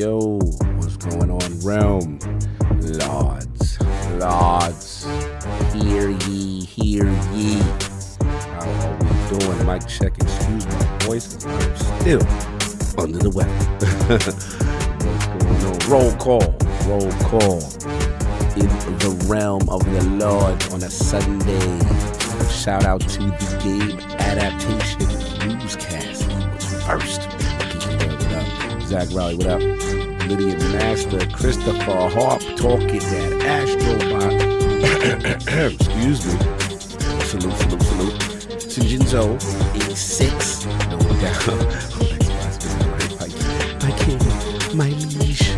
yo, what's going on, realm? Lords, hear ye. How are we doing? Mic check, excuse my voice, I'm still under the weather. What's going on? Roll call. In the realm of the Lord on a Sunday. Shout out to the game adaptation newscast. He was first. What up? Zach Raleigh, what up? Lydia Master, Christopher Harp, talking that Astrobot. Excuse me. Salute. Sinjinzo, 86. No doubt. I can't. My leash.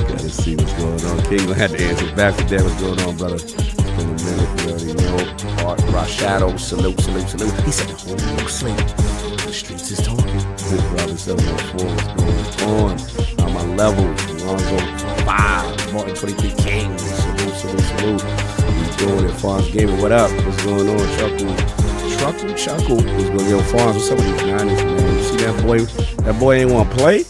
Gotta see what's going on. King had to answer back to that. What's going on, brother? It's been a minute. We already know. Art Rashado, salute. He said, "Hold sleep. The streets is talking." Big brother 704, what's going on? On my level, Lonzo 5, Martin 23 King. Salute. We doing it, Farms Gaming. What up? What's going on? Chuckle. What's going on? Yo, Farms, what's up with these Niners, man? You see that boy? That boy ain't want to play?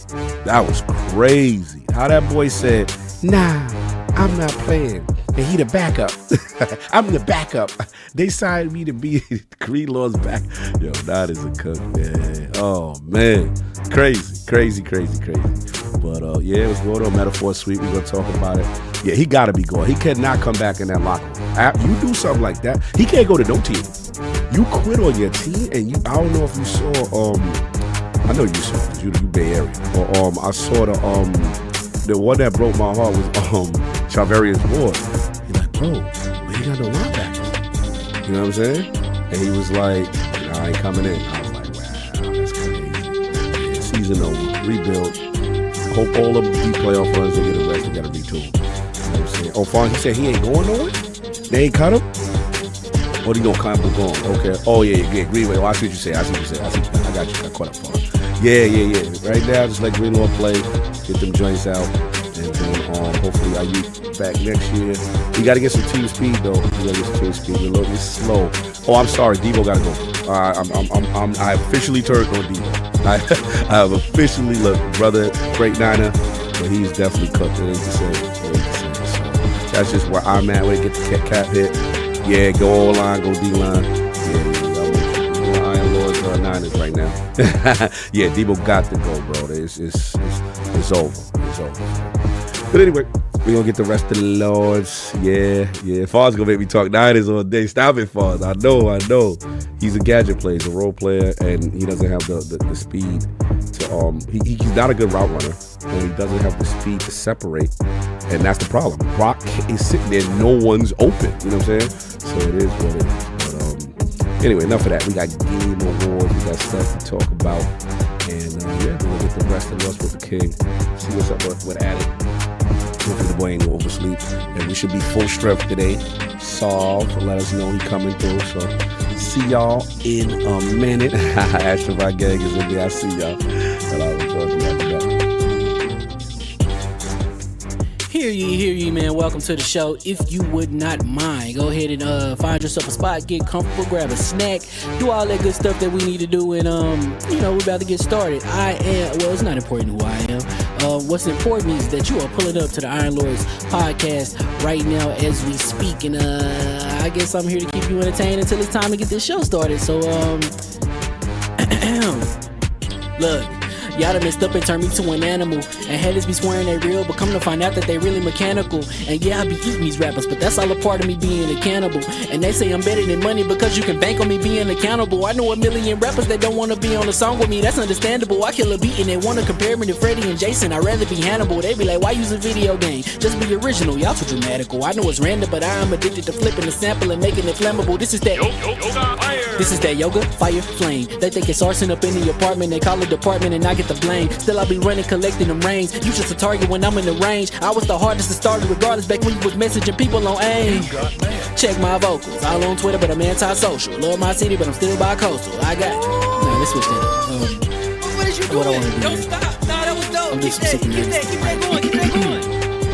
That was crazy. How that boy said, "Nah, I'm not playing." And he the backup. I'm the backup. They signed me to be Greenlaw's back. Yo, that is a cook, man. Oh, man. Crazy. But, yeah, what's going on? Metaphor Suite. We're going to talk about it. Yeah, he got to be going. He cannot come back in that locker room. You do something like that, he can't go to no team. You quit on your team, and I don't know if you saw, I know you saw it, you Bay Area. But, I saw the one that broke my heart was, Charvarius Ward. He's like, bro, we ain't got no linebackers. You know what I'm saying? And he was like, I ain't coming in. I was like, wow, that's crazy. Yeah, season over, rebuild. Hope all of them deep playoff runs, they get a rest, they got to retool. You know what I'm saying? Oh, Fonz, he said he ain't going nowhere? They ain't cut him? Or they gonna come and go? Okay. Oh, yeah, Greenway. Oh, I see what you say. I got you. I caught up, Fonz. Yeah. Right now, just let Greenlaw play, get them joints out. And then hopefully Ayuk back next year. We got to get some team speed though. We're a little bit slow. Oh, I'm sorry, Debo got to go. I officially turned on Debo. I have officially brother, great Niner, but he's definitely cooked. It ain't the same. So that's just where I'm at. When I get the cap hit, yeah, go O-line, go D-line. Yeah, Iron Lords Niners right now. Yeah, Debo got to go, bro. It's over. But anyway, we're going to get the rest of the Lords. Yeah. Far's going to make me talk Niners all day. Stop it, Fars. I know. He's a gadget player. He's a role player, and he doesn't have the speed to, he's not a good route runner, and he doesn't have the speed to separate, and that's the problem. Brock is sitting there. No one's open. You know what I'm saying? So it is what it is. But anyway, enough of that. We got Game Awards. We got stuff to talk about. And we'll get the rest of us with the King. See what's up with Addy. Hopefully the boy ain't gonna oversleep. And we should be full strength today. Saul to let us know he coming through. So see y'all in a minute. Astrovite gang is in there. I see y'all. And I will talk to you after that. Hear ye, man. Welcome to the show. If you would not mind, go ahead and find yourself a spot, get comfortable, grab a snack, do all that good stuff that we need to do, and we're about to get started. It's not important who I am. What's important is that you are pulling up to the Iron Lords podcast right now as we speak, and I guess I'm here to keep you entertained until it's time to get this show started. So look, y'all done messed up and turned me to an animal, and haters be swearing they real, but come to find out that they really mechanical. And yeah, I be eating these rappers, but that's all a part of me being a cannibal. And they say I'm better than money because you can bank on me being accountable. I know a million rappers that don't want to be on a song with me, that's understandable. I kill a beat and they want to compare me to Freddie and Jason. I'd rather be Hannibal. They be like, why use a video game? Just be original, y'all too dramatical. I know it's random, but I'm addicted to flipping the sample and making it flammable. This is that yoga, fire, flame. They think it's arson up in the apartment, they call it department and I get the blame. Still I be running, collecting them reins. You just a target when I'm in the range. I was the hardest to start regardless back when you was messaging people on AIM. Check my vocals, all on Twitter, but I'm anti-social. Love my city, but I'm still bi-coastal. I got let's switch that up. What is you doing? What I want to do. Don't stop. Nah, that was dope. I'm just some sick Keep that going.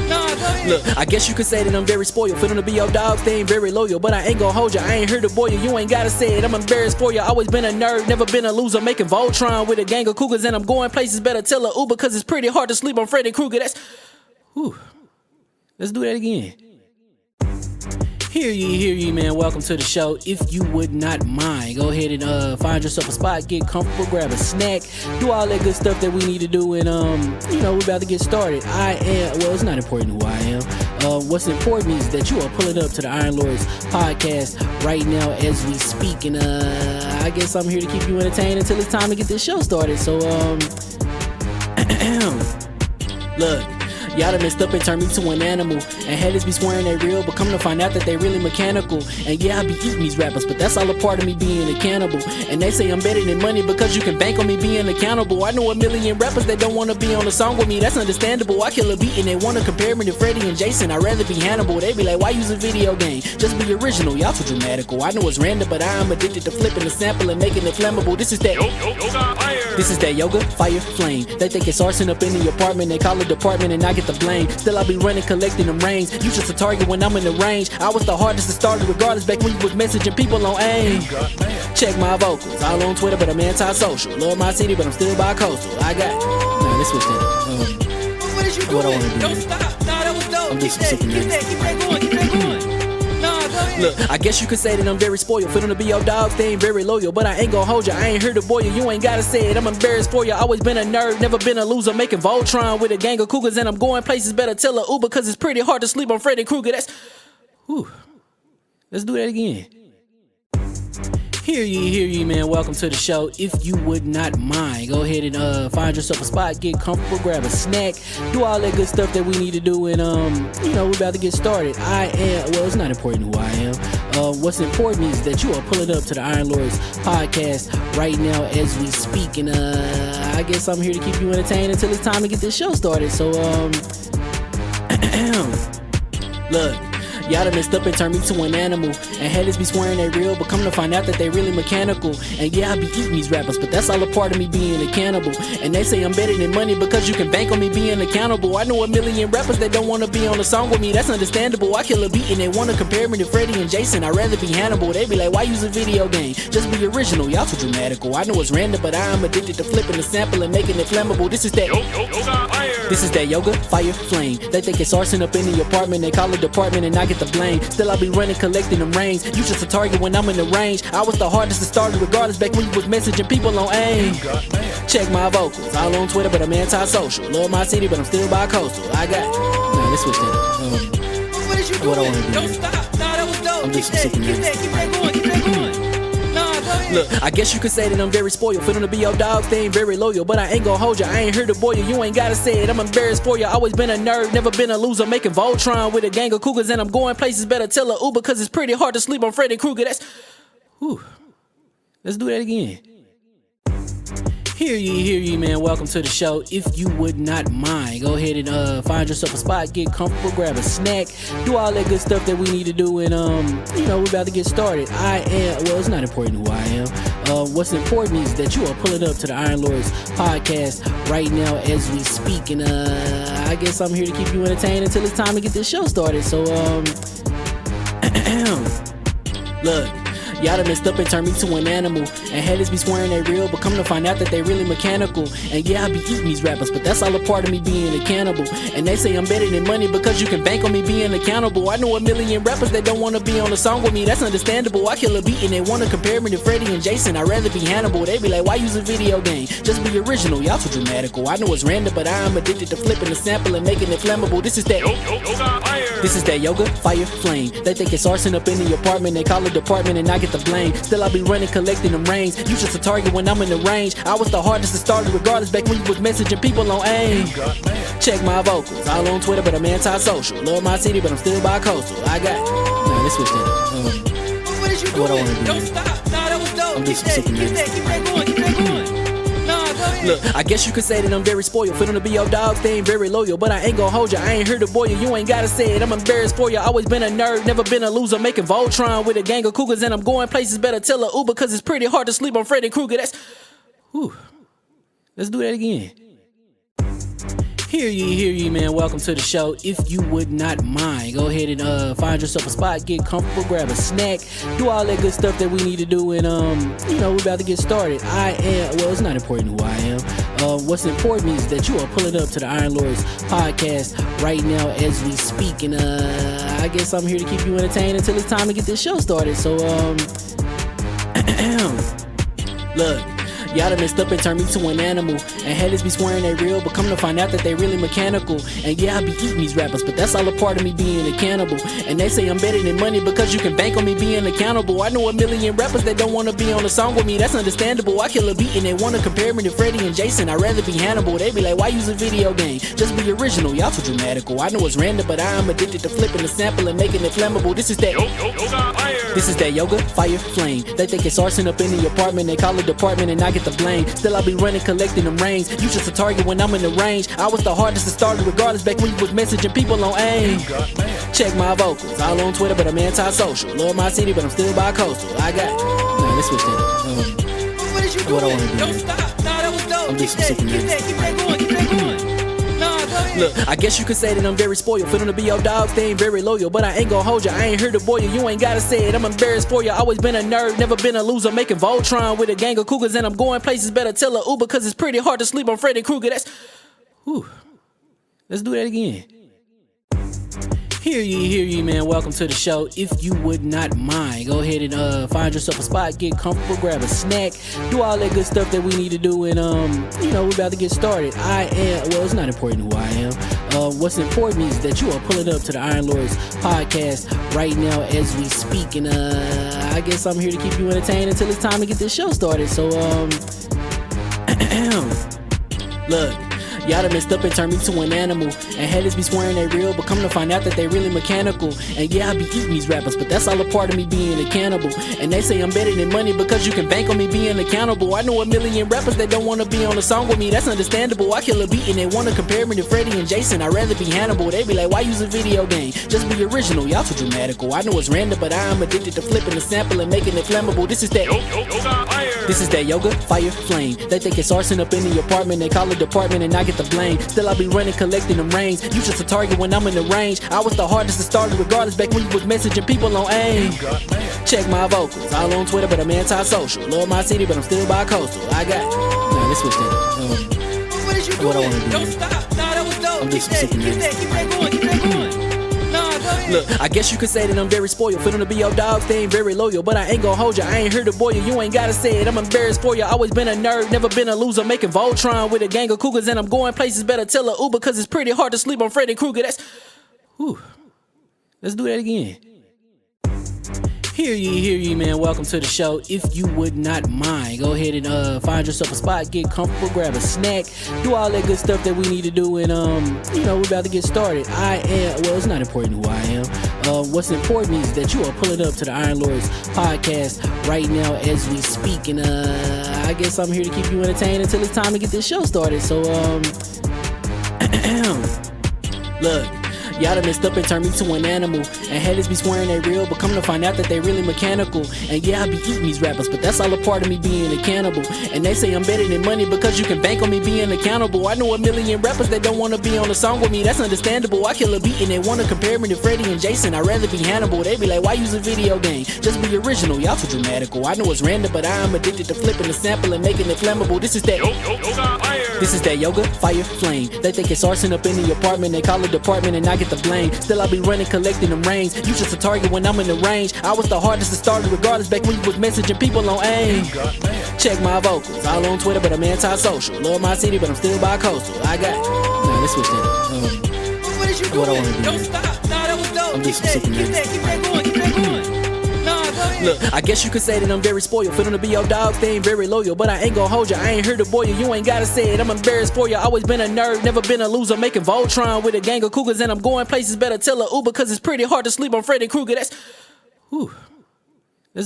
Nah, go ahead. Look, I guess you could say that I'm very spoiled. For them to be your dogs, they ain't very loyal. But I ain't gon' hold ya, I ain't here to boil you. You ain't gotta say it, I'm embarrassed for ya. Always been a nerd, never been a loser. Making Voltron with a gang of cougars. And I'm going places, better tell a Uber. Cause it's pretty hard to sleep on Freddy Krueger. That's... Whew. Let's do that again. Hear ye, man. Welcome to the show. If you would not mind, go ahead and find yourself a spot, get comfortable, grab a snack, do all that good stuff that we need to do, and we're about to get started. It's not important who I am. What's important is that you are pulling up to the Iron Lords podcast right now as we speak, and I guess I'm here to keep you entertained until it's time to get this show started. So look. Y'all done messed up and turned me to an animal. And haters be swearing they real, but come to find out that they really mechanical. And yeah, I be eating these rappers, but that's all a part of me being a cannibal. And they say I'm better than money because you can bank on me being accountable. I know a million rappers that don't wanna be on a song with me, that's understandable. I kill a beat and they wanna compare me to Freddie and Jason. I'd rather be Hannibal. They be like, why use a video game? Just be original, y'all too dramatical. I know it's random, but I am addicted to flipping the sample and making it flammable. This is that This is that yoga, fire, flame. They think it's arson up in the apartment. They call it department and I get the blame. Still I be running, collecting them rings. You just a target when I'm in the range. I was the hardest to start regardless back when you was messaging people on AIM. Check my vocals, all on Twitter but I'm anti-social. Love my city but I'm still bi-coastal. I got... Nah, let's switch that up. What is you doing? I wanna do Don't stop. Nah, that was dope. I'm just Keep that going, keep that going. Nah, go ahead. Look, I guess you could say that I'm very spoiled. For them to be your dogs, they ain't very loyal. But I ain't gon' hold ya, I ain't here to boil you. You ain't gotta say it, I'm embarrassed for ya. Always been a nerd, never been a loser. Making Voltron with a gang of cougars. And I'm going places, better tell a Uber. Cause it's pretty hard to sleep on Freddy Krueger. That's... Whew. Let's do that again. Hear ye, man. Welcome to the show. If you would not mind, go ahead and find yourself a spot, get comfortable, grab a snack, do all that good stuff that we need to do, and we're about to get started. It's not important who I am. What's important is that you are pulling up to the Iron Lords podcast right now as we speak, and I guess I'm here to keep you entertained until it's time to get this show started. So look. Y'all done messed up and turned me to an animal. And haters be swearing they real, but come to find out that they really mechanical. And yeah, I be eating these rappers, but that's all a part of me being a cannibal. And they say I'm better than money because you can bank on me being accountable. I know a million rappers that don't wanna be on a song with me, that's understandable. I kill a beat and they wanna compare me to Freddie and Jason. I'd rather be Hannibal. They be like, why use a video game? Just be original, y'all too dramatical. I know it's random, but I am addicted to flipping the sample and making it flammable. This is that This is that yoga, fire, flame. They think it's arson up in the apartment. They call it department and I get the blame. Still I be running, collecting them rings. You just a target when I'm in the range. I was the hardest to start regardless back when you was messaging people on AIM. Check my vocals, all on Twitter but I'm anti-social. Love my city but I'm still bi-coastal. I got... Nah, let's switch that up. What is you doing? I wanna do Don't stop. Nah, that was dope. I'm just Keep that going, keep that going. Nah, go ahead. Look, I guess you could say that I'm very spoiled. For them to be your dogs, they ain't very loyal. But I ain't gon' hold ya, I ain't here to boil you. You ain't gotta say it, I'm embarrassed for ya. Always been a nerd, never been a loser. Making Voltron with a gang of cougars. And I'm going places, better tell a Uber. Cause it's pretty hard to sleep on Freddy Krueger. That's... Whew. Let's do that again. Hear ye, man. Welcome to the show. If you would not mind, go ahead and find yourself a spot, get comfortable, grab a snack, do all that good stuff that we need to do, and we're about to get started. It's not important who I am. What's important is that you are pulling up to the Iron Lords podcast right now as we speak, and I guess I'm here to keep you entertained until it's time to get this show started. So look. Y'all done messed up and turned me to an animal. And haters be swearing they real, but come to find out that they really mechanical. And yeah, I be eating these rappers, but that's all a part of me being a cannibal. And they say I'm better than money because you can bank on me being accountable. I know a million rappers that don't wanna be on a song with me, that's understandable. I kill a beat and they wanna compare me to Freddie and Jason. I'd rather be Hannibal. They be like, why use a video game? Just be original, y'all too dramatical. I know it's random, but I am addicted to flipping the sample and making it flammable. This is that This is that yoga, fire, flame. They think it's arson up in the apartment. They call it department and I get the blame. Still I be running, collecting them rings. You just a target when I'm in the range. I was the hardest to start regardless back when you was messaging people on AIM. Check my vocals, all on Twitter but I'm anti-social. Love my city but I'm still bi-coastal. I got... Nah, let's switch that up. What is you doing? I wanna do. Don't stop. Nah, that was dope. I'm just Keep that going, keep that going. Nah, go ahead. Look, I guess you could say that I'm very spoiled. For them to be your dogs, they ain't very loyal. But I ain't gon' hold ya, I ain't here to boil you. You ain't gotta say it, I'm embarrassed for ya. Always been a nerd, never been a loser. Making Voltron with a gang of cougars. And I'm going places, better tell a Uber. Cause it's pretty hard to sleep on Freddy Krueger. That's... Whew. Let's do that again. Hear ye, man. Welcome to the show. If you would not mind, go ahead and find yourself a spot, get comfortable, grab a snack, do all that good stuff that we need to do, and we're about to get started. It's not important who I am. What's important is that you are pulling up to the Iron Lords podcast right now as we speak, and I guess I'm here to keep you entertained until it's time to get this show started. So look. Y'all done messed up and turned me to an animal, and haters be swearing they real, but come to find out that they really mechanical. And yeah, I be eating these rappers, but that's all a part of me being a cannibal. And they say I'm better than money because you can bank on me being accountable. I know a million rappers that don't wanna be on a song with me, that's understandable. I kill a beat and they wanna compare me to Freddie and Jason, I'd rather be Hannibal. They be like, why use a video game? Just be original, y'all too dramatical. I know it's random, but I am addicted to flipping the sample and making it flammable. This is that yoga, fire, flame. They think it's arson up in the apartment, they call it department and I get the blame. Still I be running, collecting them rings. You just a target when I'm in the range. I was the hardest to start regardless back when you was messaging people on AIM. Check my vocals, all on Twitter but I'm anti-social. Love my city but I'm still bi-coastal. I got, let's switch that up. What is you doing? What I wanna do? Don't stop. Nah, that was dope. I'm just Keep that going. Keep that going. Nah, go ahead. Look, I guess you could say that I'm very spoiled. For them to be your dogs, they ain't very loyal. But I ain't gon' hold ya, I ain't here to boil you. You ain't gotta say it, I'm embarrassed for ya. Always been a nerd, never been a loser. Making Voltron with a gang of cougars, and I'm going places. Better tell a Uber, cause it's pretty hard to sleep on Freddy Krueger. Let's do that again. Hear ye, man. Welcome to the show. If you would not mind, go ahead and find yourself a spot, get comfortable, grab a snack, do all that good stuff that we need to do, and we're about to get started. It's not important who I am. What's important is that you are pulling up to the Iron Lords podcast right now as we speak, and I guess I'm here to keep you entertained until it's time to get this show started. So look. Y'all done messed up and turned me to an animal, and haters be swearing they real, but come to find out that they really mechanical. And yeah, I be eating these rappers, but that's all a part of me being a cannibal. And they say I'm better than money because you can bank on me being accountable. I know a million rappers that don't wanna be on a song with me, that's understandable. I kill a beat and they wanna compare me to Freddie and Jason, I'd rather be Hannibal. They be like, why use a video game? Just be original, y'all too dramatical. I know it's random, but I am addicted to flipping the sample and making it flammable. This is that yoga, fire, flame. They think it's arson up in the apartment, they call it department and I get the blame. Still I be running, collecting them rings. You just a target when I'm in the range. I was the hardest to start regardless back when you was messaging people on AIM. Check my vocals, all on Twitter but I'm anti-social. Love my city but I'm still bi-coastal. I got, let's switch that up. What is you doing? What I wanna do? Don't stop. Nah, that was dope. I'm just Keep that going. Keep that going. Nah, go ahead. Look, I guess you could say that I'm very spoiled. For them to be your dogs, they ain't very loyal. But I ain't gon' hold ya, I ain't here to boil you. You ain't gotta say it, I'm embarrassed for ya. Always been a nerd, never been a loser. Making Voltron with a gang of cougars, and I'm going places. Better tell a Uber, cause it's pretty hard to sleep on Freddy Krueger. Let's do that again. Hear ye, man. Welcome to the show. If you would not mind, go ahead and find yourself a spot, get comfortable, grab a snack, do all that good stuff that we need to do, and we're about to get started. It's not important who I am. What's important is that you are pulling up to the Iron Lords podcast right now as we speak, and I guess I'm here to keep you entertained until it's time to get this show started. So look. Y'all done messed up and turned me to an animal, and haters be swearing they real, but come to find out that they really mechanical. And yeah, I be eating these rappers, but that's all a part of me being a cannibal. And they say I'm better than money because you can bank on me being accountable. I know a million rappers that don't wanna be on a song with me, that's understandable. I kill a beat and they wanna compare me to Freddie and Jason, I'd rather be Hannibal. They be like, why use a video game? Just be original, y'all too dramatical. I know it's random, but I am addicted to flipping the sample and making it flammable. This is that yoga, fire, flame. They think it's arson up in the apartment, they call it department and I get the blame. Still I be running, collecting them rings. You just a target when I'm in the range. I was the hardest to start regardless back when you was messaging people on AIM. Check my vocals, all on Twitter but I'm anti-social. Love my city but I'm still bi-coastal. I got, let's switch that up. What is you What I doing? wanna do? Don't stop. Nah, that was dope. I'm just Keep that going. Keep that going. Nah, go ahead. Look, I guess you could say that I'm very spoiled. For them to be your dogs, they ain't very loyal. But I ain't gon' hold ya, I ain't here to boil you. You ain't gotta say it, I'm embarrassed for ya. Always been a nerd, never been a loser. Making Voltron with a gang of cougars, and I'm going places. Better tell a Uber, cause it's pretty hard to sleep on Freddy Krueger. Let's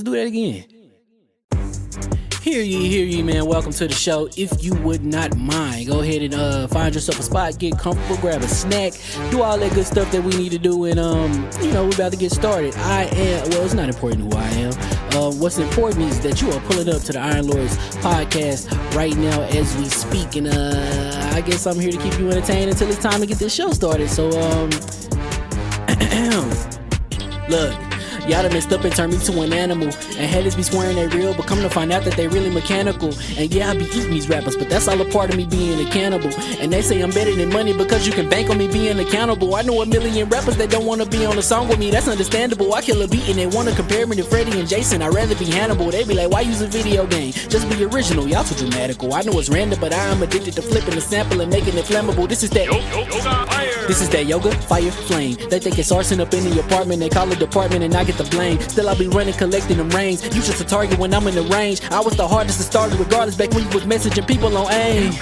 do that again. Hear ye, man. Welcome to the show. If you would not mind, go ahead and find yourself a spot, get comfortable, grab a snack, do all that good stuff that we need to do, and we're about to get started. It's not important who I am. What's important is that you are pulling up to the Iron Lords podcast right now as we speak, and I guess I'm here to keep you entertained until it's time to get this show started. So look, y'all done messed up and turned me to an animal, and haters be swearing they real, but come to find out that they really mechanical. And yeah, I be eating these rappers, but that's all a part of me being a cannibal. And they say I'm better than money because you can bank on me being accountable. I know a million rappers that don't wanna be on a song with me, that's understandable. I kill a beat and they wanna compare me to Freddie and Jason, I'd rather be Hannibal. They be like, why use a video game? Just be original, y'all too dramatical. I know it's random, but I am addicted to flipping the sample and making it flammable. This is that yoga, fire, flame. They think it's arson up in the apartment, they call it department and I get the blame. Still I be running, collecting them rains. You just a target when I'm in the range. I was the hardest to start regardless back when you was messaging people on AIM.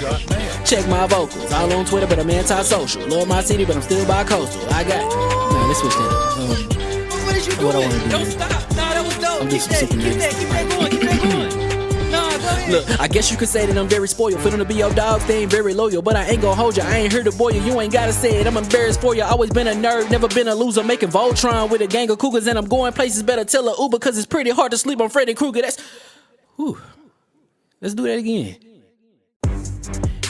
Check my vocals, all on Twitter but I'm anti-social. Love my city but I'm still bi-coastal. I got, nah, let's switch that up. What is you What I doing? wanna do? Don't stop. Nah, that was dope. I'm Keep just super that going. Keep that going. Nah, go ahead. Look, I guess you could say that I'm very spoiled. For them to be your dogs, they ain't very loyal. But I ain't gon' hold ya, I ain't here to boil you. You ain't gotta say it, I'm embarrassed for ya. Always been a nerd, never been a loser. Making Voltron with a gang of cougars. And I'm going places, better tell a Uber. Cause it's pretty hard to sleep on Freddy Krueger. That's, whew. Let's do that again.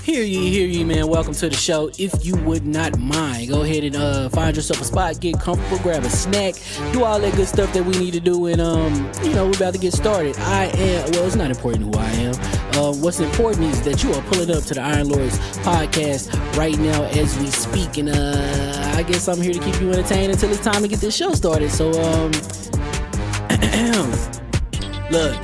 Hear ye, man. Welcome to the show. If you would not mind, go ahead and find yourself a spot, get comfortable, grab a snack, do all that good stuff that we need to do, and we're about to get started. It's not important who I am. What's important is that you are pulling up to the Iron Lords podcast right now as we speak, and I guess I'm here to keep you entertained until it's time to get this show started. So look,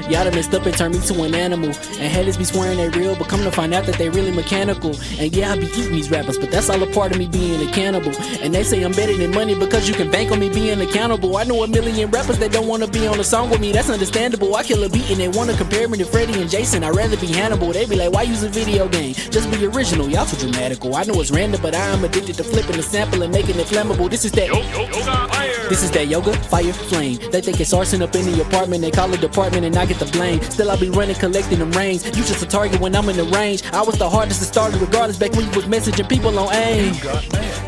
y'all done messed up and turned me to an animal, and haters be swearing they real, but come to find out that they really mechanical. And yeah, I be eating these rappers, but that's all a part of me being a cannibal. And they say I'm better than money because you can bank on me being accountable. I know a million rappers that don't wanna be on a song with me, that's understandable. I kill a beat and they wanna compare me to Freddie and Jason, I'd rather be Hannibal. They be like, why use a video game? Just be original, y'all too dramatical. I know it's random, but I am addicted to flipping the sample and making it flammable. This is that yoga, fire, flame. They think it's arson up in the apartment, they call it department and I get the blame. Still I be running, collecting them rains. You just a target when I'm in the range. I was the hardest to start regardless back when you was messaging people on AIM.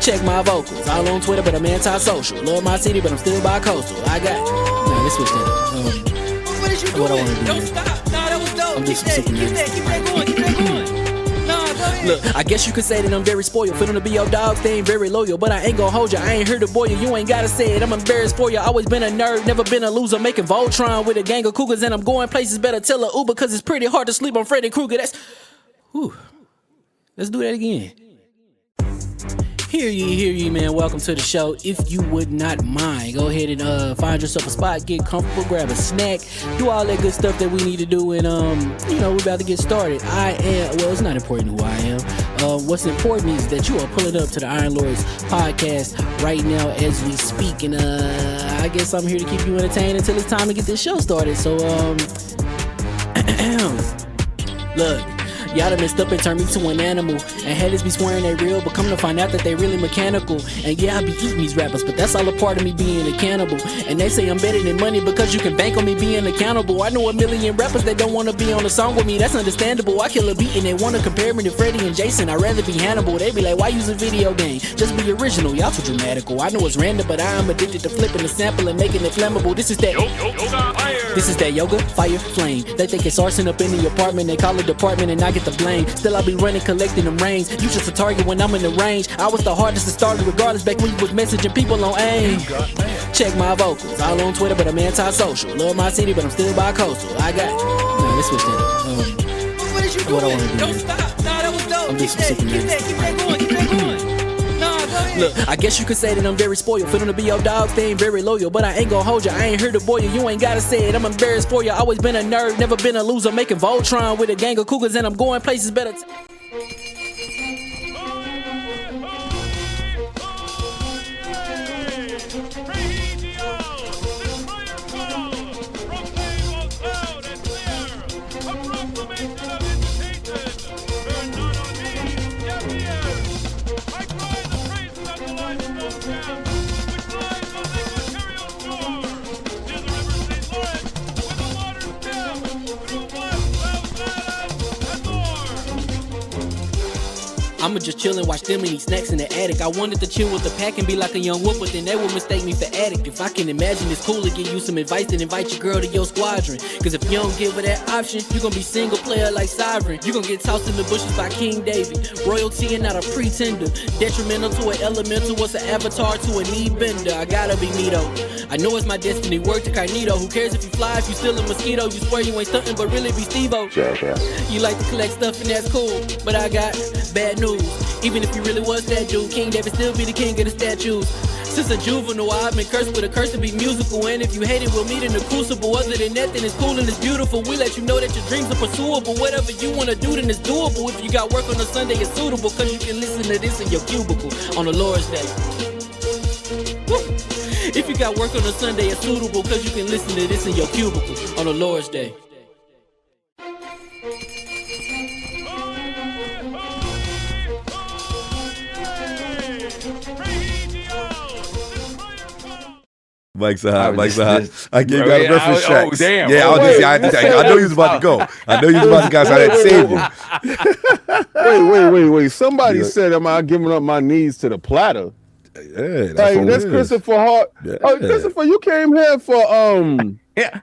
Check my vocals, all on Twitter but I'm anti-social. Love my city but I'm still bi-coastal. I got, nah, let's switch that up. What is you doing? What I wanna do? Don't stop. Nah, that was dope. I'm Keep just that going. Keep that going. Nah, go ahead. Look, I guess you could say that I'm very spoiled. For them to be your dogs, they ain't very loyal. But I ain't gon' hold ya, I ain't here to boil you. You ain't gotta say it, I'm embarrassed for ya. Always been a nerd, never been a loser. Making Voltron with a gang of cougars. And I'm going places, better tell a Uber. Cause it's pretty hard to sleep on Freddy Krueger. That's, whew. Let's do that again. Hear ye, man. Welcome to the show. If you would not mind, go ahead and find yourself a spot, get comfortable, grab a snack, do all that good stuff that we need to do, and we're about to get started. It's not important who I am. What's important is that you are pulling up to the Iron Lords podcast right now as we speak, and I guess I'm here to keep you entertained until it's time to get this show started. So look, y'all done messed up and turned me to an animal, and haters be swearing they real, but come to find out that they really mechanical. And yeah, I be eating these rappers, but that's all a part of me being a cannibal. And they say I'm better than money because you can bank on me being accountable. I know a million rappers that don't wanna be on a song with me, that's understandable. I kill a beat and they wanna compare me to Freddie and Jason, I'd rather be Hannibal. They be like, why use a video game? Just be original, y'all too dramatical. I know it's random, but I am addicted to flipping the sample and making it flammable. This is that yoga, fire, flame. They think it's arson up in the apartment, they call it department and I get the blame. Still I be running, collecting them rains. You just a target when I'm in the range. I was the hardest to start regardless back when you was messaging people on AIM. Check my vocals, all on Twitter but I'm anti-social. Love my city but I'm still bi-coastal. I got, nah, let's switch that up. What is you doing? What I wanna do? Don't stop. Nah, that was dope. I'm Keep just that super going. Nah, go ahead. Look, I guess you could say that I'm very spoiled. For them to be your dogs, they ain't very loyal. But I ain't gon' hold ya, I ain't here to boil you. You ain't gotta say it, I'm embarrassed for ya. Always been a nerd, never been a loser. Making Voltron with a gang of cougars, and I'm going places better. I'ma just chill and watch them and eat snacks in the attic. I wanted to chill with the pack and be like a young whoop, but then they would mistake me for addict. If I can imagine it's cool to give you some advice, then invite your girl to your squadron. Cause if you don't give her that option, you gon' be single player like Sovereign. You gon' get tossed in the bushes by King David. Royalty and not a pretender. Detrimental to an elemental, what's an avatar to a knee bender? I gotta be me though. I know it's my destiny, word to Cognito. Who cares if you fly, if you still a mosquito? You swear you ain't stuntin', but really be Steve-O. You like to collect stuff and that's cool, but I got bad news. Even if you really was that dude, King David still be the king of the statues. Since a juvenile, I've been cursed with a curse to be musical. And if you hate it, we'll meet in the crucible. Other than that, then it's cool and it's beautiful. We let you know that your dreams are pursuable. Whatever you wanna do, then it's doable. If you got work on a Sunday, it's suitable. Cause you can listen to this in your cubicle on the Lord's Day. Woo. If you got work on a Sunday, it's suitable. Cause you can listen to this in your cubicle on the Lord's Day. Mike's hot. I gave you a reference check. Oh, damn. Yeah, I know you was about to go. I know you was about to go, so I had to save you. Wait. Somebody said, am I giving up my knees to the platter? Yeah, that's Christopher Hart. Yeah. Oh, Christopher, you came here for Yeah.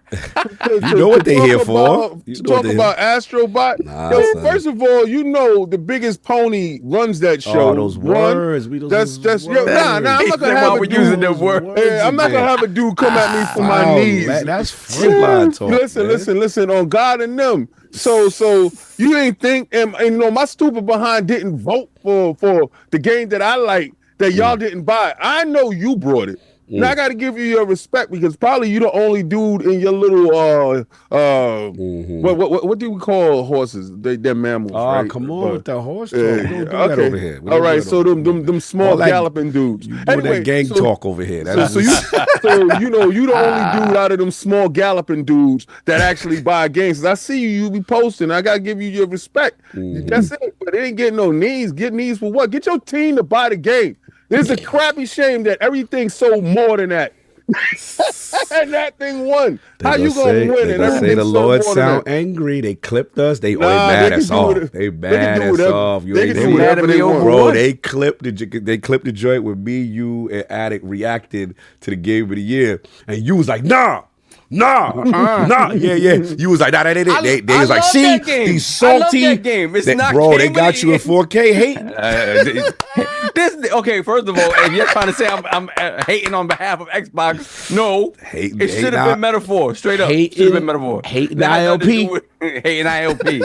You know what they here for. Talk about Astrobot. Yo, first of all, you know the biggest pony runs that show. Oh, those words. That's yo, nah. I'm not gonna have a dude using them words. Yeah, I'm not gonna have a dude come at me for my knees. Man, that's frontline talk. Listen. On God and them. So you ain't think, and you know, my stupid behind didn't vote for the game that I like that y'all didn't buy. I know you brought it. Now I got to give you your respect because probably you the only dude in your little what do we call horses? They're mammals. Oh, right? come on with the horse talk. Yeah, We don't do that over here. All right, so them small galloping dudes. You doing that gang talk over here. So you know you the only dude out of them small galloping dudes that actually buy games. I see you be posting. I gotta give you your respect. That's it. But they ain't getting no knees. Get knees for what? Get your team to buy the game. It's a crappy shame that everything sold more than that. And that thing won. How you gonna win? They gonna say the Lord sound angry. They clipped us. They mad us off. They mad us off. They mad at me, bro. They clipped the joint with me, you, and Attic reacted to the game of the year, and you was like, nah. Yeah. You was like, nah, they was like, see, these salty. I love that game. It's not bro, they got you in 4K hate. Okay, first of all, if you're trying to say I'm hating on behalf of Xbox, no. It should have been metaphor. Straight up. Should have been metaphor. Hating ILP. Hating ILP.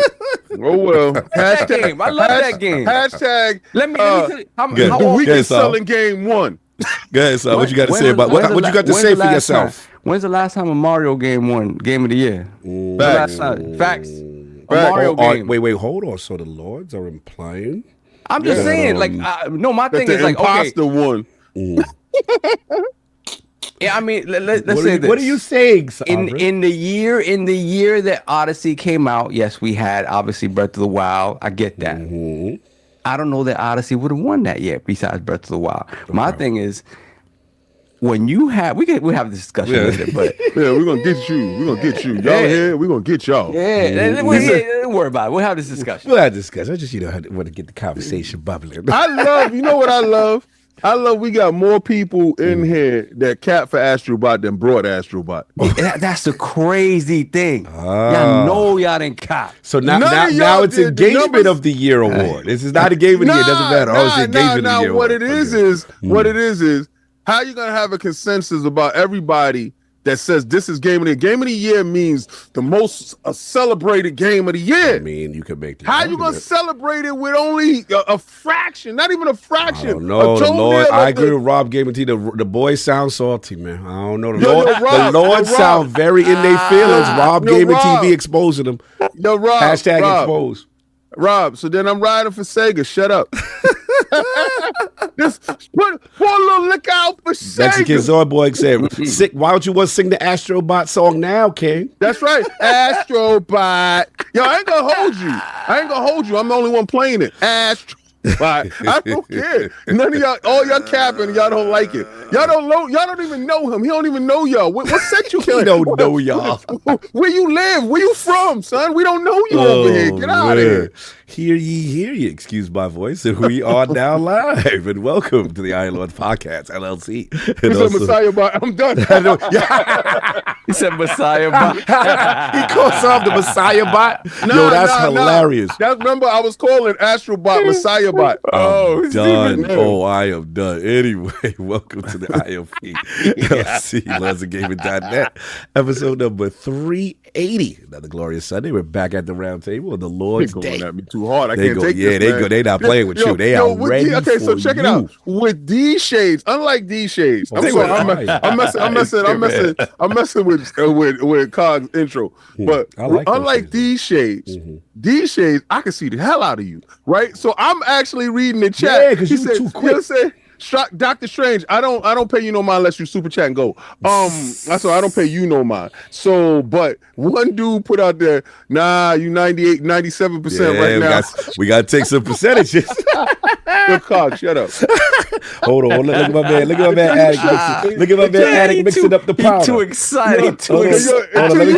Oh, well. Hashtag, I love that game. Hashtag. Let me tell you, how the weakest selling game won. Go ahead, son. What you got to say about what you got to say for yourself? When's the last time a Mario game won Game of the Year? Facts. A Mario game. Wait, hold on. So the Lords are implying? I'm just saying, like, no, my thing is like, okay. The won. Yeah, I mean, let's say this. What are you saying, in the year that Odyssey came out, yes, we had obviously Breath of the Wild. I get that. I don't know that Odyssey would have won that yet, besides Breath of the Wild. My thing is, when you have, we'll have this discussion later, but we're gonna get you. Y'all here, we're gonna get y'all. Don't worry about it. We'll have this discussion. I just want to get the conversation bubbling. I love, you know what I love? We got more people in here that cap for Astrobot than brought Astrobot. That's the crazy thing. Y'all know y'all didn't cap. So now it's Engagement of the Year award. This is not a Game of the Year. It doesn't matter. It's Engagement of the Year. What it is how you gonna have a consensus about everybody that says this is Game of the Year? Game of the Year means the most celebrated game of the year. I mean, you could make the How you gonna celebrate it with only a fraction? Not even a fraction. I don't know. The Lord, I agree with Rob Game of the Year. The boys sound salty, man. I don't know. The Lord sound very in their feelings. Rob Game of TV exposing them. Yo, Rob. Hashtag expose. Rob, so then I'm riding for Sega. Shut up. Just put a little lick out for Sega. Mexican Zorboy said, why don't you sing the Astrobot song now, King? That's right. Astrobot. Yo, I ain't gonna hold you. I'm the only one playing it. Astrobot. I don't care. None of y'all, all y'all capping, y'all don't like it. Y'all don't even know him. He don't even know y'all. What set you He don't know y'all. Where you live? Where you from, son? We don't know you over here. Get out of here. Hear ye, excuse my voice, and we are now live. And welcome to the ILP Podcast, LLC. And He said Messiah bot. I'm done. He said Messiah bot. He calls himself the Messiah bot. Yo, that's hilarious. Remember, I was calling Astro Bot Messiah bot. I'm done. Oh, I am done. Anyway, welcome to the ILP LLC, LordsOfGaming.net, episode number 380. Another glorious Sunday. We're back at the round table on the Lord's They're Day. going at me too hard. I They can't go, take yeah, this, they go. They not playing with you. They are with ready okay, for so check it you. out. With these shades, unlike these shades, I'm messing with Cog's intro. But I like unlike these shades, I can see the hell out of you, right? So I'm actually reading the chat. Yeah, because you're too quick. Dr. Strange, I don't pay you no mind unless you super chat and go. So I don't pay you no mind. So, but one dude put out there, nah, you 98, 97% right now. We got to take some percentages. Good Cog, shut up. Hold on, look at my man. Look at my man Attic. Look at my man Attic mixing up the powder. He's too excited. Until you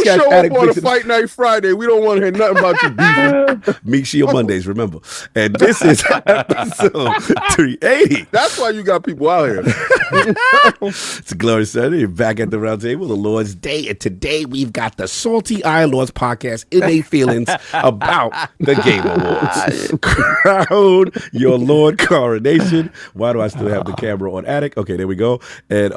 show up on a Fight Night Friday, we don't want to hear nothing about you beefing. Meek Shield Mondays, remember. And this is episode 380. That's why you got people out here. It's a glorious Sunday. Back at the round table, the Lord's Day. And today we've got the Salty Iron Lords podcast in their feelings about the Game Awards. Crown your Lord coronation. Why do I still have the camera on Attic? Okay, there we go. And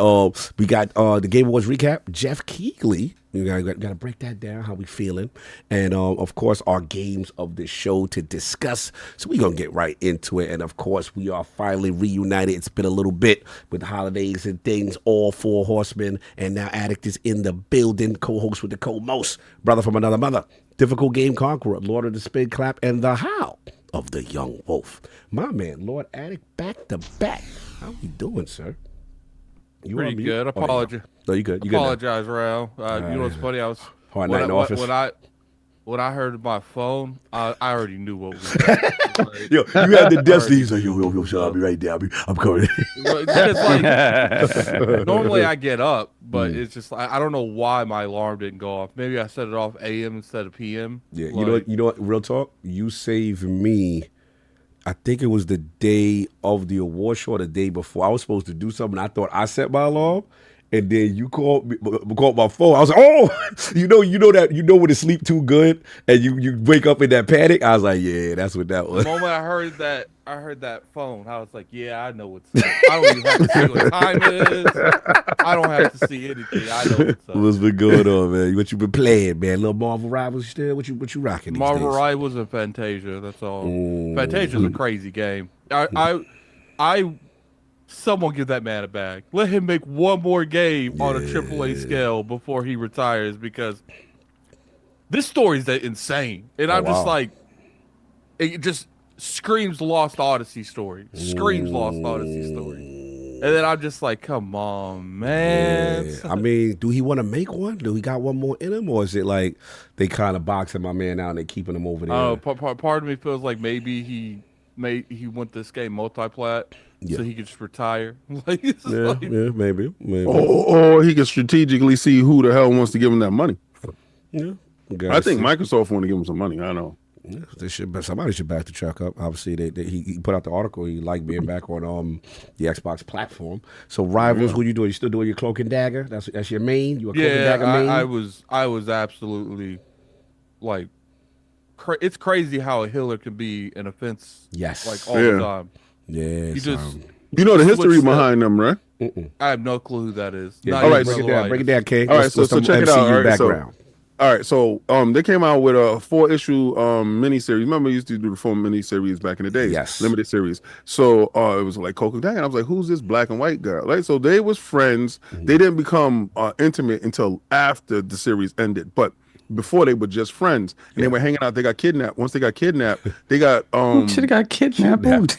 we got the Game Awards recap. Geoff Keighley. You got to break that down, how we feeling. And, of course, our games of the show to discuss. So we're going to get right into it. And, of course, we are finally reunited. It's been a little bit with the holidays and things, all four horsemen. And now Addict is in the building, co-host with the co-most, brother from another mother, difficult game conqueror, Lord of the Spin Clap, and the Howl of the Young Wolf. My man, Lord Addict, back to back. How you doing, sir? You pretty good. Apologize. No, you good. You apologize, Raul. You know what's funny? I was hard night in the office. When I heard my phone, I already knew what was happening. Yo, you had the destiny. He's like, yo, shut up. I'll be right there. I'm coming. Normally I get up, but it's just I don't know why my alarm didn't go off. Maybe I set it off AM instead of PM. Yeah, you know what? Real talk. You saved me. I think it was the day of the award show, or the day before. I was supposed to do something. I thought I set my alarm, and then you called my phone. I was like, oh, you know when to sleep too good, and you wake up in that panic. I was like, yeah, that's what that was. The moment I heard that phone, I was like, yeah, I know what's up. I don't even have to see what time it is. I don't have to see anything. I know what's up. What's been going on, man? What you been playing, man? Little Marvel Rivals still? What you rocking? Marvel Rivals and Fantasia. That's all. Fantasia's a crazy game. Someone give that man a bag. Let him make one more game on a AAA scale before he retires, because this story is insane. And I'm just like, it just screams Lost Odyssey story. Screams Lost Odyssey story. And then I'm just like, come on, man. Yeah. I mean, do he want to make one? Do he got one more in him? Or is it like they kind of boxing my man out and they keeping him over there? Part of me feels like maybe he want this game multiplat. Yeah. So he could just retire. Maybe. Or he can strategically see who the hell wants to give him that money. Yeah, I think Microsoft want to give him some money. I know. Yeah, somebody should back the truck up. Obviously, he put out the article. He liked being back on the Xbox platform. So Rivals, who you doing? You still doing your Cloak and Dagger? That's your main. You a Cloak and Dagger main? I was absolutely like. It's crazy how a healer can be an offense. Yes, like all the time. Yeah, you know the history behind them, right? I have no clue who that is. Yeah, break it down, King. All right, so check it out. All right, background. All right, so they came out with a 4-issue miniseries. Remember, we used to do the 4 miniseries back in the day. Yes, limited series. So it was like Coke and Dang, and I was like, "Who's this black and white girl?" Right. So they was friends. They didn't become intimate until after the series ended, but before they were just friends, and they were hanging out. They got kidnapped. Once they got kidnapped, they got should have got kidnapped.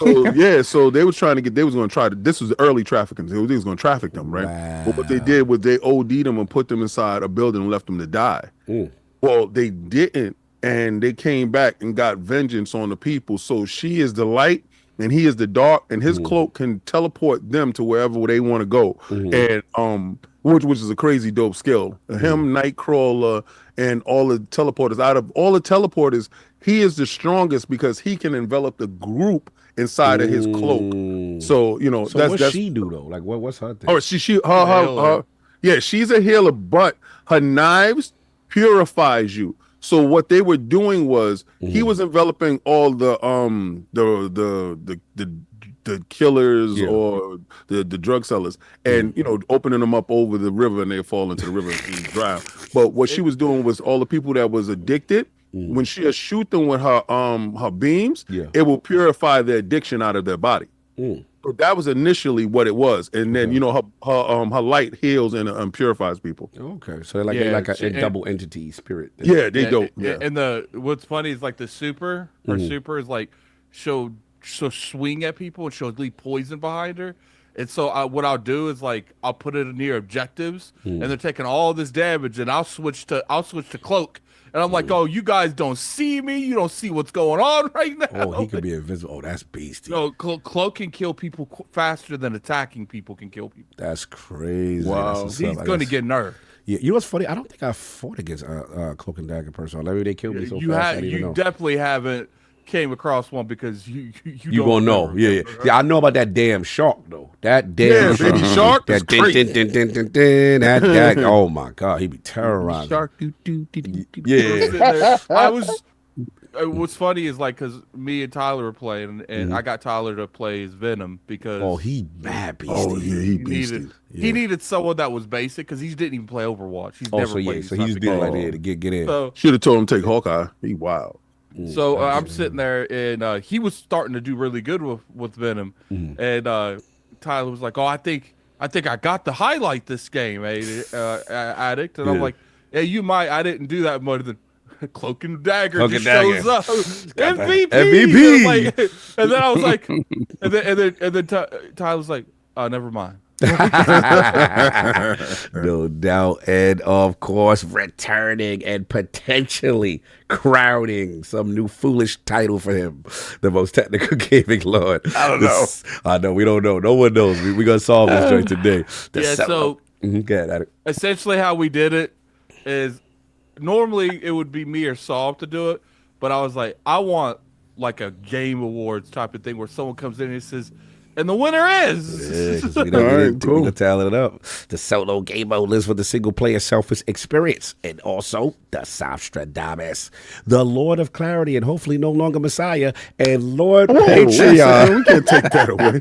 So they was trying to get. They was going to try to. This was early trafficking. They was going to traffic them, right? Wow. But what they did was they OD'd them and put them inside a building and left them to die. Well, they didn't, and they came back and got vengeance on the people. So she is the light, and he is the dark, and his cloak can teleport them to wherever they want to go. And which is a crazy dope skill. Him, Nightcrawler, and all the teleporters. Out of all the teleporters, he is the strongest because he can envelop the group inside of his cloak. So So what's she do though? Like what's her thing? Oh, her yeah, she's a healer, but her knives purifies you. So what they were doing was he was enveloping all the killers or the drug sellers, and opening them up over the river, and they fall into the river and drown. But what she was doing was all the people that was addicted. When she shoot them with her beams, it will purify the addiction out of their body. So that was initially what it was, and then her light heals and purifies people. Okay, so they're like a double entity spirit thing. Yeah, they dope. Yeah. And what's funny is like her super is like she'll swing at people and she'll leave poison behind her. And so what I'll do is like I'll put it near objectives, and they're taking all this damage, and I'll switch to cloak. And I'm like, oh, you guys don't see me. You don't see what's going on right now. Oh, he could be invisible. Oh, that's beastie. No, Cloak can kill people faster than attacking people can kill people. That's crazy. Wow. That's He's going to get nerfed. Yeah, you know what's funny? I don't think I fought against Cloak and Dagger person. Maybe they killed me so fast. You definitely haven't came across one because you gonna know. Yeah. I know about that damn shark though. That damn baby shark. That that oh my god, he be terrorizing. Shark Yeah. I was. What's funny is like because me and Tyler were playing, and I got Tyler to play as Venom because he mad beastie. Oh yeah, he beastie. He needed someone that was basic because he didn't even play Overwatch. He's never played. So he's doing like that to get in. So, should have told him to take Hawkeye. He wild. So I'm sitting there, and he was starting to do really good with Venom, and Tyler was like, "Oh, I think I got to highlight this game, Addict." And I'm like, "Yeah, you might. I didn't do that much." Than Cloak and Dagger shows up, MVP. Like, and then I was like, and then Tyler was like, "Oh, never mind." No doubt, and of course returning and potentially crowning some new foolish title for him, the most technical gaming lord. I don't know. I know, we don't know. No one knows. We're gonna solve this joint today. So go ahead, essentially how we did it is normally it would be me or Saul to do it, but I was like, I want like a Game Awards type of thing where someone comes in and says, and the winner is. We gonna tally it up. The solo game mode lives for the single player selfish experience, and also the Sostradamus, the Lord of Clarity, and hopefully no longer Messiah, and Lord Patreon. We can't take that away.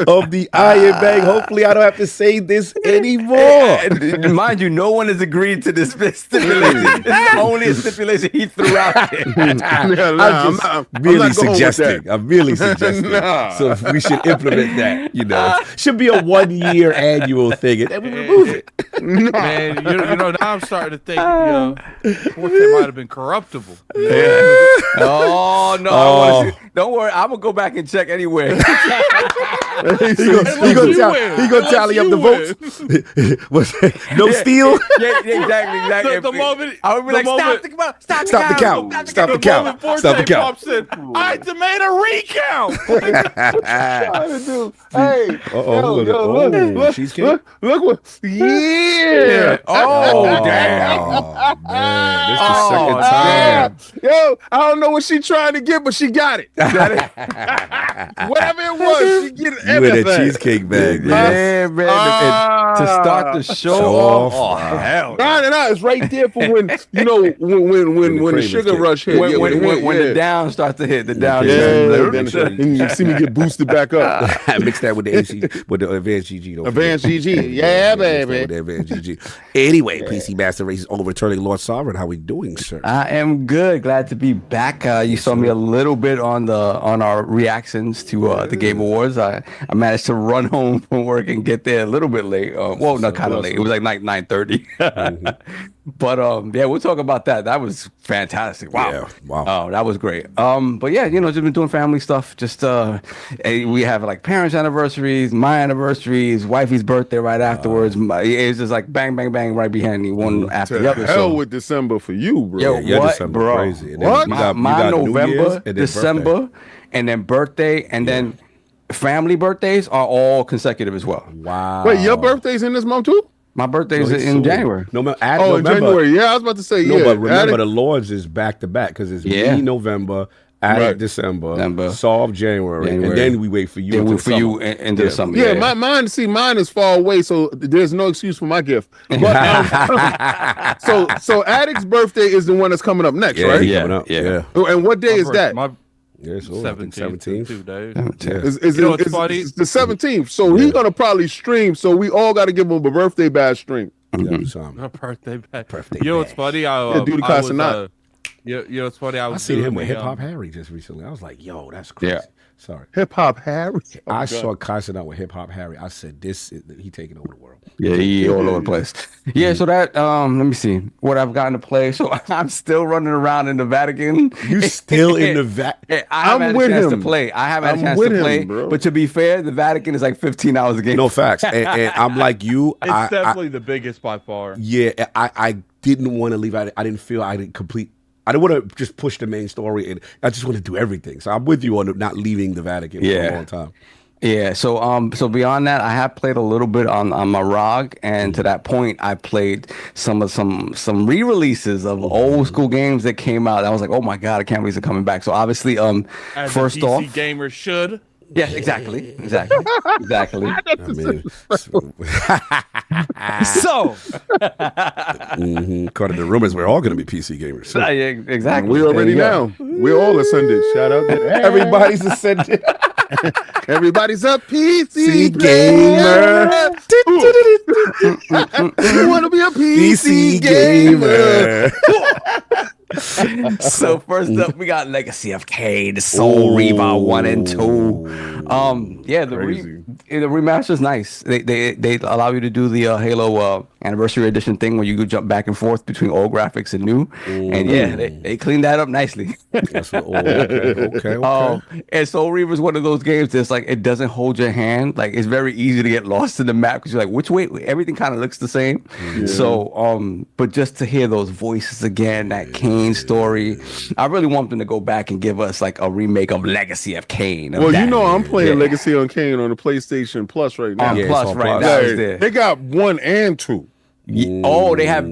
Of the Iron Bang. Hopefully, I don't have to say this anymore. And mind you, no one has agreed to this stipulation. This is only a stipulation he threw out there. I'm merely suggesting. So we should implement that, Should be a 1-year annual thing, and then we remove it. Man, now I'm starting to think, Forte might have been corruptible. Yeah. Oh, no. I wanna see, don't worry. I'm going to go back and check anyway. He gonna tally up the votes. No steal? Yeah, exactly. The moment I would be like, stop the count. Stop the count. Stop the count. I demand a recount. Hey, look what, yeah. Oh, damn. Oh, man. This is the second time. Yo, I don't know what she trying to get, but she got it. Whatever it was, she get everything. You in that cheesecake bag, man. Man. To start the show off. Oh, hell. No, it's right there for when, when the sugar rush hit. When the down starts to hit, the down. You see me get boosted back up. Mix that with the advanced GG. Advanced GG. Yeah, baby. With the advanced GG. Anyway, PC Master Race is overturning Lord Sovereign. How we doing, sir? I am good. Glad to be back. You saw me a little bit on our reactions to the Game Awards. I managed to run home from work and get there a little bit late. Not kind of late. It was like 9:30. But we'll talk about that. That was fantastic. Wow. Yeah, wow. That was great. But yeah, just been doing family stuff. Just we have like parents' anniversaries, my anniversaries, wifey's birthday right afterwards. It's just like bang, bang, bang right behind me, one after the other. Hell with December for you, bro. Yo, what, December bro? Crazy. What? My November, December, and then birthday, and then family birthdays are all consecutive as well. Wow. Wait, your birthday's in this month too? My birthday's it's in soon. January. No, In November. January. Yeah, I was about to say. No, Yeah, but remember Attic- the Lords is back to back because it's Yeah. me November, Attic Right. December, Solve January, and then we wait for you. Then until wait for you into the summer. Yeah, mine is far away, so there's no excuse for my gift. But, so Attic's birthday is the one that's coming up next, right? he Yeah, coming up. yeah. And what day is that? My Yeah, so 17th. 2 days. Is You know what's funny? it's the 17th. So he's gonna probably stream. So we all got to give him a birthday bash stream. Yeah, so My birthday back. Birthday You know what's bash. funny? do the I was, Casanat. you know what's funny? I was seen him doing with the, Hip Hop Harry just recently. I was like, yo, that's crazy. Yeah. Sorry. Hip Hop Harry. I saw Casanat with Hip Hop Harry. I said, he taking over the world. Yeah, he all over the place. Yeah, so that let me see what I've gotten to play. So I'm still running around in the Vatican. You still in the Vatican? I haven't had a with chance him. to play. I haven't had a I'm chance with to him, play. bro. But to be fair, the Vatican is like 15 hours a game. No facts. And I'm like you. It's definitely the biggest by far. Yeah, I didn't want to leave. I didn't feel I didn't complete. I didn't want to just push the main story, and I just want to do everything. So I'm with you on not leaving the Vatican for a long time. Yeah, so beyond that, I have played a little bit on my ROG, and to that point, I played some re-releases of old school games that came out. I was like, oh my god, I can't believe they're coming back. So obviously, As first a PC off, gamer should. yes, exactly. I mean, So, according to the rumors, we're all going to be PC gamers. So Exactly. We already There you go. know. We're all ascended. Shout out to everybody's ascended. everybody's a PC PC gamer. gamer. You want to be a PC PC, gamer. gamer. So first up, we got Legacy of Kain, the Soul Reaver 1 and 2. Yeah, the remaster is nice. They allow you to do the Halo Anniversary Edition thing where you could jump back and forth between old graphics and new. And yeah, they cleaned that up nicely. That's okay. And Soul Reaver is one of those games that's like it doesn't hold your hand. Like it's very easy to get lost in the map because you're like, which way? Everything kind of looks the same. So, but just to hear those voices again, that Kain story, I really want them to go back and give us like a remake of Legacy of Kain. Well, you know, I'm playing Legacy on Kain on the PlayStation Plus right now. Plus, right Plus. now. They got 1 and 2. Oh, they have.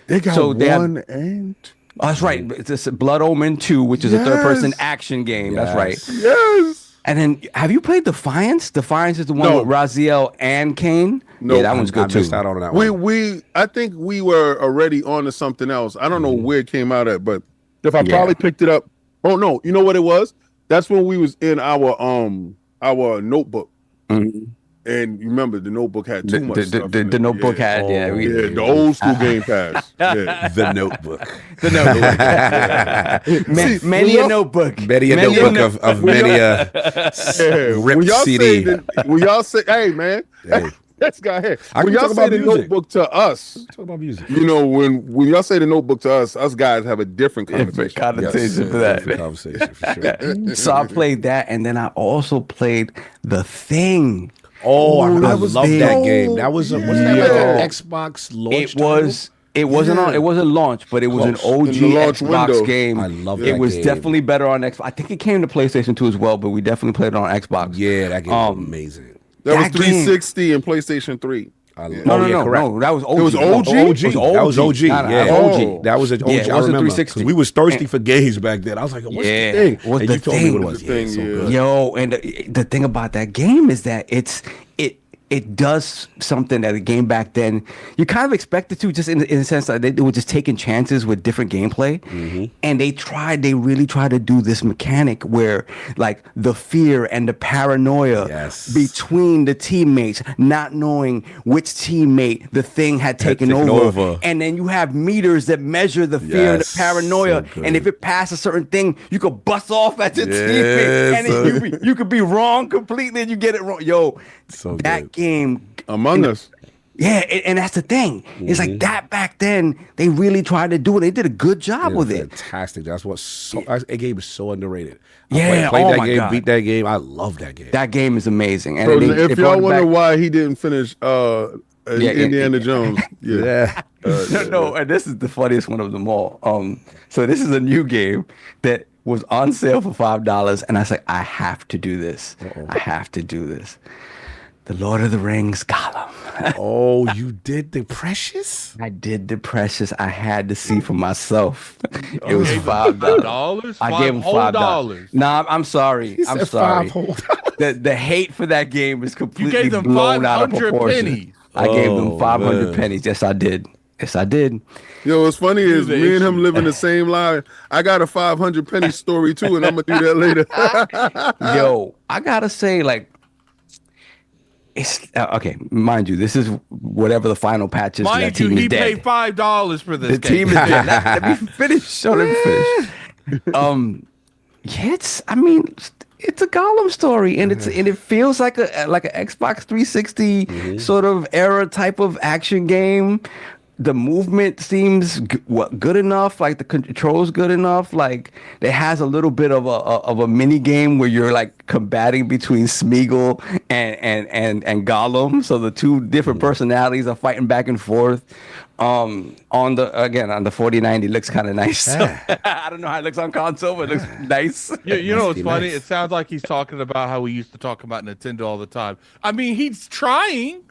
They got so they have, 1 and 2. Oh, that's right. It's this Blood Omen 2, which is a third-person action game. That's right. Yes. And then, have you played Defiance? Defiance is the one with Raziel and Kain. No, Yeah, that one's good I too. missed out on that one. I think we were already on to something else. I don't know where it came out at, but if I probably picked it up. Oh no, you know what it was? That's when we was in our notebook. And you remember the notebook had too much stuff. The notebook had the old school Game Pass. Yeah. The Notebook. Many a notebook. Many a notebook of many a ripped CD. When y'all say, hey man, this guy here. I When can y'all talk say about the music. notebook to us, Talk about music. you know, when y'all say the notebook to us guys have a different conversation. Connotation for that. Different conversation for sure. So I played that, and then I also played The Thing. Oh, I that was love that big. game. That was wasn't that like an Xbox launch? It wasn't on. It wasn't launched, but it was an Close. OG In the launch Xbox window. game. I love It that was game. definitely better on Xbox. I think it came to PlayStation 2 as well, but we definitely played it on Xbox. Yeah, that game was amazing. That was That game- 360 and PlayStation 3. No, No. That was OG. It was OG? No, That was OG. Nah, Yeah, OG. That was an OG. Yeah, it I wasn't remember 360. 'cause we were thirsty for games back then. I was like, "What's the thing?" What's and the you told me what it thing? was. The Yeah, thing, it's so yeah. good. Yo, and the thing about that game is that it does something that a game back then you kind of expected to, just in the sense that they were just taking chances with different gameplay, and they really tried to do this mechanic where like the fear and the paranoia between the teammates, not knowing which teammate the thing had taken over, and then you have meters that measure the fear and the paranoia, so and if it passes a certain thing, you could bust off at your teammate, and then you could be wrong completely, and you get it wrong. Yo, So that good. game Among Us. Yeah, and that's the thing. It's like that back then. They really tried to do it. They did a good job with it. Fantastic. That's what that game is so underrated. Yeah, played oh that my game, God. beat that game. I love that game. That game is amazing. And So they if brought y'all it wonder back- why he didn't finish Indiana Jones, no, and this is the funniest one of them all. So this is a new game that was on sale for $5, and I was like, I have to do this. I have to do this. The Lord of the Rings Gollum. Oh, you did the Precious? I did the Precious. I had to see for myself. It You was gave him $5. I gave him $5. Nah, I'm sorry. He I'm said sorry. $5. The hate for that game is completely gave them blown out of 500 proportion. pennies. I gave them 500 man. pennies. Yes, I did. Yes, I did. Yo, what's funny is the me and him issue. live in the same life. I got a 500 penny story too, and I'm gonna do that later. Yo, I gotta say, like, it's okay. Mind you, this is whatever the final patch is. Mind that you, team he is dead. paid $5 for this The game. team is dead. Let me finish. So let me finish. Yeah, I mean, it's a Gollum story, and it feels like an Xbox 360 sort of era type of action game. The movement seems good enough, like the controls good enough. Like it has a little bit of a mini game where you're like combating between Smeagol and Gollum. So the two different personalities are fighting back and forth. On the 4090 looks kind of nice. So, I don't know how it looks on console, but it looks nice. You know what's be funny? nice. It sounds like he's talking about how we used to talk about Nintendo all the time. I mean, he's trying.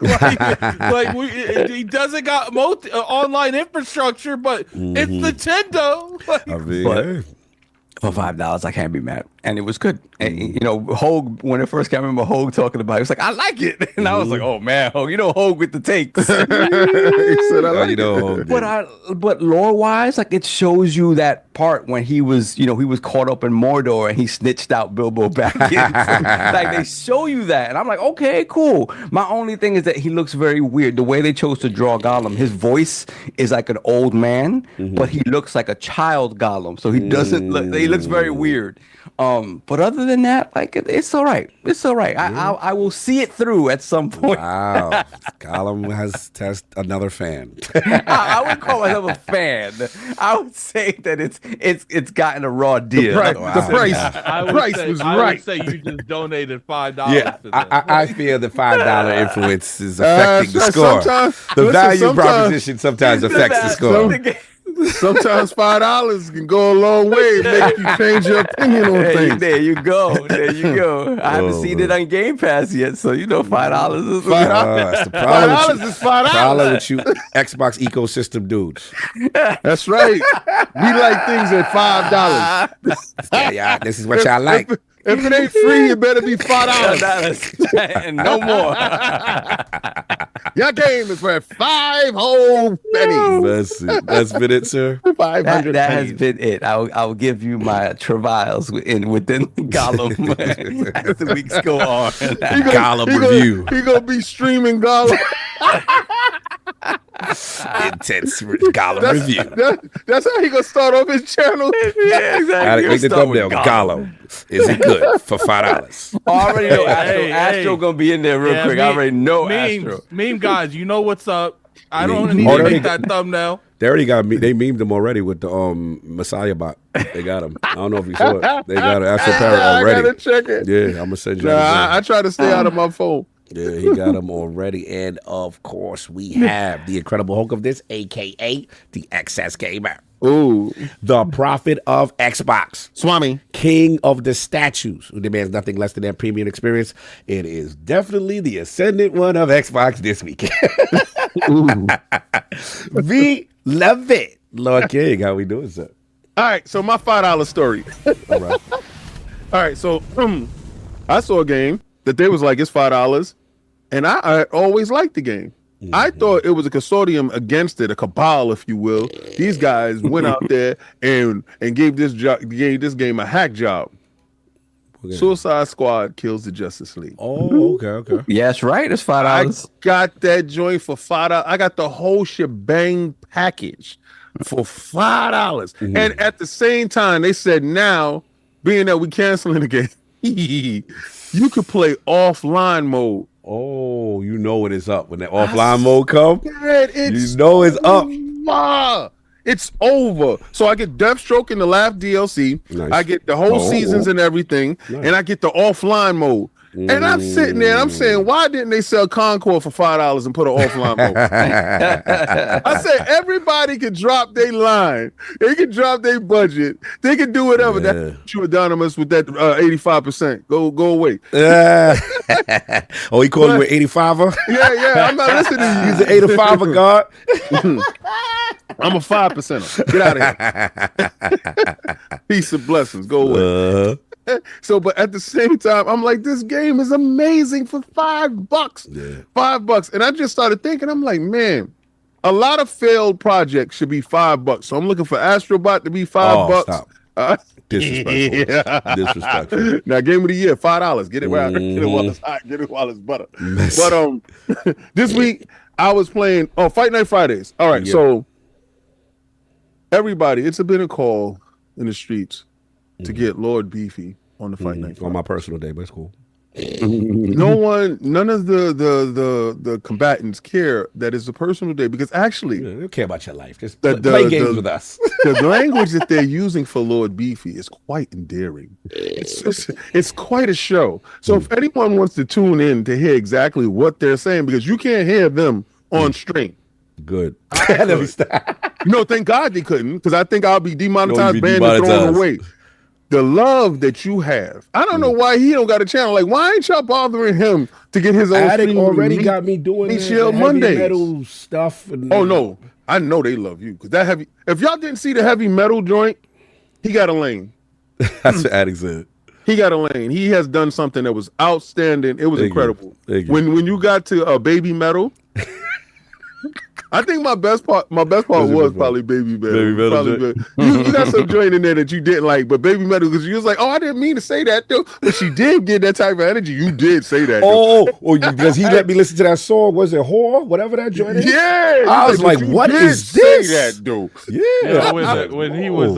He doesn't got online infrastructure, but it's Nintendo. Like, I mean, But- hey. For $5, I can't be mad, and it was good. And, you know, Hogue, when it first came, I remember Hogue talking about it. He was like, "I like it," and I was like, "Oh man, Hogue, you know Hogue with the takes." He said, I Oh, like you know, But lore wise, like it shows you that part when he was caught up in Mordor and he snitched out Bilbo Baggins. Like they show you that, and I'm like, okay, cool. My only thing is that he looks very weird. The way they chose to draw Gollum, his voice is like an old man, but he looks like a child Gollum. So he doesn't look. He looks very weird. But other than that, like it's all right. It's all right. I will see it through at some point. Wow. Gollum has another fan. I wouldn't call myself a fan. I would say that it's gotten a raw deal. the price I would price say, was I right. would say you just donated $5 Yeah, to this. I feel the $5 influence is affecting the so- score. sometimes- The listen, value sometimes- proposition sometimes affects the score. Sometimes $5 can go a long way, make you change your opinion on things. There you go. There you go. I haven't seen it on Game Pass yet, so you know $5 is That's the problem with you. $5 is $5. Problem with you Xbox ecosystem dudes. That's right. We like things at $5. Yeah, this is what y'all like. If it ain't free, it better be $5. $5 and no more. Your game is worth 5 whole pennies. That's been it, sir. 500 That has pennies. been it. I'll give you my travails within Gollum as the weeks go on. Gollum review. He gonna be streaming Gollum. Intense Gollum review. That's how he gonna start off his channel. Yeah, exactly. Make the Start with thumbnail. Gollum. Is it good for $5? I already know Astro. Hey, Astro hey. gonna be in there real quick. I already know Astro. Meme guys, you know what's up. I don't Meme. need Oh, to they- make that thumbnail. They already got me. They memed him already with the Messiah bot. They got him. I don't know if you saw it. They got an Astro Parrot I already. gotta check it. Yeah, I'm gonna send you. Nah, I try to stay out of my phone. Yeah, he got him already. And of course, we have the Incredible Hulk of this, aka the XS Gamer. Ooh, The prophet of Xbox. Swami. King of the statues, who demands nothing less than their premium experience. It is definitely the ascendant one of Xbox this weekend. We love it. Lord King, how we doing, sir? All right, so my $5 story. All right. All right, so I saw a game that they was like, it's $5, and I always liked the game. I thought it was a consortium against it, a cabal, if you will. These guys went out there and gave this game a hack job. Okay. Suicide Squad kills the Justice League. Oh, okay. Yeah, that's right. It's I $5. got that joint for $5. I got the whole shebang package for $5. And at the same time, they said now, being that we canceling the game, you could play offline mode. Oh, you know it is up when that offline mode come. God, it's You know it's up. over. It's over. So I get Deathstroke in the last DLC. Nice. I get the whole seasons and everything, Nice. and I get the offline mode. And I'm sitting there and I'm saying, why didn't they sell Concord for $5 and put an offline mode? I said, everybody can drop their line. They can drop their budget. They can do whatever. Yeah. That's you anonymous with that 85%. Go away. Oh, he called you an 85er? Yeah. I'm not listening to you. He's an 85er, God. I'm a 5%er. Get out of here. Peace and blessings. Go away. So, but at the same time, I'm like, this game is amazing for $5. Yeah. $5. And I just started thinking, I'm like, man, a lot of failed projects should be $5. So I'm looking for Astrobot to be $5. Stop. Disrespectful. Yeah. Disrespectful. Now, game of the year, $5. Get it right. Get it while it's hot. Get it while it's butter. But this week I was playing Fight Night Fridays. All right, so everybody, it's been a call in the streets to get Lord Beefy on the Fight Night Fridays. On my personal day, but it's cool. None of the combatants care that it's a personal day, because actually They don't care about your life. Just The- play the- games with us. the language that they're using for Lord Beefy is quite endearing. It's quite a show. So if anyone wants to tune in to hear exactly what they're saying, because you can't hear them on stream. Good. Let me stop. No, thank God they couldn't, because I think I'll be demonetized, You'll be banned, and thrown demonetized. away. The love that you have. I don't know why he don't got a channel. Like, why ain't y'all bothering him to get his own Addict stream already meet- got me doing meet the Shield heavy Mondays. metal stuff. And, Oh no, I know they love you, because that heavy. If y'all didn't see the heavy metal joint, he got a lane. That's what Addict said. He got a lane. He has done something that was outstanding. It was Thank you. incredible. Thank you. When you got to Baby Metal, I think my best part was probably Baby Metal. Baby Metal Probably you got some joint in there that you didn't like, but Baby Metal, because you was like, oh, I didn't mean to say that though, but she did get that type of energy. You did say that. though. Because he let me listen to that song. Was it Whore? Whatever that joint is. Yeah, I was but like, you what did is say this? That though. Yeah. When he was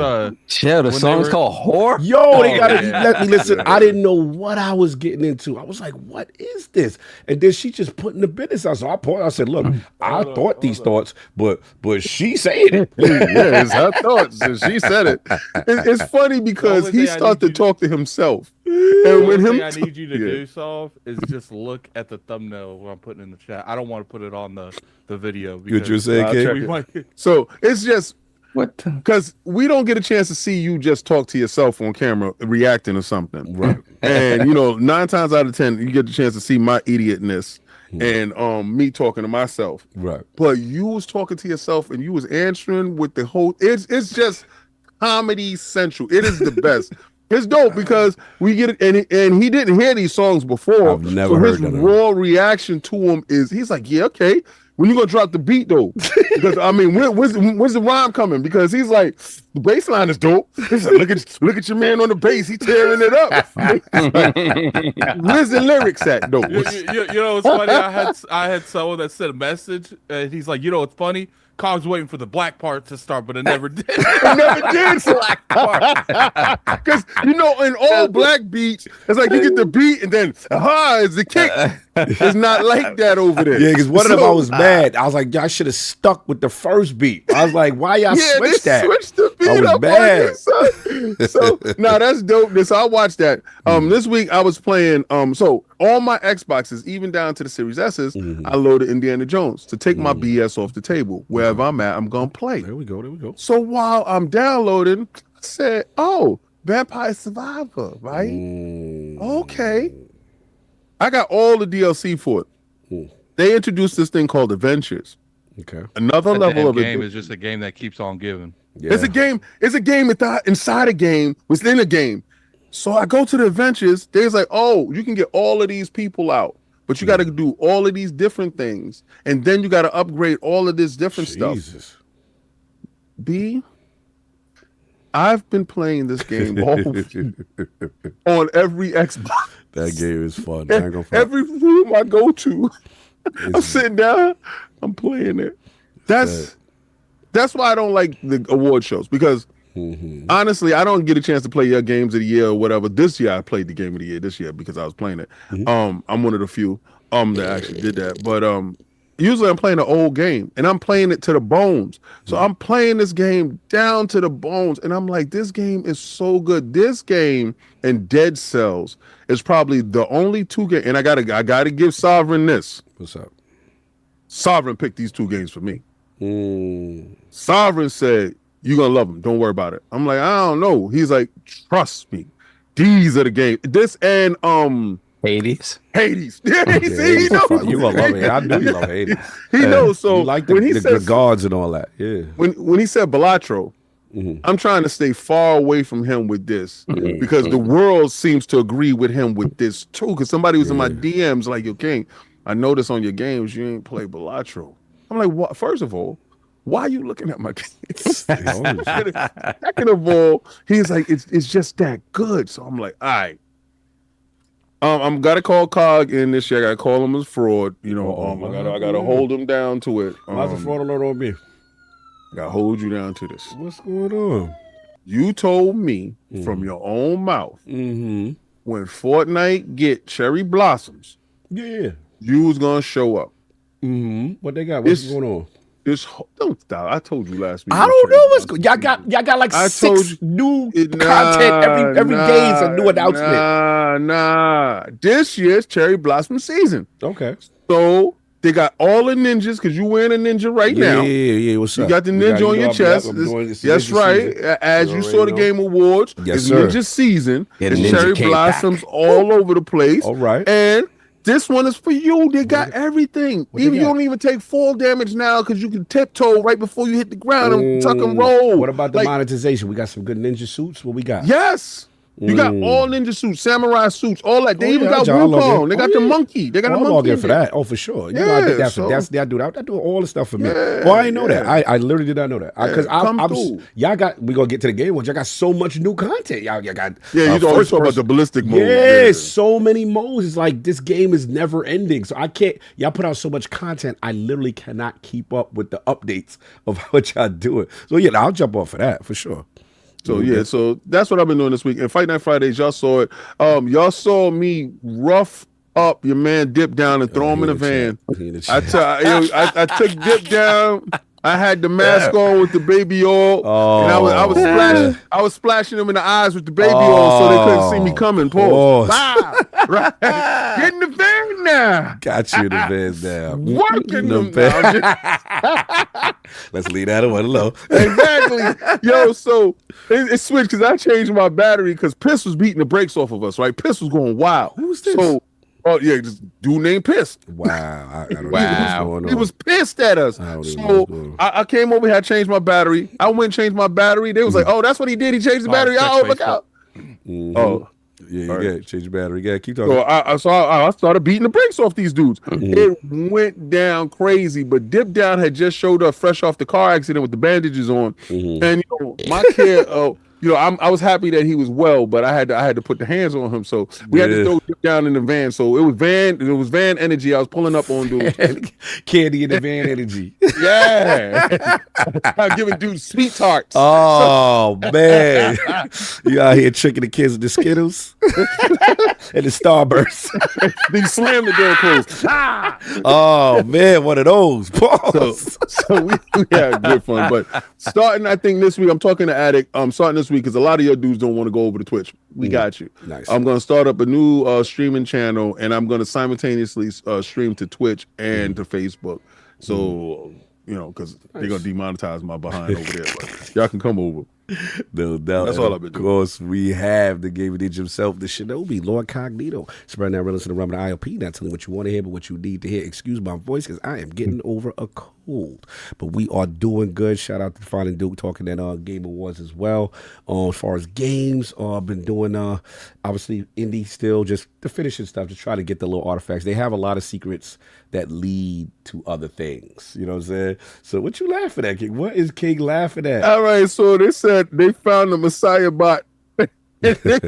Chill, the When song's they were- called Whore. Yo, they gotta let me listen. I didn't know what I was getting into. I was like, what is this? And then she just putting the business out. So I paused. I said, look, I thought these thoughts, but she said it. Yeah, it's her thoughts. And she said it. It's funny because only he thing I started to need you- talk to himself. The And only when him, thing I need you to Yeah. do, Solve, is just look at the thumbnail what I'm putting in the chat. I don't want to put it on the video. What you saying, I'll King? check we it. might- So it's just What? because we don't get a chance to see you just talk to yourself on camera reacting to something. Right. And 9 times out of 10, you get the chance to see my idiotness and me talking to myself. Right. But you was talking to yourself and you was answering with the whole it's just comedy central. It is the best. It's dope because we get it, and he didn't hear these songs before. I've never so heard his none of them. raw reaction to him is he's like, yeah, okay. When you gonna drop the beat though? Because I mean, where's the rhyme coming? Because he's like, the bass line is dope. He's like, look at your man on the bass, he tearing it up. Where's the lyrics at though? you know, it's funny. I had someone that sent a message, and he's like, it's funny. Cog's waiting for the black part to start, but it never did. I never did black part. Because in all black beats, it's like you get the beat and then is the kick. It's not like that over there. Yeah, because one of them I So- was mad. I was like, y'all should have stuck with the first beat. I was like, why y'all Yeah, switch they that? switched the beat I was up on bad. you, son. So now that's dope. So I watched that. This week I was playing. So all my Xboxes, even down to the Series S's, I loaded Indiana Jones to take my BS off the table. Wherever I'm at, I'm gonna play. There we go. So while I'm downloading, I said, "Oh, Vampire Survivor, right? Okay." I got all the DLC for it. They introduced this thing called Adventures. Okay. Another That level of game it. is just a game that keeps on giving. Yeah. It's a game. It's a game inside a game within a game. So I go to the Adventures. There's like, oh, you can get all of these people out, but you got to do all of these different things, and then you got to upgrade all of this different stuff. Jesus. I've been playing this game on every Xbox. That game is fun. I ain't gonna front. Every room I go to, I'm sitting down, I'm playing it. That's why I don't like the award shows, because honestly, I don't get a chance to play your games of the year or whatever. This year I played the game of the year this year because I was playing it. I'm one of the few that actually did that. But usually I'm playing an old game and I'm playing it to the bones. So I'm playing this game down to the bones and I'm like, this game is so good. This game and Dead Cells is probably the only two games. And I gotta give Sovereign this. What's up? Sovereign picked these two games for me. Sovereign said, you're gonna love them. Don't worry about it. I'm like, I don't know. He's like, trust me. These are the games. This and Hades. Yeah, he knows. You gonna love it. I knew you love Hades. He knows. So you like when he the says guards and all that. Yeah. When he said Balatro, I'm trying to stay far away from him with this because the world seems to agree with him with this too. Because somebody was in my DMs like, yo, King, I noticed on your games you ain't play Balatro. I'm like, what? First of all, why are you looking at my games? Second of all, he's like, it's just that good. So I'm like, all right. I'm gotta call Cog in this year. I gotta call him as fraud. You know, I gotta hold him down to it. Why's the fraud alert on me? I gotta hold you down to this. What's going on? You told me from your own mouth when Fortnite get cherry blossoms, Yeah. you was gonna show up. What they got? What's going on? Don't stop. I told you last week. I don't know what's going. Y'all got like six new content every day is a new announcement. Nah. This year's cherry blossom season. Okay. So they got all the ninjas because you wearing a ninja right now. Yeah. What's up? You got the ninja on your chest. That's right. As you saw the Game Awards, it's ninja season. It's cherry blossoms all over the place. All right. And this one is for you. They got everything. Even you don't even take fall damage now because you can tiptoe right before you hit the ground and tuck and roll. What about the monetization? We got some good ninja suits. What we got? Yes. You got all ninja suits, samurai suits, all that. They even got Wukong. They got the monkey. They got the monkey. I'll log in for that. Oh, for sure. You know, I did that for I do all the stuff for me. Well, I didn't know that. I literally did not know that. Because y'all got, we're going to get to the game ones. Y'all got so much new content. Y'all got. Yeah, you always talk about the ballistic mode. Yeah, so many modes. It's like this game is never ending. So I can't, y'all put out so much content. I literally cannot keep up with the updates of what y'all doing. So yeah, I'll jump off for that for sure. So yeah, so that's what I've been doing this week. And Fight Night Fridays, y'all saw it. Y'all saw me rough up your man Dip down and throw him in a van. I took Dip down. I had the mask on with the baby oil, and I was splashing them in the eyes with the baby oil so they couldn't see me coming. Pause. Right. Get in the van now. Got you in the van now. Working them now. Let's leave that one alone. Exactly. Yo, so it switched because I changed my battery because Piss was beating the brakes off of us, right? Piss was going wild. Who's this? So, just dude named Piss. Wow. I don't know what's going on. He was pissed at us. So I came over here, I changed my battery. I went and changed my battery. They was like, oh, that's what he did. He changed the battery. Oh, look out. Oh. Yeah, you got change your battery. Yeah, keep talking. So I started beating the brakes off these dudes. It went down crazy, but Dip Down had just showed up fresh off the car accident with the bandages on. And my kid, I was happy that he was well, but I had to put the hands on him. So we had to throw Dip Down in the van. So it was van energy. I was pulling up on dudes. Candy in the van energy. Yeah. I'm giving dudes sweet tarts. Oh man. You out here tricking the kids with the Skittles and the Starburst. Then slam the door closed. Oh man, one of those. So we had good fun. But starting, I think this week, I'm talking to Addict. Starting this week because a lot of your dudes don't want to go over to Twitch. We got you. Nice. I'm going to start up a new streaming channel, and I'm going to simultaneously stream to Twitch and to Facebook. So, because they're going to demonetize my behind over there. But y'all can come over. No doubt. That's all I've been doing. Of course, we have the game ninja himself, the Shinobi, LordCognito. Spreading that realness in the realm of the ILP, not telling what you want to hear, but what you need to hear. Excuse my voice, because I am getting over a cold. But we are doing good. Shout out to Finding Duke talking at Game Awards as well. As far as games, I've been doing, obviously, indie still, just the finishing stuff to try to get the little artifacts. They have a lot of secrets that lead to other things. You know what I'm saying? So what you laughing at, King? What is King laughing at? All right, so they said they found the Messiah bot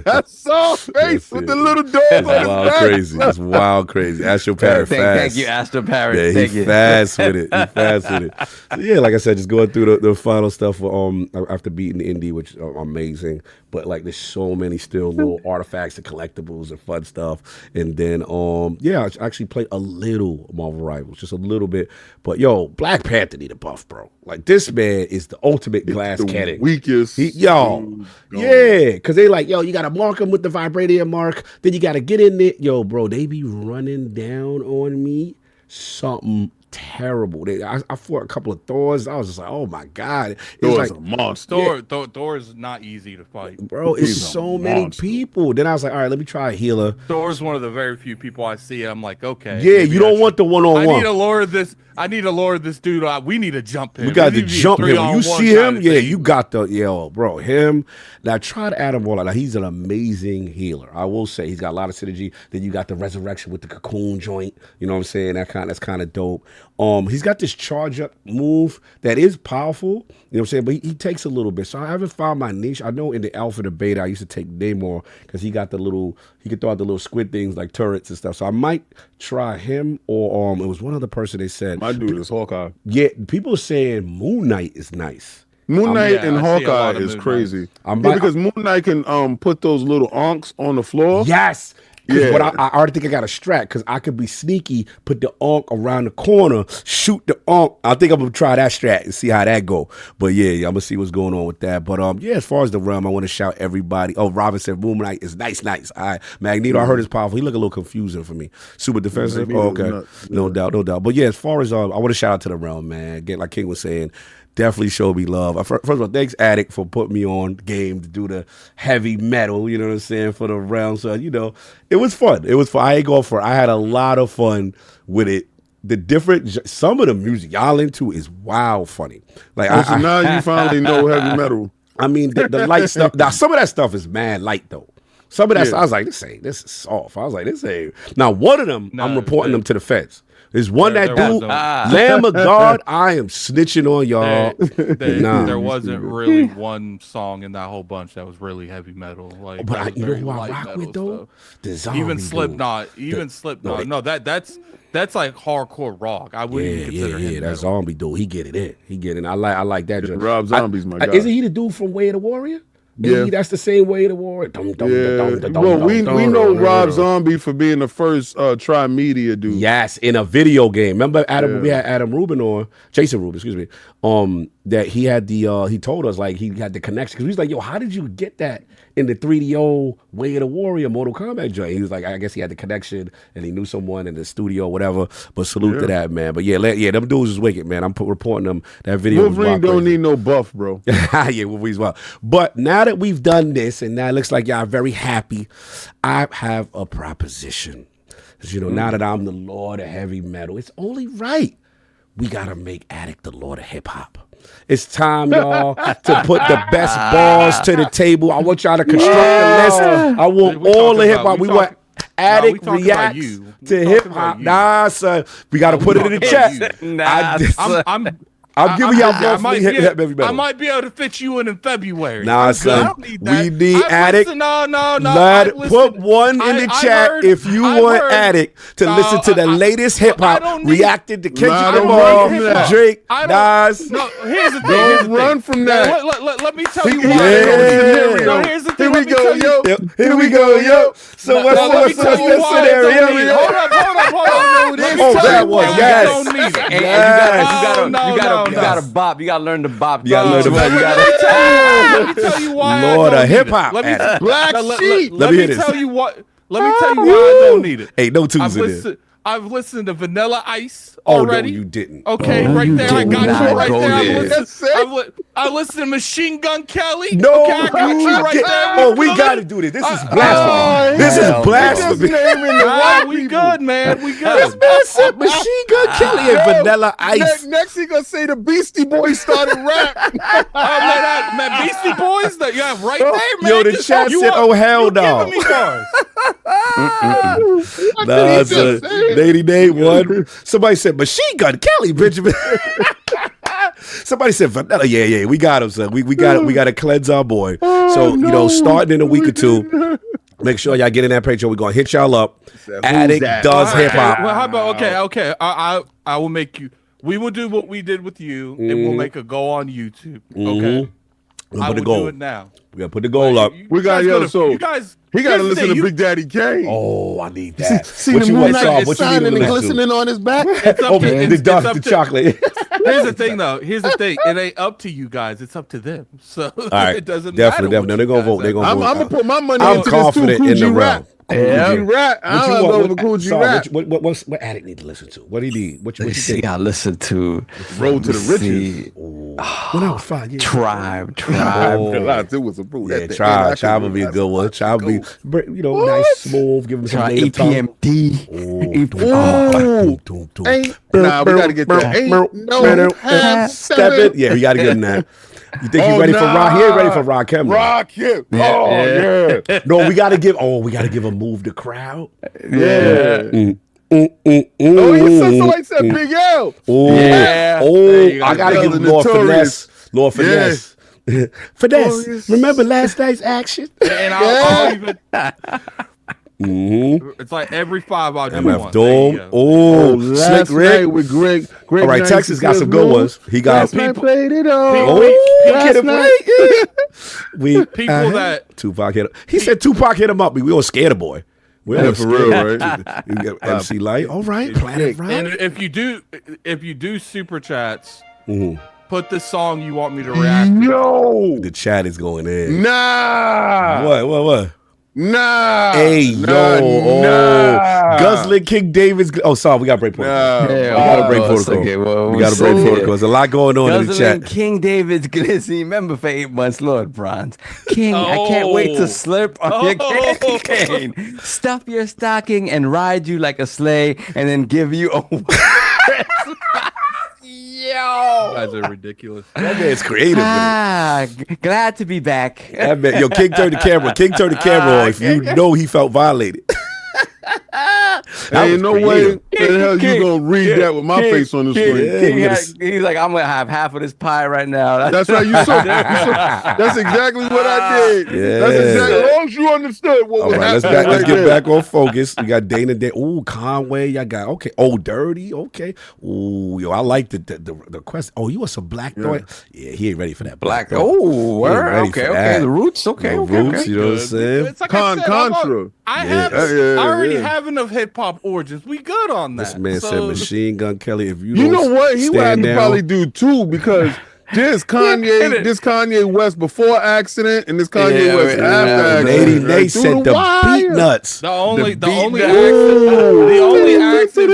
I saw a face with the little dog It's on his wild back. crazy. It's wild crazy. Astro Parrot fast. Thank you, Astro Parrot. Yeah, Thank he you. fast with it. He fast with it. So yeah, like I said, just going through the final stuff after beating Indy, which are amazing. But like, there's so many still little artifacts and collectibles and fun stuff. And then yeah, I actually played a little Marvel Rivals, just a little bit. But yo, Black Panther need a buff, bro. Like, this man is the ultimate glass cannon. Weakest. Yeah, because they like, yo, you got to mark him with the vibranium mark. Then you got to get in there. Yo, bro, they be running down on me something terrible. I fought a couple of Thors. I was just like, oh my God. Thor's like a monster. Thor is not easy to fight. Bro, it's He's a so many monster. people. Then I was like, all right, let me try a healer. Thor's one of the very few people I see. I'm like, okay. Yeah, maybe you don't want the I one-on-one. need to lure this. I need to lure this dude out. We need to jump him. We got It to need be a jump him. When you 3-on-1 see kind him, of yeah, thing. you got the, yo, bro, him. Now, try to add him all. Now, he's an amazing healer. I will say he's got a lot of synergy. Then you got the resurrection with the cocoon joint. You know what I'm saying? That's kind of dope. He's got this charge up move that is powerful. You know what I'm saying? But he takes a little bit. So I haven't found my niche. I know in the alpha, the beta, I used to take Namor because he got he could throw out the little squid things like turrets and stuff. So I might try him, or it was one other person they said. My dude is Hawkeye. Yeah, people are saying Moon Knight is nice. Moon Knight yeah, and I see a lot Hawkeye of is Moon crazy. I'm Yeah, by- because Moon Knight can put those little onks on the floor. Yes. Yeah. What I already think I got a strat because I could be sneaky, put the onk around the corner, shoot the onk. I think I'm gonna try that strat and see how that go. But yeah, I'm gonna see what's going on with that. But yeah, as far as the realm, I want to shout everybody. Oh, Robin said Moon Knight is nice. All right, Magneto, I heard it's powerful. He look a little confusing for me. Super defensive. Magneto's Okay, nuts. no doubt. But yeah, as far as I want to shout out to the realm, man. Again, like King was saying. Definitely show me love. First of all, thanks, Addict, for putting me on the game to do the heavy metal, you know what I'm saying, for the realm. So, you know, it was fun. I ain't going for it. I had a lot of fun with it. Some of the music y'all into is wild funny. Like, So now you finally know heavy metal. I mean, the light stuff. Now, some of that stuff is mad light, though. Some of that Yeah. stuff, I was like, this is soft. I was like, this ain't. Now, one of them, I'm reporting them to the feds. There's one There that was dude, no- Lamb of God, I am snitching on y'all. Nah. There wasn't really one song in that whole bunch that was really heavy metal. Like, But that you was know very who I light rock metal with, though? stuff. The zombie Even dude. Slipknot. Slipknot. No, that's like hardcore rock. I wouldn't even consider him That metal. zombie dude. He get it in. I like that. joint. Rob Zombie's my guy. Isn't he the dude from Way of the Warrior? Yeah. That's the same Way of the Warrior. Well, we know Rob Zombie for being the first tri-media dude. Yes, in a video game. Remember Adam? We had Adam Rubin on, Jason Rubin, excuse me. That he had he told us like he had the connection because he was like, yo, how did you get that in the 3DO Way of the Warrior Mortal Kombat joint? He was like, I guess he had the connection and he knew someone in the studio or whatever. But salute to that, man. But yeah, them dudes is wicked, man. I'm reporting them. That video Wolverine was don't need no buff, bro. yeah, Wolverine's wild. But now that we've done this and now it looks like y'all are very happy, I have a proposition. 'Cause, you know, now that I'm the Lord of heavy metal, it's only right we got to make Addict the Lord of hip hop. It's time, y'all, to put the best balls to the table. I want y'all to construct the list. I want We all talking the hip about- hop. we We want Addict we talking about reacts you. We to talking hip about hop. you. Nah, son. We got to put it in the talking chat. about you. I'm I'm giving y'all both might hip be- every metal. I might be able to fit you in February. Nah, I'm good. son. I don't need that. We need I've Addict. listened- No. Lad, I've put listened- one in the I chat heard- if you I want heard- Addict to No, listen to the latest hip I hop don't need- reacted to Kendrick Nah, don't Lamar, run from that. Drake, I don't- Nas. No, here's the thing. Don't here's the run thing. from that. Let me tell you He- why. Yeah. No, here's the thing. Here we let me go, tell you- yo. Here we go, yo. So what's No, let me tell you the why I don't need it. scenario? Hold up. Let me Oh, tell that you one, why yes. I don't need it. And Yes. you gotta bop. You gotta learn to bop. You gotta learn to bop. Let me tell you why. Lord I of don't need hip it. hop. Let me Addict. Black Sheep. Let me hear me this. tell you what. Let me tell you why I don't need it. Ain't no tunes in there. I've listened to Vanilla Ice Oh, already. no, you didn't. Okay, right there. I did got not you right go there. there. I listened to Machine Gun Kelly. No, okay, I got you right there. Oh, we got to do this. This is blasphemy. This is hell no. blasphemy. We good, man. We This good. man said Machine Gun Kelly and Vanilla Ice. Next he gonna say the Beastie Boys started rap. Man, Beastie Boys, yeah, right there, man. Yo, the Just- chat you said, are- oh, hell you no. giving me bars. Nah, son. Lady Day one. Somebody said Machine Gun Kelly, Benjamin. Somebody said vanilla. Yeah, we got him, son. We got to cleanse our boy. So you know, starting in a week or two, make sure y'all get in that Patreon. We're gonna hit y'all up. Addict does hip hop. Well, how about okay? I will make you. We will do what we did with you, and we'll make a go on YouTube. Okay. I will do it now. We gotta put the goal up. We got you guys. He got to listen to Big Daddy Kane. Oh, I need that. See the moonlight is shining and glistening on his back. The chocolate. Here's the thing, though. Here's the thing. It ain't up to you guys. It's up to them. So right. it doesn't definitely, matter. They're gonna vote. They're gonna vote. I'm gonna put my money I'm into confident this too. in the Cool G Rap. I love the Cool G Rap. What Addict need to listen to? What do you need? What you think? I listen to Road to the Riches. When I was 5 years. Tribe. It was a fool. Yeah, Tribe would be a good one. Tribe would be, nice, smooth. Give him some EPMD. Nah, we gotta get that. Ain't no half stepping. Yeah, we gotta get him that. You think he's ready for Rock? He ain't ready for Rock Kim. Rock him. Oh yeah. No, we gotta give a move the crowd. Yeah. Oh, Somebody said Big L. I gotta give him Lord Finesse. Lord Finesse. Finesse. Remember last night's action? And I'll even. It's like every 5 I'll do MF one. Doom. Oh, Slick Rick with Greg. All right, Texas got some good ones. He got people played it all. People that Tupac hit him. He said Tupac hit him up. We were scared of boy. Yeah, for real, right? You got MC Light. All right, Planet Rock. And if you do super chats, put the song you want me to react to. No, the chat is going in. Nah. What? Nah. Hey, Guzzling King David's. Oh, sorry, we got to break protocol. We got to break protocol. Okay, well, we got to break protocol. There's a lot going on in the chat. King David's glizzy. Remember for 8 months, Lord Bronze. King, I can't wait to slurp on your candy cane. Stuff your stocking and ride you like a sleigh, and then give you a. You guys are ridiculous. That man's creative. Glad to be back. That man, King turned the camera. King turned the camera on. If you know he felt violated. Ain't no way the hell you gonna read that with my face on the screen. He's like, I'm gonna have half of this pie right now. That's right. That's exactly what I did. Yeah. That's exactly. As long as you understood what was happening. Let's get back on focus. We got Dana Day. Ooh, Conway. Y'all got Old Dirty. Okay. Ooh, I like the question. Oh, you want some Black Thought? Yeah, he ain't ready for that. Black. Oh, okay. The Roots. Okay. Roots. You know what I'm saying? It's like Contra. I already have enough hip hop origins. We good on that. This man said Machine Gun Kelly. If you know what, he would have to probably do too, because this Kanye West before accident and this Kanye West after accident. They said the beat nuts. The only accident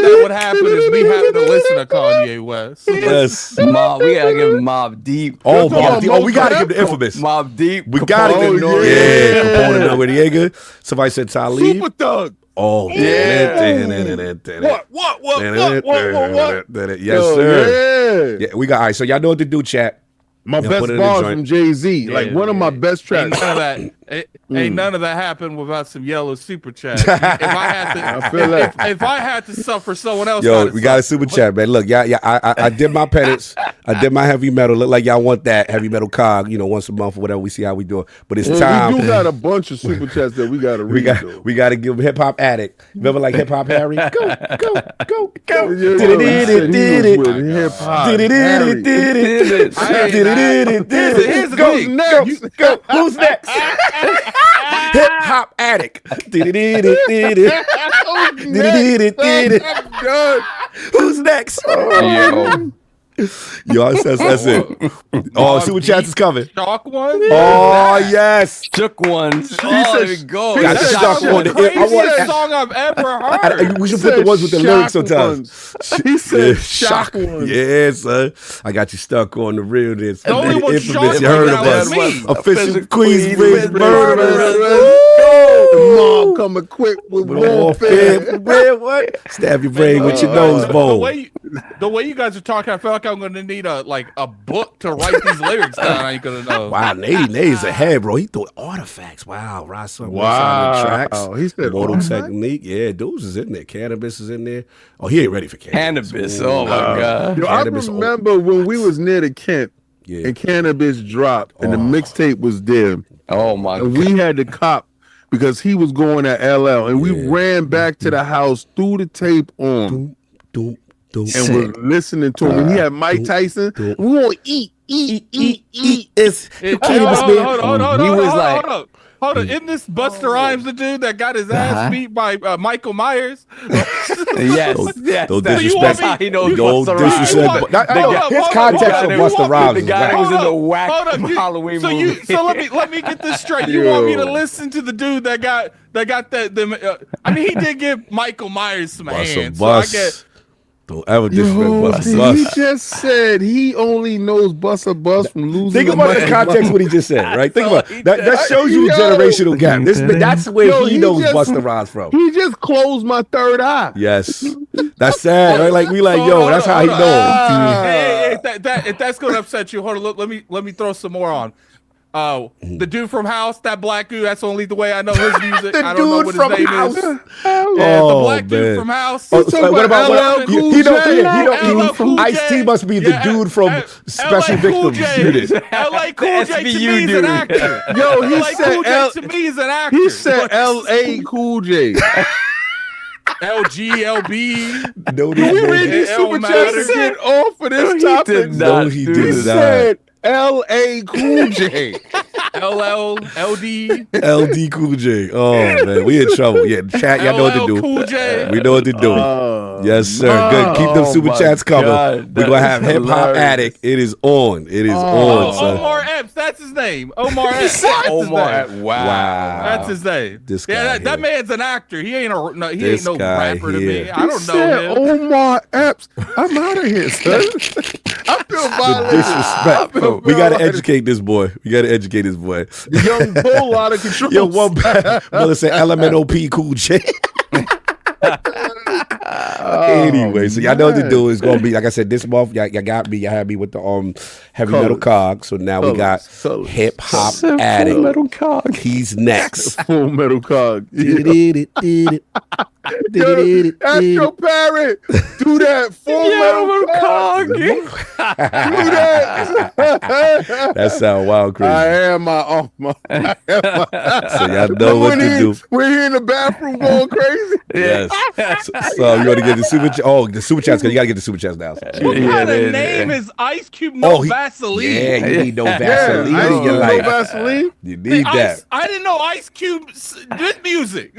that would happen is we have to listen to Kanye West. Yes, we gotta give him Mobb Deep. Oh, Mobb Deep. Oh, we gotta give the infamous Mobb Deep. We gotta give Capone and Noriega. Somebody said Talib. Super Thug. Oh, yeah. What? Yes, sir. Yeah, we got. All right, so y'all know what to do, chat. My best bars from Jay-Z. Like one of my best tracks. Ain't none of that happened without some yellow super chat. If I had to suffer someone else. We got a super chat, man. Look, I did my penance. I did my heavy metal. Look like y'all want that heavy metal cog, once a month or whatever. We see how we do it. But it's time. We do got a bunch of super chats that we got to read. We got to give Hip Hop Addict. Remember like Hip Hop Harry? Go. Hip Hop Here's the thing. Go. Who's next? Hip Hop Addict. Who's next? Yo, that's it. Oh, super chats is coming. Shock one? Oh, yes. Shook ones. Got stuck on the craziest song I've ever heard. We should put the ones with the lyrics sometimes. He said shock ones. Yeah, son. I got you stuck on the realness. The only one shock you heard of us. me. Official Queensbridge murderers. Mom come equipped with warfare. What? Stab your brain with your nose bone. The way you guys are talking, I feel like I'm gonna need a book to write these lyrics down. I ain't gonna know. Wow, Nady's ahead, bro. He threw artifacts. Wow, Rasa. Wow. Tracks. He said Mortal Technique. Yeah, dudes is in there. Cannabis is in there. Oh, he ain't ready for cannabis. Cannabis. Oh my God. Yo, I remember when we was near the Kent and Cannabis dropped and the mixtape was there. Oh my And God. we had to cop because he was going at LL, and we ran back to the house, threw the tape on, and was listening to him. And he had Mike Tyson. We want to eat. It's cannabis, man. Hold on. Isn't this Busta Rhymes, the dude that got his ass beat by Michael Myers? Yes. Don't That's disrespect. how he knows Don't Busta Rhymes. disrespect. His context of Busta Rhymes The is guy right. was in the whack Halloween movie. So let me get this straight. You want me to listen to the dude that got that? I mean, he did give Michael Myers some hands. So I get. Don't ever disrespect He Busta. just said he only knows Busta Bus from losing. Think about the context of what he just said, right? Think about it. That shows you the generational gap. That's where he knows Busta Rhymes from. He just closed my third eye. Yes, that's sad, right? Like yo, that's how he knows. Hey, if that's gonna upset you, hold on. Look, let me throw some more on. The dude from House, that black dude, that's only the way I know his music. I don't know what his name is. Yeah, the black dude from House. Oh, so what about LL Cool he J? don't Ice-T must be the dude from Special Victims Unit. LA Cool J to me is an actor. Yo, he LA said Cool J to me is an actor. He said L.A. Cool J. LGLB. No, Can we read these super chats to get off of this topic? No, he did He not. said L.A. Cool J. LL, LD. LD Cool J. Oh man, we in trouble. Yeah, chat, y'all know what to do. Cool J. We know what to do. Yes, sir. Good. Keep them super chats coming. We're gonna have Hip Hop Addict. It is on. It is on, son. Omar Epps, that's his name. Omar Epps. Omar. Wow. That's his name. This guy Yeah, that here. man's an actor. He ain't no This no guy rapper to here. me. I don't Said know him. Omar Epps. I'm out of here, son. I feel The violated. disrespect. We gotta educate this boy. We gotta educate this boy. The young bull out of control. Yo, one brother said LMNOP Cool J. Anyway, so y'all know what to do. It's gonna be like I said this month. Y'all got me. Y'all had me with the heavy metal cog. So now we got Hip Hop Addict. Metal cog. He's next. Full metal cog. Yo, Ask your parent. Do that. Full metal cog. Do that. That sound wild crazy. I am my. So y'all know what to do. We're here in the bathroom going crazy. Yes. So you want to get the super chat? Oh, the super chats. You got to get the super chats now. What kind of name is Ice Cube? Vaseline. Yeah, you need no Vaseline in your No life. Vaseline. You need that. I didn't know Ice Cube did music.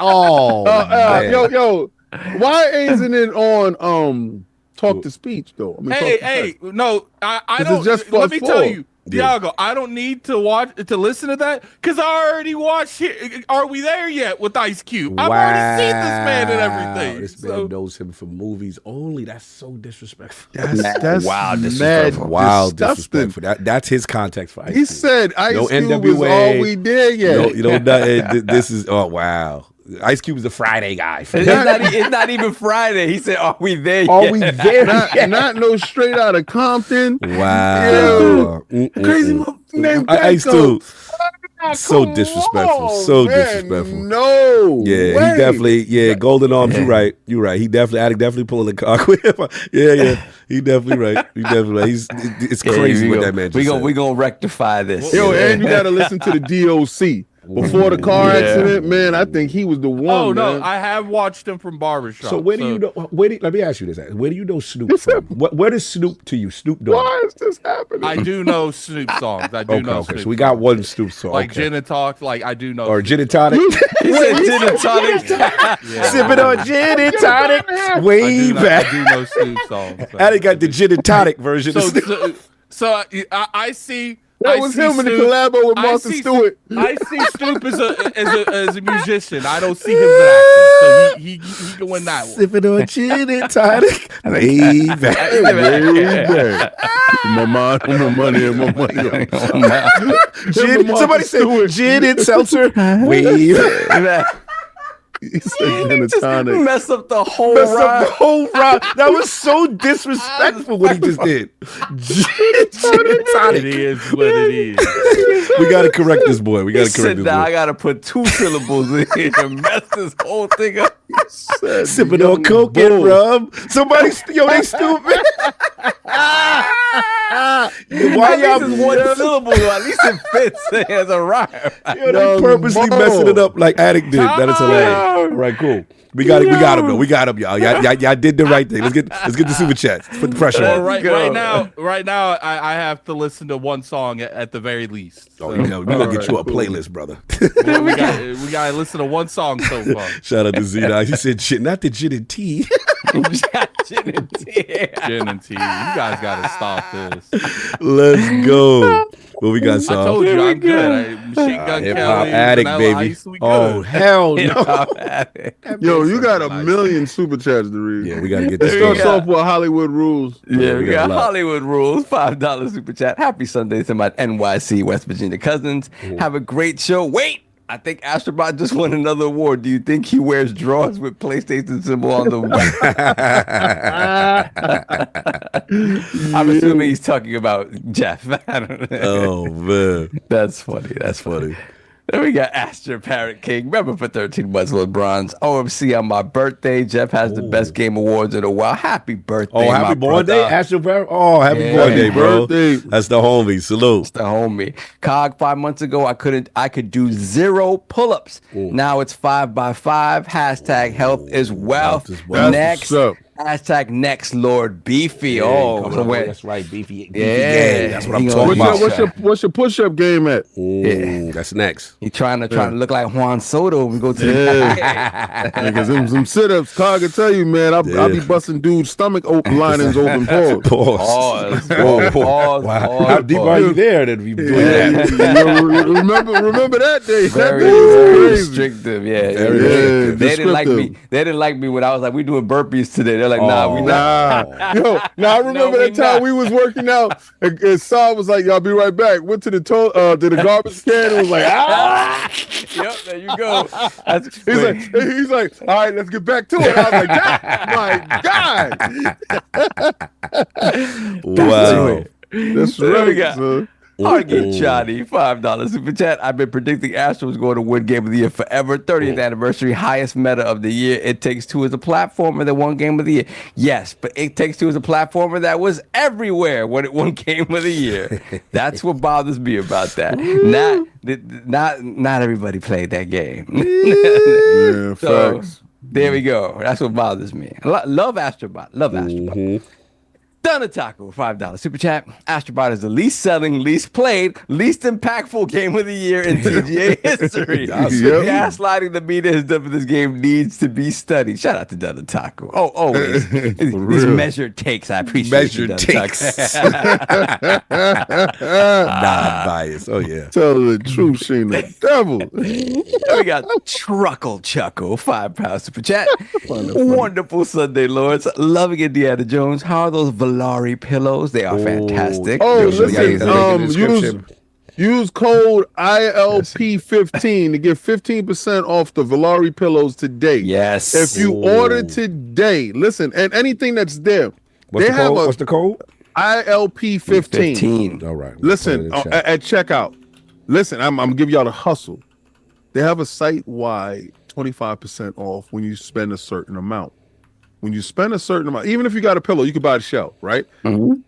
Oh, man. Yo, why isn't it on talk to speech though? I mean, Hey, no, I This don't. is just Let me for tell four. you, Diago, I don't need to listen to that because I already watched. Are We There Yet with Ice Cube? I've already seen this man and everything. This man knows him from movies only. That's so disrespectful. That's Wow, disrespectful. Wow, Disgusting. disrespectful. That's his context for Ice He Cube. said Ice No Cube NWA. was all we did yet. You know, this is wow. Ice Cube is a Friday guy. It's not even Friday. He said, "Are we there yet?" Are we there? not no straight out of Compton. Wow. Crazy motherfucker named Ice Gecko. Cube. So Come disrespectful. on, So man. disrespectful. No. Yeah, way. he definitely. Golden Arms. You're right. You're right. He definitely pulling the cock with him. Yeah. He definitely right. It's crazy what that man just said. We gonna rectify this. Yo, and you gotta listen to the DOC. Before the car accident, man, I think he was the one. Oh no, man. I have watched him from Barbershop. So where do you know? Let me ask you this: where do you know Snoop from? Where does Snoop to you? Snoop Dogg. Why is this happening? I do know Snoop songs. I do know. Okay. Snoop So we got songs. one Snoop song. Like okay. Gin and Talk. Like I do know. Or Snoop gin and tonic. He said gin and tonic. Sipping on gin and tonic. I Way do know, back. I do know Snoop songs. I done got the gin and tonic version. of Snoop. So I see That was him in the collabo with Martha Stewart. I see Snoop as a musician. I don't see him as an actor. So he can win that one. Sipping on gin and tonic. Way back. My money. Somebody said gin and seltzer. Way back. He said gin and tonic. Mess up the whole ride. That was so disrespectful what he just did. Gin and tonic. It is what it is. We got to correct this boy. We got to correct this boy. I got to put 2 syllables in here and mess this whole thing up. Sipping on coke and rum. Somebody, they stupid. Why y'all just 1 syllable? At least it fits as a rhyme. They purposely messing it up like Addict did. That is hilarious. All right, cool. We got him though. We got him, y'all. Y'all did the right thing. Let's get the super chats. Put the pressure on. Right now, I have to listen to one song at the very least. So. Oh, we're gonna get you a playlist, brother. Well, we gotta listen to one song so far. Shout out to Z-Dog. He said shit, not the gin and tea. Gin and tea. You guys gotta stop this. Let's go. What we got, Saul? I told you I'm good. Machine Gun Hip-hop Kelly, addict, Vanilla baby. Ice, we Oh, good. hell no. Yo, you got a million super chats to read. Yeah, we got to get this. Starts off with Hollywood rules. Yeah, we got Hollywood rules. $5 super chat. Happy Sunday to my NYC West Virginia cousins. Have a great show. Wait, I think Astrobot just won another award. Do you think he wears drawers with PlayStation symbol on the I'm assuming he's talking about Jeff. I don't know. Oh man, that's funny. That's funny. Then we got Astro Parrot King. Remember for 13 months with bronze. OMC on my birthday. Jeff has the best game awards in a while. Happy birthday. Oh, happy born day, Astro Parrot. Oh, happy born day, bro. That's the homie. Salute. That's the homie. Cog 5 months ago, I could do 0 pull-ups. Now it's 5 by 5. Hashtag health is wealth. Next. Hashtag next Lord Beefy. Yeah, oh, so that's right, Beefy. Yeah, that's what I'm talking about. What's your push-up game at? Yeah, that's next. He trying to look like Juan Soto when we go to because them sit-ups, Cog can tell you, man, I'll be busting dudes' stomach linings open. Pause. Wow. How deep are you there that we doing that? Remember that day? Very restrictive. Yeah, restrictive. They didn't like me. They didn't like me when I was like, we doing burpees today. They're like, nah, we not. Yo, now I remember that time we was working out, and Saul was like, "Y'all be right back." Went to the garbage can and was like, "Ah!" Yep, there you go. He's like, "All right, let's get back to it." I was like, "My God!" Wow, that's right. We got Target Johnny, $5 super chat. I've been predicting Astros going to win Game of the Year forever. 30th anniversary, highest meta of the year. It Takes Two is a platformer that won Game of the Year. Yes, but It Takes Two is a platformer that was everywhere when it won Game of the Year. That's what bothers me about that. Not everybody played that game. Yeah, facts. There we go. That's what bothers me. Love Astrobot. Love Astrobot. Donataku, $5 super chat. Astrobot is the least selling, least played, least impactful game of the year in TGA history. Gaslighting the media has done for this game needs to be studied. Shout out to Donataku. Oh, always. These measured takes. I appreciate measured takes. Non-biased. Oh, yeah. Tell the truth, Shane the devil. We got Truckle Chuckle, £5 super chat. Wonderful Sunday, Lords. Loving Indiana Jones. How are those Valari pillows? They are fantastic. Oh, listen, use code ILP15 to get 15% off the Valari pillows today. Yes. If you order today, listen, and anything that's there. What's the code? ILP15. All right. Listen, at checkout. Listen, I'm gonna give y'all the hustle. They have a site-wide 25% off when you spend a certain amount. When you spend a certain amount, even if you got a pillow, you could buy the shell, right? Mm-hmm.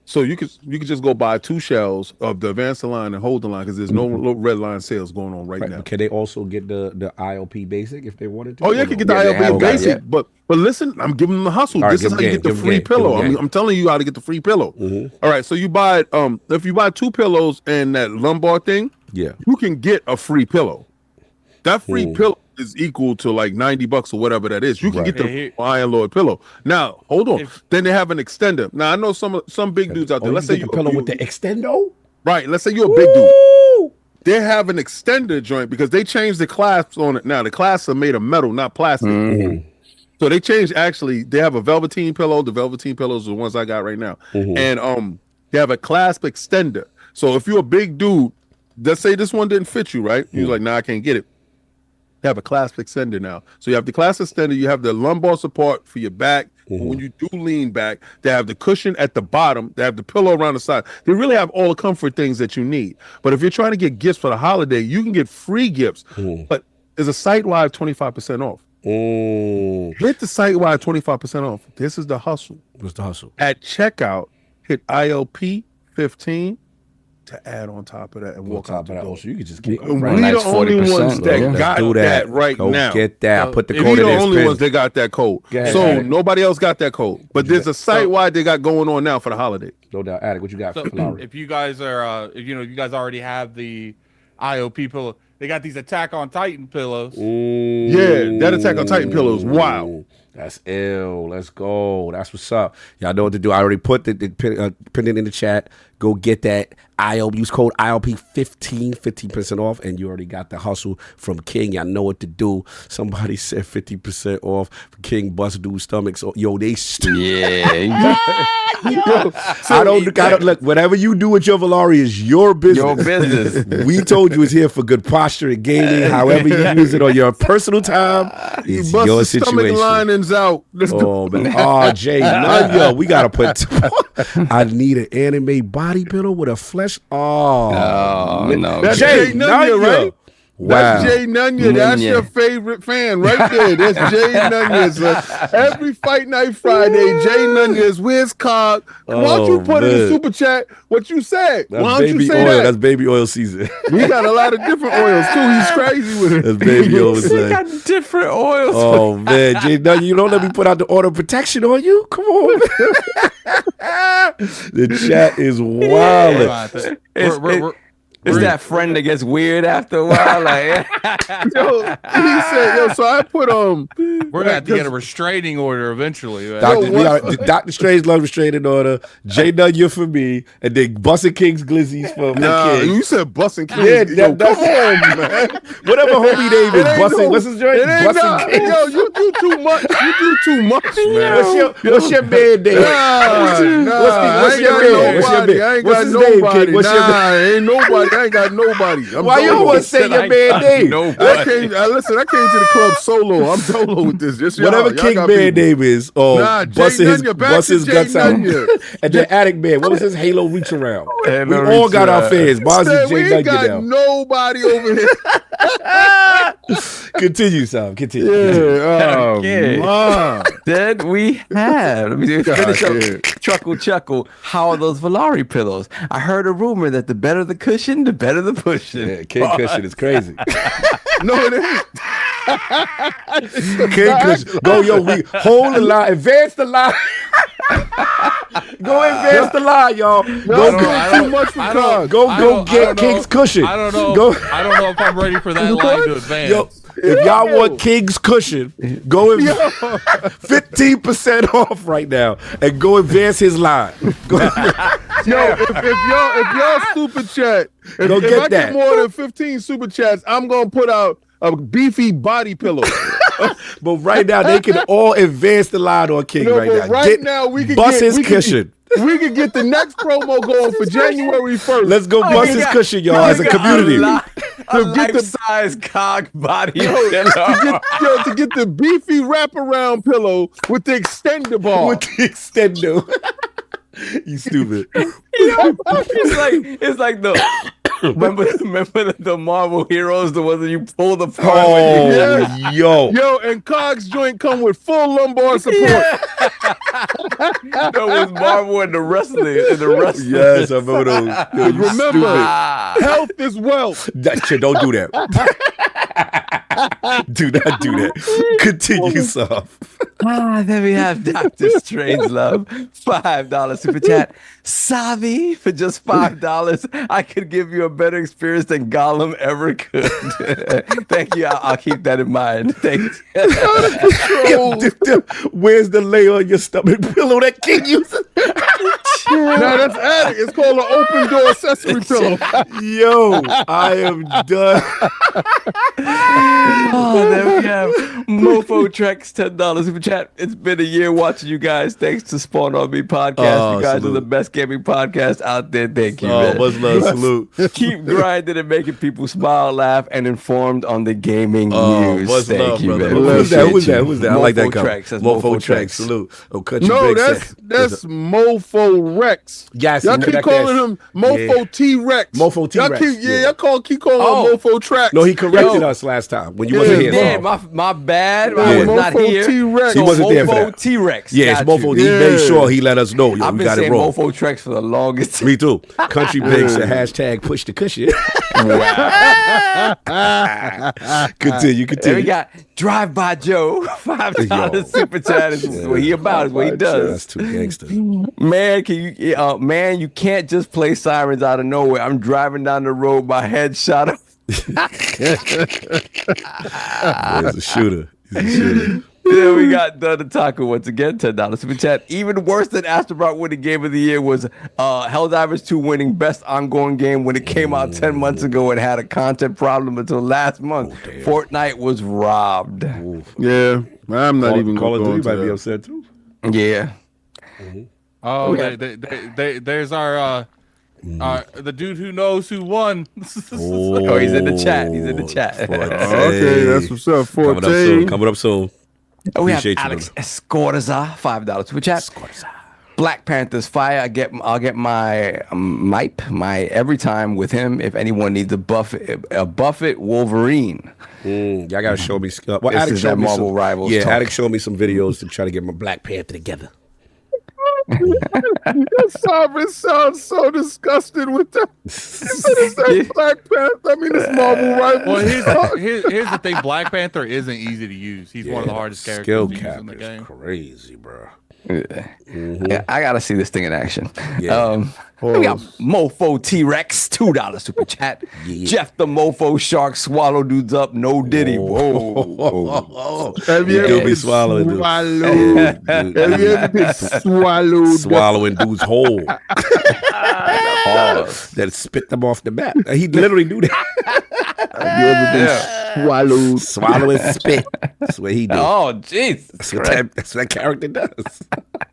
So you could just go buy 2 shells of the Advance the line and Hold the Line because there's no red line sales going on right now. But can they also get the ILP Basic if they wanted to? Oh, yeah, you can get the ILP Basic. But listen, I'm giving them the hustle. This is how you get the free pillow. I'm telling you how to get the free pillow. All right, so you buy if you buy 2 pillows and that lumbar thing, you can get a free pillow. That free pillow is equal to like $90 or whatever that is. You can get the Iron Lord pillow. Now, hold on. Then they have an extender. Now I know some big dudes out there. Let's say you pillow with the extendo. Right. Let's say you're a big dude. They have an extender joint because they changed the clasps on it. Now the clasps are made of metal, not plastic. So they changed. Actually, they have a velveteen pillow. The velveteen pillows are the ones I got right now, and they have a clasp extender. So if you're a big dude, let's say this one didn't fit you, right? You're like, nah, I can't get it. They have a clasp extender now. So you have the clasp extender. You have the lumbar support for your back. When you do lean back, they have the cushion at the bottom. They have the pillow around the side. They really have all the comfort things that you need. But if you're trying to get gifts for the holiday, you can get free gifts. But there's a site-wide 25% off. Hit the site-wide 25% off. This is the hustle. What's the hustle? At checkout, hit ILP 15 to add on top of that and walk out the door. So you can just keep We the only ones that got that right Go now. Get that. Put the We code in the there. only ones that got that code. So nobody else got that code. But there's a site-wide they got going on now for the holiday. No doubt. Attic, what you got? So if you guys are, if you guys already have the IOP pillow, they got these Attack on Titan pillows. Yeah, that Attack on Titan pillow is wild. That's ill. Let's go. That's what's up. Y'all know what to do. I already put pinned it in the chat. Go get that ILP. Use code ILP 15% off, and you already got the hustle from King. Y'all know what to do. Somebody said 50% off. King bust dude's stomachs. So, yo, they I don't look. Whatever you do with your Valari is your business. Your business. We told you it's here for good posture and gaming. However you use it on your personal time, it's Bust your the situation. stomach linings out. Let's go. Oh man, Jay Nunya, we gotta put. I need an anime body pillow with a flesh. Oh no, that's Jay Nunya, right? Wow. That's Jay Nunya. That's your favorite fan right there. That's Jay Nunya. Every Fight Night Friday, Jay Nunya is Wiz Cog. Why don't you put in the super chat what you said? That's Why don't baby you say oil. that? That's baby oil season. We got a lot of different oils too. He's crazy with it. That's baby oil season. got different oils. Oh man, Jay Nunya, you don't let me put out the order protection on you. Come on. The chat is wild. It's that friend that gets weird after a while. Like, Yo, he said, so I put We're gonna have to get a restraining order eventually. Man. Dr. Strange love restraining order. Jay Nunya for me, and then Bussin' King's Glizzies for nah, King. you said Bussin' King. Yeah, Yo, come on, man. Whatever homie name is, Bussin'. What's his joint? Bussin' King. Yo, you do too much. You do too much, man. What's your man name? What's your man? What's your man? I ain't What's got his name, nobody. King? What's your man? Ain't nobody. I ain't got nobody. Why you always say your man name? Listen, I came to the club solo. I'm solo with this. Just whatever King man name is, bust his guts out. And then Attic Man, what was his Halo reach around? We all got our fans. We ain't got nobody over here. Continue, Sam. Continue. Yeah, then we have. Let me finish up. Chuckle. How are those Valari pillows? I heard a rumor that the better the cushion, the better the pushing. Yeah, King cushion is crazy. No, it ain't. King cushion. Go, yo, we hold the line, advance the line. Go advance the line, y'all. Go get King's cushion. I don't know. I don't know if I'm ready for that line to advance. Yo, if y'all want King's cushion, go 15% off right now and go advance his line. Yo, if y'all super chat, if I get more than 15 super chats, I'm gonna put out a beefy body pillow. But right now they can all advance the line on King right now we can bust his cushion. We can get the next promo going for January 1st. Let's go bust his cushion, y'all, as a community. To get the size cog body pillow. To get the beefy wraparound pillow with the extender bar. With the extender. You stupid. It's like the remember the Marvel heroes, the ones that you pull the part. Oh, yo, and Cog's joint come with full lumbar support. That was Marvel and the wrestling. Yes, I remember those. Yo, remember, health is wealth. Don't do that. Do not do that. Continue, Soft. Then we have Dr. Strangelove, $5 super chat. Savi, for just $5, I could give you a better experience than Gollum ever could. Thank you. I'll keep that in mind. Thanks. Where's the layer on your stomach pillow that King uses? Nah, that's Addict. It's called an open door accessory pillow. Yo, I am done. Oh, there we have Mofo Trex, $10 super chat. It's been a year watching you guys. Thanks to Spawn on Me podcast. You guys are the best gaming podcast out there. Thank you, man. Much love, salute. Keep grinding and making people smile, laugh, and informed on the gaming news. Much Thank love, you, brother. man. Who's that? I like that Mofo cover. Trex. That's Mofo Trex. Trex. Salute. Oh, Country No, Big that's Mofo Rex. Yes, y'all keep calling him Mofo T-Rex. Mofo T-Rex. Y'all keep calling him Mofo Trex. No, he corrected us last time when you wasn't here. Yeah, my bad. Yeah. I was not Mofo here. T-Rex. He wasn't there for Mofo that. T-Rex. Yeah, it's Got Mofo. you. He made sure he let us know. Yo, I've we been got it saying wrong. Mofo Trex for the longest. Me too. Country Big said hashtag push the cushion. Continue. Then we got Drive By Joe, $5 super chat. Is what he about, is what he does. That's too gangster. Man, you can't just play sirens out of nowhere. I'm driving down the road, my head shot up. He's a shooter. Then we got the Taco once again, $10 super chat. Even worse than Astronaut winning game of the year was Helldivers 2 winning best ongoing game when it came out 10 months ago and had a content problem until last month. Fortnite was robbed. Yeah, I'm not even Call of going Duty to might be that. upset too. Yeah. Oh, there's our the dude who knows who won. Oh, he's in the chat. He's in the chat. Okay, that's what's up. Coming up soon. Oh, we have Appreciate you, Alex Escorza, $5 super chat. Black Panther's fire. I'll get my my every time with him. If anyone needs a Buffett Wolverine. Y'all gotta show me. Well, This Addict is showed that me Marvel some. Rivals Yeah, talk. Addict showed me some videos to try to get my Black Panther together. Sovereign sounds so disgusted with that. He said it's that Black Panther. I mean, it's Marvel Rivals. Well, here's the thing: Black Panther isn't easy to use. He's one of the hardest characters Skill to use cap in the is game. crazy, bro. Yeah, I gotta see this thing in action. Yeah. We got Mofo T-Rex, $2 super chat. Yeah. Jeff the Mofo Shark swallow dudes up, no Diddy. Whoa. Have you You ever do be been swallowing, dude. swallowed? Have you ever been swallowed? Swallowing dudes whole. That spit them off the map. He literally do that. Have you ever been swallowed? Swallow and spit. That's what he do. Oh, jeez. That's what that character does.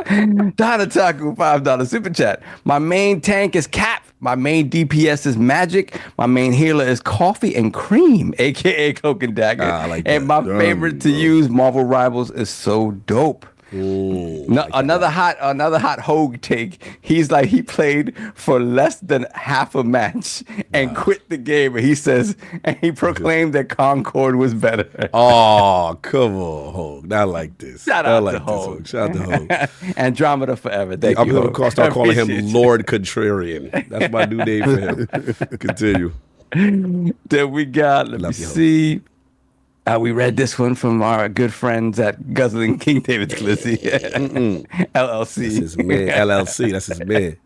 Donataku, $5 super chat. My main tank is Cap. My main DPS is Magic. My main healer is Coffee and Cream, aka Cloak and Dagger. I like and that. my favorite to use, Marvel Rivals, is so dope. Another hot Hogue take. He's like, he played for less than half a match and quit the game. And he says, and he proclaimed that Concord was better. Oh, come on, Hogue. I like this. Shout I out like to this, Hogue. Shout out to Hogue. Andromeda forever. Thank I'm you. going to start calling him Appreciate you. Lord Contrarian. That's my new name for him. Continue. Then we got, let me Love you, see. We read this one from our good friends at Guzzling King David Glizzy, LLC. That's his man. LLC. That's his man.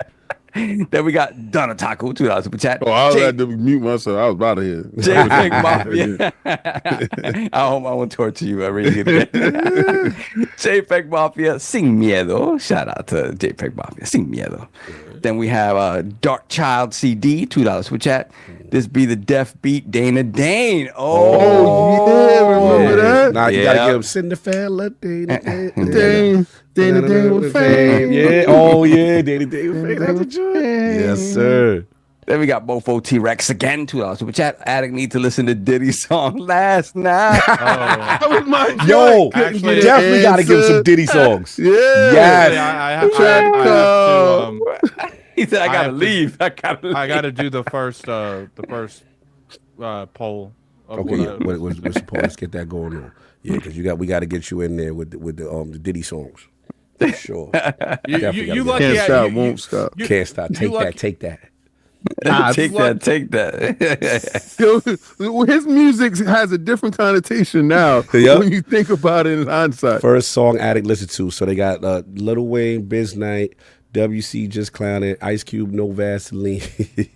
Then we got Donna Taco, $2 super chat. Oh, I had to mute myself. I was out of here. JPEG Mafia. I hope I won't torture you ever again. JPEG Mafia, Sin Miedo. Shout out to JPEG Mafia, Sin Miedo. Then we have Dark Child CD, $2 super chat. This be the deaf beat Dana Dane. Oh, yeah, remember that? Now you Yeah. gotta give him Cinderella. Dana Dana with fame. Yeah. Oh yeah. Dana with fame. That's a joint. Yes, sir. Then we got Mofo T-Rex again, $2 super chat. Addict need to listen to Diddy's song last night. That was my Yo, joint. Couldn't get an definitely gotta give him some answer. Diddy songs. Yeah. Yes. I have to, He said, I I gotta have to- leave. I gotta leave. do the first poll. Of Okay, yeah. What's the point? Let's get that going on. Yeah, because we got to get you in there with the Diddy songs. For sure. Definitely you gotta lucky. Can't Yeah, stop, you- won't stop. you- Can't stop. you Take lucky- that. Take that. Take that. Yo, his music has a different connotation now Yeah. when you think about it in hindsight. First song Addict listened to. So they got Lil Wayne, Biz Night, WC Just Clowning, Ice Cube, No Vaseline.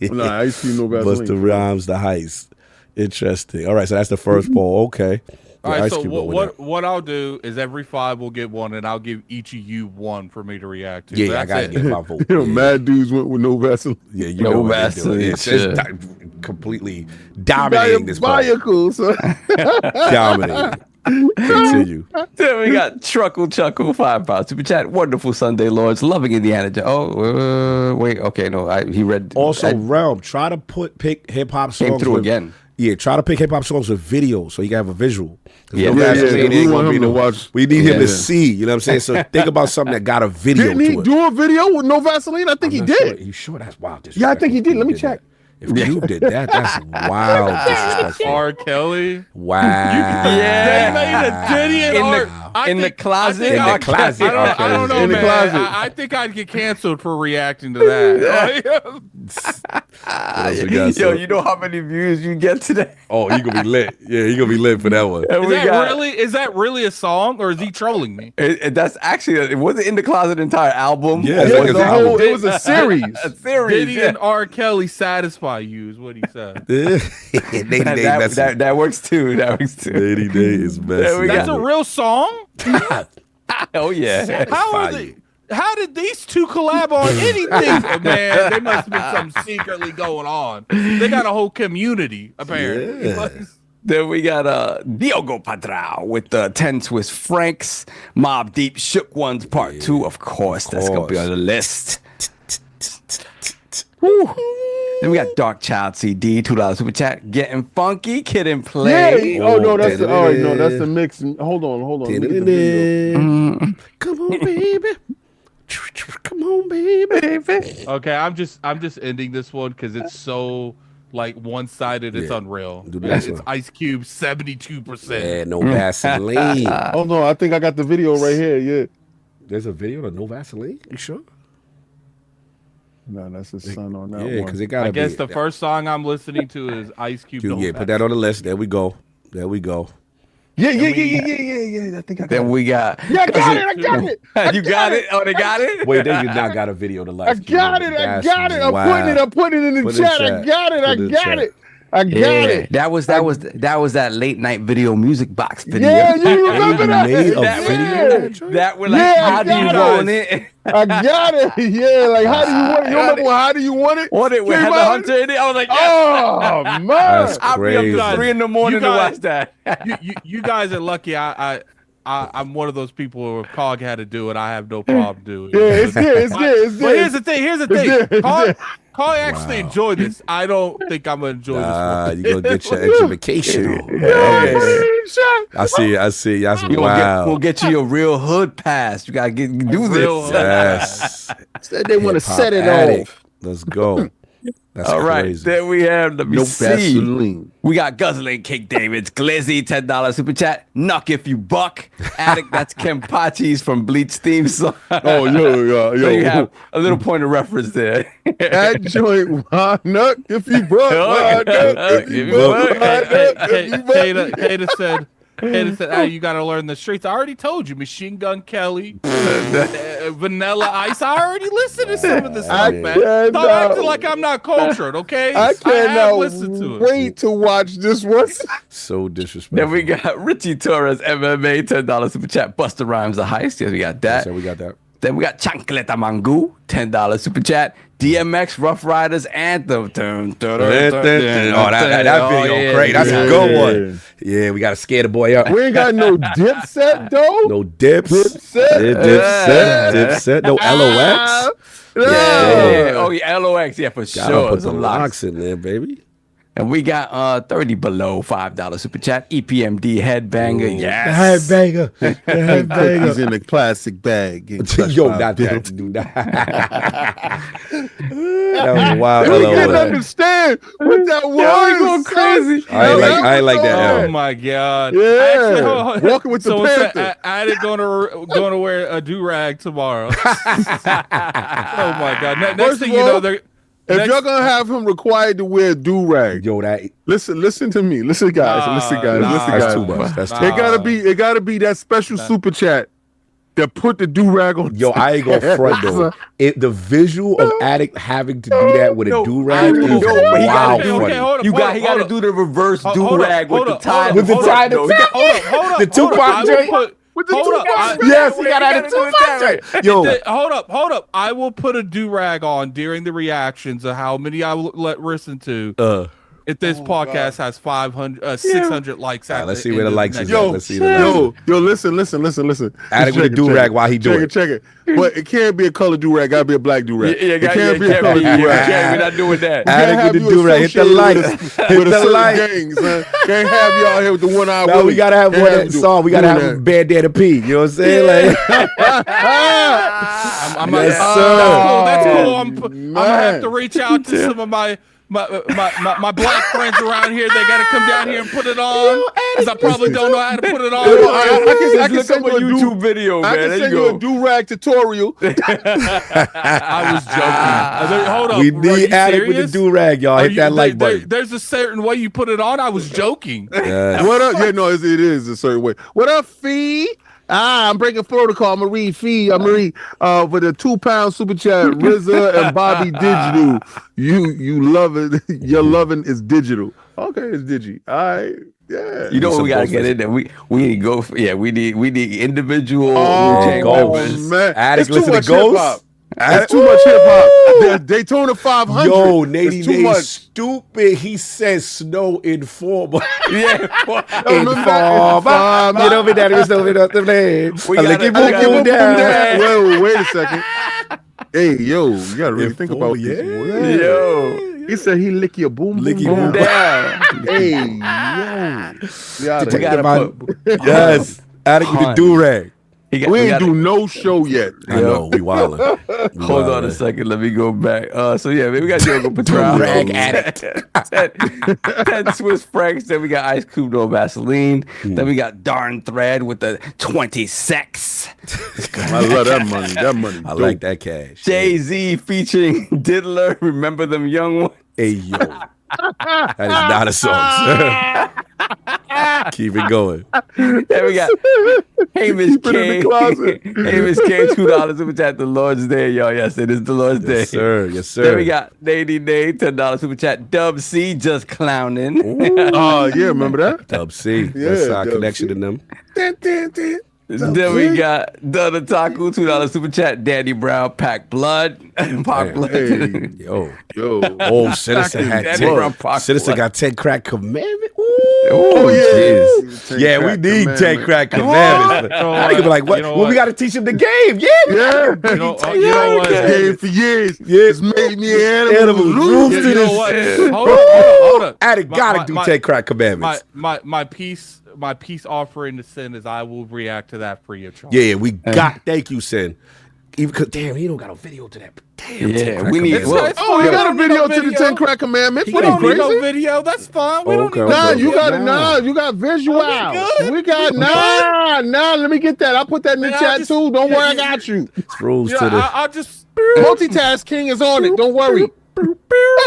Nah, I see no Vaseline. Busta Rhymes, The Heist. Interesting. All right, so that's the first poll. Okay. All right, Ice so Cube go with what I'll do is every 5 will get one, and I'll give each of you one for me to react to. Yeah, That's I gotta it. get my vote. You know, Yeah. mad dudes went with no Vaseline. Yeah, you No know what they do. Vaseline, It's shit. completely dominating this part. Diabolical, son. Dominating. Continue. Then we got Truckle Chuckle, £5 super chat. Wonderful Sunday, Lords. Loving Indiana Jones. Oh, wait. Okay, no. He read. Also, Realm, try to pick hip hop songs. Came through again. Yeah, try to pick hip hop songs with video so you can have a visual. Yeah, no Vaseline we ain't want gonna be him to no- watch. We need him Yeah. to see. You know what I'm saying? So think about something that got a video Didn't he to it. do a video with no Vaseline? I think he I'm not did. Sure. You sure that's wild? Yeah, I think he did. Let me That. check. If you did that, that's wild disrespectful. R. Kelly. Wow. They made a Diddy and R. in the closet. In the closet. I don't know, In the man. closet. I think I'd get canceled for reacting to that. What else we got, Yo, sir? you know how many views you get today? Oh, you gonna be lit. Yeah, you gonna be lit for that one. And Is that really a song, or is he trolling me? That's actually it wasn't In the Closet entire album. Yeah, It it's like was, his a whole, album. it was a series. a series. Diddy yeah. and R. Kelly satisfy you is what he said. 80 Day Message. that works too. That works too. 80 Days There we Message. That's a real song. Oh yeah. How are they? How did these two collab on anything? Oh, man, there must be something secretly going on. They got a whole community, apparently. Yeah. Then we got Diogo Padrão with the 10 Swiss Francs. Mob Deep Shook Ones Part 2. Of course, that's going to be on the list. Whew. Then we got Dark Child CD, $2 super chat. Getting funky, Kid and Play. Yeah. Oh no, that's the. Oh no, that's the mix. Hold on. Let me get the video. Come on, baby. Come on, baby. Okay, I'm just ending this one because it's so like one-sided. It's Yeah. unreal. Do the next It's one. Ice Cube 72%. Yeah, no Vaseline. Hold on, I think I got the video right here. Yeah. There's a video of no Vaseline? You sure? No, that's his son on that Yeah, one. because it gotta I guess be. the first song I'm listening to is Ice Cube. Yeah, put that on the list. There we go. There we go. Yeah. I think I got Then it. we got. Yeah, I got it. You got it? Oh, they got it? Wait, they did not got a video to life. I got it. I'm putting it in the Put it in chat. chat. I got it. Put it in chat. I got it. That was that late night video music box video. Yeah, you remember that? Made a That video? That was like, Yeah, how do you got want it? I got it. Yeah, like how do you want it? You remember how do you want it? Want it with Came Heather out? Hunter in it? I was like, yes. Oh man. That's I'll be crazy. up to 3 in the morning to guys- watch that. you guys are lucky. I'm one of those people who if Cog had to do it, I have no problem doing it. Yeah, it's good. But here's the thing. It's good. Cog actually enjoyed this. I don't think I'm gonna enjoy this one. You gonna get your education on. Yeah. I see. That's We'll wild. get you your real hood pass. You gotta do Real this. hood. Yes. Said they want to Hip-hop set it addict. off. Let's go. That's All right, crazy. there we have. Let me No see. Vaseline. We got Guzzling Cake Davids, Glizzy, $10 super chat. Nuck if you buck. Addict, that's Kempachi's from Bleach theme song. Oh, yo. So you have a little point of reference there. That joint, why not? If you buck, why not? If you buck, why not? If you buck. Kata said, "Hey, you got to learn the streets." I already told you, Machine Gun Kelly, Vanilla Ice. I already listened to some of this I stuff, man. cannot- Stop acting like I'm not cultured, okay? I have cannot listened to it. wait to watch this one. So Then disrespectful. we got Richie Torres, MMA, $10 super chat. Busta Rhymes, The Heist. Yes, we got that. So we got that. Then we got Chancleta Mangu, $10 super chat. DMX, Rough Riders, Anthem. Dun, dun, dun, dun, Oh, dun, that dun. video Oh, yeah. great. That's Yeah. a good one. Yeah, we gotta scare the boy up. We ain't got no Dipset though. No dips. Dipset. Yeah, Dipset. No LOX. Yeah. Oh, yeah, LOX. Yeah, for Gotta sure. put Some the locks. locks in there, baby. And we got 30 below, $5 super chat. EPMD Headbanger. Yes. Headbanger. He's in a plastic bag. Yo, not that. Do that. That was wild. We LOX. didn't understand what that was. we going crazy. I ain't like that. Oh my god! Yeah. Walking with the someone said, Panther. I ain't going to wear a do rag tomorrow. Oh my god! Next First thing of you all, know, they're If next- y'all gonna have him required to wear do rag, Yo, that listen to me. Listen, guys. Nah, listen, guys. nah. Listen, that's guys. too much. That's too Nah. much. It gotta be that special super chat that put the do-rag on. Yo, I ain't gonna front though. The visual of Addict having to do that with a do-rag is wild funny. He got to do the reverse do-rag with the tie. With the tie to hold up. The Tupac joint. With the Yes, he got out of Tupac joint. Yo, hold up. I will put a do-rag on during the reactions of how many I will let listen to. If this podcast has 600 likes, let's see where the likes is. Let's see yo, listen. Addict with a do-rag while he doing it. Check it. But it can't be a color do-rag. Gotta be a black do-rag. Yeah, it can't be a color do-rag. do-rag. We're not doing that. Addict with the do-rag. Hit the like. Hit the like. Can't have y'all here with the one eye. No, we gotta have one song. We gotta have Bandana P. You know what I'm saying? Like, that's cool. I'm gonna have to reach out to some of my black friends around here. They got to come down here and put it on because I probably don't know how to put it on. I can send you a YouTube video, man. I can send you a do-rag tutorial. I was joking. Hold up. We need Addict with the do-rag, y'all. Hit that like button. There's a certain way you put it on. I was joking. What up? Yeah, no, it is a certain way. What up, Fee? I'm breaking protocol. I'm gonna read Fee. I'm gonna read for the £2 super chat. RZA and Bobby Digital. You love it. Your loving is digital. Okay, it's digi. All right. Yeah. You know what we gotta get in there? We need to go. We need individual. Man, Addict it's too listen much to Ghost. It's too much hip hop. Daytona 500. Yo, Nady too much. stupid. He said Snow Informer. Yeah, Informer. You know me, Daddy. We Well, wait a second. Hey, yo, you gotta really think about this. Yo, he said he lick your boom boom down. Hey, yo, yes, Addict with the do-rag. We ain't do no show yet. I know, we wildin'. Hold on a second, let me go back. So yeah, man, we got Diogo Petrano. Rag Addict. 10 Swiss francs. Then we got Ice Cube No Vaseline. Then we got Darn Thread with the 20 sex. I love that money. That money. I like that cash. Jay-Z featuring Diddler. Remember them young ones? Hey, yo. That is not a song. Keep it going. Then we got Hamish King. Hamish King, $2 super chat. The Lord's Day, y'all. Yes, it is the Lord's Day. Yes, sir. Yes, sir. Then we got Nady Nay, $10 super chat. Dub C, just clowning. Oh, yeah, remember that? Dub C. That's our connection to them. Then we got Donna Taku, $2 super chat. Danny Brown, Pack Blood. Pack Blood. Hey, yo. Oh, Citizen had 10. Citizen got 10 crack commandments. Oh, yeah. Yeah, we need 10 crack commandments. I think be like, what? Well, we got to teach him the game. Yeah. You know what? Game for years. Yeah. It's made me an animal. You know what? Hold up. Addict gotta do 10 crack commandments. My peace offering to Sin is I will react to that free of charge. Yeah, we got. Thank you, Sin. Even cause damn, he don't got a video to that. Damn, yeah, we need. We got a video to the 10 crack commandments. We don't need no video. That's fine. We don't need Nah, you got visual. We got nah. Let me get that. I'll put that in the chat too. Don't worry, I got you. Rules to the. I'll just multitask is on it. Don't worry.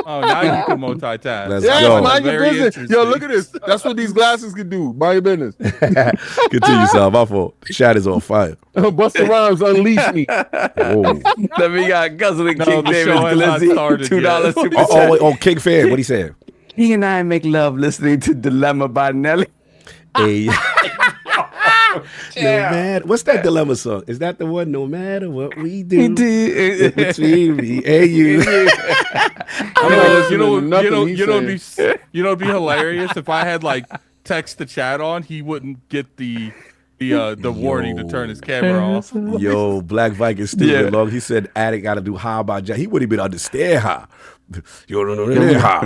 Oh, now you can multitask. Let's go. Mind your business. Yo, look at this. That's what these glasses can do. Mind your business. Continue, Sal. My fault. The chat is on fire. Busta Rhymes unleash me. Oh. Then we got Guzzling King David Glizzy, $2 super chat. Oh, King Fan. What he said? He and I make love listening to Dilemma by Nelly. Hey. No matter what's that Dilemma song? Is that the one? No matter what we do, between me and you. You know, it'd be hilarious if I had like text the chat on. He wouldn't get the warning to turn his camera off. Yo, Black Viking stupid long. He said, "Addict got to do how about Jack." He wouldn't even understand how. You don't know how.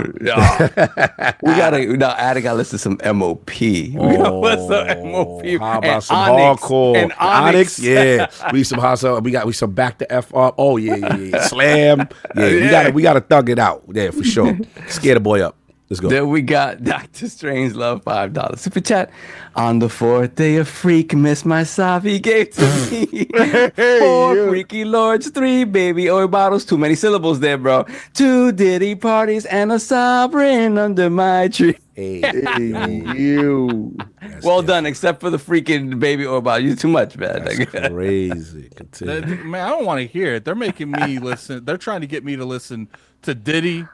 We gotta Addict gotta listen to some MOP. What's the MOP? How about some Onyx. hardcore? And Onyx. Yeah. We need some hardcore. We some back to F up. Oh yeah. Slam. Yeah, we gotta thug it out. Yeah, for sure. Scare the boy up. Let's go. Then we got Dr. Strangelove, $5 super chat. On the fourth day of freak, Miss My Savi gave to me 4 freaky lords, 3 baby oil bottles, too many syllables there, bro. 2 Diddy parties and a sovereign under my tree. You. well done, except for the freaking baby oil bottle. You too much, man. That's crazy. Continue. Man, I don't want to hear it. They're making me listen. They're trying to get me to listen to Diddy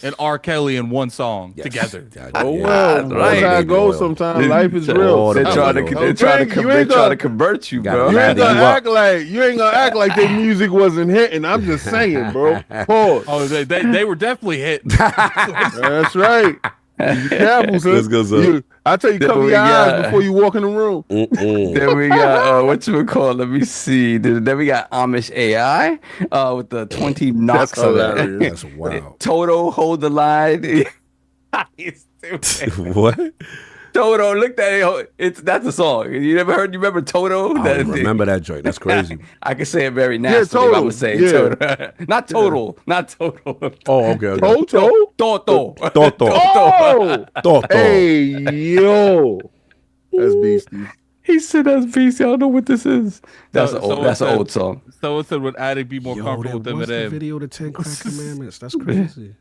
and R. Kelly in one song together. Oh well, that's how it goes sometimes. Life is real. They're trying to convert you, bro. You ain't gonna act like their music wasn't hitting. I'm just saying, bro. Pause. Oh, they were definitely hitting. That's right. Be careful, son. Let's go, son. I tell you, cover your eyes before you walk in the room. Then we got what you would call? Let me see. Then we got Amish AI with the 20 knocks. That's hilarious. That's wild. Toto, hold the line. What? Toto, look at it. That's a song. You never heard? You remember Toto? I remember that joint. That's crazy. I can say it very nasty. Total. I'm gonna say Toto. Not total. Not total. Oh, okay. Toto? Toto. Oh! Toto. Hey, yo. That's beastie. He said that's beastie. I don't know what this is. That's an old song. Someone said, would Addict be more comfortable with them what's at the M? video of the 10 Crack Commandments? That's crazy.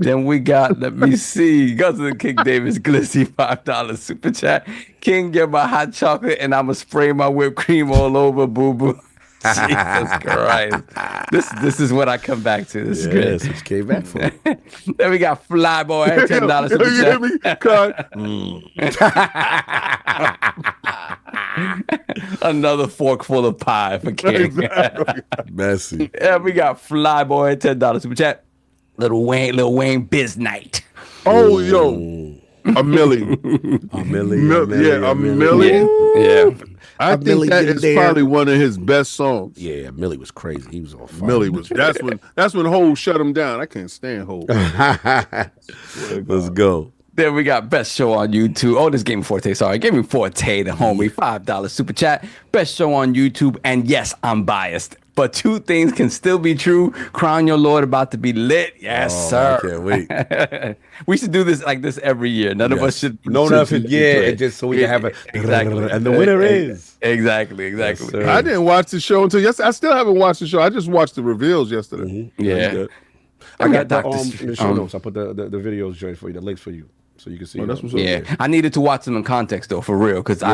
Then we got, let me see, Cousin King Davis Glissy, $5 super chat. King, get my hot chocolate and I'ma spray my whipped cream all over, boo boo. Jesus Christ. This is what I come back to. This is good. Yes, it came back for it. Then we got Flyboy at $10 super You hear me? chat. Another fork full of pie for King. Messy. Yeah, we got Flyboy at $10 super chat. Lil Wayne Biz Night. Oh, yo. A million. A million. Yeah, a million. Yeah. I think that is probably one of his best songs. Yeah, Millie was crazy. He was on fire. Millie was. That's when Hov shut him down. I can't stand Hov. Let's go. Then we got best show on YouTube. Oh, this Game Forte. Sorry, Game Forte, the homie. $5 super chat. Best show on YouTube. And yes, I'm biased. But two things can still be true. Crown Your Lord about to be lit. Yes, sir. I can't wait. We should do this like this every year. None of us should. And just so we can have a exactly. And the winner is Exactly. Yes, I didn't watch the show until yesterday. I still haven't watched the show. I just watched the reveals yesterday. Yeah. I got Dr. the show notes. I put the videos joint for you, the links for you, so you can see. That's what's up. Yeah, I needed to watch them in context though, for real, because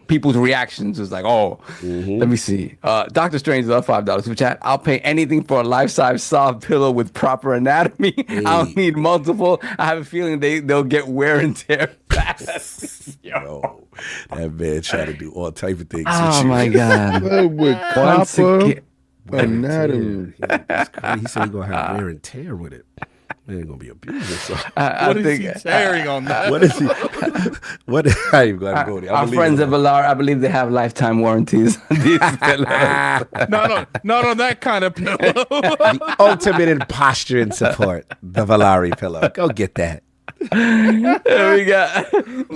people's reactions was like, oh, let me see. Doctor Strange is up $5 super chat. I'll pay anything for a life-size soft pillow with proper anatomy. I don't need multiple. I have a feeling they'll get wear and tear fast. Yo, that man trying to do all type of things. Oh my god! With copper anatomy. He said he's gonna have wear and tear with it. Man, ain't gonna be abusing. So. What is he tearing on that? What is he? What? I ain't gonna go there. Our friends at Valar, I believe they have lifetime warranties on these pillows. Not on that kind of pillow. The ultimate in posture and support. The Valari pillow. Go get that. There we go.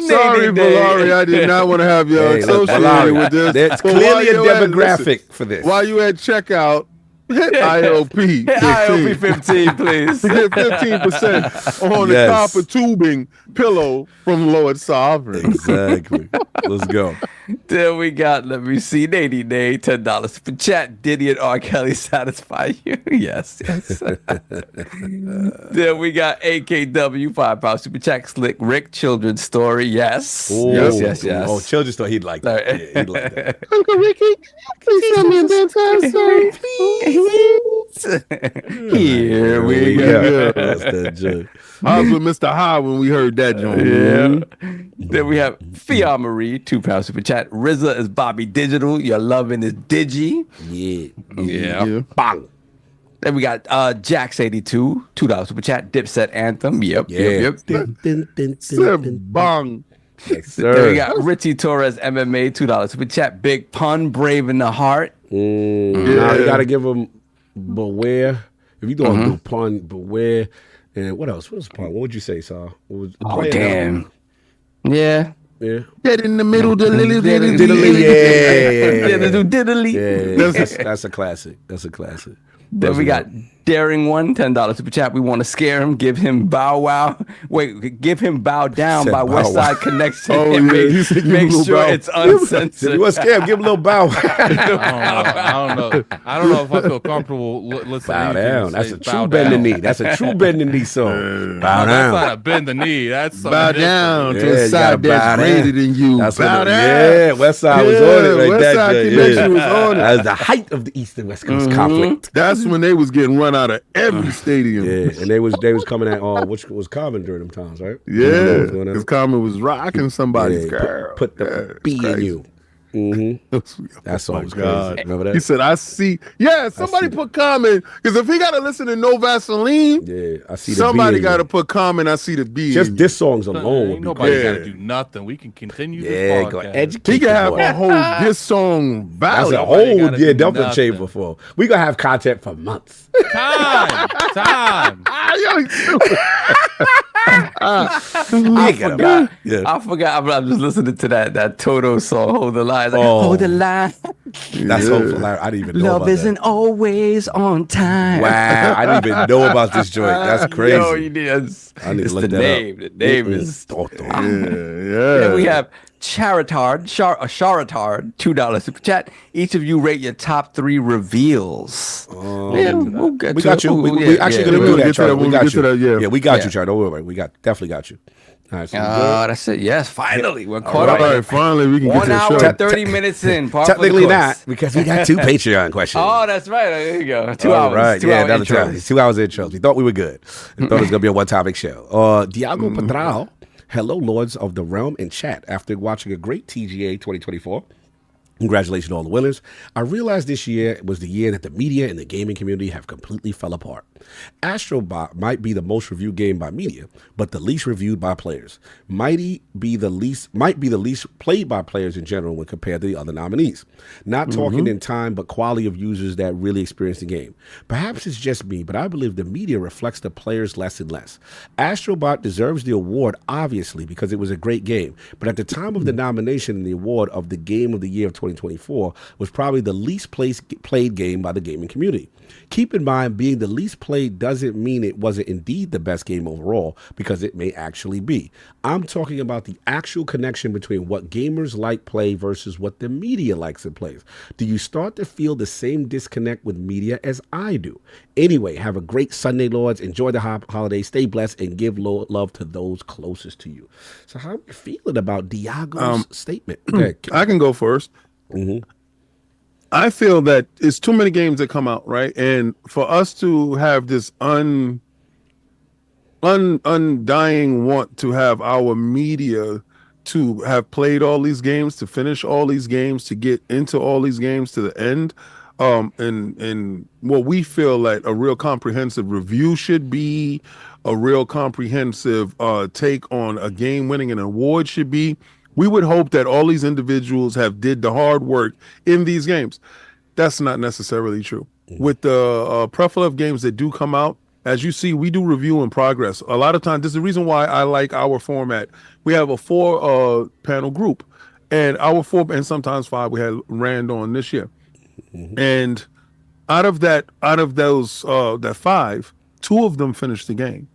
Sorry, Valari, I did not want to have you associated with this. There's clearly a demographic for this. While you at checkout, hit ILP 15. ILP 15, please. Get 15% on the copper tubing pillow from Lord Sovereign. Exactly. Let's go. Then we got, let me see, Nady Nay, $10 for chat. Diddy and R. Kelly satisfy you? Yes. Then we got AKW, £5 super chat. Slick Rick, children's story. Yes. Ooh. Yes. Oh, children's story. He'd like that. Yeah, he'd like that. Uncle Ricky, please tell me a bedtime story, please. Here we go. That's that joke. I was with Mr. High when we heard that joint. Yeah. Then we have Fia Marie, £2 super chat. RZA is Bobby Digital. Your loving is Digi. Yeah. Bang. Then we got Jax82, $2 super chat. Dipset Anthem. Yep. Bong. Yes, Then we got Richie Torres MMA, $2 super chat. Big Pun, Brave in the Heart. Now you gotta give him Beware. If you don't do Pun, Beware. And what else? What was Pun? What would you say, Saul? Oh, damn. Yeah. Yeah. Dead in the middle, Diddly. Diddly. That's a classic. That's a classic. Then we got Daring One, $10 super chat. We want to scare him, give him Bow Wow. Wait, give him Bow Down Said by Bow West Wow. Side Connection. Oh, and yeah, he said give him a make little sure bow. it's uncensored. You want to scare him? Give him a little bow. I don't know if I feel comfortable listening. Bow to anything down. that That's says a true bow bend the down. knee. That's a true bend the knee song. Bow That's not down. a bend the knee. That's something Bow different. down Yeah, to you a gotta side bow that's down. greater than you. That's Bow what down. yeah, West Side was on it right West there. Side Jay. Connection was on it. That's the height of the East and West Coast conflict. That's when they was getting run out of every stadium. Yeah, and they was coming at which was common during them times, right? Yeah, Going on. because Common was rocking somebody's Yeah, girl. put the B in crazy. you. That song was crazy. Remember that? He said, "I see." Yeah, somebody see put Common because if he got to listen to No Vaseline, Yeah, I see the somebody B in got to you. put Common. I see the B. Just in this song's alone would Ain't be nobody crazy. got Yeah. to do nothing. We can continue Yeah, this go podcast. educate you. He can the have boy. a whole diss song That's ballad. a whole gotta do Delta nothing. chamber for. We gonna have content for months. Time. I forgot. Yeah. I forgot. I'm just listening to that Toto song, Hold the Line. Like, Oh. Hold the line. That's so hilarious. I didn't even know Love about isn't that. always on time. Wow, I didn't even know about this joint. That's crazy. Yo, you need, I need to it's look the that name. up. The name is. Toto. Then we have Charitard, Charitard, $2 super chat. Each of you rate your top 3 reveals. Yeah, we'll get We to got it. you. We Yeah, actually yeah. gonna We'll do get that, to Charlie. that when We we got get you. to that, yeah. Yeah, we got Yeah. you, Charlie. Don't worry. We definitely got you. All right, so we good? That's it. Yes, finally. We're caught All up. right, finally we can get 1 to the hour show. and 30 minutes in. Par for the Technically course. not, because we got 2 Patreon questions. Oh, that's right. There you go. 2 All hours. right, 2 yeah, hour another intros. time. 2 hours intros. We thought we were good. We thought it was gonna be a one-topic show. Diago Patral, hello, Lords of the Realm in chat. After watching a great TGA 2024. Congratulations to all the winners. I realized this year was the year that the media and the gaming community have completely fell apart. Astrobot might be the most reviewed game by media, but the least reviewed by players. Might be the least played by players in general when compared to the other nominees. Not talking in time, but quality of users that really experience the game. Perhaps it's just me, but I believe the media reflects the players less and less. Astrobot deserves the award, obviously, because it was a great game. But at the time of the nomination and the award of the Game of the Year of 2024 was probably the least played game by the gaming community. Keep in mind, being the least played doesn't mean it wasn't indeed the best game overall, because it may actually be. I'm talking about the actual connection between what gamers like play versus what the media likes and plays. Do you start to feel the same disconnect with media as I do? Anyway, have a great Sunday, Lords. Enjoy the holiday. Stay blessed and give love to those closest to you. So how are you feeling about Diago's statement? I can go first. I feel that it's too many games that come out, right? And for us to have this undying want to have our media to have played all these games, to finish all these games, to get into all these games to the end, and what we feel like a real comprehensive review should be, a real comprehensive take on a game winning an award should be. We would hope that all these individuals have did the hard work in these games. That's not necessarily true. With the plethora of games that do come out, as you see, we do review in progress. A lot of times, this is the reason why I like our format. We have a 4 panel group, and our 4 and sometimes 5 we had Rand on this year. And out of those that 5, 2 of them finished the game.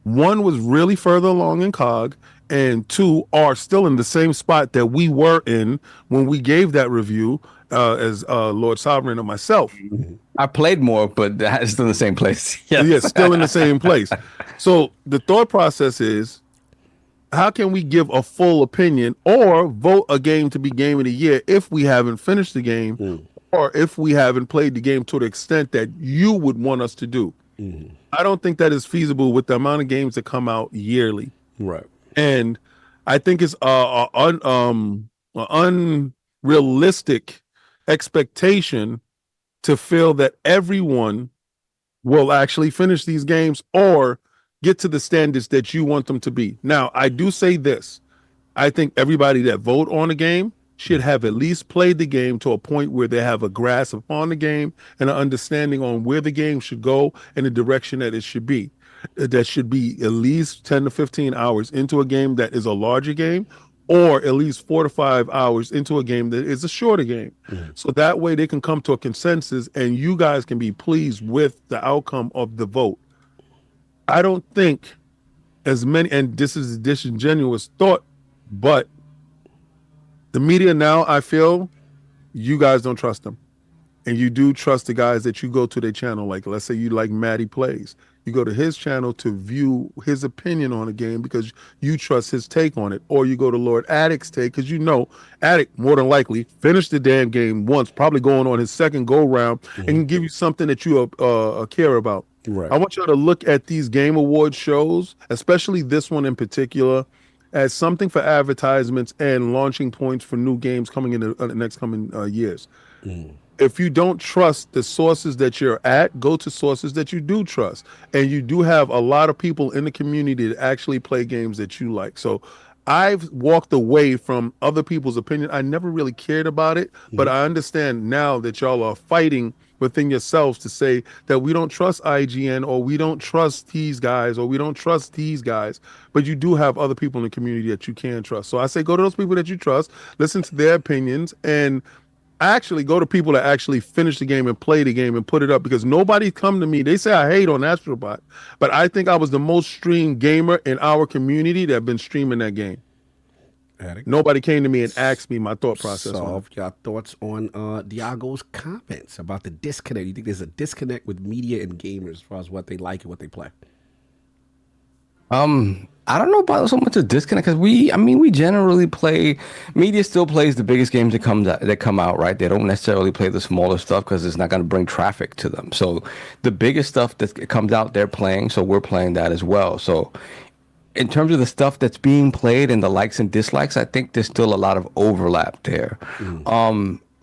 1 was really further along in COG, and 2 are still in the same spot that we were in when we gave that review as Lord Sovereign and myself. I played more, but it's still in the same place. Yeah, still in the same place. So the thought process is, how can we give a full opinion or vote a game to be game of the year if we haven't finished the game or if we haven't played the game to the extent that you would want us to do? I don't think that is feasible with the amount of games that come out yearly. Right. And I think it's an unrealistic expectation to feel that everyone will actually finish these games or get to the standards that you want them to be. Now, I do say this. I think everybody that vote on a game should have at least played the game to a point where they have a grasp upon the game and an understanding on where the game should go and the direction that it should be. That should be at least 10 to 15 hours into a game that is a larger game, or at least 4 to 5 hours into a game that is a shorter game. So that way they can come to a consensus and you guys can be pleased with the outcome of the vote. I don't think as many, and this is a disingenuous thought, but the media now, I feel you guys don't trust them. And you do trust the guys that you go to their channel. Like, let's say you like Matty Plays. You go to his channel to view his opinion on a game because you trust his take on it. Or you go to Lord Addict's take because you know Addict more than likely finished the damn game once, probably going on his second go round, and can give you something that you care about. Right. I want y'all to look at these Game Awards shows, especially this one in particular, as something for advertisements and launching points for new games coming in the next coming years. If you don't trust the sources that you're at, go to sources that you do trust. And you do have a lot of people in the community that actually play games that you like. So I've walked away from other people's opinion. I never really cared about it, but I understand now that y'all are fighting within yourselves to say that we don't trust IGN or we don't trust these guys or we don't trust these guys, but you do have other people in the community that you can trust. So I say go to those people that you trust, listen to their opinions, and actually go to people that actually finish the game and play the game and put it up, because nobody come to me. They say I hate on Astrobot, but I think I was the most streamed gamer in our community that been streaming that game. Addict. Nobody came to me and asked me my thought process on it. Your thoughts on Diago's comments about the disconnect. You think there's a disconnect with media and gamers as far as what they like and what they play? I don't know about so much a disconnect because we generally play. Media still plays the biggest games that come out, right? They don't necessarily play the smaller stuff because it's not going to bring traffic to them. So the biggest stuff that comes out, they're playing. So we're playing that as well. So in terms of the stuff that's being played and the likes and dislikes, I think there's still a lot of overlap there.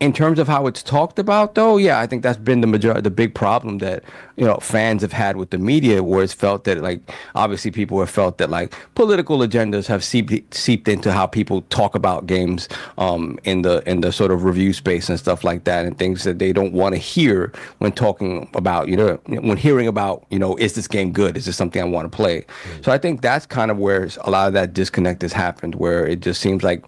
In terms of how it's talked about, though, yeah, I think that's been the big problem that, you know, fans have had with the media, where it's felt that, like, obviously people have felt that, like, political agendas have seeped into how people talk about games in the sort of review space and stuff like that, and things that they don't want to hear when talking about, you know, when hearing about, you know, is this game good? Is this something I want to play? So I think that's kind of where a lot of that disconnect has happened, where it just seems like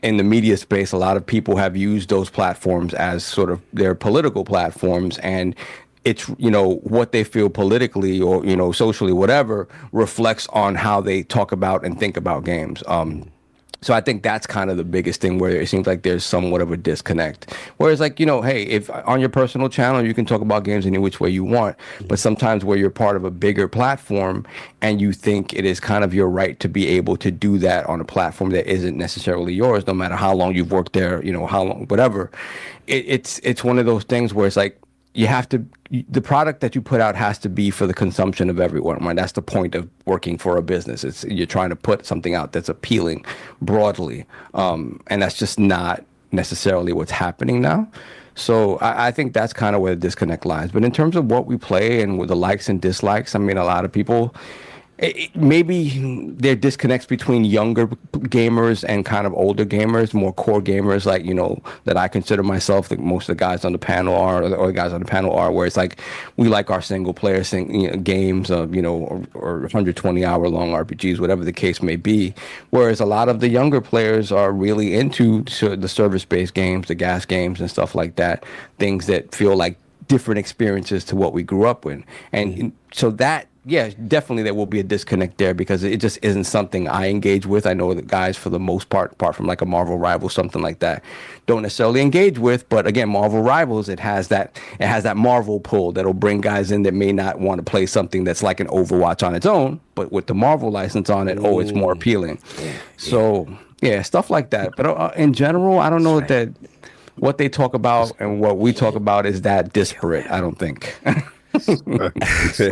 in the media space, a lot of people have used those platforms as sort of their political platforms, and it's, you know, what they feel politically or, you know, socially, whatever, reflects on how they talk about and think about games. So I think that's kind of the biggest thing, where it seems like there's somewhat of a disconnect. Whereas, like, you know, hey, if on your personal channel, you can talk about games any which way you want, but sometimes where you're part of a bigger platform and you think it is kind of your right to be able to do that on a platform that isn't necessarily yours, no matter how long you've worked there, you know, how long, whatever. It's one of those things where it's like, you have to, the product that you put out has to be for the consumption of everyone, right? That's the point of working for a business. It's, you're trying to put something out that's appealing broadly. And that's just not necessarily what's happening now. So I think that's kind of where the disconnect lies. But in terms of what we play and with the likes and dislikes, I mean, a lot of people, maybe there are disconnects between younger gamers and kind of older gamers, more core gamers, like, you know, that I consider myself, that most of the guys on the panel are, or the guys on the panel are, where it's like we like our single player games, you know, or 120-hour long RPGs, whatever the case may be. Whereas a lot of the younger players are really into the service-based games, the gas games and stuff like that, things that feel like different experiences to what we grew up with. And so that, yeah, definitely there will be a disconnect there, because it just isn't something I engage with. I know that guys, for the most part, apart from like a Marvel Rivals, something like that, don't necessarily engage with. But again, Marvel Rivals, it has that Marvel pull that'll bring guys in that may not want to play something that's like an Overwatch on its own, but with the Marvel license on it, it's more appealing. So yeah, stuff like that. But in general, I don't know that what they talk about and what we talk about is that disparate. I don't think. I'm messy.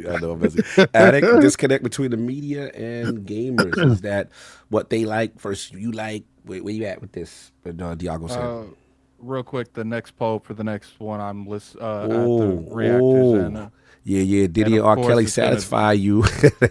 I know I'm messy. Addict, disconnect between the media and gamers. Is that what they like versus you like? Where you at with this? Diago said. Real quick, the next poll for the next one, I'm at the reactors and. Yeah. Did he R. Kelly satisfy you?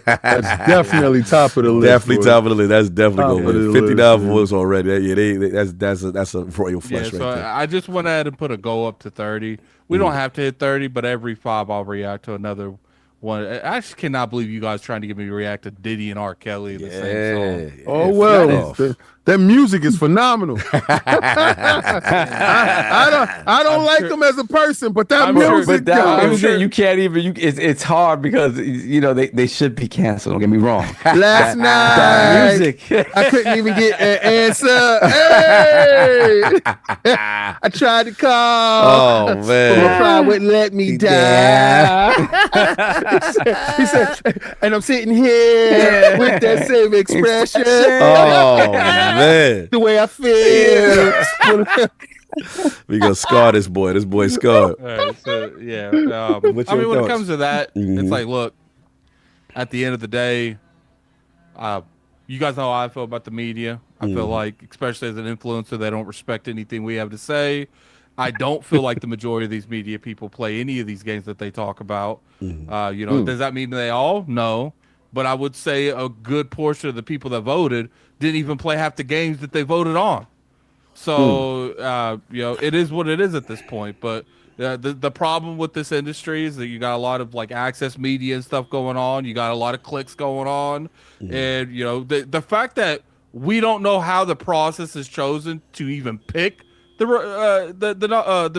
That's definitely top of the list. Definitely top of the list. That's definitely going to 59 votes already. Yeah, that's a royal flush right there. I just went ahead and put a goal up to 30. We don't have to hit 30, but every 5 I'll react to another one. I just cannot believe you guys trying to get me to react to Diddy and R. Kelly in the same song. Oh well, that music is phenomenal. I don't like him as a person, but that music. You can't even. It's hard because they should be canceled. Don't get me wrong. Last night, that music. I couldn't even get an answer. Hey, I tried to call. Oh man, but my pride wouldn't let me die. He said, and I'm sitting here with that same expression. Oh man, the way I feel. We gonna scar this boy. This boy's scarred. All right, so yeah. I mean, when it comes to that, it's like, look. At the end of the day, you guys know how I feel about the media. I feel like, especially as an influencer, they don't respect anything we have to say. I don't feel like the majority of these media people play any of these games that they talk about. Does that mean they all? No. But I would say a good portion of the people that voted didn't even play half the games that they voted on. So, it is what it is at this point. But the problem with this industry is that you got a lot of like access media and stuff going on. You got a lot of clicks going on. And, the fact that we don't know how the process is chosen to even pick the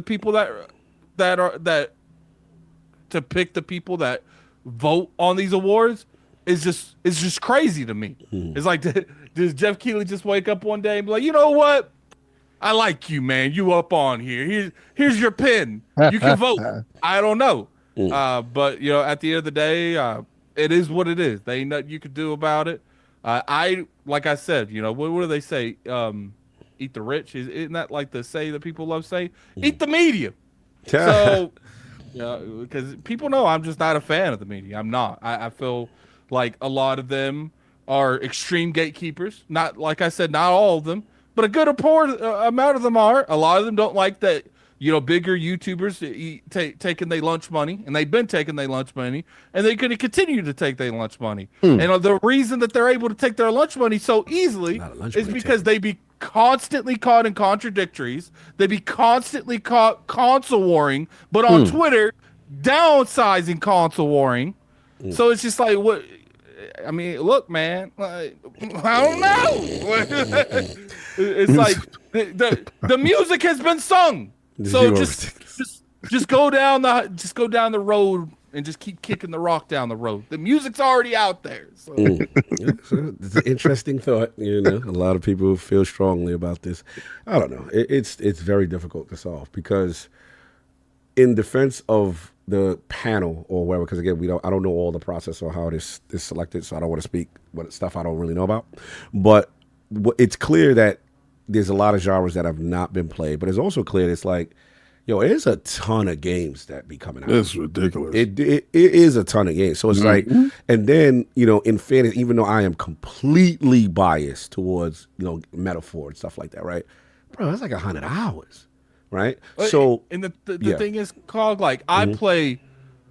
people that pick the people that vote on these awards is just crazy to me. It's like, does Geoff Keighley just wake up one day and be like, you know what? I like you, man. You up on here. Here's your pen. You can vote. I don't know. But at the end of the day, it is what it is. There ain't nothing you could do about it. Like I said, what do they say? Eat the rich. Isn't that like the say that people love saying? Eat the media. So, because people know I'm just not a fan of the media. I'm not. I feel like a lot of them are extreme gatekeepers. Not, like I said, not all of them, but a good amount of them are. A lot of them don't like that, bigger YouTubers taking their lunch money, and they've been taking their lunch money, and they're going to continue to take their lunch money. And the reason that they're able to take their lunch money so easily is because they be constantly caught in contradictories. They be constantly caught console warring, but on Twitter, downsizing console warring. So it's just like, what? I mean, look, man, like, I don't know. It's like the music has been sung. So just go down the road and just keep kicking the rock down the road. The music's already out there. So. So it's an interesting thought. A lot of people feel strongly about this. I don't know. It's very difficult to solve because, in defense of the panel or whatever, because again, I don't know all the process or how it is selected, so I don't want to speak what stuff I don't really know about. But it's clear that there's a lot of genres that have not been played, but it's also clear that it's like, there's a ton of games that be coming out. It's ridiculous. It is a ton of games. So it's like, and then, in fairness, even though I am completely biased towards, metaphor and stuff like that, right? Bro, that's like 100 hours, right? So, and the thing is, Cog, like, I play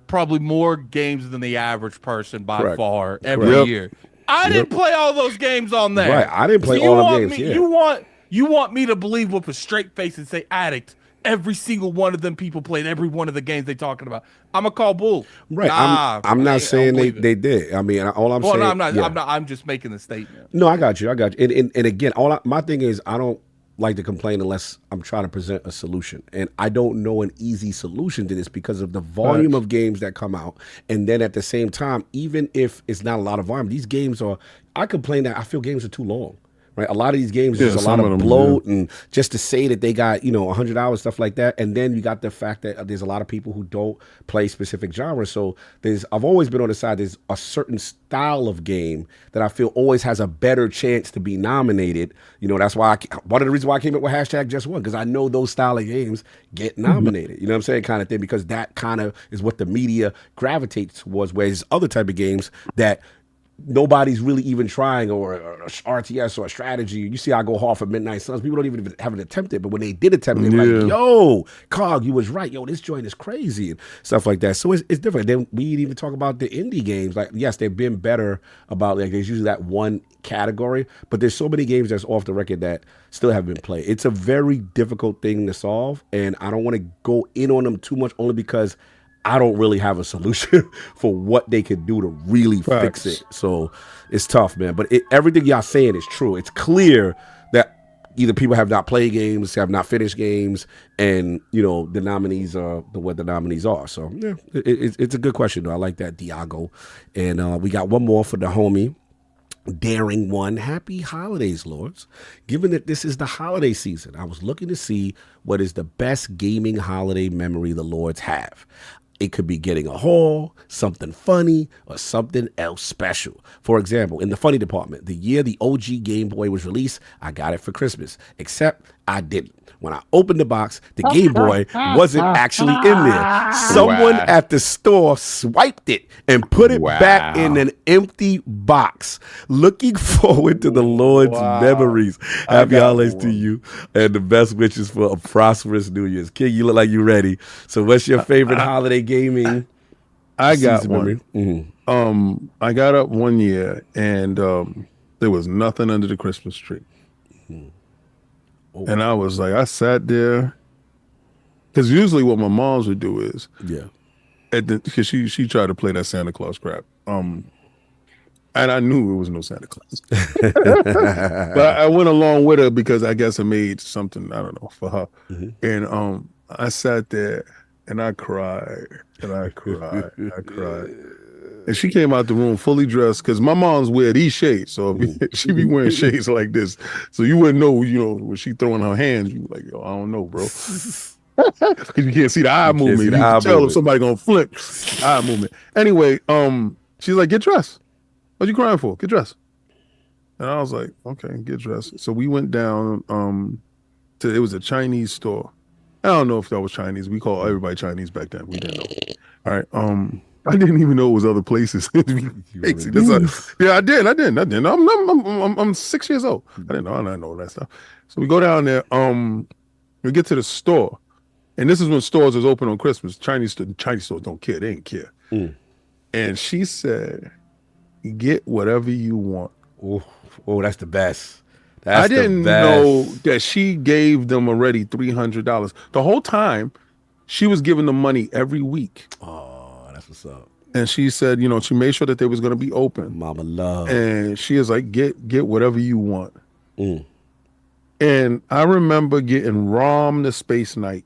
probably more games than the average person by far every year. I didn't play all those games on there. Right, I didn't play all the games. You want me to believe with a straight face and say, addict, every single one of them people played every one of the games they talking about. I'm a call bull. Right. Nah, I'm not saying they did. I mean, all I'm saying. No, I'm not. I'm just making the statement. No, I got you. And again, my thing is, I don't like to complain unless I'm trying to present a solution. And I don't know an easy solution to this because of the volume of games that come out. And then at the same time, even if it's not a lot of volume, these games I complain that I feel games are too long. Right? A lot of these games, there's a lot of bloat, and just to say that they got 100 hours, stuff like that, and then you got the fact that there's a lot of people who don't play specific genres. So I've always been on the side. There's a certain style of game that I feel always has a better chance to be nominated. That's why one of the reasons why I came up with #JustOne, because I know those style of games get nominated. You know what I'm saying, kind of thing, because that kind of is what the media gravitates towards. Whereas other type of games that nobody's really even trying, or RTS or a strategy. You see, I go hard for Midnight Suns. People don't even have an attempt it, but when they did attempt it, they were like, yo, Cog, you was right. Yo, this joint is crazy, and stuff like that. So it's different. Then we even talk about the indie games. Like, yes, they've been better about, like, there's usually that one category, but there's so many games that's off the record that still haven't been played. It's a very difficult thing to solve, and I don't want to go in on them too much, only because I don't really have a solution for what they could do to really fix it. So it's tough, man. But everything y'all saying is true. It's clear that either people have not played games, have not finished games, and the nominees are what the nominees are. So yeah, it's a good question though. I like that, Diago. And we got one more for the homie. Daring One. Happy holidays, Lords. Given that this is the holiday season, I was looking to see what is the best gaming holiday memory the Lords have. It could be getting a haul, something funny, or something else special. For example, in the funny department, the year the OG Game Boy was released, I got it for Christmas, except I didn't. When I opened the box, the Game Boy wasn't actually in there. Someone at the store swiped it and put it back in an empty box. Looking forward to the Lord's memories. Happy holidays to you, and the best wishes for a prosperous New Year's. King, you look like you're ready. So what's your favorite holiday gaming? I got one. Mm-hmm. I got up one year, and there was nothing under the Christmas tree. Mm-hmm. Oh. And I was like, I sat there, because usually what my moms would do is, because she tried to play that Santa Claus crap, and I knew it was no Santa Claus, but I went along with her because I guess I made something, I don't know, for her, and I sat there and I cried and I cried, I cried. And she came out the room fully dressed, because my mom's wear these shades, so she be wearing shades like this, so you wouldn't know, when she throwing her hands, you like, yo, I don't know, bro, because you can't see the eye movement. You can tell if somebody gonna flip eye movement. Anyway, she's like, get dressed. What you crying for? Get dressed. And I was like, okay, get dressed. So we went down it was a Chinese store. I don't know if that was Chinese. We called everybody Chinese back then. We didn't know. All right. I didn't even know it was other places. Yeah, I didn't. I'm 6 years old. I didn't know that stuff. So we go down there. We get to the store, and this is when stores was open on Christmas. Chinese stores don't care. They ain't care. And she said, "Get whatever you want." Oh, that's the best. I didn't know that she gave them already $300 the whole time. She was giving them money every week. What's up? And she said, she made sure that they was going to be open. Mama love. And she is like, get whatever you want. And I remember getting ROM the Space Knight.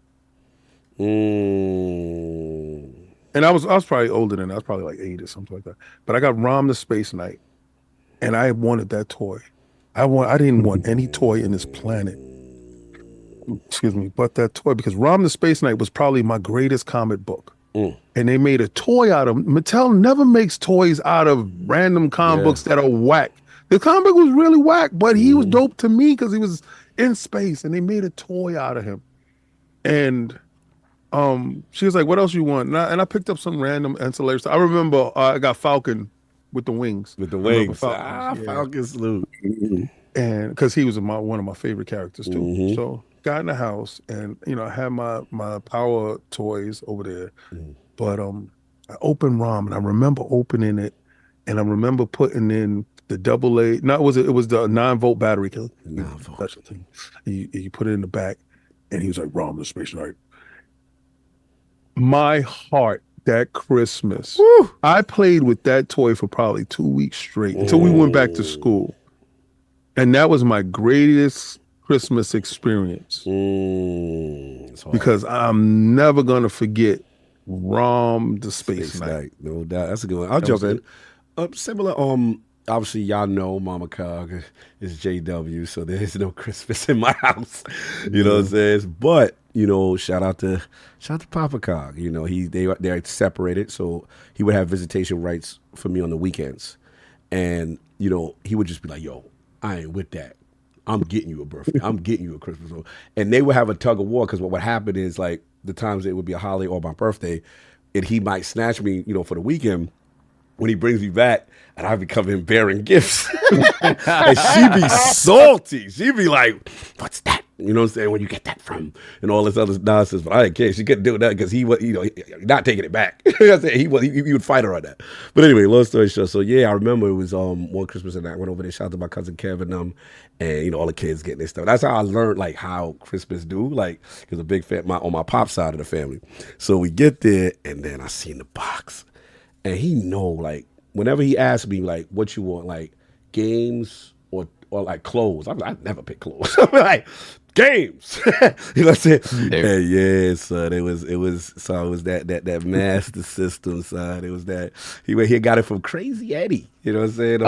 And I was probably older than that. I was probably like 8 or something like that. But I got ROM the Space Knight, and I wanted that toy. I didn't want any toy in this planet. Excuse me, but that toy, because ROM the Space Knight was probably my greatest comic book. And they made a toy out of Mattel never makes toys out of random comic books that are whack. The comic book was really whack, but he was dope to me because he was in space, and they made a toy out of him. And she was like, what else you want? And I picked up some random ancillary stuff. I remember I got Falcon with the wings. Falcon salute. And because he was one of my favorite characters too. So got in the house, and I had my power toys over there, but I opened ROM, and I remember opening it, and I remember putting in the AA. It was the 9-volt battery. 9-volt thing. You put it in the back, and he was like, ROM the Space Knight. My heart that Christmas, I played with that toy for probably 2 weeks straight until we went back to school, and that was my greatest Christmas experience, because I'm never gonna forget ROM the Space Knight. No doubt, that's a good one. I'll jump in. Similar. Obviously, y'all know Mama Cog is JW, so there's no Christmas in my house. You know what I'm saying? But shout out to Papa Cog. They're separated, so he would have visitation rights for me on the weekends, and he would just be like, "Yo, I ain't with that. I'm getting you a birthday. I'm getting you a Christmas." And they would have a tug of war, because what would happen is, like, the times it would be a holiday or my birthday, and he might snatch me, for the weekend. When he brings me back, and I be coming bearing gifts, and she be salty. She be like, "What's that? You know what I'm saying? Where you get that from and all this other nonsense. But I didn't care. She couldn't do that because he was, not taking it back. You know what I'm saying? He would fight her on that. But anyway, long story short. So yeah, I remember it was one Christmas and I went over there, shout out to my cousin Kevin, and all the kids getting their stuff. That's how I learned like how Christmas do, like, because a big fan on my pop side of the family. So we get there and then I seen the box, and he know like whenever he asked me like what you want, like games or like clothes. I never pick clothes. I'm like, games. You know what I'm saying? And yeah, son. It was that master system, son. It was that he got it from Crazy Eddie. You know what I'm saying?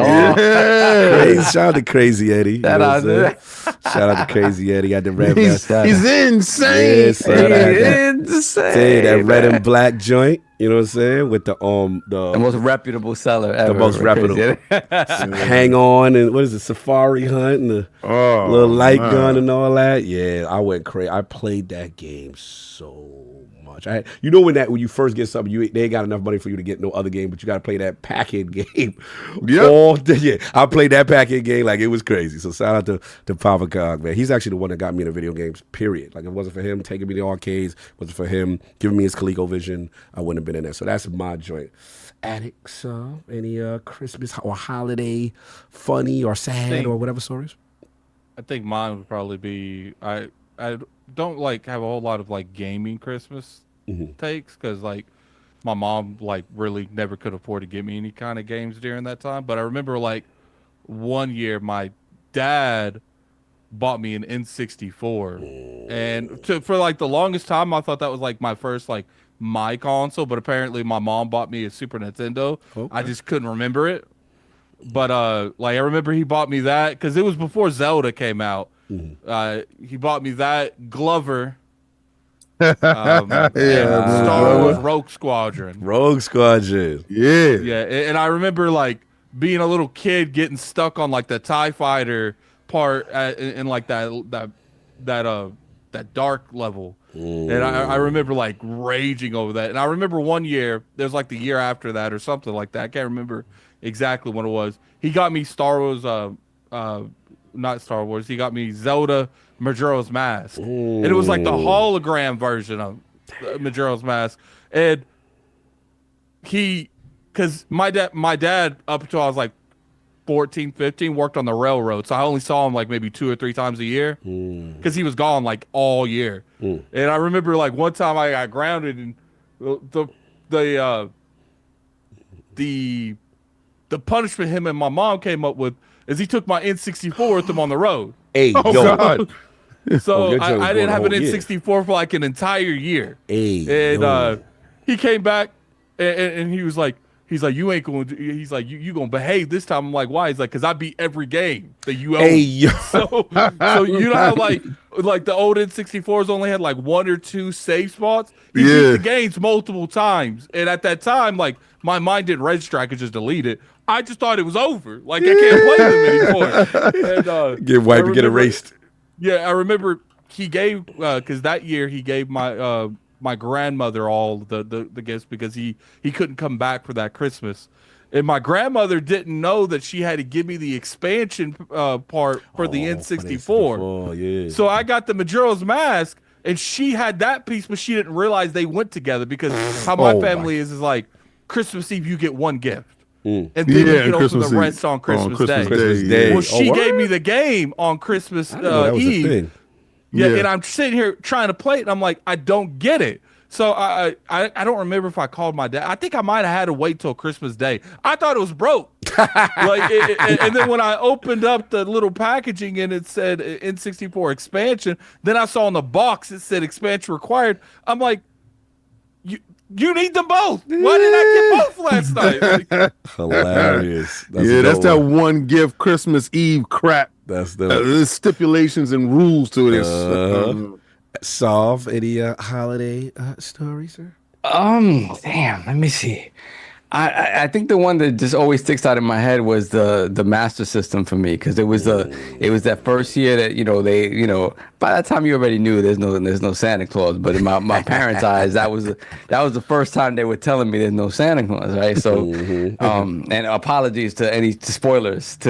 Shout out to Crazy Eddie. Shout out to Crazy Eddie. Got the red master. He's insane. Yeah, son, insane. That red and black joint. You know what I'm saying? With the most reputable seller ever. The most reputable. Hang on and what is it? Safari Hunt and the little light gun and all that. Yeah, I went crazy. I played that game so much. When you first get something, they ain't got enough money for you to get no other game, but you got to play that pack-in game all day. Yeah, I played that pack-in game like it was crazy. So shout out to Papa Cog, man. He's actually the one that got me into video games, period. Like, if it wasn't for him taking me to the arcades, it wasn't for him giving me his ColecoVision, I wouldn't have been in there. So that's my joint. Addicts, any Christmas or holiday funny or sad or whatever stories? I think mine would probably be I don't like have a whole lot of like gaming Christmas takes, because like my mom like really never could afford to get me any kind of games during that time. But I remember like one year my dad bought me an N64, and for like the longest time I thought that was like my first like my console, but apparently my mom bought me a Super Nintendo. Okay. I just couldn't remember it. But like I remember he bought me that because it was before Zelda came out. He bought me that, Glover, Star Wars Rogue Squadron. Yeah. And I remember like being a little kid getting stuck on like the TIE Fighter part in like that dark level. And I remember like raging over that. And I remember one year, there's like the year after that or something like that. I can't remember exactly what it was. He got me Star Wars, not Star Wars. He got me Zelda Majora's Mask. And it was like the hologram version of Majora's Mask. And because my dad, up until I was like 14, 15, worked on the railroad. So I only saw him like maybe 2 or 3 times a year because he was gone like all year. And I remember like one time I got grounded, and the punishment him and my mom came up with is he took my N64 with him on the road. Hey, God. So I didn't have an N64 for like an entire year. And he came back and he was like, you ain't going to, he's like, you going to behave this time. I'm like, why? He's like, because I beat every game that you own. So you know how like the old N64s only had like 1 or 2 save spots? He beat the games multiple times. And at that time, like my mind didn't register. I could just delete it. I just thought it was over. Like I can't play them anymore. And, get wiped and get erased. Yeah, I remember he gave, because that year he gave my my grandmother all the gifts because he couldn't come back for that Christmas. And my grandmother didn't know that she had to give me the expansion part for the N64. So I got the Majora's Mask, and she had that piece, but she didn't realize they went together because how my family is like Christmas Eve you get one gift. And then you get open the rest on Christmas Day. Well, she gave me the game on Christmas Eve. Yeah, and I'm sitting here trying to play it, and I'm like, I don't get it. So I don't remember if I called my dad. I think I might have had to wait till Christmas Day. I thought it was broke. And then when I opened up the little packaging and it said N64 expansion, then I saw on the box it said expansion required. I'm like, you need them both. Why did I get both last night? Hilarious. That's that one gift Christmas Eve crap. That's there's stipulations and rules to this. Solve any holiday stories, sir? Damn. Let me see. I think the one that just always sticks out in my head was the Master System for me, because it was that first year that by that time you already knew there's no Santa Claus, but in my parents' eyes that was the first time they were telling me there's no Santa Claus, right? So and apologies to any spoilers for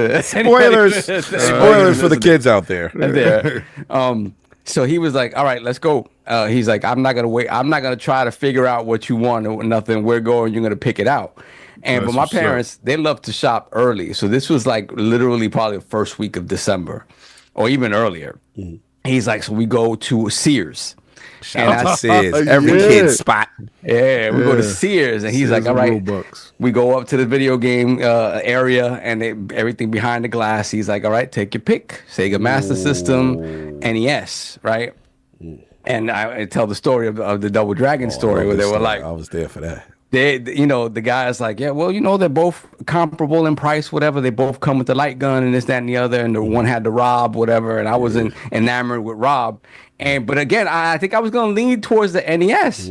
the kids out there. So he was like, all right, let's go. He's like, I'm not gonna wait. I'm not gonna try to figure out what you want or nothing. We're going. You're gonna pick it out. And That's but my what's up. parents, they love to shop early. So this was like literally probably the first week of December, or even earlier. He's like, so we go to Sears. Shout out to Sears, every Yeah. kid's spot. Yeah, we go to Yeah. Sears, and he's Sears like, all and right. Robux. We go up to the video game area, and everything behind the glass. He's like, all right, take your pick. Sega Master System, NES, right? And I tell the story of the Double Dragon story where they were like, I was there for that. the guy's like, yeah, well, they're both comparable in price, whatever. They both come with the light gun and this, that, and the other. And the one had the Rob, whatever. And I was enamored with Rob. But again, I think I was going to lean towards the NES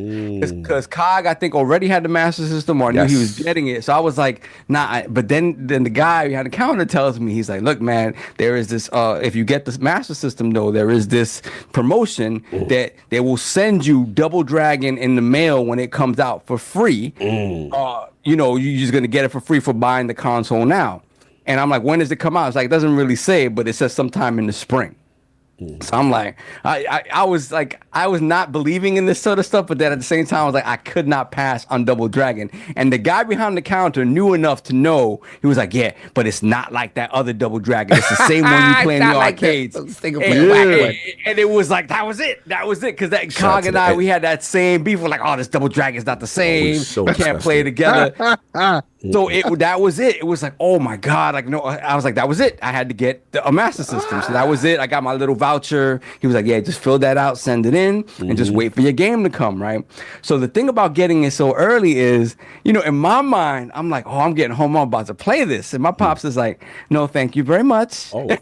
because Cog, I think, already had the Master System, or I knew he was getting it. So I was like, nah. But then the guy behind the counter tells me, he's like, look, man, there is this, if you get the Master System, though, there is this promotion that they will send you Double Dragon in the mail when it comes out for free. You're just going to get it for free for buying the console now. And I'm like, when does it come out? It's like, it doesn't really say, but it says sometime in the spring. So I'm like, I was not believing in this sort of stuff, but then at the same time, I was like, I could not pass on Double Dragon. And the guy behind the counter knew enough to know. He was like, yeah, but it's not like that other Double Dragon. It's the same one you play in the arcades. And it was like, that was it. Because that Cog and I, we had that same beef. We're like, oh, this Double Dragon's not the same. so we can't play together. So that was it. It was like, oh my God. Like, no, I was like, that was it. I had to get a Master System. So that was it. I got my little voucher. He was like, yeah, just fill that out, send it in, and just wait for your game to come, right? So the thing about getting it so early is, in my mind, I'm like, oh, I'm getting home, I'm about to play this. And my pops is like, no, thank you very much. Oh.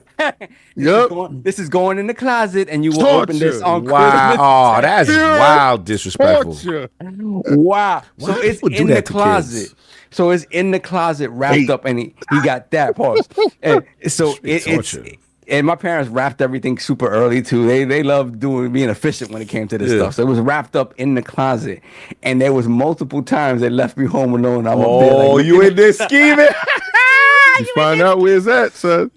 This is going in the closet, and you will open this on Christmas. Wow. Oh, that's wild disrespectful. Torture. Wow. Why So do it's people do in the that to closet. kids? So it's in the closet wrapped up, and he got that. Pause. And so it's torture. and my parents wrapped everything super early too. They loved being efficient when it came to this stuff. So it was wrapped up in the closet, and there was multiple times they left me home alone. I'm up there like, you in there scheming? You find out where's that, son.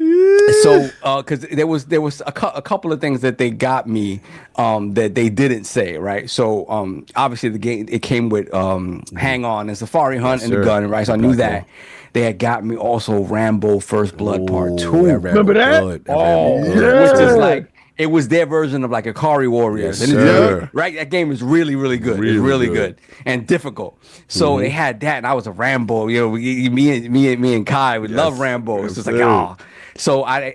So, because there was a couple of things that they got me that they didn't say, right? So, obviously the game, it came with Hang On and Safari Hunt and the gun, right? So I knew that. They had got me also Rambo First Blood Part 2. Remember that? Which is like, it was their version of like Akari Warriors. Yes, And sir. right? That game is really, really good. It's really good and difficult. So they had that, and I was a Rambo. Me and Kai would love Rambo. It's just like, oh. So I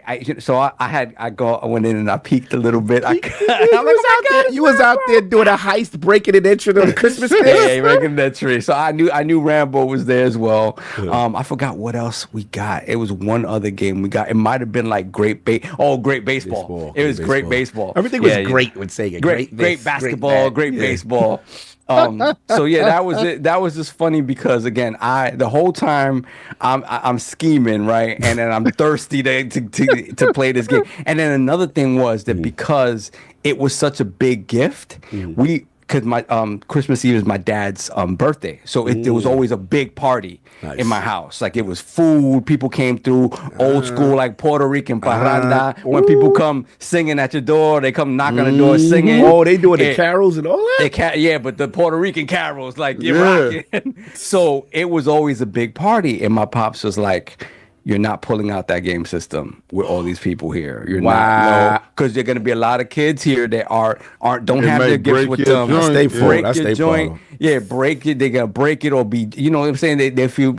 went in and I peeked a little bit. I'm like, oh my God, You was out there doing a heist, breaking and entering on the Christmas yeah, day. breaking that tree. So I knew Rambo was there as well. I forgot what else we got. It was one other game we got. It might have been like Great Baseball. It was Great Baseball. Everything was great with Sega. Great basketball, great baseball. So yeah, that was it. That was just funny because again, the whole time I'm scheming, right, and then I'm thirsty to play this game. And then another thing was that because it was such a big gift, because my Christmas Eve is my dad's birthday, so there was always a big party in my house. Like it was food, people came through, old school like Puerto Rican parranda. When people come singing at your door, they come knock on the door singing. Oh, they doing the carols and all that? Yeah, but the Puerto Rican carols, like you're rocking. So it was always a big party, and my pops was like, you're not pulling out that game system with all these people here. You're not, because there're gonna be a lot of kids here that don't have their gifts with them. Break your joint. Yeah, break it. They're gonna break it or be, you know what I'm saying? They feel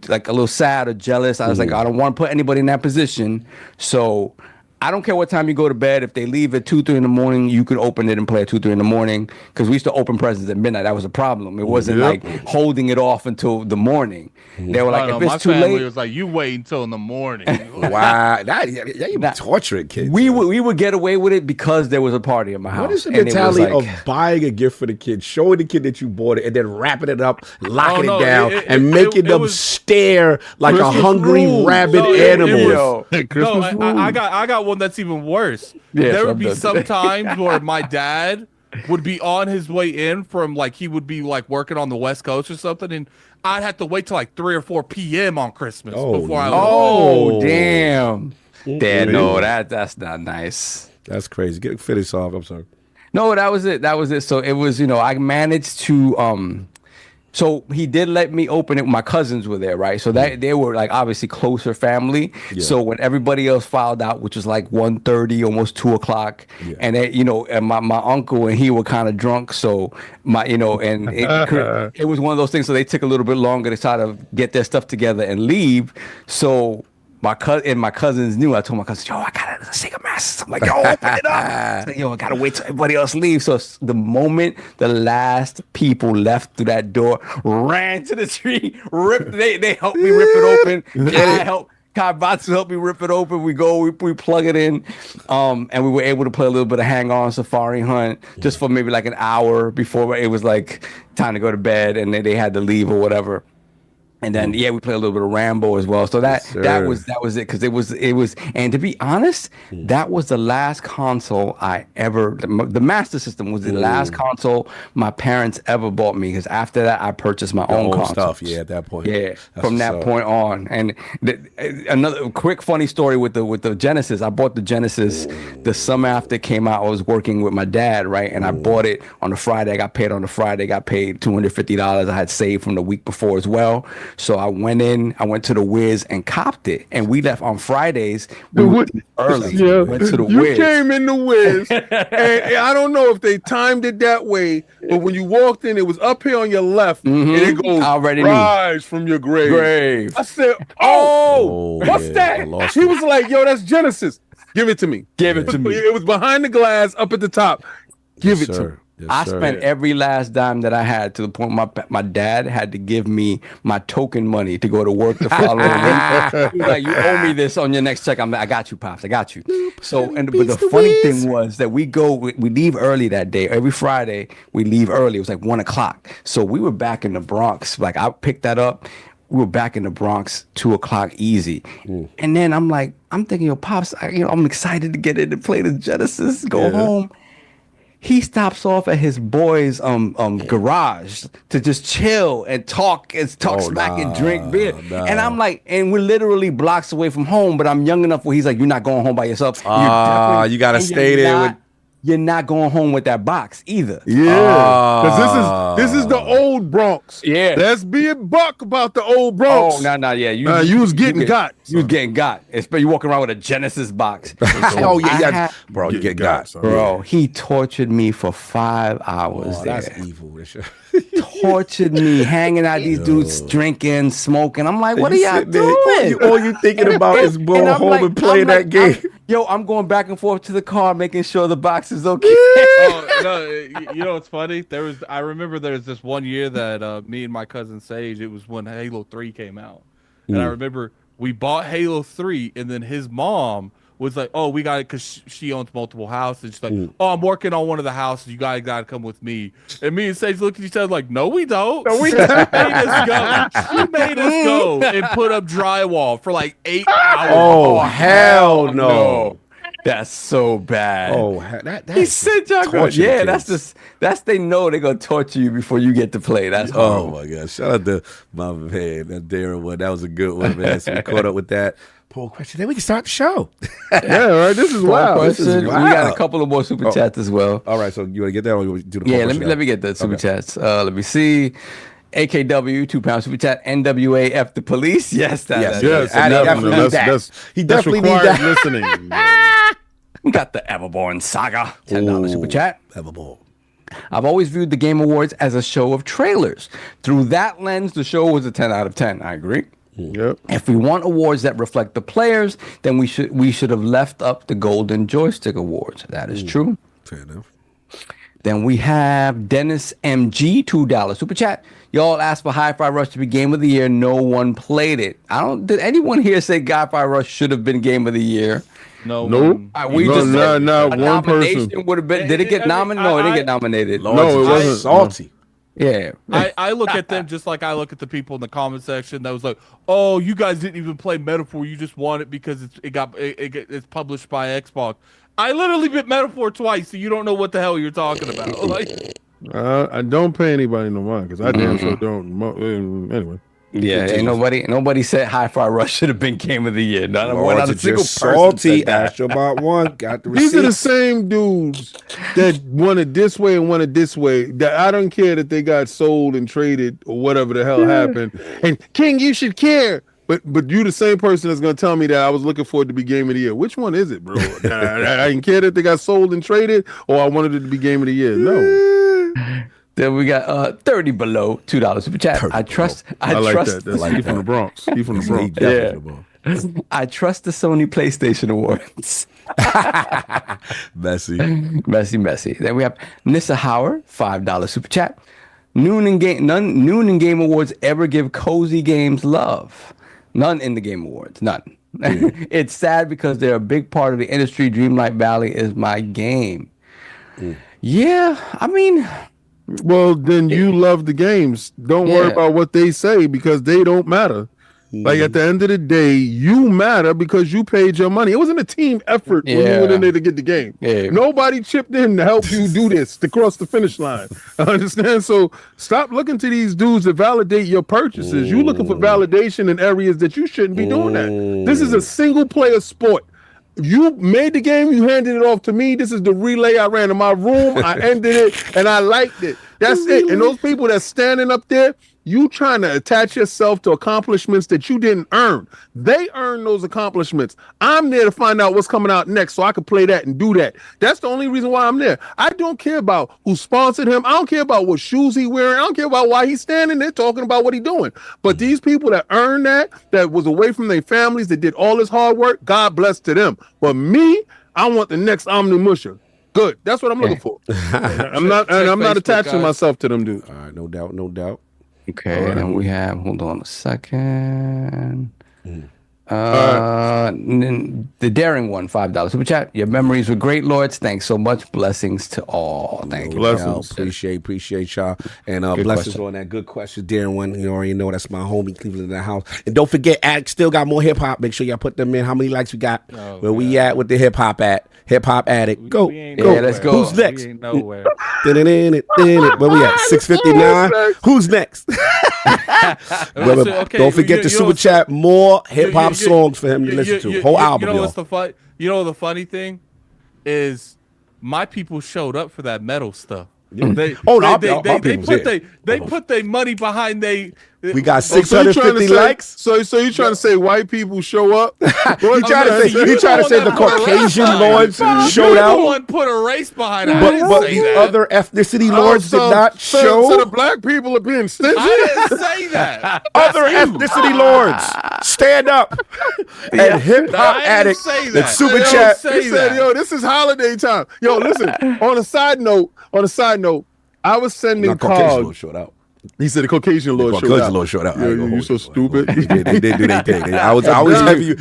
like a little sad or jealous. I was like, I don't want to put anybody in that position. So I don't care what time you go to bed. If they leave at 2, 3 in the morning, you could open it and play at 2, 3 in the morning. Because we used to open presents at midnight. That was a problem. It wasn't like holding it off until the morning. They were like, if it's too late, it was like, you wait until in the morning. Wow, you torturing kids. We would get away with it because there was a party in my house. What is the mentality of buying a gift for the kid, showing the kid that you bought it, and then wrapping it up, locking it down, and making them stare like a hungry rabid animal? I got one that's even worse. Yes, there would be some times where my dad would be on his way in from like he would be like working on the West Coast or something, and I'd have to wait till like 3 or 4 p.m. on Christmas before I. Oh damn! Dad, no, that's not nice. That's crazy. Get finish off. I'm sorry. No, that was it. That was it. So it was, I managed to so he did let me open it. My cousins were there, right? So that they were like obviously closer family. Yeah. So when everybody else filed out, which was like 1:30, almost 2:00, and they, and my uncle and he were kind of drunk. So and it was one of those things. So they took a little bit longer to try to get their stuff together and leave. So my cousins knew. I told my cousins, yo, I got a cigarette mask. I'm like, yo, open it up. Like, yo, I gotta wait till everybody else leaves. So the moment the last people left through that door, ran to the tree, ripped. They helped me rip it open. Kai Batsu helped me rip it open. We plug it in, and we were able to play a little bit of Hang On Safari Hunt just for maybe like an hour before it was like time to go to bed, and then they had to leave or whatever. And then we played a little bit of Rambo as well. So that was it, because it was and to be honest, that was the last console I ever. The Master System was the last console my parents ever bought me, because after that I purchased my own console stuff. Yeah, at that point. Yeah, from that point on. And another quick funny story with the Genesis. I bought the Genesis the summer after it came out. I was working with my dad, right? And I bought it on the Friday. I got paid on the Friday. Got paid $250. I had saved from the week before as well. So I went to the Wiz and copped it, and we left on Fridays. We went early. Yeah. Went to the You Wiz. came in the Wiz, and I don't know if they timed it that way, but when you walked in, it was up here on your left, and it goes, rise from your grave. I said, what's that? He was like, yo, that's Genesis. Give it to me. Give it to me. It was behind the glass up at the top. Give it to me. Yes, I spent every last dime that I had, to the point my dad had to give me my token money to go to work the following week. He was like, you owe me this on your next check. I got you, Pops. I got you. So, but the funny thing was that we leave early that day. Every Friday, we leave early. It was like 1:00. So we were back in the Bronx. Like, I picked that up. We were back in the Bronx 2:00 easy. And then I'm thinking, yo, Pops, I'm excited to get in and play the Genesis, go home. He stops off at his boy's garage to just chill and talk smack and drink beer. And I'm like, and we're literally blocks away from home, but I'm young enough where he's like, you're not going home by yourself. You gotta stay there. You're not going home with that box either. Yeah, because this is the old Bronx. Yeah, let's be a buck about the old Bronx. Oh, no, yeah. You was getting got. You was getting got. Especially you walking around with a Genesis box. Bro, you get got. Bro, he tortured me for 5 hours. That's evil. Tortured me, hanging out these dudes, drinking, smoking. I'm like, what are y'all doing? All you thinking about is going home and playing that game. I'm going back and forth to the car, making sure the box is okay. You know what's funny? I remember there was this one year that me and my cousin Sage, it was when Halo 3 came out. And I remember we bought Halo 3, and then his mom was like, oh, we got it, because she owns multiple houses. She's like, oh, I'm working on one of the houses. You guys got to come with me. And me and Sage looked at each other like, no, we don't. No, we don't. She made us go and put up drywall for like 8 hours. Oh, hell no. That's so bad. Oh, he said y'all go. Yeah, that's they know they're gonna torture you before you get to play. That's oh my god. Shout out to my man, that Darren one. That was a good one, man. So we caught up with that. Poll question. Then we can start the show. Yeah, right. This is wild. We got a couple of more super chats as well. All right, so you want to get that, or you want to do the poll question? Let me get the super chats. Let me see. AKW, £2 super chat. NWA F the police. Yes, yes. He definitely needs that. Listening. We got the Everborn Saga. $10 super chat. Everborn. I've always viewed the Game Awards as a show of trailers. Through that lens, the show was a 10 out of 10. I agree. Yep. If we want awards that reflect the players, then we should have left up the Golden Joystick Awards. That is true. Fair enough. Then we have Dennis MG, $2 super chat. Y'all asked for Hi-Fi Rush to be Game of the Year. No one played it. Did anyone here say Hi-Fi Rush should have been Game of the Year? No. Nope. We just said one person would have been. Did it get nominated? No, it didn't get nominated. No, it wasn't salty. Yeah. I look at them just like I look at the people in the comment section that was like, oh, you guys didn't even play Metaphor. You just won it because it's published by Xbox. I literally bit Metaphor twice, so you don't know what the hell you're talking about. Like, I don't pay anybody no mind because I damn sure don't. Anyway. Yeah, ain't nobody said Hi-Fi Rush should have been game of the year. Not Lords a are single just person salty. said that. Astrobot 1 got the These are the receipts. same dudes that wanted this way and wanted this way. That I don't care that they got sold and traded or whatever the hell happened. And King, you should care. But you the same person that's gonna tell me that I was looking for it to be game of the year. Which one is it, bro? I didn't care that they got sold and traded, or I wanted it to be game of the year. No. Then we got 30 below $2 super chat. I trust. I like that. That's he from the Bronx. He from the Bronx. Yeah. I trust the Sony PlayStation Awards. Messy. Then we have Nissa Howard, $5 super chat. Noon and Game Awards ever give cozy games love? None in the Game Awards. None. It's sad because they're a big part of the industry. Dreamlight Valley is my game. Yeah, I mean, well, then you love the games. Don't worry about what they say because they don't matter. Like at the end of the day, you matter because you paid your money. It wasn't a team effort when you went in there to get the game. Nobody chipped in to help you do this, to cross the finish line. Understand? So stop looking to these dudes to validate your purchases. You're looking for validation in areas that you shouldn't be doing that. This is a single player sport. You made the game, you handed it off to me. This is the relay I ran in my room. I ended it and I liked it. That's it. And those people that's standing up there, you trying to attach yourself to accomplishments that you didn't earn. They earned those accomplishments. I'm there to find out what's coming out next so I can play that and do that. That's the only reason why I'm there. I don't care about who sponsored him. I don't care about what shoes he wearing. I don't care about why he's standing there talking about what he's doing. But these people that earned that was away from their families, that did all this hard work, God bless to them. But me, I want the next Omni Musher. Good. That's what I'm looking for. I'm not attaching myself to them, dude. All right, no doubt. Okay, and then we have, hold on a second. The Daring One, $5 super chat. Your memories were great, Lords. Thanks so much. Blessings to all. Thank you. Blessings. Appreciate y'all. And Good blessings question. on that. Good question, Darren One. You already know that's my homie Cleveland in the house. And don't forget, Addict still got more hip hop. Make sure y'all put them in. How many likes we got? Where we at with the hip hop at? Hip hop addict. Go. Let's go. Who's next? We ain't nowhere. Where we at? 659. Who's next? Don't forget to super chat more hip hop songs for him to listen to. Whole album, what's the funny thing is my people showed up for that metal stuff. They put their money behind they. We got 650 likes. So you trying to say white people show up? You trying to say the Caucasian lords showed out? No one put a race behind it. But the other ethnicity lords did not show. So the black people are being stingy. I didn't say that. Other ethnicity lords stand up and hip hop addict and super chat. He said, "Yo, this is holiday time." Yo, listen. On a side note, I was sending cards. He said the Caucasian Lord showed out. Yo, you so stupid. They do their thing. I was heavy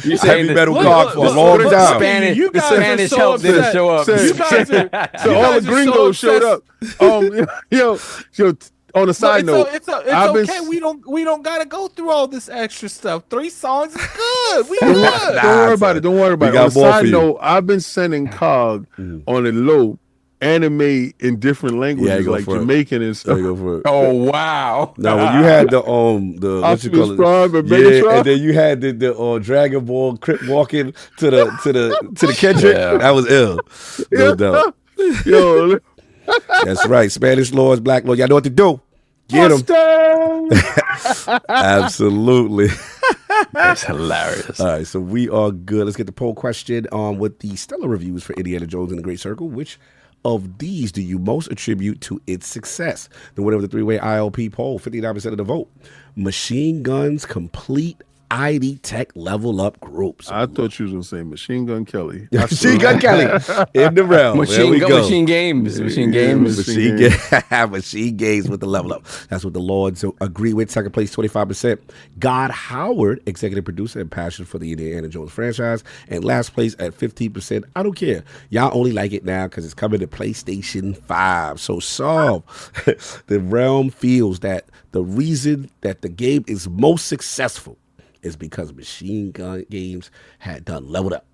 metal card for a long time. Spanish help didn't show up. So all the gringos showed up. Yo, on a side note, it's okay. We don't gotta go through all this extra stuff. 3 songs is good. We good. Don't worry about it. On a side note, I've been sending COG on the low anime in different languages, like Jamaican and stuff. Oh wow! Now when you had the what you call it? And then you had the Dragon Ball Crip walking to the Kendrick. That was ill. No doubt. Yo, that's right. Spanish lords, black lords. Y'all know what to do. Get them. Absolutely. That's hilarious. All right, so we are good. Let's get the poll question with the stellar reviews for Indiana Jones and the Great Circle. Which of these do you most attribute to its success? The winner of the 3-way ILP poll, 59% of the vote. Machine Guns Complete ID Tech Level Up Groups. I thought you was going to say Machine Gun Kelly. Machine Gun Kelly in the realm. Machine Games with the level up. That's what the Lords agree with. Second place, 25%. God Howard, executive producer and passion for the Indiana Jones franchise. And last place at 15%. I don't care. Y'all only like it now because it's coming to PlayStation 5. So the realm feels that the reason that the game is most successful is because Machine Gun Games had done leveled up.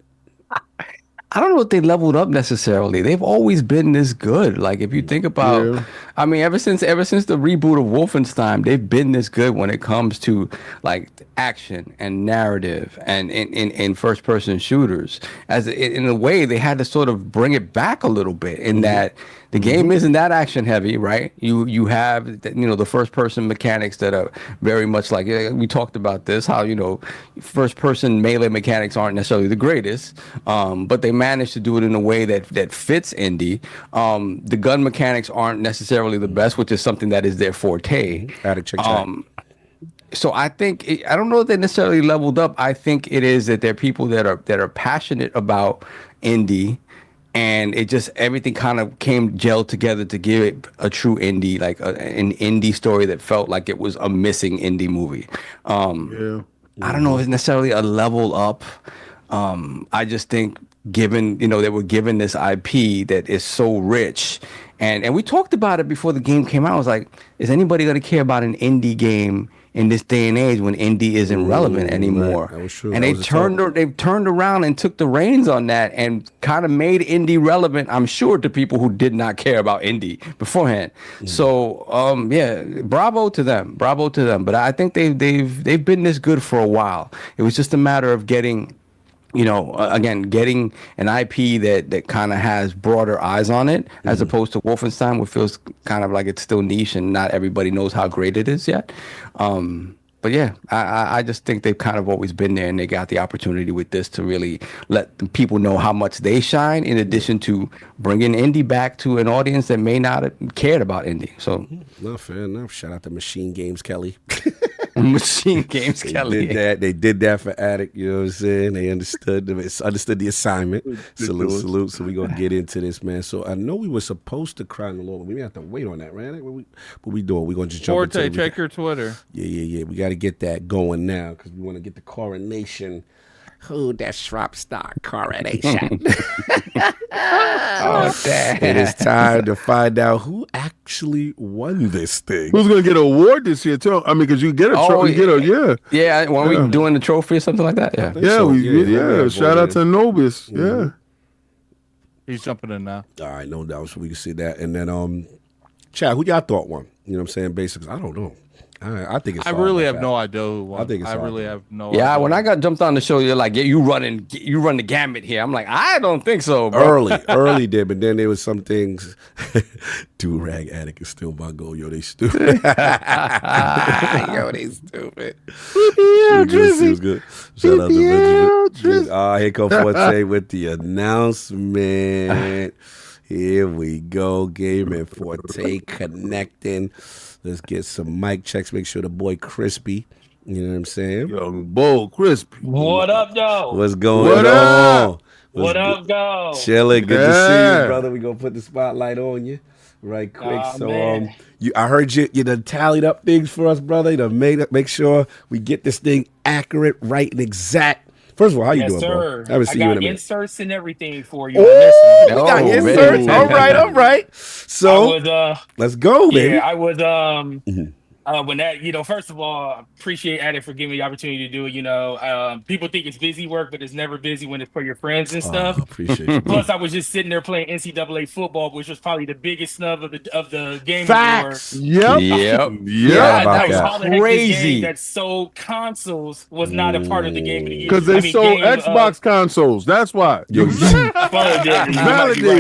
I don't know if they leveled up necessarily. They've always been this good. Like if you think about, Yeah. I mean, ever since the reboot of Wolfenstein, they've been this good when it comes to like action and narrative and in first person shooters. As in a way, they had to sort of bring it back a little bit in that the game isn't that action heavy, right? You have the first person mechanics that are very much like we talked about this, how first person melee mechanics aren't necessarily the greatest, but they managed to do it in a way that fits indie. The gun mechanics aren't necessarily the best, which is something that is their forte. So I think I don't know if they necessarily leveled up. I think it is that they're people that are passionate about indie. And it just everything kind of gelled together to give it a true indie, like an indie story that felt like it was a missing indie movie. I don't know if it's necessarily a level up. I just think given they were given this IP that is so rich, and we talked about it before the game came out. I was like, is anybody going to care about an indie game in this day and age when indie isn't relevant anymore? That was true. And they've turned around and took the reins on that and kind of made indie relevant, I'm sure, to people who did not care about indie beforehand. So yeah, bravo to them. But I think they've been this good for a while. It was just a matter of getting again, getting an IP that kind of has broader eyes on it, as opposed to Wolfenstein, which feels kind of like it's still niche and not everybody knows how great it is yet. But yeah, I just think they've kind of always been there, and they got the opportunity with this to really let the people know how much they shine, in addition to bringing indie back to an audience that may not have cared about indie. So, no, fair enough. Shout out to Machine Games Kelly. Machine Games Kelly. They did that for Addict, you know what I'm saying? They understood the assignment. Salute. So we're gonna get into this, man. So I know we were supposed to crown the Lord, but we may have to wait on that, right? What we doing? We're gonna just jump into Forte, check your Twitter. Yeah. We gotta get that going now because we want to get the coronation. Who that Shrop Star coronation? Oh, damn. It is time to find out who actually won this thing. Who's gonna get an award this year too? I mean, because you get a trophy. Yeah, when we doing the trophy or something like that. Yeah. Shout out to Nobis. Yeah. He's jumping in now. All right, no doubt. So we can see that. And then, Chad, who y'all thought won? You know what I'm saying? Basically, I don't know. I think it's. I really have no idea who won. I think it's. I really have no idea. Yeah, when I got jumped on the show, you're like, you run the gambit here. I'm like, I don't think so, bro. Early did, but then there was some things. Do-rag Addict is still my goal. Yo, they stupid. Yo, they stupid. It was good. Shout out to Benjamin. Here come Forte with the announcement. Here we go. Game and Forte connecting. Let's get some mic checks. Make sure the boy Crispy. You know what I'm saying? Young Bull Crispy. What up, though? What's going on? What up, though? Chilling. Good to see you, brother. We gonna put the spotlight on you right quick. Man. I heard you done tallied up things for us, brother. You done make sure we get this thing accurate, right, and exact. First of all, how you doing, sir. bro? I haven't seen you in a minute. Inserts and everything for you. Oh, we got inserts. Man. All right. So let's go, baby. Yeah, I was when that, first of all, appreciate Addict for giving me the opportunity to do it. People think it's busy work, but it's never busy when it's for your friends and stuff. Appreciate you. Plus, I was just sitting there playing NCAA football, which was probably the biggest snub of the game. Facts. Yep. That was crazy. That sold consoles was not a part of the game of the year. Because they sold Xbox consoles. That's why. Validated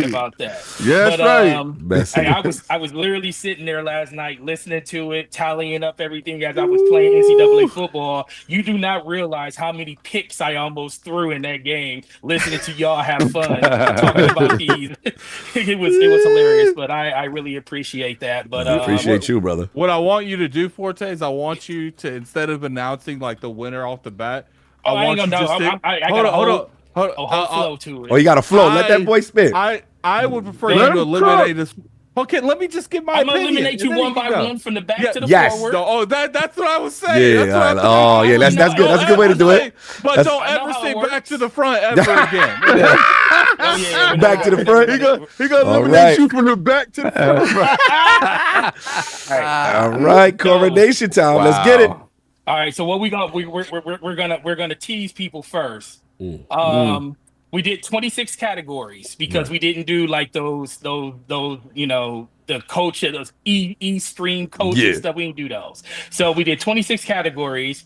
about that. Yeah, that's right. I was literally sitting there last night listening to it, tallying up everything as I was playing NCAA football. You do not realize how many picks I almost threw in that game, listening to y'all have fun talking about these. it was hilarious, but I really appreciate that. But appreciate you, brother. What I want you to do, Forte, is I want you to, instead of announcing like the winner off the bat, I want you to hold on. Flow to it. Oh, you got a flow. Let that boy spit. I would prefer you to eliminate this. Okay, let me just get my opinion. I'm eliminate you one by one from the back to the forward. Oh, that's what I was saying. Yeah, that's good. That's a good way to do it. But don't ever say back to the front ever again. Back to the front. He gonna eliminate you from the back to the front. All right, coronation time. Wow. Let's get it. All right, so what we got? We're gonna tease people first. We did 26 categories because we didn't do like those you know, the coach of those E stream coaching stuff. We didn't do those. So we did 26 categories.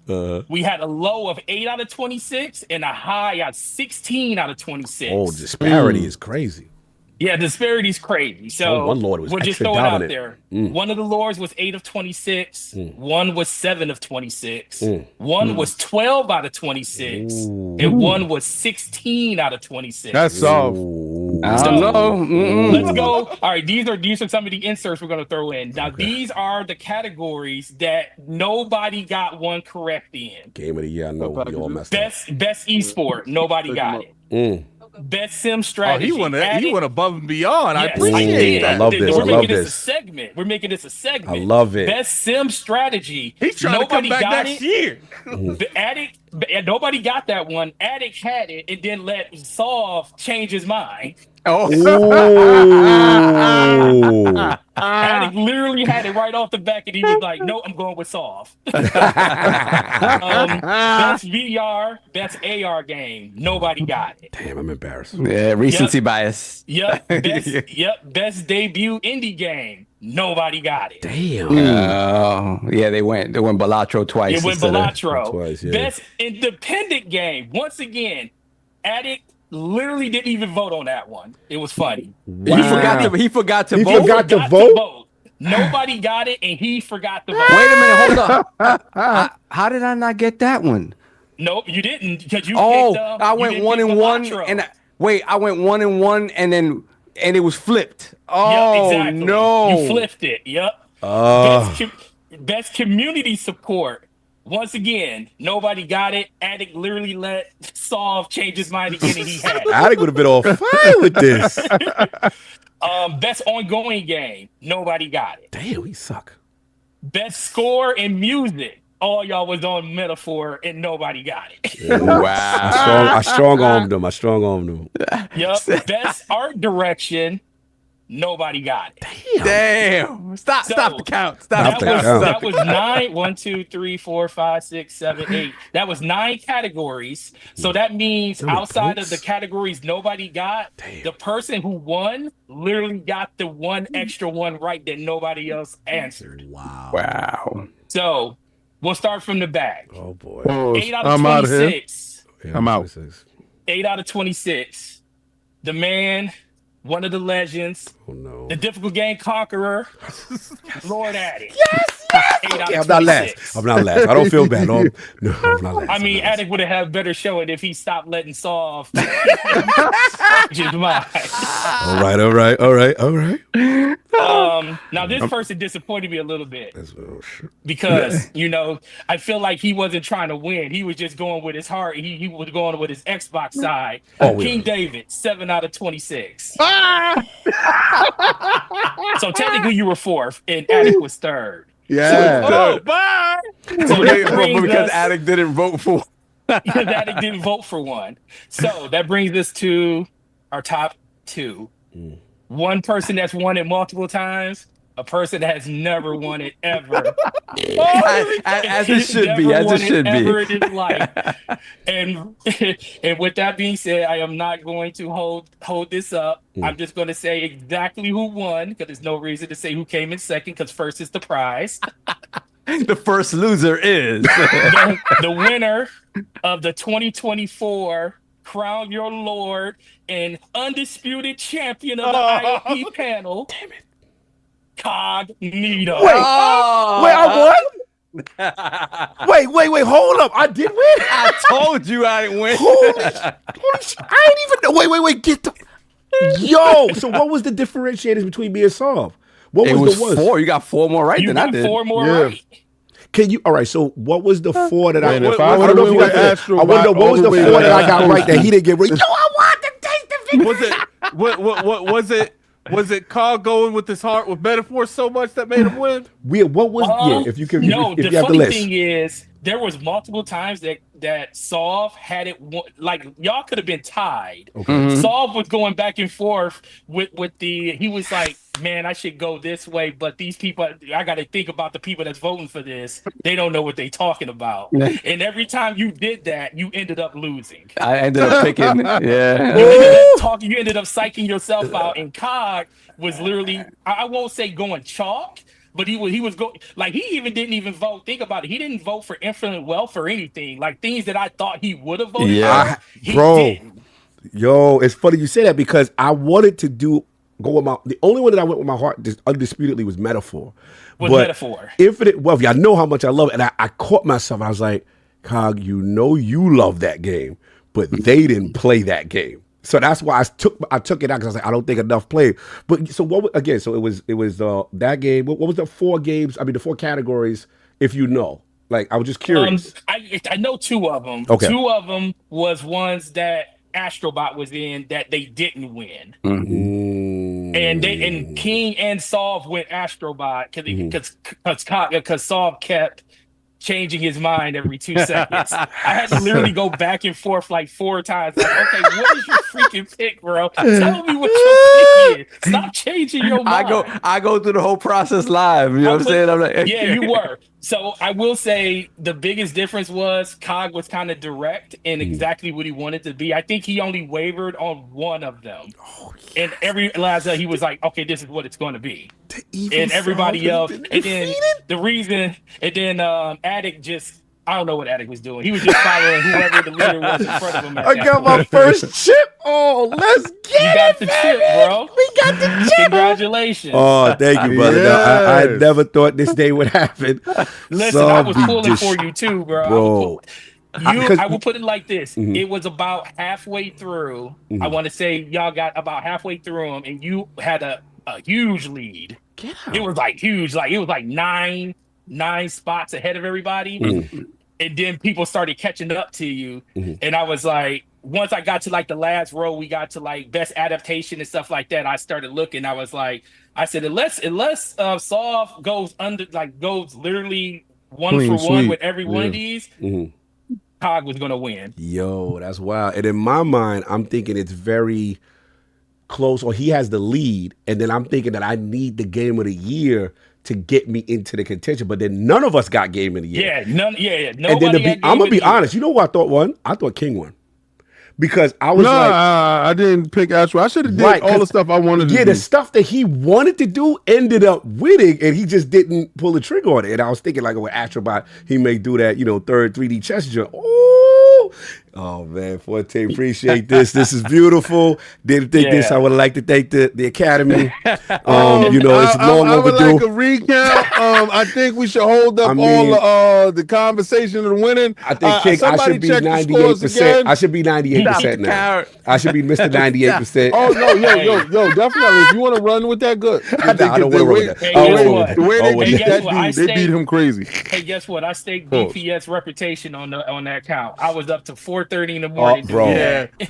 We had a low of 8 out of 26 and a high of 16 out of 26. Oh, disparity is crazy. Yeah, disparity is crazy. So one Lord was we'll just extra throw it out dominant. there. One of the Lords was 8 of 26. One was 7 of 26. One was 12 out of 26. And one was 16 out of 26. That's soft. I don't know. Let's go. All right, these are some of the inserts we're going to throw in. Now, these are the categories that nobody got one correct in. Game of the year, I know we all messed up. Best esport, nobody got it. Best sim strategy. He went above and beyond. I Yes, appreciate that. I love this. We're I making love this a this. segment. We're making this a segment. I love it. Best sim strategy. He's trying Nobody to come back got next it. year. The Addict, nobody got that one. Addict had it and then let Solve change his mind. Addict literally had it right off the back, and he was like, "No, I'm going with Solve." Best VR, best AR game. Nobody got it. Damn, I'm embarrassed. Yeah, recency bias. Yep. Best debut indie game. Nobody got it. Damn. Yeah, they went Balatro twice. It went instead of- Balatro. Twice, yeah. Best independent game. Once again, Addict literally didn't even vote on that one. It was funny. He forgot to vote. He forgot to Forgot vote? Nobody got it, and he forgot to vote. Wait a minute, hold up. How did I not get that one? Nope, you didn't, because you. I went 1 and 1, and I went 1 and 1, and it was flipped. Oh, yep, exactly. no! You flipped it. Yep. Best community support. Once again, nobody got it. Addict literally let Solve change his mind again, and he had it. Addict would have been all fire with this. Best ongoing game. Nobody got it. Damn, we suck. Best score in music. All y'all was on Metaphor, and nobody got it. Wow! I strong armed them. Yep. Best art direction. Nobody got it. Damn! Stop the count. Stop the count. That was 9. 1, 2, 3, 4, 5, 6, 7, 8. That was 9 categories. So that means outside of the categories nobody got, the person who won literally got the one extra one right that nobody else answered. Wow! So we'll start from the back. Oh boy. 8 out of I'm out of here. 26. I'm out. 8 out of 26. The man, one of the legends, no. the difficult game conqueror, Lord Addict. Yes. I'm not last. I don't feel bad. No, I'm not last. I mean, Addict would have had a better showing if he stopped letting Solve just mind. All right. Now this person disappointed me a little bit because I feel like he wasn't trying to win. He was just going with his heart. He was going with his Xbox side. King David, 7 out of 26. So technically you were 4th and Addict was 3rd. Yeah. Bye. So because Addict didn't vote for. Because Addict didn't vote for one. So that brings us to our top 2. One person that's won it multiple times, a person that has never won it ever. As it should be. Ever in his life. And with that being said, I am not going to hold this up. I'm just going to say exactly who won, because there's no reason to say who came in second, because first is the prize. The first loser is the winner of the 2024 Crown Your Lord and undisputed champion of the ILP panel. Damn it. Cognito. Wait, I won? Wait, hold up. I did win? I told you I didn't win. I ain't even know. Wait, get the... Yo, so what was the differentiators between me and Solve? What was the one? 4. You got 4 more right You than I got did. 4 more right. Can you? All right. So what was the 4 that I? And if I I don't would've know if you went got with that. Astro I wonder Bot what was all the the 4 way that I to got that right that he didn't get right. Yo, I want to taste the Was it? Was it Carl going with his heart with metaphor so much that made him win? What was? If you can. No, if the you have the funny list. thing is, there was multiple times that Solve had it. Like y'all could have been tied. Okay. Solve was going back and forth with the. He was like man, I should go this way, but these people, I got to think about the people that's voting for this. They don't know what they talking about. And every time you did that, you ended up losing. I ended up picking. Yeah. You ended up psyching yourself out. And Cog was literally, I won't say going chalk, but he was going, like, he even didn't even vote. Think about it. He didn't vote for infinite wealth or anything. Like, things that I thought he would have voted for, he didn't. Yo, it's funny you say that because I wanted to go with the only one that I went with my heart just undisputedly was Metaphor. Metaphor. Infinite Wealth, I know how much I love it. And I caught myself. I was like, Cog, you know you love that game, but they didn't play that game. So that's why I took it out, because I was like, I don't think enough played. But so what again? So it was that game. What was the 4 games? I mean, the 4 categories. If you know, like, I was just curious. I know 2 of them. Okay. 2 of them was ones that Astrobot was in that they didn't win. Mm-hmm. And King and Solve went Astrobot because Solve kept changing his mind every 2 seconds. I had to literally go back and forth like 4 times. Like, okay, what is your freaking pick, bro? Tell me what your pick is. Stop changing your mind. I go through the whole process live. You know what I'm saying? I'm like, yeah, you were. So I will say the biggest difference was Cog was kind of direct in exactly what he wanted to be. I think he only wavered on one of them. And every last he was like, okay, this is what it's going to be. And everybody else, and then the reason, and then Addict just, I don't know what Addict was doing. He was just following whoever the leader was in front of him. I got my first chip. Oh, let's get the chip, bro. We got the chip. Congratulations. Oh, thank you, brother. Yes. I never thought this day would happen. Listen, I was pulling for you too, bro. I will put it like this. It was about halfway through. I want to say y'all got about halfway through them, and you had a huge lead. It was like huge. Like, it was like nine spots ahead of everybody. And then people started catching up to you. And I was like, once I got to like the last row, we got to like best adaptation and stuff like that. I started looking. I was like, I said, unless Solve goes literally one for one with every one of these, Cog was gonna win. Yo, that's wild. And in my mind, I'm thinking it's very close, or he has the lead, and then I'm thinking that I need the game of the year to get me into the contention. But then none of us got game of the year. And then I'm gonna be honest. You know who I thought won? I thought King won. Because I was I didn't pick Astro. I should have did all the stuff I wanted to do. Yeah, the stuff that he wanted to do ended up winning, and he just didn't pull the trigger on it. And I was thinking, like, with Astrobot, he may do that, third 3D chess joint. Oh man, Forte, appreciate this. This is beautiful. Didn't think this. I would like to thank the Academy. It's long I would overdue. like a recount. I think we should hold up all the conversation of the winning. I think King, I should be 98%. I should be 98% now. I should be Mr. 98%. Oh no, yo, definitely. If you want to run with that, good. I don't want to run with that. The way they beat that dude, they beat him crazy. Hey, guess what? I staked DPS reputation on that count. I was up to 4:30 in the morning. Bro.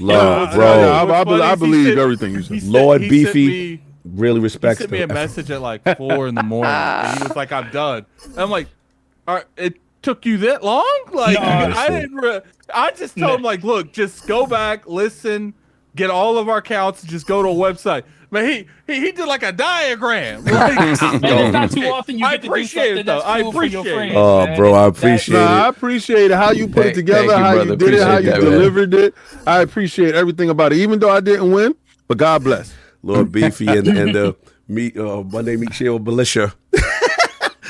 I believe everything you said. Lord Beefy, really respects. He sent me a message at like 4 in the morning. And he was like, "I'm done." And I'm like, "All right, it took you that long?" Like, I just told him, like, "Look, just go back, listen, get all of our counts, just go to a website." Man, he did like a diagram. Like, it's not too often you get to do something that's cool for your friends. Oh, bro, I appreciate it. I appreciate how you put it together, how you did it, how you delivered it. I appreciate everything about it, even though I didn't win. But God bless. Lord Beefy and the Monday Meat Shield Militia.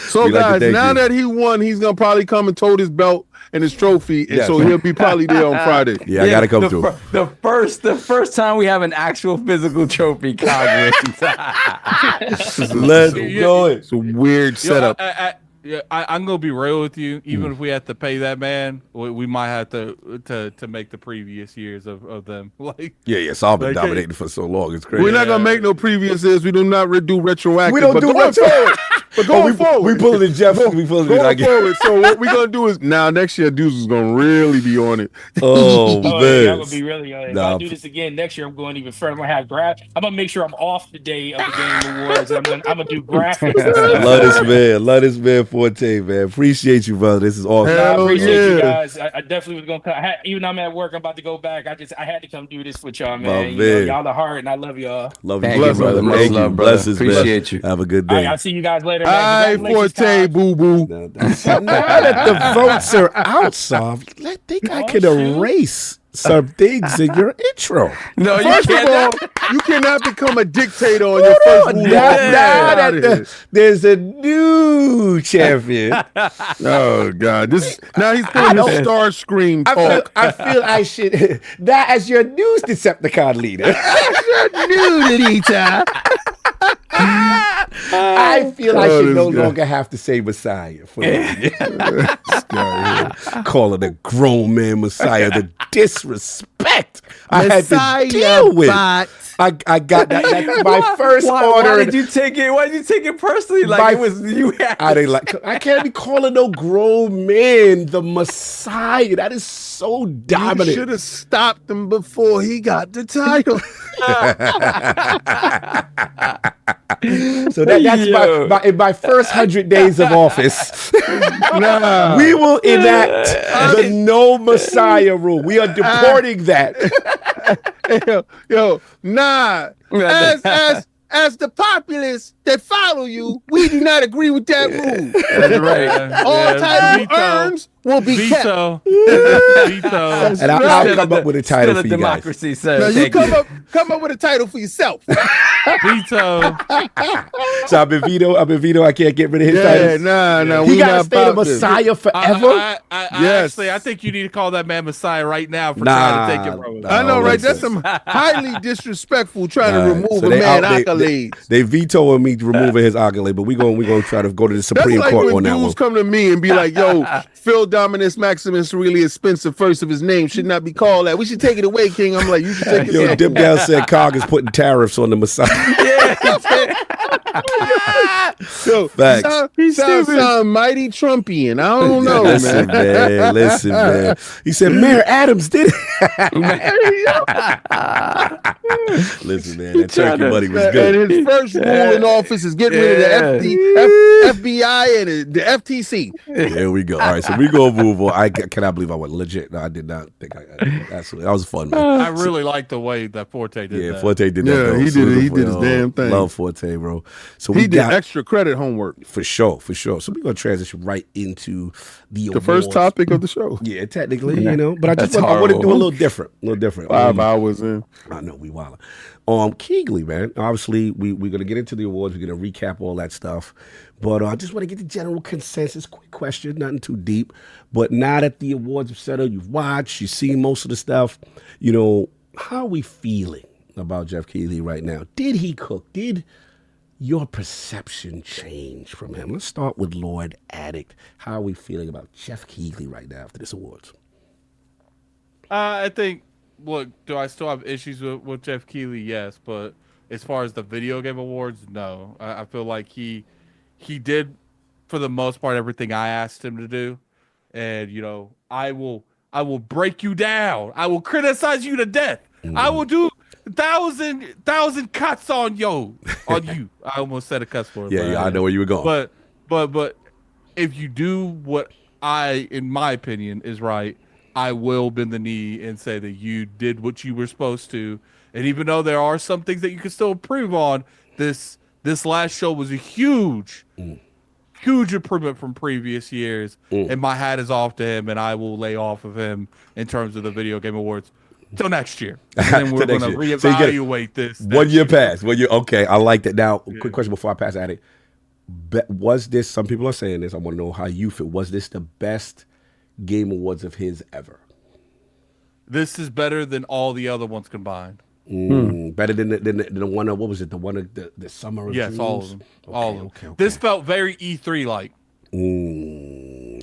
So guys, now that he won, he's gonna probably come and tote his belt and his trophy, and so he'll be probably there on Friday. Yeah, I gotta come through. The first time we have an actual physical trophy, Cog wins. Let's go. It's a weird setup. I'm gonna be real with you. Even if we have to pay that man, we might have to make the previous years of them. Like, So I've been dominating for so long. It's crazy. We're not gonna make no previous years. We do not do retroactive. We don't do retro. But going forward, we pulling the Jeff. We pulling it. Going forward. So what we're gonna do is now next year, Deuce is gonna really be on it. Oh Oh, man, yeah, I'm gonna be really. If Nah, I do this again next year, I'm going even further. I'm gonna have I'm gonna make sure I'm off the day of the Game Awards. I'm gonna do graphics. And stuff. love this man, Forte, man. Appreciate you, brother. This is awesome. I Hell appreciate you yeah. guys. I definitely was gonna come. Even though I'm at work, I'm about to go back. I had to come do this with y'all, man. My You know, man. y'all the heart, and I love y'all. Love Thank you, you, Bless brother. us, Much Thank you. love, brother. Blessings, man. Appreciate you. Have a good All day. right, I'll see you guys later, All man. right, Congratulations, Forte, Todd. boo boo. Now that the votes are out, Soft, I think I can erase some things in your intro. No, you First of all, can't. you cannot become a dictator on your first rule. Now that there's a new champion, Oh God, now he's putting the star scream talk. I feel I should. That as your news Decepticon leader. I feel I should no longer have to say Messiah for calling a grown man Messiah. The disrespect I had to deal with. I got that. That's my first order. Why did you take it? Why did you take it personally? Like it was you. I didn't like. I can't be calling no grown man the Messiah. That is so You dominant. should have stopped him before he got the title. So that's in my first 100 days of office. Nah. We will enact the no Messiah rule. We are deporting that. Yo, nah. As the populace that follow you, we do not agree with that rule. That's right. All title earns will be kept. Veto. Veto. And I'll come up with a title Still for a you guys. democracy, sir. Now you Thank come up with a title for yourself. Veto. So I've been veto. I can't get rid of his Yeah, title. nah. He We got to not stay the about this. Messiah forever. Yes. Actually, I think you need to call that man Messiah right now for Nah, trying to take it from him. I know, Oh, right? listen. That's some highly disrespectful trying to All right, remove so a they man out- they- accolades. They vetoing me removing his accolade, but we gonna try to go to the That's Supreme like Court when on that one. dudes come to me and be like, yo, Phil Dominus Maximus Aurelius Spencer, first of his name, should not be called that. We should take it away, King. I'm like, you should take it Yo, away. Dip Down said Cog is putting tariffs on the Messiah. Yo, Facts. sound mighty Trumpian. I don't know, Listen, man. Listen, man. He said Mayor Adams did it. Listen, man. That turkey money was good. And his first rule in office is getting rid of the FBI and the FTC. There we go. All right, so we gonna move on. I cannot believe I went legit. No, I did not think that was fun, man. I really like the way that Forte did Yeah, that. Forte did that. Yeah, though. he did it. He did his Yo, damn thing. Love Forte, bro. So He we did got extra credit homework. for sure. So we're gonna transition right into the The first awards. topic of the show. Yeah, technically, but I just That's I want to do a horrible. little different. 5 hours in. I know we wildin'. Keighley, man. Obviously, we're gonna get into the awards. We're gonna recap all that stuff, but I just want to get the general consensus. Quick question, nothing too deep. But now that the awards are settled, you've watched, you've seen most of the stuff. How are we feeling about Geoff Keighley right now? Did he cook? Did your perception change from him? Let's start with Lord Addict. How are we feeling about Geoff Keighley right now after this awards? I think. Look, do I still have issues with Geoff Keighley? Yes, but as far as the video game awards, no. I feel like he did, for the most part, everything I asked him to do, and I will break you down. I will criticize you to death. I will do thousand cuts on you. I almost said a cuss word. Yeah, I know where you were going. But if you do what in my opinion, is right, I will bend the knee and say that you did what you were supposed to. And even though there are some things that you can still improve on, this last show was a huge improvement from previous years. And my hat is off to him, and I will lay off of him in terms of the Video Game Awards till next year. And then we're going to reevaluate this. 1 year pass. 1 year. Okay, I like that. Now, quick question before I pass at it. Was this, some people are saying this, I want to know how you feel. Was this the best Game Awards of his ever? This is better than all the other ones combined. Better than the one of, what was it? The one of the Summer of Yes, Dreams? all of them. All of them. Okay. This felt very E3 like.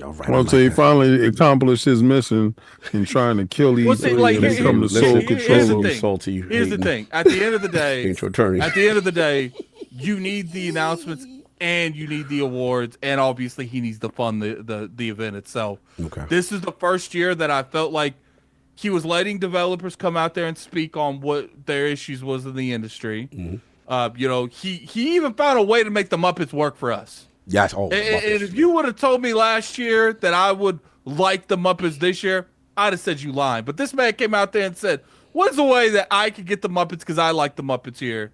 All right. Well, so he finally accomplished his mission in trying to kill Well, see, like, and become the here's sole the controller. thing. Soul to you. Here's the thing. At the end of the day, Ain't your attorney. at the end of the day, you need the announcements and you need the awards, and obviously he needs to fund the event itself. Okay. This is the first year that I felt like he was letting developers come out there and speak on what their issues was in the industry. You know, he even found a way to make the Muppets work for us. Yes. Oh, And Muppets. if you would have told me last year that I would like the Muppets this year, I'd have said you lying. But this man came out there and said, what's the way that I could get the Muppets because I like the Muppets here,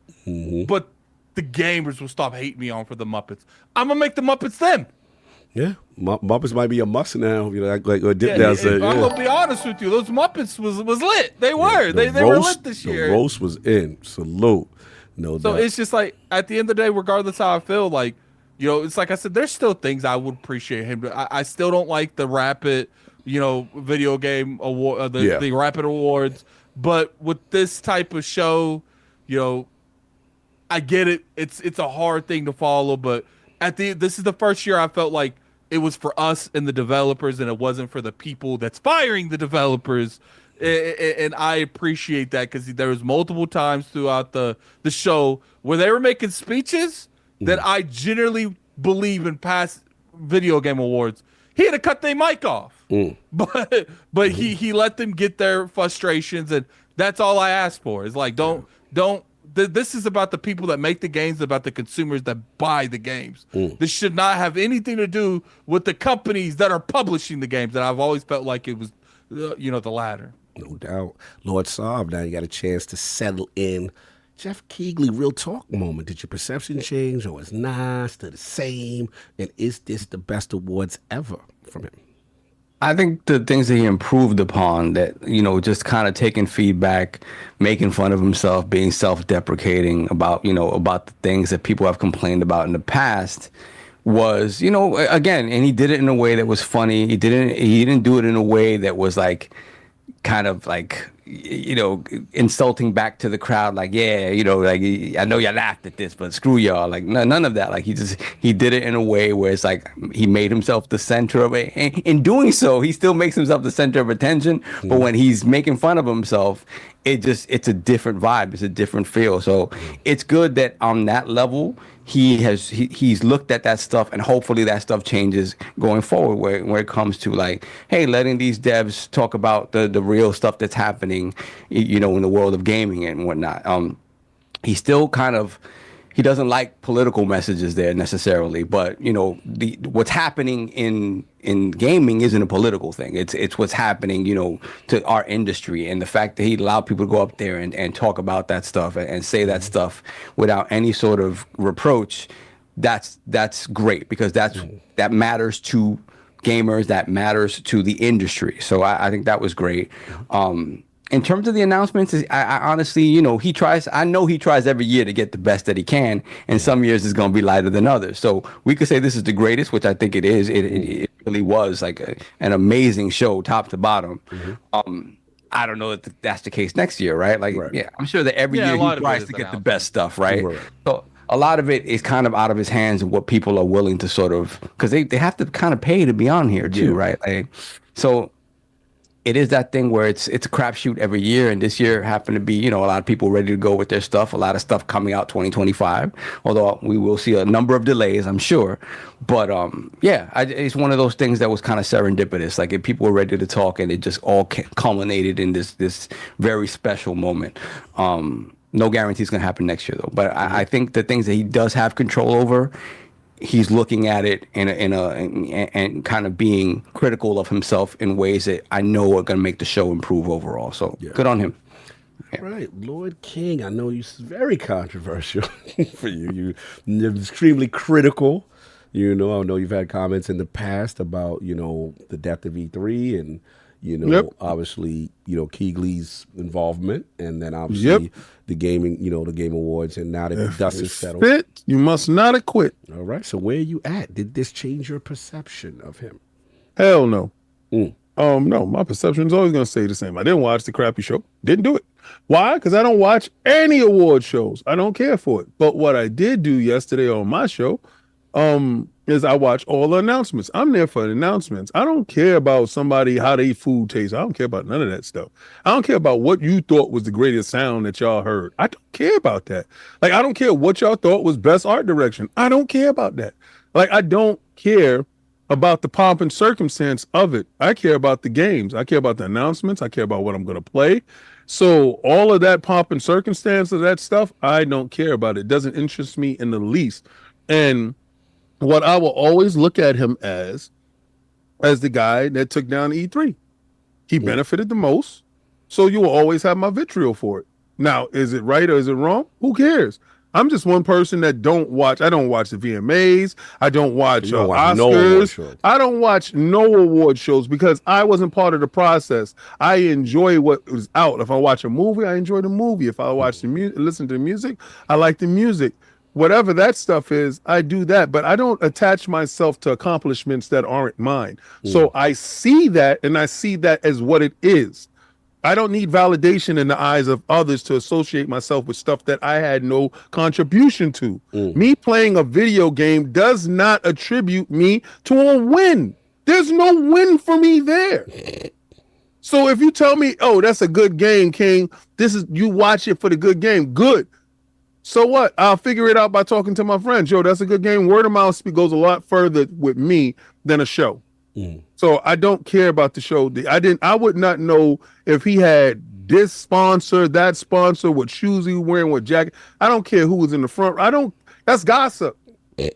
but the gamers will stop hating me on for the Muppets. I'm going to make the Muppets them. Yeah, Muppets might be a must now. You know, like what Dip Yeah, Down said. I'm Yeah. gonna be honest with you. Those Muppets was lit. They were. They were lit this year. The roast was in. Salute. No So doubt. it's just like at the end of the day, regardless how I feel, like, you know, it's like I said, there's still things I would appreciate him. I still don't like the Rapid, you know, video game award, the Rapid Awards. But with this type of show, you know, I get it. It's a hard thing to follow, but this is the first year I felt like it was for us and the developers, and it wasn't for the people that's firing the developers. And I appreciate that because there was multiple times throughout the show where they were making speeches that I generally believe in past video game awards. He had to cut their mic off, but he let them get their frustrations, and that's all I ask for. Is like don't. This is about the people that make the games, about the consumers that buy the games. This should not have anything to do with the companies that are publishing the games. And I've always felt like it was, you know, the latter. No doubt. Lord Saab, now you got a chance to settle in. Geoff Keighley, real talk moment. Did your perception change, or is not still the same? And is this the best awards ever from him? I think the things that he improved upon, that, you know, just kind of taking feedback, making fun of himself, being self-deprecating about, you know, about the things that people have complained about in the past was, you know, again, and he did it in a way that was funny. He didn't do it in a way that was like kind of like, you know, insulting back to the crowd, like, yeah, you know, like, I know you laughed at this, but screw y'all. Like, none of that. Like, he did it in a way where it's like he made himself the center of it. And in doing so, he still makes himself the center of attention. But when he's making fun of himself, it's a different vibe. It's a different feel. So it's good that on that level, he's looked at that stuff, and hopefully that stuff changes going forward where it comes to like, hey, letting these devs talk about the real stuff that's happening, you know, in the world of gaming and whatnot. He still kind of, he doesn't like political messages there necessarily, but you know, what's happening in gaming isn't a political thing. It's what's happening, you know, to our industry, and the fact that he allowed people to go up there and talk about that stuff and say that stuff without any sort of reproach. That's great, because that matters to gamers, that matters to the industry. So I think that was great. In terms of the announcements, I honestly, you know, I know he tries every year to get the best that he can, and some years it's going to be lighter than others. So we could say this is the greatest, which I think it is. It really was like an amazing show, top to bottom. I don't know if that's the case next year, right? Like, yeah, I'm sure that every year he tries to get the best stuff, right? So a lot of it is kind of out of his hands, and what people are willing to sort of, because they have to kind of pay to be on here too, right? Like, so it is that thing where it's a crapshoot every year, and this year happened to be, you know, a lot of people ready to go with their stuff, a lot of stuff coming out 2025, although we will see a number of delays, I'm sure. But yeah, it's one of those things that was kind of serendipitous. Like, if people were ready to talk, and it just all culminated in this very special moment. No guarantee it's going to happen next year, though. But I think the things that he does have control over, he's looking at it and kind of being critical of himself in ways that I know are going to make the show improve overall. So good on him. Yeah. Right, Lord King. I know you're very controversial for you. You're extremely critical. You know, I know you've had comments in the past about, you know, the death of E3 and, you know, obviously, you know, Keighley's involvement, and then obviously the gaming, you know, the Game Awards, and now that the dust is settled. You must not have quit. All right, so where are you at? Did this change your perception of him? Hell no. No, my perception is always going to stay the same. I didn't watch the crappy show. Didn't do it. Why? Because I don't watch any award shows. I don't care for it. But what I did do yesterday on my show is I watch all the announcements. I'm there for the announcements. I don't care about somebody, how they food tastes. I don't care about none of that stuff. I don't care about what you thought was the greatest sound that y'all heard. I don't care about that. Like, I don't care what y'all thought was best art direction. I don't care about that. Like, I don't care about the pomp and circumstance of it. I care about the games. I care about the announcements. I care about what I'm going to play. So all of that pomp and circumstance of that stuff, I don't care about. It doesn't interest me in the least. And what I will always look at him as the guy that took down E3. He benefited the most, so you will always have my vitriol for it. Now, is it right or is it wrong? Who cares? I'm just one person that I don't watch the VMAs. I don't watch Oscars. No award shows. I don't watch no award shows because I wasn't part of the process. I enjoy what was out. If I watch a movie, I enjoy the movie. If I watch the music, listen to the music, I like the music. Whatever that stuff is, I do that, but I don't attach myself to accomplishments that aren't mine. So I see that, and I see that as what it is. I don't need validation in the eyes of others to associate myself with stuff that I had no contribution to. Me playing a video game does not attribute me to a win. There's no win for me there. So if you tell me, oh, that's a good game, King, you watch it for the good game, good. So what? I'll figure it out by talking to my friends. Yo, that's a good game. Word of mouth goes a lot further with me than a show. So I don't care about the show. I would not know if he had this sponsor, that sponsor, what shoes he was wearing, what jacket. I don't care who was in the front. That's gossip.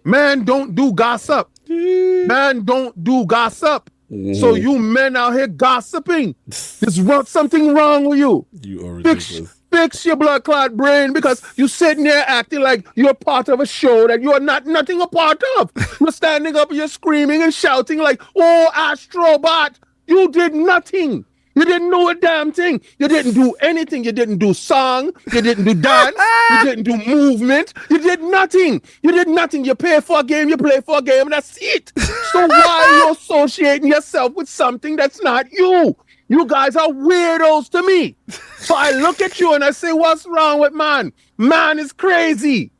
Man, don't do gossip. Man, don't do gossip. So you men out here gossiping. There's something wrong with you. You are ridiculous. Fix your blood clot brain, because you sitting there acting like you're part of a show that you are nothing a part of. You're standing up and you're screaming and shouting like, oh, Astrobot, you did nothing. You didn't know a damn thing. You didn't do anything. You didn't do song. You didn't do dance. You didn't do movement. You did nothing. You did nothing. You pay for a game. You play for a game. That's it. So why are you associating yourself with something that's not you? You guys are weirdos to me. So I look at you and I say, what's wrong with man? Man is crazy.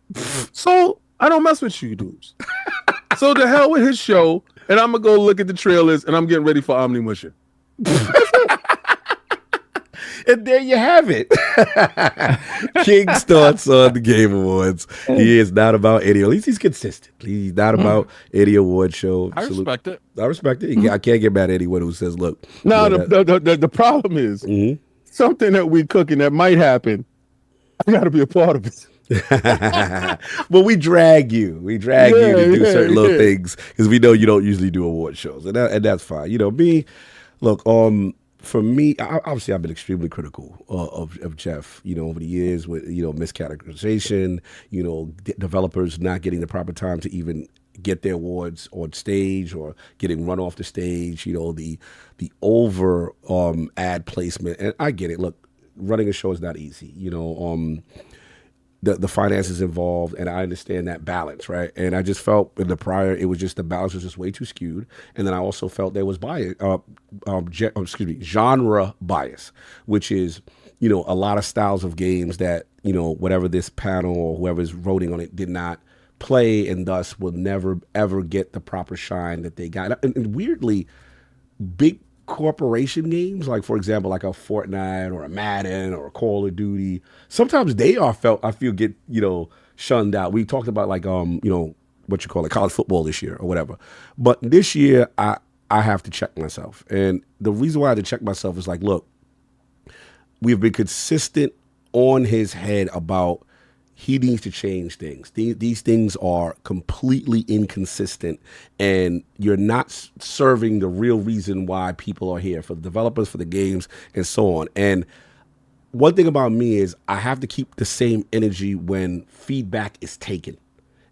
So I don't mess with you dudes. So the hell with his show, and I'm going to go look at the trailers, and I'm getting ready for Omnimushing. And there you have it. King's thoughts on the Game Awards. He is not about any, at least he's consistent. He's not about any award show. I respect it. I respect it. I can't get mad at anyone who says, look. Now, the problem is something that we cooking that might happen. I got to be a part of it. But we drag you. We drag you to do certain little things because we know you don't usually do award shows. And that's fine. You know, me, look, for me, obviously, I've been extremely critical of Geoff, you know, over the years with, you know, miscategorization, you know, developers not getting the proper time to even get their awards on stage or getting run off the stage, you know, the over ad placement. And I get it. Look, running a show is not easy, you know. The finances involved, and I understand that balance, right? And I just felt in the prior, it was just the balance was just way too skewed. And then I also felt there was bias, genre bias, which is, you know, a lot of styles of games that, you know, whatever this panel or whoever's voting on it did not play, and thus will never ever get the proper shine that they got. And weirdly, big corporation games, like for example, like a Fortnite or a Madden or a Call of Duty, sometimes they are I feel get, you know, shunned out. We talked about like you know, what you call it, college football this year or whatever. But this year I have to check myself. And the reason why I had to check myself is like, look, we've been consistent on his head about he needs to change things. These things are completely inconsistent, and you're not serving the real reason why people are here, for the developers, for the games, and so on. And one thing about me is I have to keep the same energy when feedback is taken.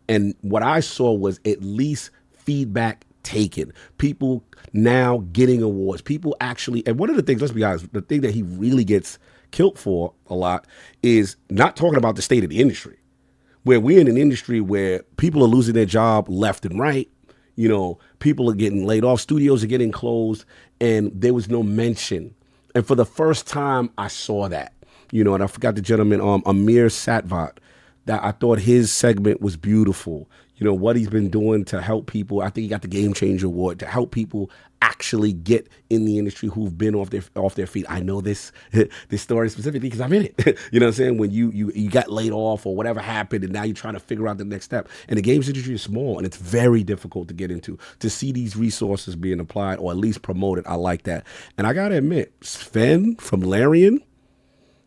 And what I saw was at least feedback taken. People now getting awards. People actually, and one of the things, let's be honest, the thing that he really gets killed for a lot is not talking about the state of the industry, where we're in an industry where people are losing their job left and right. You know, people are getting laid off, studios are getting closed, and there was no mention. And for the first time, I saw that, you know, and I forgot the gentleman, Amir Satvat, that I thought his segment was beautiful. You know, what he's been doing to help people. I think he got the Game Changer Award to help people actually get in the industry who've been off their feet. I know this story specifically because I'm in it. You know what I'm saying? When you got laid off or whatever happened, and now you're trying to figure out the next step. And the games industry is small, and it's very difficult to get into. To see these resources being applied or at least promoted, I like that. And I gotta admit, Sven from Larian,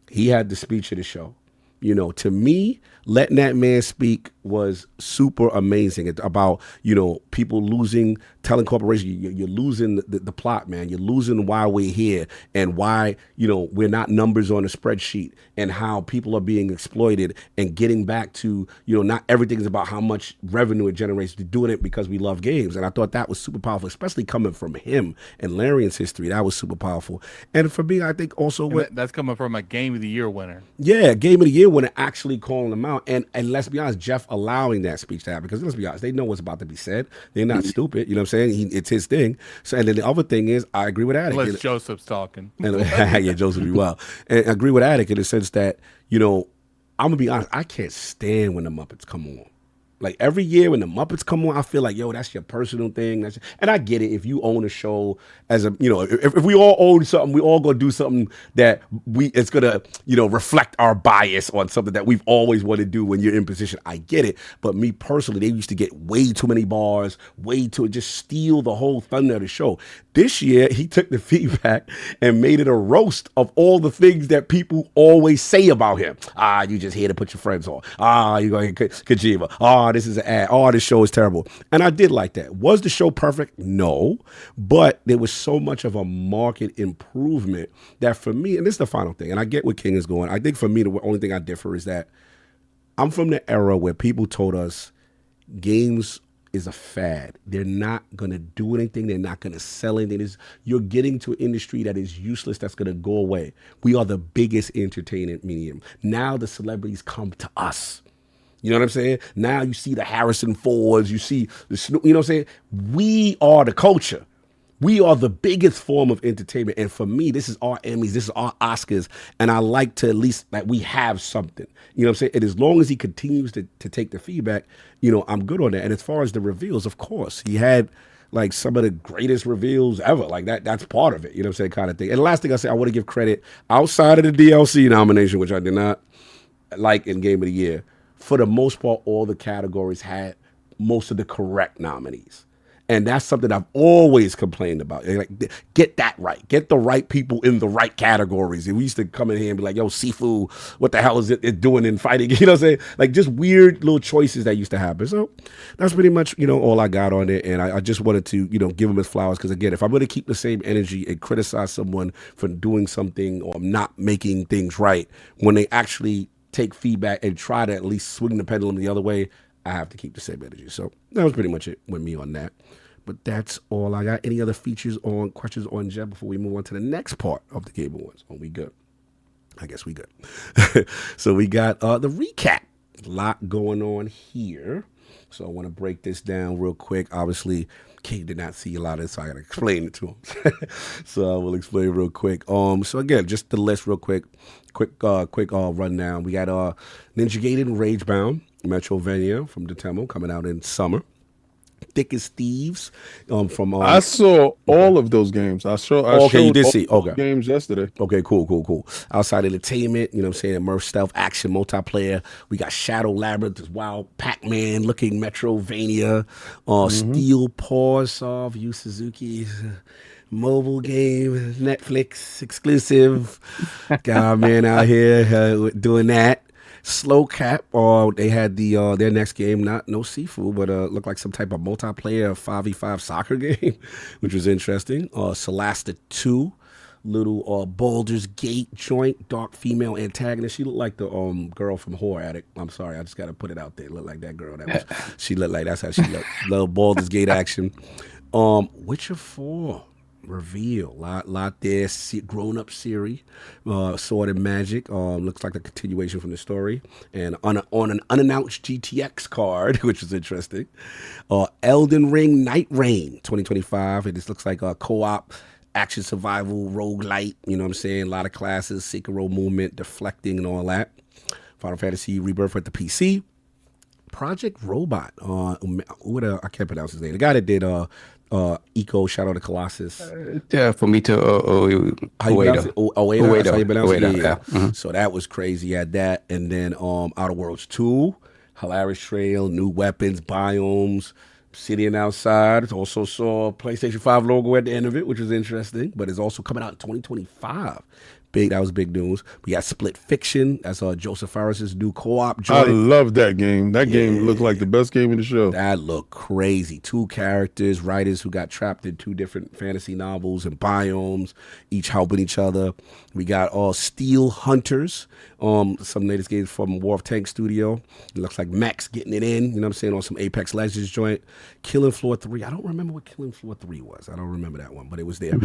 he had the speech of the show. You know, to me, letting that man speak was super amazing. It's about, you know, people losing, telling corporations, you're losing the plot, man. You're losing why we're here and why, you know, we're not numbers on a spreadsheet, and how people are being exploited, and getting back to, you know, not everything is about how much revenue it generates, to doing it because we love games. And I thought that was super powerful, especially coming from him and Larian's history. That was super powerful. And for me, I think also that's coming from a Game of the Year winner. Yeah, Game of the Year winner actually calling them out. And let's be honest, Geoff allowing that speech to happen, because let's be honest, they know what's about to be said. They're not stupid. You know what I'm saying? It's his thing. So, and then the other thing is, I agree with Attic. Unless Joseph's talking. And, yeah, Joseph be well. And I agree with Attic in the sense that, you know, I'm going to be honest, I can't stand when the Muppets come on. Like every year when the Muppets come on, I feel like, yo, that's your personal thing. And I get it. If you own a show as a, you know, if we all own something, we all gonna do something that it's gonna, you know, reflect our bias on something that we've always wanted to do when you're in position. I get it. But me personally, they used to get way too many bars, just steal the whole thunder of the show. This year, he took the feedback and made it a roast of all the things that people always say about him. You just here to put your friends on. You're going to Kojima. This is an ad. This show is terrible. And I did like that. Was the show perfect? No. But there was so much of a market improvement that for me, and this is the final thing, and I get where King is going. I think for me, the only thing I differ is that I'm from the era where people told us games is a fad. They're not going to do anything. They're not going to sell anything. You're getting to an industry that is useless, that's going to go away. We are the biggest entertainment medium. Now the celebrities come to us. You know what I'm saying? Now you see the Harrison Fords, you see the Snoop, you know what I'm saying? We are the culture. We are the biggest form of entertainment. And for me, this is our Emmys, this is our Oscars. And I like to at least that we have something. You know what I'm saying? And as long as he continues to take the feedback, you know, I'm good on that. And as far as the reveals, of course, he had like some of the greatest reveals ever. Like that's part of it. You know what I'm saying? Kind of thing. And the last thing I say, I want to give credit outside of the DLC nomination, which I did not like in Game of the Year. For the most part, all the categories had most of the correct nominees. And that's something I've always complained about. Like, get that right. Get the right people in the right categories. And we used to come in here and be like, yo, Sifu, what the hell is it doing in fighting? You know what I'm saying? Like, just weird little choices that used to happen. So that's pretty much, you know, all I got on it. And I just wanted to, you know, give him his flowers. Because, again, if I'm going to keep the same energy and criticize someone for doing something or not making things right, when they actually take feedback and try to at least swing the pendulum the other way, I have to keep the same energy. So that was pretty much it with me on that. But that's all I got. Any other questions on Geoff before we move on to the next part of the Game Awards? Oh, we good. I guess we good. So we got the recap. A lot going on here. So I want to break this down real quick. Obviously, King did not see a lot of this, so I got to explain it to him. So I will explain real quick. So again, just the list real quick. Quick rundown. We got Ninja Gaiden Ragebound, Metrovania from Dotemu coming out in summer. Thick as Thieves from I saw all of those games. I showed you did see games yesterday. Okay, cool. Outside Entertainment, you know what I'm saying, immersive stealth action multiplayer. We got Shadow Labyrinth, this wild Pac-Man looking Metrovania, Steel Paws of Yu Suzuki's mobile game, Netflix exclusive. Got man out here doing that. Slow Cap, they had their next game, no Sifu, but looked like some type of multiplayer 5v5 soccer game, which was interesting. Celasta 2, little Baldur's Gate joint, dark female antagonist. She looked like the girl from Horror Addict. I'm sorry, I just got to put it out there. Looked like that girl. She looked like, that's how she looked. Little Baldur's Gate action. Witcher 4. Reveal lot there. Grown-up series, Sword and Magic, looks like a continuation from the story, and on an unannounced GTX card, which is interesting. Elden Ring Night Reign 2025, and this looks like a co-op action survival roguelite. You know what I'm saying? A lot of classes, Sekiro movement, deflecting, and all that. Final Fantasy Rebirth at the PC. Project Robot. I can't pronounce his name. The guy that did Eco Shadow of the Colossus. For me to Ueda. Ueda. That's how you pronounce it. Ueda, Yeah. Mm-hmm. So that was crazy. You had that, and then Outer Worlds 2, hilarious trail, new weapons, biomes, Obsidian outside. Also saw PlayStation 5 logo at the end of it, which was interesting. But it's also coming out in 2025. That was big news. We got Split Fiction. That's Joseph Fares' new co-op joint. I love that game. That game looked like the best game in the show. That looked crazy. 2 characters, writers who got trapped in 2 different fantasy novels and biomes, each helping each other. We got Steel Hunters, some latest games from War of Tanks Studio. It looks like Max getting it in, you know what I'm saying, on some Apex Legends joint. Killing Floor 3. I don't remember what Killing Floor 3 was. I don't remember that one, but it was there.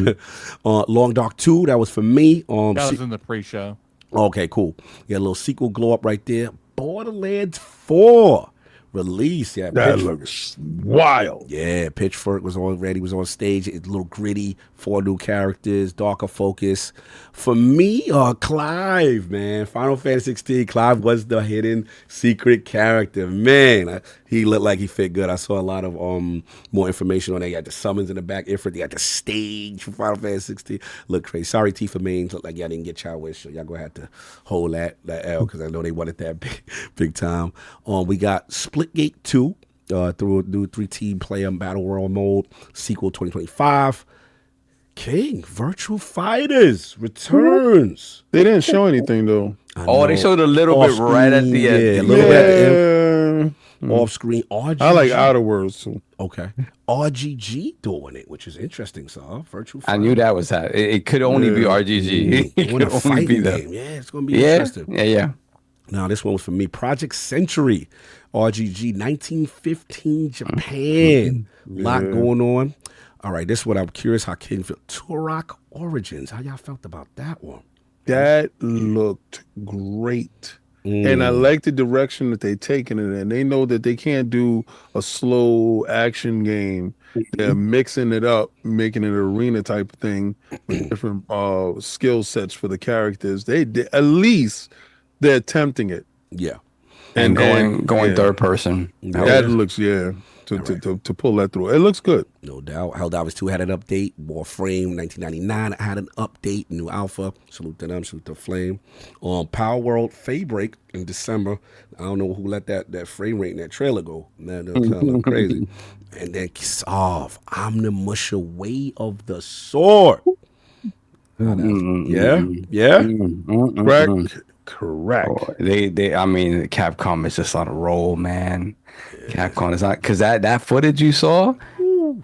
Long Dark 2, that was for me. That was in the pre-show. Okay, cool. You got a little sequel glow up right there. Borderlands 4 release. Yeah, that looks wild. Yeah, Pitchfork was on stage. It's a little gritty. 4 new characters, darker focus. For me, Clive, man. Final Fantasy 16, Clive was the hidden secret character. Man, he looked like he fit good. I saw a lot of more information on that. You had the summons in the back. Ifrit, you got the stage for Final Fantasy 16. Look crazy. Sorry, Tifa Mains. Look like y'all didn't get y'all wish. So y'all going to have to hold that L because I know they wanted that big time. We got Splitgate 2 through a new 3-team player battle world mode. Sequel 2025. King, Virtual Fighters returns. They didn't show anything though. They showed a little bit right at the end. Yeah, a little bit at the end. Off screen. RGG. I like Outer Worlds too. Okay. RGG doing it, which is interesting, so Virtual Fighters. I knew that was that. It could only be RGG. It could only be that. Game. Yeah, it's going to be interesting. Yeah. Now, this one was for me. Project Century. RGG 1915 Japan. Lot going on. All right, this one I'm curious how King felt. Turok Origins. How y'all felt about that one? That looked great. And I like the direction that they're taking it in. They know that they can't do a slow action game. They're mixing it up, making it an arena type of thing with different skill sets for the characters. At least they're attempting it. Yeah. And going third person. That looks, to pull that through. It looks good. No doubt. Helldivers 2 had an update. Warframe 1999 had an update. New alpha. Salute to them. Salute to Flame. Power World Faybreak in December. I don't know who let that frame rate in that trailer go. That kind of look crazy. And then Omnimusha Way of the Sword. Yeah. Correct. I mean, Capcom is just on a roll, man. Capcom is not, because that footage you saw,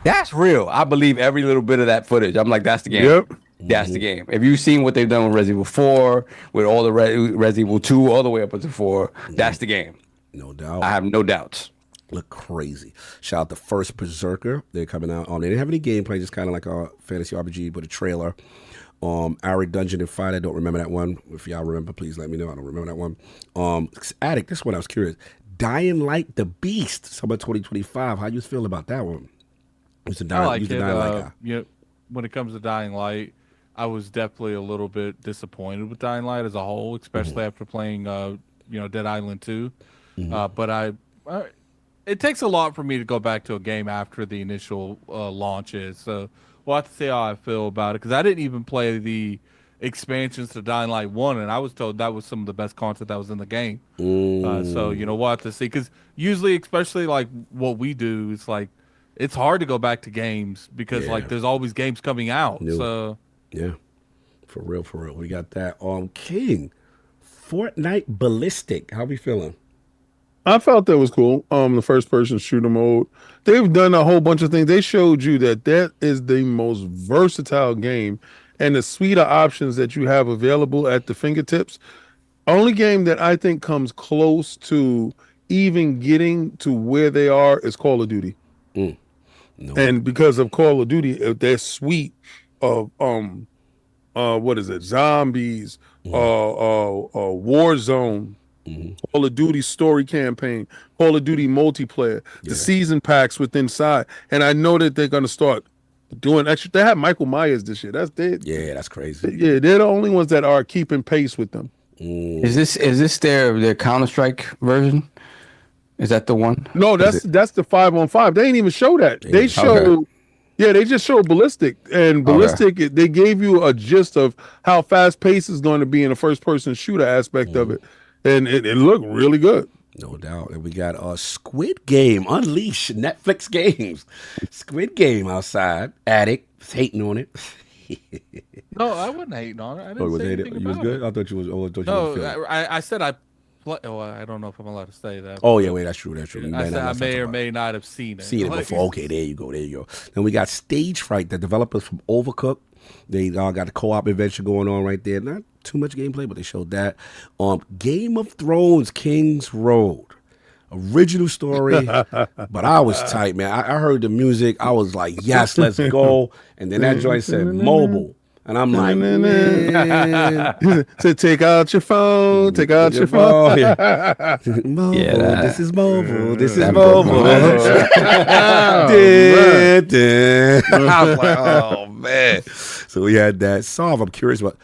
that's real. I believe every little bit of that footage. I'm like, that's the game. Yep. That's the game. If you've seen what they've done with Resident Evil 4, with all the Resident Evil 2, all the way up to 4, that's the game. No doubt. I have no doubts. Look crazy. Shout out to First Berserker. They're coming out. They didn't have any gameplay, just kind of like a fantasy RPG, but a trailer. Arid Dungeon and Fight. I don't remember that one. If y'all remember, please let me know. I don't remember that one. Addict. This one I was curious. Dying Light the Beast. Summer 2025. How you feel about that one? I like it. When it comes to Dying Light, I was definitely a little bit disappointed with Dying Light as a whole, especially after playing, Dead Island 2. But it takes a lot for me to go back to a game after the initial launches. So we'll have to see how I feel about it, because I didn't even play the expansions to Dying Light 1, and I was told that was some of the best content that was in the game. So, we'll have to see, because usually, especially like what we do, it's like, it's hard to go back to games because like there's always games coming out. So yeah, for real. We got that. King, Fortnite Ballistic. How we feeling? I felt that was cool. The first person shooter mode. They've done a whole bunch of things. They showed you that is the most versatile game, and the suite of options that you have available at the fingertips. Only game that I think comes close to even getting to where they are is Call of Duty. No. And because of Call of Duty, their suite of what is it? Zombies, Warzone, Call of Duty story campaign, Call of Duty multiplayer, the season packs with inside. And I know that they're gonna start doing extra. They have Michael Myers this year. That's crazy. Yeah, that's crazy. Yeah, they're the only ones that are keeping pace with them. Is this their Counter-Strike version? Is that the one? No, that's the 5-on-5. They didn't even show that. They showed, yeah, they just showed Ballistic, and Ballistic they gave you a gist of how fast pace is going to be in the first person shooter aspect of it, and it looked really good. No doubt. And we got Squid Game Unleashed, Netflix games. Squid Game outside. Addict hating on it. No, I wasn't hating on it. I didn't say anything you was about good? it. I thought you was. Oh, I thought you No, I said I play. Oh, I don't know if I'm allowed to say that. Oh yeah, wait, that's true. That's true. I said I may or may not have seen it. Seen it before. Okay, there you go. There you go. Then we got Stage Fright, the developers from Overcooked. They got the co-op adventure going on right there. Not too much gameplay, but they showed that. Game of Thrones, King's Road. Original story, but I was tight, man. I heard the music. I was like, yes, let's go. And then that joint said mobile. And I'm like, man. So take out your phone. Take out your phone. Mobile. Yeah, this is mobile. This is mobile. I was like, oh, man. So we had that. Solve, I'm curious about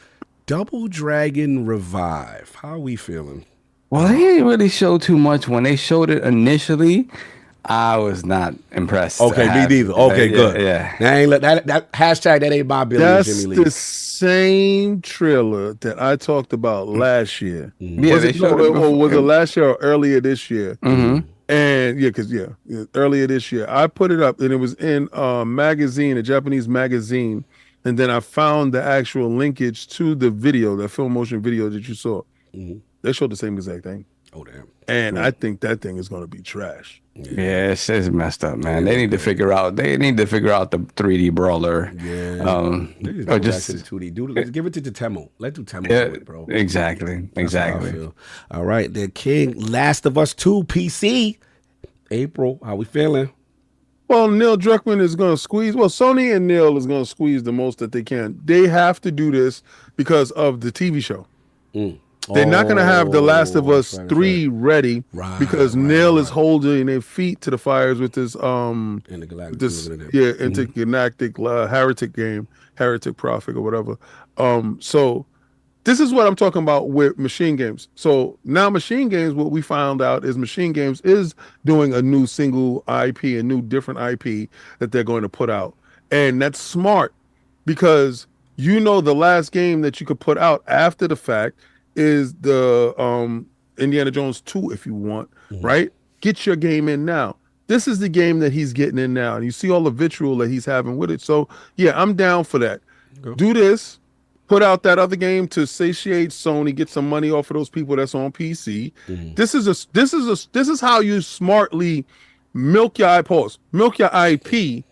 Double Dragon Revive. How are we feeling? Well, they didn't really show too much. When they showed it initially, I was not impressed. Okay, me neither. Okay, good. Yeah. That hashtag, that ain't my billion, That's Jimmy Lee. the same trailer that I talked about last year. Yeah, Was they it, showed no, it or was it last year or earlier this year? Mm-hmm. And because earlier this year, I put it up, and it was in a magazine, a Japanese magazine, and then I found the actual linkage to the video, the full motion video that you saw. They showed the same exact thing. Oh, damn. And I think that thing is going to be trash. Yeah, it's messed up, man. They need to figure out. They need to figure out the 3D brawler. Yeah. Or just to the 2D. Dude, let's give it to Temo. Let's do Temo, yeah, do it, bro. exactly. That's how I feel. All right, the King, Last of Us 2 PC. April, how we feeling? Well, Neil Druckmann is going to squeeze. Well, Sony and Neil is going to squeeze the most that they can. They have to do this because of the TV show. They're not going to have The Last of Us 3 ready because Neil is holding their feet to the fires with this intergalactic heretic game, Heretic Prophet or whatever. So this is what I'm talking about with Machine Games. So now Machine Games, what we found out is Machine Games is doing a new single IP, a new different IP that they're going to put out. And that's smart because the last game that you could put out after the fact is the Indiana Jones 2 if you want, right? Get your game in now. This is the game that he's getting in now. And you see all the vitriol that he's having with it. So yeah, I'm down for that. Do this. Put out that other game to satiate Sony, get some money off of those people that's on PC. This is how you smartly milk your IP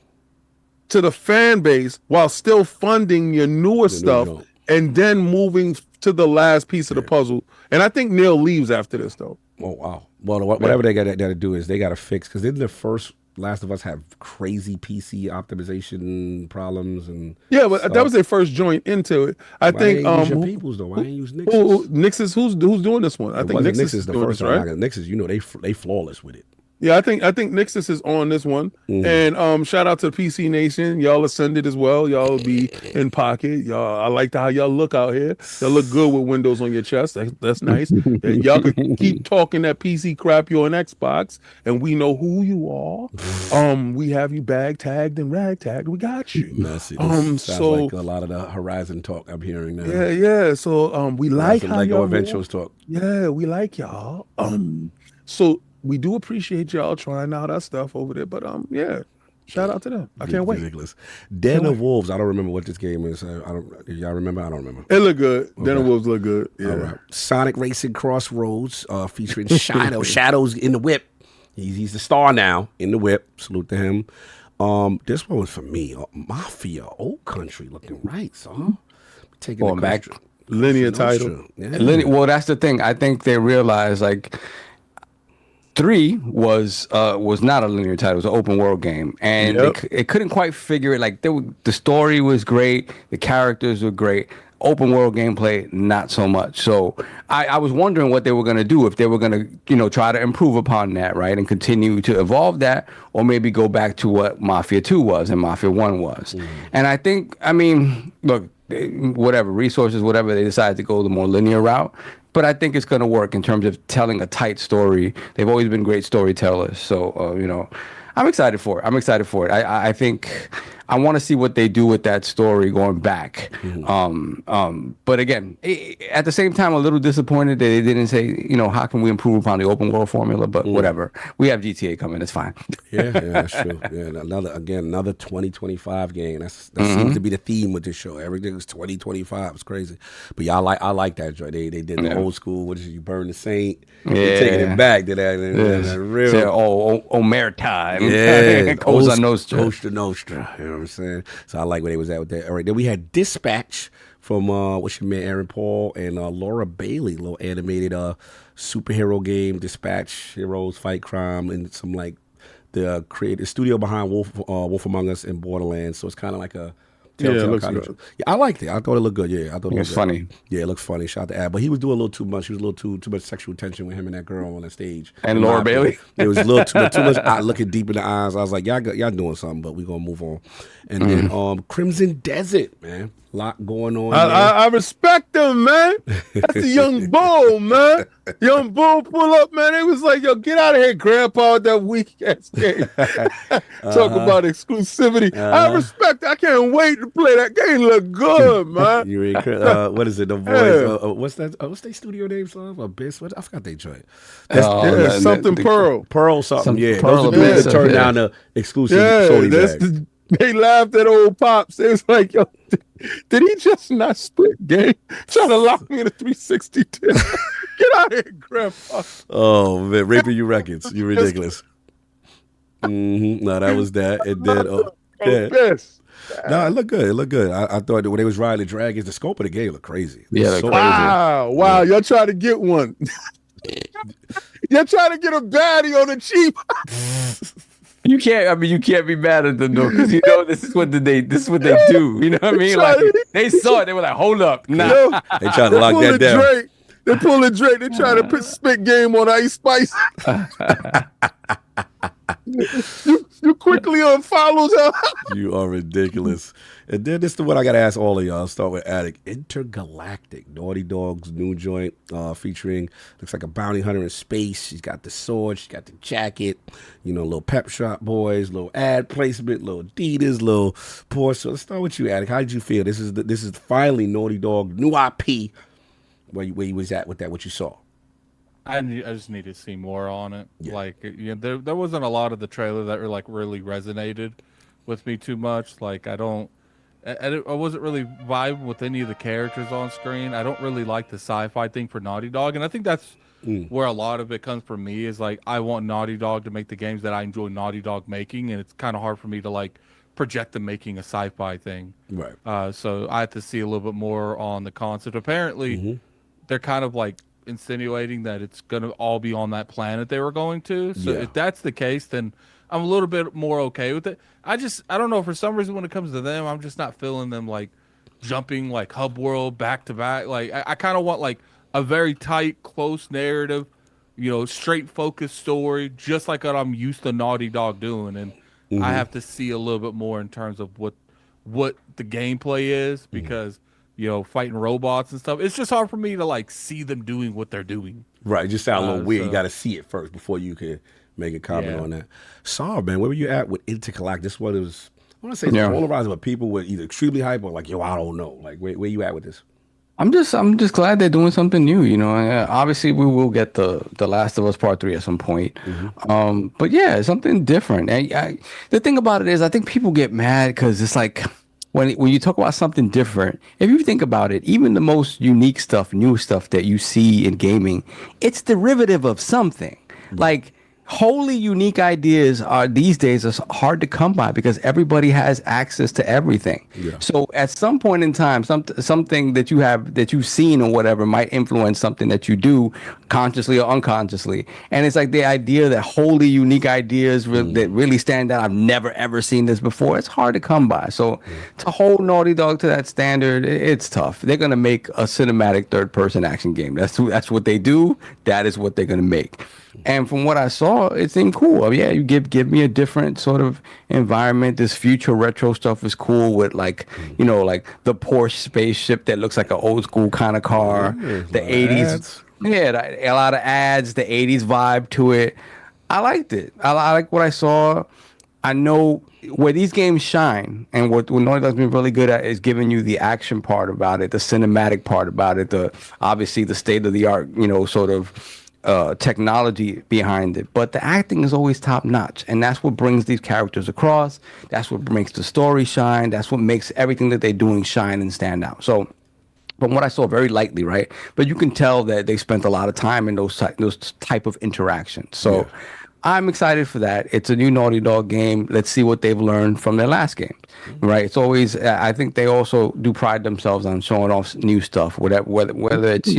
to the fan base while still funding your newer stuff and then moving to the last piece of the puzzle. And I think Neil leaves after this though. Oh wow. Well, whatever they got to do is they got to fix, because didn't the first Last of Us have crazy PC optimization problems and but that was their first joint into it. I think people's though. Why ain't use Nix's? Nix's who's doing this one? I think Nix's is the first one. Right? Nix's, they flawless with it. Yeah, I think Nixis is on this one. And shout out to PC Nation. Y'all ascended as well. Y'all be in pocket. Y'all, I like how y'all look out here. Y'all look good with windows on your chest. That's nice. And y'all could keep talking that PC crap. You're on Xbox, and we know who you are. We have you bag tagged and rag tagged. We got you. Messy. Sounds like a lot of the Horizon talk I'm hearing now. Yeah. So we like how Lego y'all Adventures talk. Yeah, we like y'all. So we do appreciate y'all trying out our stuff over there, but shout out to them. I can't wait. Ridiculous. Den of Wolves. I don't remember what this game is. Y'all remember? I don't remember. It look good. Okay. Den of Wolves look good. Yeah. All right. Sonic Racing Crossroads, featuring Shadow. Shadow's in the whip. He's the star now in the whip. Salute to him. This one was for me. Mafia, Old Country, looking right, so taking going back. Linear title. Yeah. Well, that's the thing. I think they realized 3 was not a linear title. It was an open world game, and it couldn't quite figure it. The story was great, the characters were great. Open world gameplay, not so much. So I was wondering what they were going to do, if they were going to try to improve upon that, right, and continue to evolve that, or maybe go back to what Mafia 2 was and Mafia 1 was. And I think, look, whatever resources, whatever they decide to go the more linear route, but I think it's going to work in terms of telling a tight story. They've always been great storytellers. So, you know, I'm excited for it. I think I want to see what they do with that story going back. But again, at the same time, a little disappointed that they didn't say, you know, how can we improve upon the open world formula? But whatever. We have GTA coming. It's fine. Yeah, that's true. Yeah, another 2025 game. That seems to be the theme with this show. Everything is 2025. It's crazy. But yeah, I like that joint. They did the old school. What is it? You burn the saint. They're taking it back to that real. Omer time. Yeah, Cosa Nostra. Costa Nostra. You know what I'm saying? So I like where they was at with that. All right, then we had Dispatch from what's your man Aaron Paul and Laura Bailey, little animated superhero game. Dispatch, heroes fight crime, and some like the creative studio behind Wolf Among Us and Borderlands. So it's kind of like a it looks good. Yeah, I liked it. I thought it looked good. Yeah, I thought it was funny. Yeah, it looked funny. Shout out to Ad, but he was doing a little too much. He was a little too much sexual tension with him and that girl on the stage. And Laura Bailey. It was a little too much. Looking deep in the eyes. I was like, y'all doing something, but we gonna move on. And then Crimson Desert, man. Lot going on. I respect them, man. That's the young bull, man. Young bull pull up, man. It was like, yo, get out of here, grandpa, with that weak ass game. Talk about exclusivity. I respect it. I can't wait to play that game. Look good, man. What is it? The voice. What's that? What's their studio name, son? Abyss? What? I forgot they joint. Something Pearl. Pearl something. Yeah. Pearl Those are the people that turn down the exclusive Sony bags. They laughed at old Pops. They was like, yo, did he just not split game? Trying to lock me in a 360 disc. Get out of here, grandpa. Oh, man. Raping you records. You ridiculous. No, that was that. It did. No, it looked good. It looked good. I thought that when they was riding the dragons, the scope of the game looked crazy. Yeah, so wow. Y'all trying to get one. Y'all trying to get a baddie on the cheap. You can't be mad at them though, because you know this is what they do. You know what I mean? Like they saw it, they were like, hold up, nah. They trying to lock that down. They pulling Drake. They trying to put spit game on Ice Spice. you quickly unfollows her. You are ridiculous. And then this is what I gotta ask all of y'all. I'll start with Attic. Intergalactic, Naughty Dog's new joint, featuring looks like a bounty hunter in space. She's got the sword, she's got the jacket, you know, little pep shop boys, little ad placement, little Adidas, little Porsche. So let's start with you, Attic. How did you feel? This is finally Naughty Dog new IP. Where you was at with that? What you saw? I just need to see more on it. Yeah. Like, you know, there wasn't a lot of the trailer that like really resonated with me too much. Like, I wasn't really vibing with any of the characters on screen. I don't really like the sci-fi thing for Naughty Dog, and I think that's where a lot of it comes from me. Is like, I want Naughty Dog to make the games that I enjoy Naughty Dog making, and it's kind of hard for me to like project them making a sci-fi thing. Right. So I have to see a little bit more on the concept. Apparently, they're kind of like insinuating that it's going to all be on that planet they were going to. So if that's the case, then I'm a little bit more okay with it. I don't know, for some reason when it comes to them, I'm just not feeling them like jumping like hub world back to back. Like I kind of want like a very tight, close narrative, you know, straight focused story, just like what I'm used to Naughty Dog doing. And I have to see a little bit more in terms of what the gameplay is, because you know, fighting robots and stuff. It's just hard for me to like see them doing what they're doing. Right, it just sounds a little weird. You got to see it first before you can make a comment on that. Saw, man, where were you at with Intergalactic? This one was, I want to say, polarizing, but people were either extremely hype or like, yo, I don't know. Like, where you at with this? I'm just glad they're doing something new. You know, obviously we will get the Last of Us Part 3 at some point. But yeah, something different. And the thing about it is, I think people get mad because it's like, when you talk about something different, if you think about it, even the most unique stuff, new stuff that you see in gaming, it's derivative of something. Like, wholly unique ideas are these days are hard to come by because everybody has access to everything. So at some point in time, something that you've seen or whatever might influence something that you do consciously or unconsciously. And it's like the idea that wholly unique ideas that really stand out. I've never ever seen this before. It's hard to come by. So to hold Naughty Dog to that standard, it's tough. They're gonna make a cinematic third-person action game. That's what they do. That is what they're gonna make. And from what I saw, it seemed cool. Yeah, you give me a different sort of environment. This future retro stuff is cool with like, like the Porsche spaceship that looks like an old school kind of car. The 80s. Yeah, a lot of ads, the 80s vibe to it. I liked it. I like what I saw. I know where these games shine, and what Naughty Dog's been really good at is giving you the action part about it, the cinematic part about it, obviously the state of the art, sort of technology behind it. But the acting is always top notch, and that's what brings these characters across. That's what makes the story shine. That's what makes everything that they're doing shine and stand out. So, from what I saw, very lightly, right? But you can tell that they spent a lot of time in those type of interactions. So. Yeah. I'm excited for that. It's a new Naughty Dog game. Let's see what they've learned from their last game, right? It's always, I think they also do pride themselves on showing off new stuff, whether it's,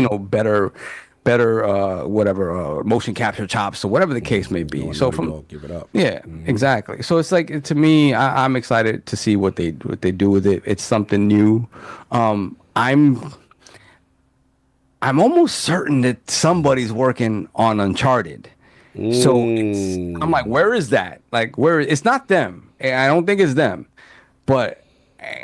better whatever, motion capture chops or whatever the case may be. So give it up. Yeah, exactly. So it's like, to me, I'm excited to see what they do with it. It's something new. I'm almost certain that somebody's working on Uncharted. So I'm like, where is that? Like, it's not them. I don't think it's them. But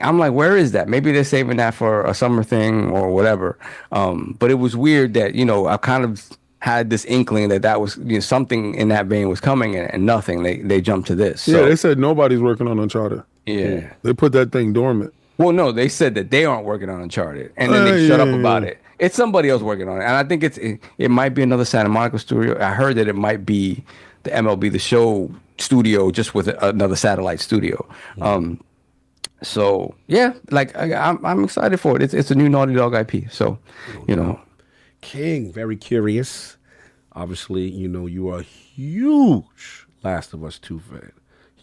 I'm like, where is that? Maybe they're saving that for a summer thing or whatever. But it was weird that, I kind of had this inkling that was something in that vein was coming, and nothing. They jumped to this. So. Yeah, they said nobody's working on Uncharted. Yeah. They put that thing dormant. Well, no, they said that they aren't working on Uncharted, and then they shut up about it. It's somebody else working on it, and I think it might be another Santa Monica studio. I heard that it might be the MLB The Show studio, just with another satellite studio. So yeah, like I'm excited for it. It's a new Naughty Dog IP. So, King, very curious. Obviously, you are a huge Last of Us 2 fan.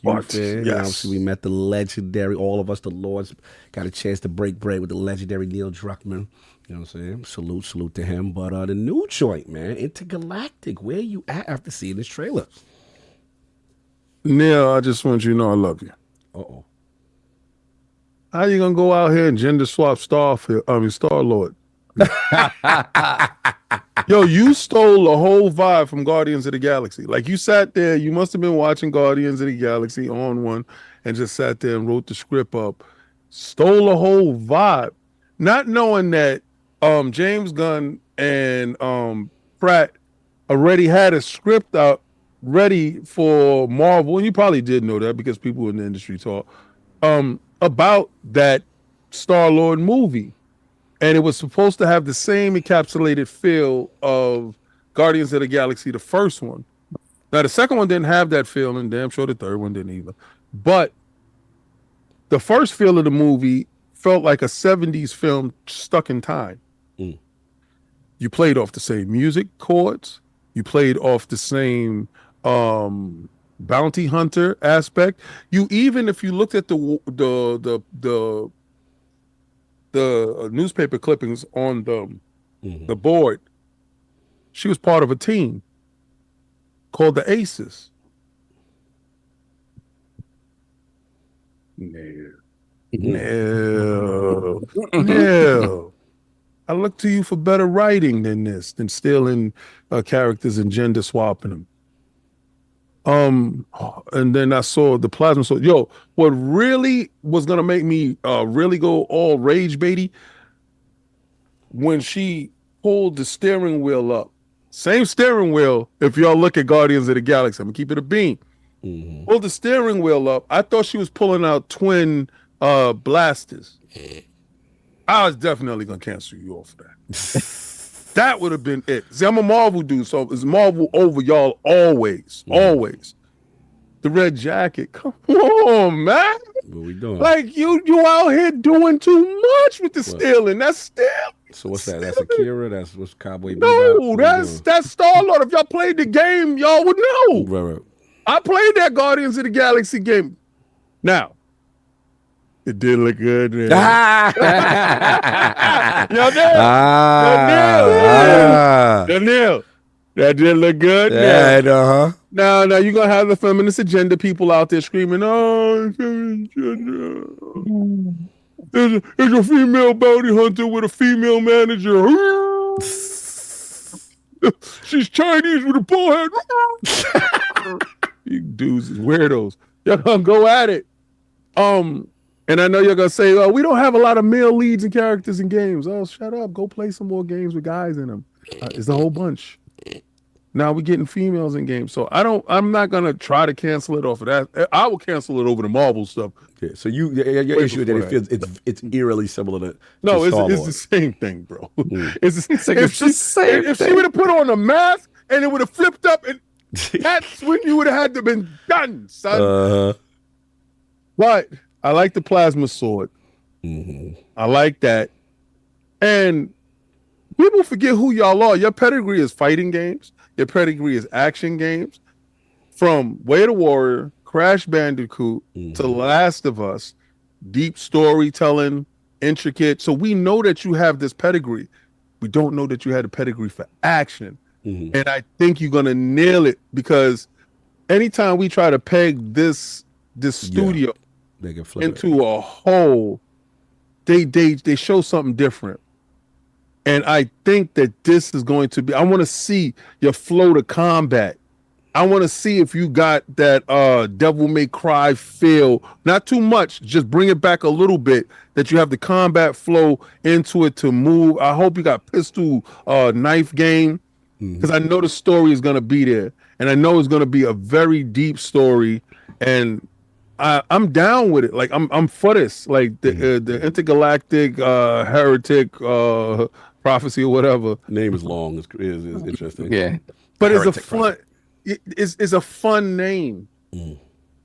Yes. Obviously, we met the legendary, all of us, the Lords, got a chance to break bread with the legendary Neil Druckmann. You know what I'm saying? Salute to him. But the new joint, man, Intergalactic, where you at after seeing this trailer? Neil, I just want you to know I love you. Uh-oh. How you gonna go out here and gender swap Star-Lord? Yo, you stole the whole vibe from Guardians of the Galaxy. Like, you sat there, you must have been watching Guardians of the Galaxy on one and just sat there and wrote the script up. Stole the whole vibe. Not knowing that James Gunn and Pratt already had a script out ready for Marvel, and you probably did know that because people in the industry talk about that Star-Lord movie. And it was supposed to have the same encapsulated feel of Guardians of the Galaxy, the first one. Now, the second one didn't have that feel, and damn sure the third one didn't either. But the first feel of the movie felt like a 70s film stuck in time. You played off the same music chords. You played off the same bounty hunter aspect. You even, if you looked at the newspaper clippings on the board, she was part of a team called the Aces. No. I look to you for better writing than this, than stealing characters and gender swapping them. And then I saw the plasma. So, yo, what really was gonna make me really go all rage baity, when she pulled the steering wheel up, same steering wheel. If y'all look at Guardians of the Galaxy, I'm gonna keep it a beam. Pulled the steering wheel up. I thought she was pulling out twin blasters. I was definitely gonna cancel you off that. That would have been it. See, I'm a Marvel dude, so it's Marvel over y'all always. Always. The red jacket. Come on, man. What we doing? Like, you out here doing too much with the stealing. That's stealing. So what's that? That's Akira? That's what's Cowboy Bebop? No, that's Star-Lord. If y'all played the game, y'all would know. Right. I played that Guardians of the Galaxy game. Now, it did look good, man. Neil, that did look good. Yeah, Now you're going to have the feminist agenda people out there screaming, oh, it's a female bounty hunter with a female manager. She's Chinese with a bald head. You dudes is weirdos. Y'all gonna go at it. And I know you're gonna say, "Oh, we don't have a lot of male leads and characters in games." Oh, shut up. Go play some more games with guys in them. It's a whole bunch. Now we're getting females in games. So I'm not gonna try to cancel it off of that. I will cancel it over the Marvel stuff. Yeah, so your issue is that it feels it's eerily similar to no, Star it's Wars. the same thing, bro. Mm. It's the same if thing. she would have put on a mask and it would have flipped up, and that's when you would have had to been done, son. But I like the plasma sword. Mm-hmm. I like that. And people forget who y'all are. Your pedigree is fighting games. Your pedigree is action games. From Way of the Warrior, Crash Bandicoot, to Last of Us, deep storytelling, intricate. So we know that you have this pedigree. We don't know that you had a pedigree for action. Mm-hmm. And I think you're going to nail it, because anytime we try to peg this studio they can flip into a hole, they show something different. And I think that this is going to be, I want to see your flow to combat. I want to see if you got that Devil May Cry feel. Not too much, just bring it back a little bit, that you have the combat flow into it to move. I hope you got pistol knife game, because I know the story is going to be there. And I know it's going to be a very deep story. And I'm down with it. Like I'm for this. Like the intergalactic heretic prophecy or whatever. Name is long. Is interesting. Yeah, but Heretic it's a fun. It's a fun name.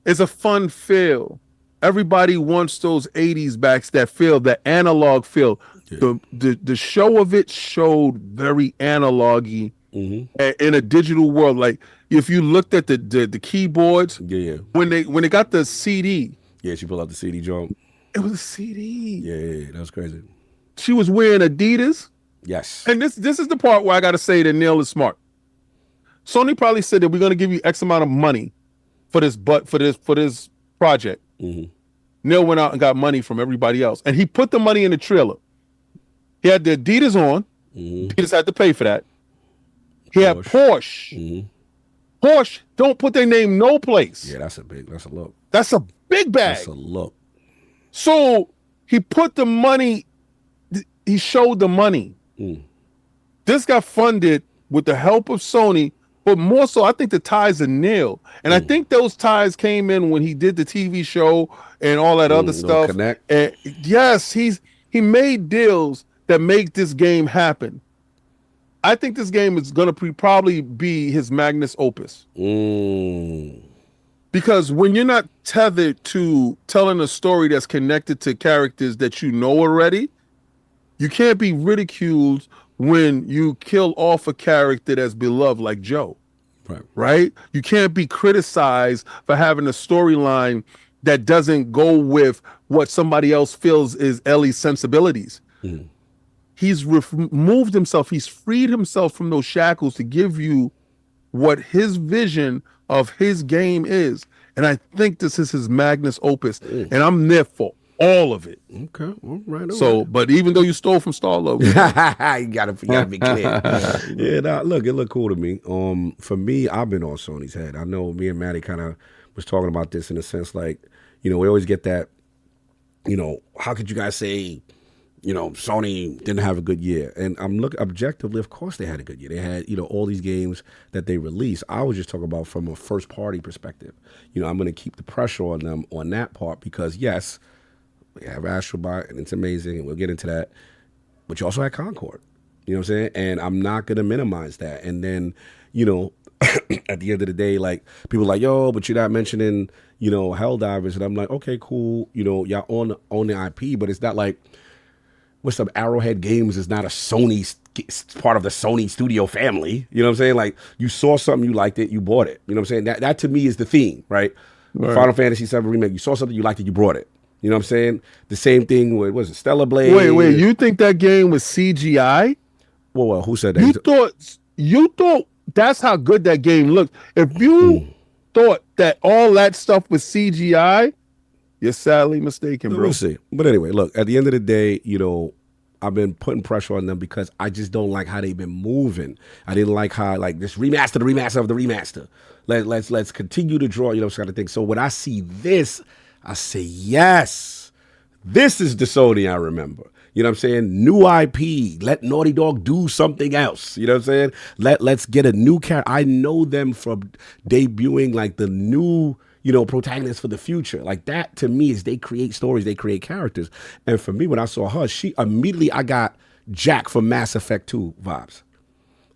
It's a fun feel. Everybody wants those 80s backs, that feel, the analog feel. Yeah. The show of it showed very analog-y in a digital world. Like if you looked at the keyboards, when they got the CD. Yeah, she pulled out the CD joint. It was a CD. Yeah, that was crazy. She was wearing Adidas. Yes. And this is the part where I got to say that Neil is smart. Sony probably said that we're going to give you X amount of money for this project. Neil went out and got money from everybody else, and he put the money in the trailer. He had the Adidas on. Adidas had to pay for that. He had Porsche. Porsche don't put their name no place. Yeah, that's a look. That's a big bag. That's a look. So he put the money. He showed the money. This got funded with the help of Sony, but more so, I think the ties are Neil. And I think those ties came in when he did the TV show and all that other stuff. Connect. And yes, he made deals that make this game happen. I think this game is going to probably be his magnus opus. Because when you're not tethered to telling a story that's connected to characters that you know already, you can't be ridiculed when you kill off a character that's beloved like Joe. Right? You can't be criticized for having a storyline that doesn't go with what somebody else feels is Ellie's sensibilities. He's removed himself. He's freed himself from those shackles to give you what his vision of his game is. And I think this is his magnus opus. And I'm there for all of it. Okay, all right. So, but even though you stole from Star-Lord, you gotta be clear. Yeah, look, it looked cool to me. For me, I've been on Sony's head. I know me and Maddie kind of was talking about this in a sense, like, we always get that, how could you guys say, Sony didn't have a good year? And I'm looking objectively, of course they had a good year. They had, all these games that they released. I was just talking about from a first party perspective. I'm going to keep the pressure on them on that part, because yes, we have Astrobot and it's amazing, and we'll get into that. But you also had Concord. You know what I'm saying? And I'm not going to minimize that. And then, at the end of the day, like, people are like, yo, but you're not mentioning, Helldivers. And I'm like, okay, cool. Y'all own the IP, but it's not like, what's up, Arrowhead Games is not a Sony, part of the Sony studio family. You know what I'm saying? Like, you saw something, you liked it, you bought it. You know what I'm saying? That to me is the theme, right? Final Fantasy VII Remake, you saw something, you liked it, you brought it. You know what I'm saying? The same thing with, was it Stellar Blade? Wait, you think that game was CGI? Well, who said that? You thought that's how good that game looked. If you thought that all that stuff was CGI, you're sadly mistaken, bro. We'll see. But anyway, look, at the end of the day, been putting pressure on them because I just don't like how they've been moving. I didn't like how like this remaster, the remaster of the remaster. Let's continue to draw, you know, kind of thing. So when I see this, I say yes, this is the Sony I remember. You know what I'm saying? New IP. Let Naughty Dog do something else. You know what I'm saying? Let's get a new character. I know them from debuting like the new, you know, protagonist for the future. Like that to me is they create stories, they create characters. And for me, when I saw her, she immediately, I got Jack from Mass Effect 2 vibes.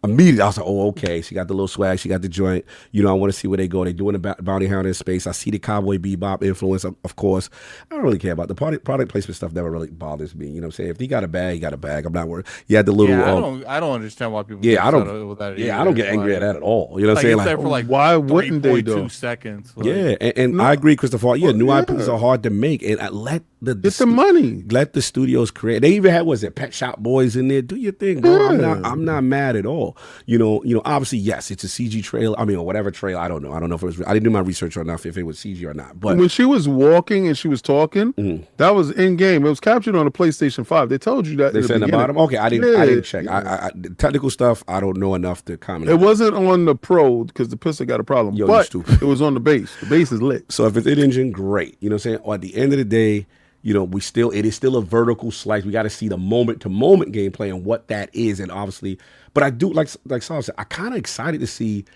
Immediately, I was like, oh, okay. She got the little swag. She got the joint. You know, I want to see where they go. They're doing the bounty hunter in space. I see the Cowboy Bebop influence, of course. I don't really care about the product placement stuff. Never really bothers me. You know what I'm saying? If he got a bag, he got a bag. I'm not worried. You had the little. Yeah, I don't understand why people. Yeah, I don't. Yeah, I don't get angry at that at all. You know what I'm saying? Like, for like why wouldn't they though? 2 seconds. Like, yeah, and I agree, Christopher. Yeah, new IPs are hard to make, and let get the money. Let the studios create. They even had Pet Shop Boys in there. Do your thing, bro. Yeah. I'm not mad at all. You know, obviously, yes, it's a CG trailer. I mean, or whatever trailer. I don't know if it was. I didn't do my research on if it was CG or not. But when she was walking and she was talking, that was in game. It was captured on the PlayStation 5. They told you that. They said in the bottom. Okay, I didn't check. I technical stuff. I don't know enough to comment. It wasn't on the Pro because the pistol got a problem. Yo, but you stupid. It was on the base. The base is lit. So if it's in-engine, great. You know what I'm saying? Or at the end of the day, you know, it is still a vertical slice. We got to see the moment-to-moment gameplay and what that is, and obviously, but I do like Saul said, I kind of excited to see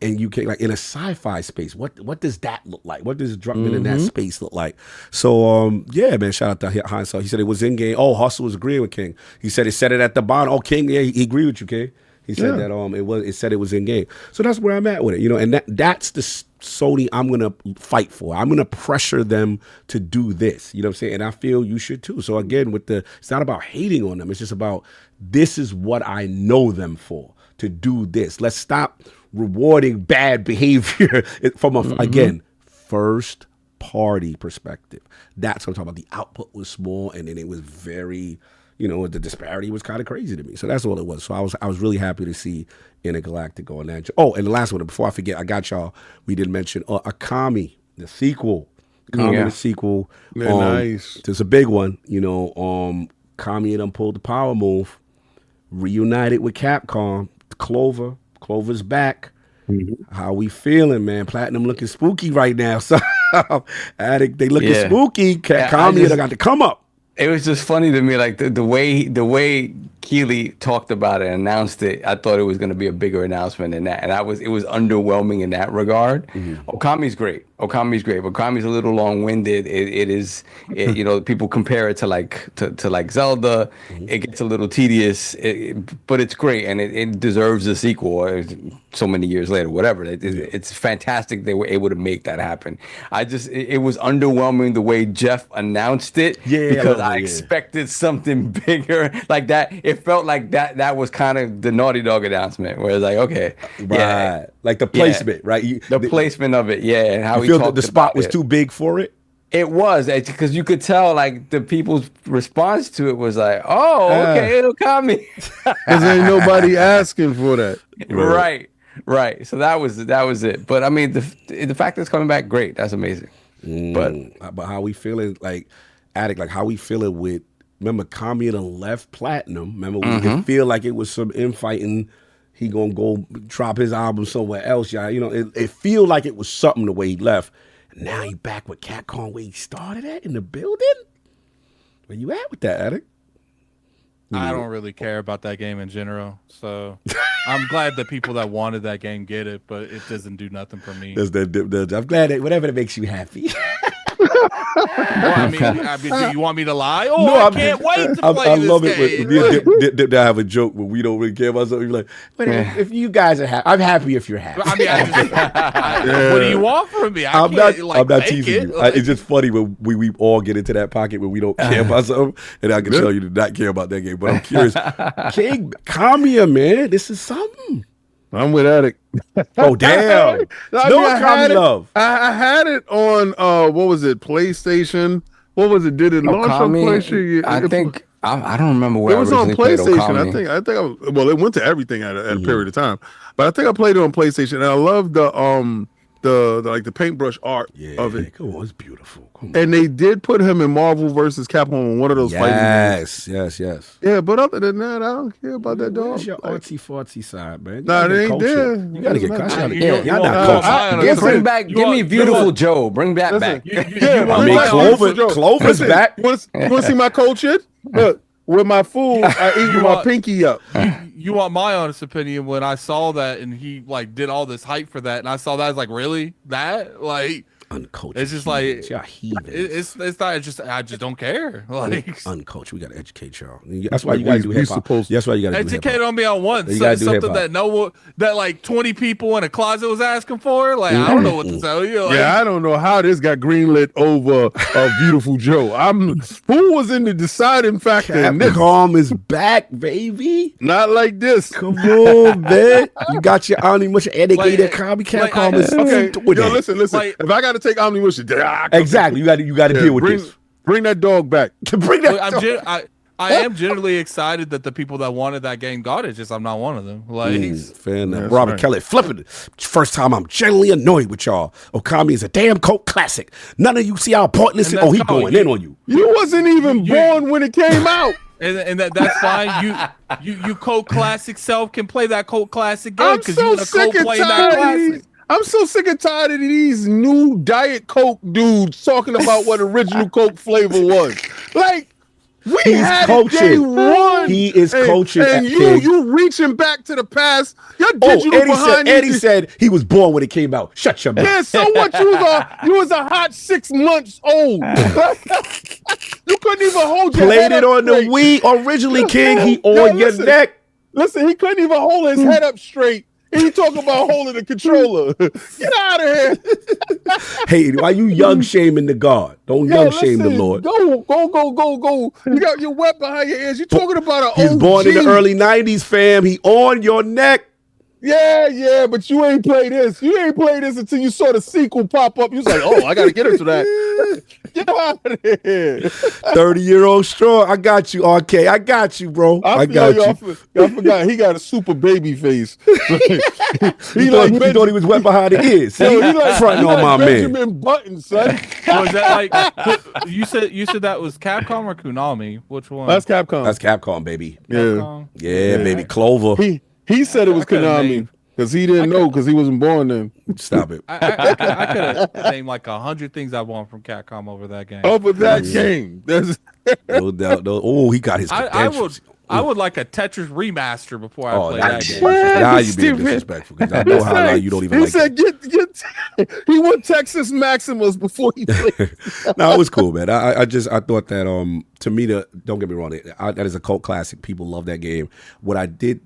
in UK, like in a sci-fi space, what does that look like? What does dropping in that space look like? So yeah, man, shout out to Hindsight. He said it was in game. Oh, Hustle was agreeing with King. He said it said it at the bottom. Oh, King, yeah, he agreed with you, King. He said that it said it was in game. So that's where I'm at with it, you know, and that's the Sony I'm gonna fight for. I'm gonna pressure them to do this. You know what I'm saying? And I feel you should too. So again, it's not about hating on them. It's just about this is what I know them for, to do this. Let's stop rewarding bad behavior from again, first party perspective. That's what I'm talking about. The output was small and then it was very, you know, the disparity was kind of crazy to me. So that's all it was. So I was really happy to see Intergalactic on that. Oh, and the last one, before I forget, I got y'all, we didn't mention Akami, the sequel. The sequel. Yeah, nice. It's a big one, you know. Kami and them pulled the power move, reunited with Capcom. Clover's back. How we feeling, man? Platinum looking spooky right now. So they looking spooky. Kami got to come up. It was just funny to me, like the way Keighley talked about it and announced it. I thought it was going to be a bigger announcement than that, and it was underwhelming in that regard. Okami's great. But Okami's a little long-winded. You know, people compare it to like Zelda. It gets a little tedious, but it's great, and it deserves a sequel. So many years later, whatever. It's fantastic they were able to make that happen. It was underwhelming the way Geoff announced it. Because I expected something bigger like that. It felt like that was kind of the Naughty Dog announcement, where it's like, okay, like the placement, right? The placement of it, and how he feel that the spot was too big for it. It was, because you could tell, like, the people's response to it was like, "Oh, okay, it'll come me," because ain't nobody asking for that. Right. So that was it. But I mean, the fact that it's coming back, great. That's amazing. But how we feeling, like, Addict, like how we feeling with? Remember, Kami left Platinum. Remember, we didn't feel like it was some infighting. He gonna go drop his album somewhere else, y'all. You know, it feel like it was something the way he left. And now he back with Capcom where he started at in the building. Where you at with that, Addict? I don't really care about that game in general, so I'm glad that people that wanted that game get it, but it doesn't do nothing for me. I'm glad that whatever that makes you happy. Well, I mean, do you want me to lie? Oh, no, I can't wait to play this game. I love it when I have a joke when we don't really care about something. You're like, but if you guys are happy, I'm happy if you're happy. I mean, what do you want from me? I'm not teasing you. It's just funny when we all get into that pocket when we don't care about something, and I can tell you to not care about that game. But I'm curious, King, Kamiya, man, this is something. I'm with Addict. Oh damn! Love. I had it on what was it? PlayStation. What was it? Did it launch on PlayStation? I think I don't remember where it was on PlayStation. I think it went to everything at a period of time. But I think I played it on PlayStation, and I love the the paintbrush art of it. Come on, it's beautiful. Come on. And they did put him in Marvel versus Capcom on one of those fighting games. Yes. Yeah, but other than that, I don't care about that dog. Where's your artsy-fartsy side, man? Nah, it ain't there. You gotta get culture. Yeah, Y'all not culture. Yeah, bring back. Give me Beautiful Joe. Bring that back. I mean, Clover's back. You want to see my culture? Look, with my food, I eat with my pinky up. You want my honest opinion? When I saw that and he like did all this hype for that, and I saw that, I was like, really? That like uncultured. It's just like y'all heathens. It's not. I just don't care. Like uncultured. We gotta educate y'all. That's why you gotta do hip hop. That's why you gotta educate on me on one. Something that like 20 people in a closet was asking for. Like I don't know what to tell you. Like, I don't know how this got greenlit over Beautiful Joe. Who was in the deciding factor? Capcom is back, baby. Not like this. Come on, man. You got your Omnimusha educated Kami. Capcom is okay. Yo, listen. Like, if I got to take Omnimusha, exactly. You got to deal with this. Bring that dog back. Bring that. I am generally excited that the people that wanted that game got it. Just I'm not one of them. Like fair enough. Robert Kelly flipping it. First time I'm generally annoyed with y'all. Okami is a damn cult classic. None of you see how pointless it. Oh, he going in on you. You wasn't even born when it came out. And that's fine. You cult classic self can play that cult classic game because so you in a cult playing that classic. I'm so sick and tired of these new Diet Coke dudes talking about what original Coke flavor was. Like, we had day one. He is coaching. And you reaching back to the past. Your digital Eddie said he was born when it came out. Shut your mouth. Yeah, so what? You was a hot 6 months old. You couldn't even hold your Played head it up on straight. the Wii originally, King. He on your neck. Listen, he couldn't even hold his head up straight. He talking about holding the controller. Get out of here. Hey, why you young shaming the God? Don't young shame the Lord. Go. You got your wet behind your ears. You talking about an He's born in the early 90s, fam. He on your neck. Yeah, but you ain't play this. You ain't play this until you saw the sequel pop up. You was like, oh, I got to get into that. Get out of here. 30-year-old strong. I got you, RK. I got you, bro. I got you. I forgot. He got a super baby face. he thought he was wet behind the ears. He like fronting on my Benjamin man. Button, son. Was that like you said that was Capcom or Konami? Which one? That's Capcom. That's Capcom, baby. Capcom? Yeah, baby. Clover. He said it was Konami because he didn't know because he wasn't born then. Stop it. I could have named like 100 things I want from Capcom over that game. Over that game. No doubt. Oh, he got his credentials. I would like a Tetris remaster before I play that game. Now you being disrespectful because I know how you don't even he like said he went Texas Maximus before he played. No, it was cool, man. I thought that to me, don't get me wrong, that is a cult classic. People love that game. What I did,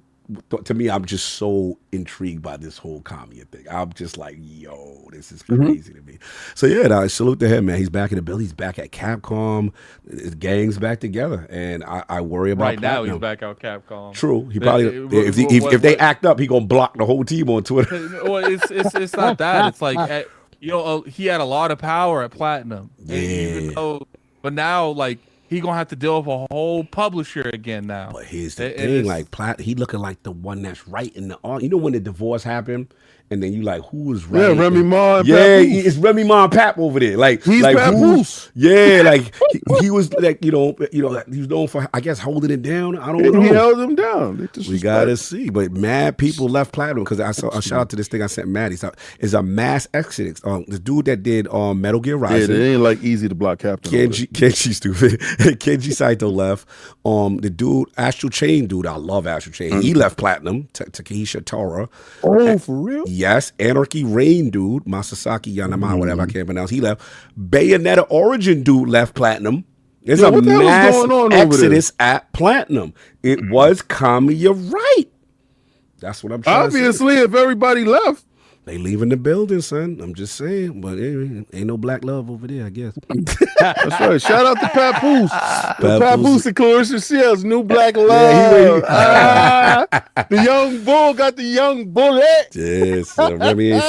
to me, I'm just so intrigued by this whole Kamiya thing. I'm just like, yo, this is crazy to me. So yeah, I salute to him, man. He's back in the build. He's back at Capcom. His gang's back together, and I worry about right now. Platinum. He's back out Capcom. True. He probably if they act up, he gonna block the whole team on Twitter. Well, it's not that. It's like he had a lot of power at Platinum. Yeah. But now like. He gonna have to deal with a whole publisher again now. But here's the thing, like he looking like the one that's right in the you know when the divorce happened, and then you like who is right? Yeah, Remy Ma. And it's Remy Ma and Pap over there. Like he's like Papoose. Yeah, like he was like he was known for I guess holding it down. I don't know. He held him down. We gotta see, but mad people left Platinum because I saw a shout out to this thing I sent Maddie. It's a mass exodus. The dude that did Metal Gear Rising. Yeah, it ain't like easy to block Captain. Kenji stupid. Kenji Saito left. The dude, Astral Chain dude, I love Astral Chain. He left Platinum. Takehisa Tora. Oh, for real? Yes. Anarchy Reign dude, Masasaki Yanama, whatever I can't pronounce. He left. Bayonetta Origin dude left Platinum. There's a mass exodus at Platinum. It was Kamiya right. That's what I'm trying to say. Obviously, if everybody left. They leaving the building, son. I'm just saying, but ain't no black love over there, I guess. That's right. Shout out to Papoose. Papoose and Clarissa Shields, new black love. The young bull got the young bullet. Yes, Remy ain't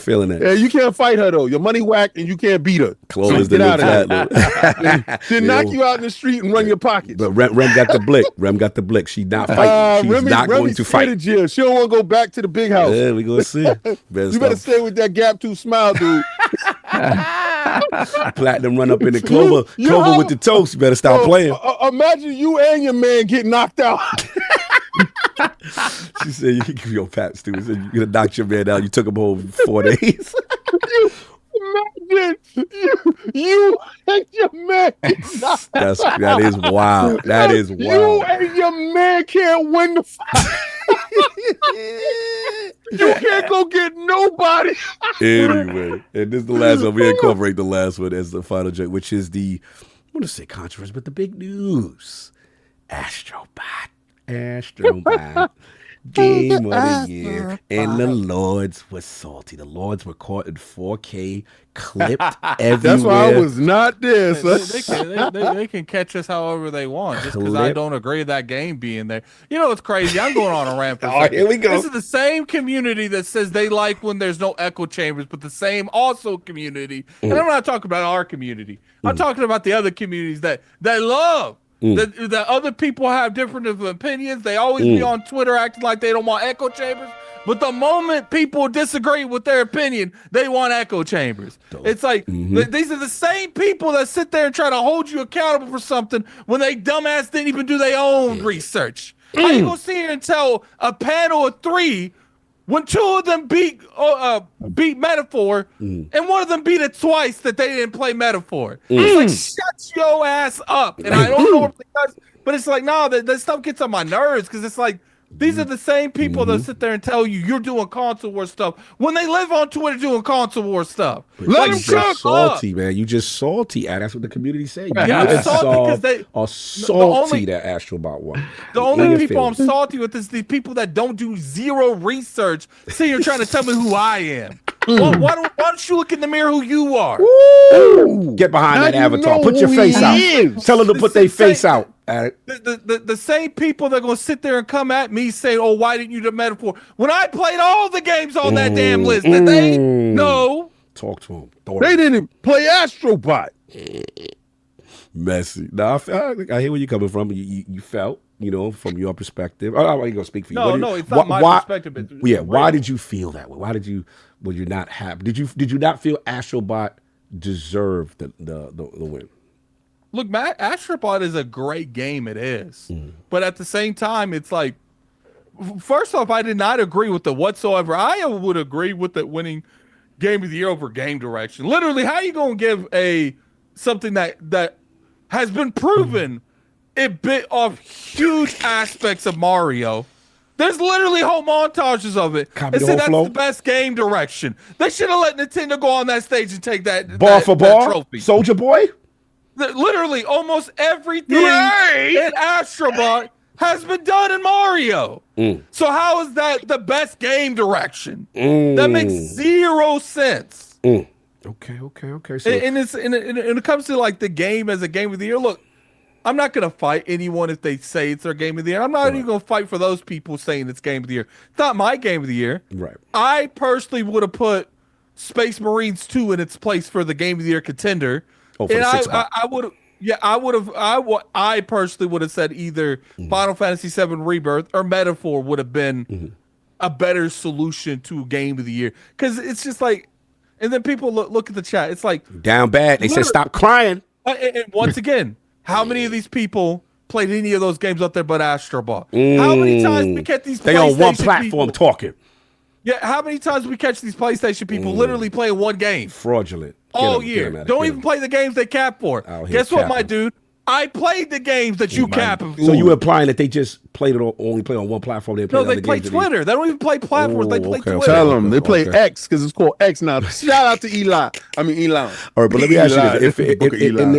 feeling that. Yeah, you can't fight her though. Your money whacked and you can't beat her. Close the new flat. She'll knock you out in the street and run your pockets. But Rem got the blick. Rem got the blick. She's not fighting. She's not going to fight. She don't want to go back to the big house. Yeah, we gonna see. You better stay with that Gap 2 smile, dude. Platinum run up in the Clover with the toast. You better stop playing. Imagine you and your man get knocked out. She said you can give your pats too. She said you're gonna knock your man out. You took him home 4 days. Imagine you and your man get knocked out. That is wild. That is wild. You and your man can't win the fight. You can't go get nobody. Anyway, and this is the last one. We incorporate the last one as the final joke, which is I want to say controversy, but the big news. Astrobot. Game of the year. And the Lords were salty. The Lords were caught in 4K, clipped everywhere. That's why I was not there. They can catch us however they want just because I don't agree with that game being there. You know what's crazy? I'm going on a rant for a second. Here we go. This is the same community that says they like when there's no echo chambers, but the same also community. And I'm not talking about our community. I'm talking about the other communities that love that other people have different opinions. They always be on Twitter acting like they don't want echo chambers. But the moment people disagree with their opinion, they want echo chambers. It's like these are the same people that sit there and try to hold you accountable for something when they dumbass didn't even do their own research. How you gonna sit here and tell a panel of 3 when 2 of them beat Metaphor and one of them beat it twice that they didn't play Metaphor? It's like, shut your ass up. And I don't know what it does, but it's like, no, that stuff gets on my nerves because it's like, these are the same people that sit there and tell you you're doing console war stuff when they live on Twitter doing console war stuff. Let them cook salty, man. You just salty. That's what the community say. Yeah, I'm salty because they are salty that Astrobot won. The only people I'm salty with is the people that don't do zero research. See, you're trying to tell me who I am. Why don't you look in the mirror who you are? Ooh. Get behind that avatar. Put your face out. Tell them to put their face out. The same people that are going to sit there and come at me saying, oh, why didn't you do Metaphor? When I played all the games on that damn list, that they know. Talk to them. They didn't play Astrobot. Messy. No, I hear where you're coming from. You felt, from your perspective. I ain't going to speak for you. No, it's not my perspective. Why did you feel that way? Were you not happy? Did you not feel Astrobot deserved the win? Look, Matt, Astrobot is a great game. It is. But at the same time, it's like, first off, I did not agree with it whatsoever. I would agree with it winning Game of the Year over Game Direction. Literally, how you going to give something that has been proven it bit off huge aspects of Mario? There's literally whole montages of it. And said that's the best game direction. They should have let Nintendo go on that stage and take that trophy. Soldier Boy? Literally, almost everything in Astrobot has been done in Mario. So how is that the best game direction? That makes zero sense. Okay. So and it comes to like the game as a game of the year. Look, I'm not going to fight anyone if they say it's their game of the year. I'm not even going to fight for those people saying it's game of the year. It's not my game of the year. Right. I personally would have put Space Marines 2 in its place for the game of the year contender. And I personally would have said either Final Fantasy VII Rebirth or Metaphor would have been a better solution to Game of the Year. Because it's just like, and then people look at the chat. It's like down bad. They said stop crying. And once again, how many of these people played any of those games out there but Astrobot? How many times we catch these? They on one platform talking. Yeah, how many times we catch these PlayStation people literally playing one game? Fraudulent. All year. Don't even play the games they cap for. Guess what, my dude? I played the games that you cap for. So you implying that they just only play on one platform? They play Twitter. They don't even play platforms. They play Twitter. Tell them they play X because it's called X now. Shout out to Elon. All right, but let me ask you this: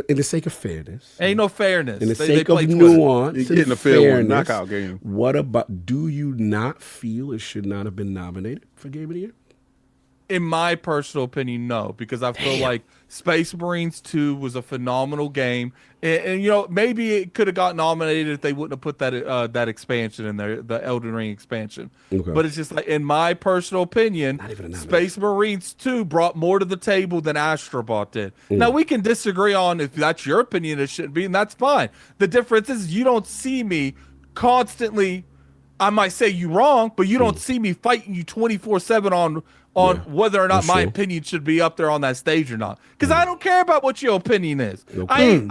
in the sake of fairness, ain't no fairness. In the sake of nuance, you're getting a fair one knockout game. What about? Do you not feel it should not have been nominated for Game of the Year? In my personal opinion, no, because I feel like Space Marines 2 was a phenomenal game, and maybe it could have got nominated if they wouldn't have put that expansion in there, the Elden Ring expansion. Okay. But it's just like, in my personal opinion, Space Marines 2 brought more to the table than Astrobot did. Now we can disagree on if that's your opinion, it shouldn't be, and that's fine. The difference is you don't see me constantly I might say you wrong, but you don't see me fighting you 24/7 on whether or not my opinion should be up there on that stage or not. Because I don't care about what your opinion is. Okay.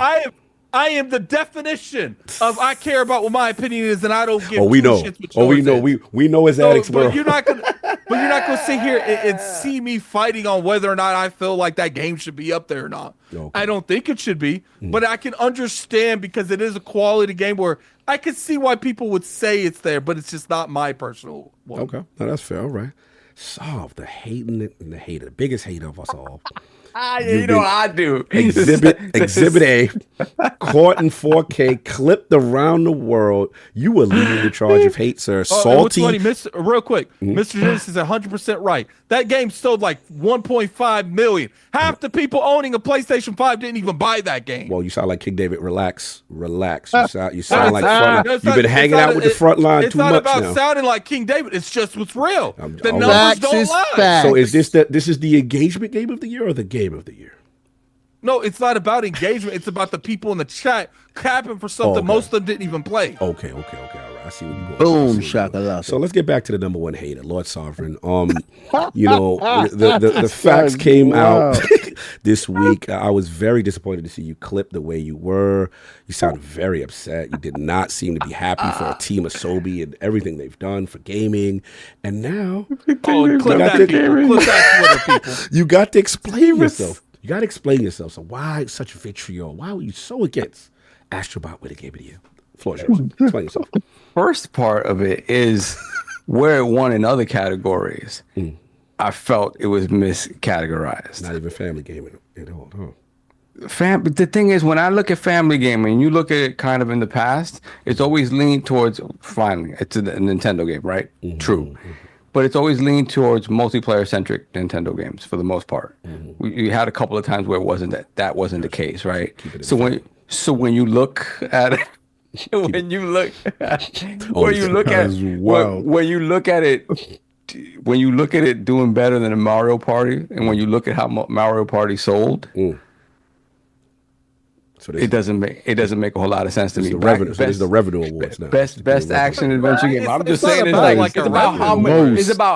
I am the definition of I care about what my opinion is, and I don't give. We know. Shits what We know. We know it's addicts. But you're not gonna sit here and see me fighting on whether or not I feel like that game should be up there or not. Okay. I don't think it should be, but I can understand because it is a quality game where I can see why people would say it's there, but it's just not my personal one. Okay, no, that's fair. All right. Solve the hating and the hater, the biggest hater of us all. You know I do. Exhibit A, caught in 4K, clipped around the world. You were leading the charge of hate, sir. Salty. What's funny, real quick, Mr. Dennis is 100% right. That game sold like 1.5 million. Half the people owning a PlayStation 5 didn't even buy that game. Well, you sound like King David. Relax. You sound like frontline. You've been hanging out with the front line too much now. It's not about sounding like King David. It's just what's real. The numbers don't lie. So is this is the engagement game of the year or the game of the year? No, it's not about engagement. It's about the people in the chat capping for something most of them didn't even play. Okay. All right. I see what you're going. Boom, shakalaka. So let's get back to the number one hater, Lord Sovereign. You know, the facts came out this week. I was very disappointed to see you clip the way you were. You sounded very upset. You did not seem to be happy for a team of Sobe and everything they've done for gaming. And now, clip that Twitter, people. You got to explain yourself. You got to explain yourself. So why such vitriol? Why were you so against Astrobot with a game of the year? Floor is yours. Explain yourself. First part of it is where it won in other categories. I felt it was miscategorized. Not even family gaming at all, huh? The thing is, when I look at family gaming, you look at it kind of in the past, it's always leaned towards, finally, it's a Nintendo game, right? True. But it's always leaned towards multiplayer-centric Nintendo games for the most part. We had a couple of times where it wasn't that wasn't the case, right? So when you look at it, when you look at it doing better than a Mario Party, and when you look at how Mario Party sold. So it doesn't make a whole lot of sense to me. It's the revenue awards now. Best action adventure game. I'm just saying it's about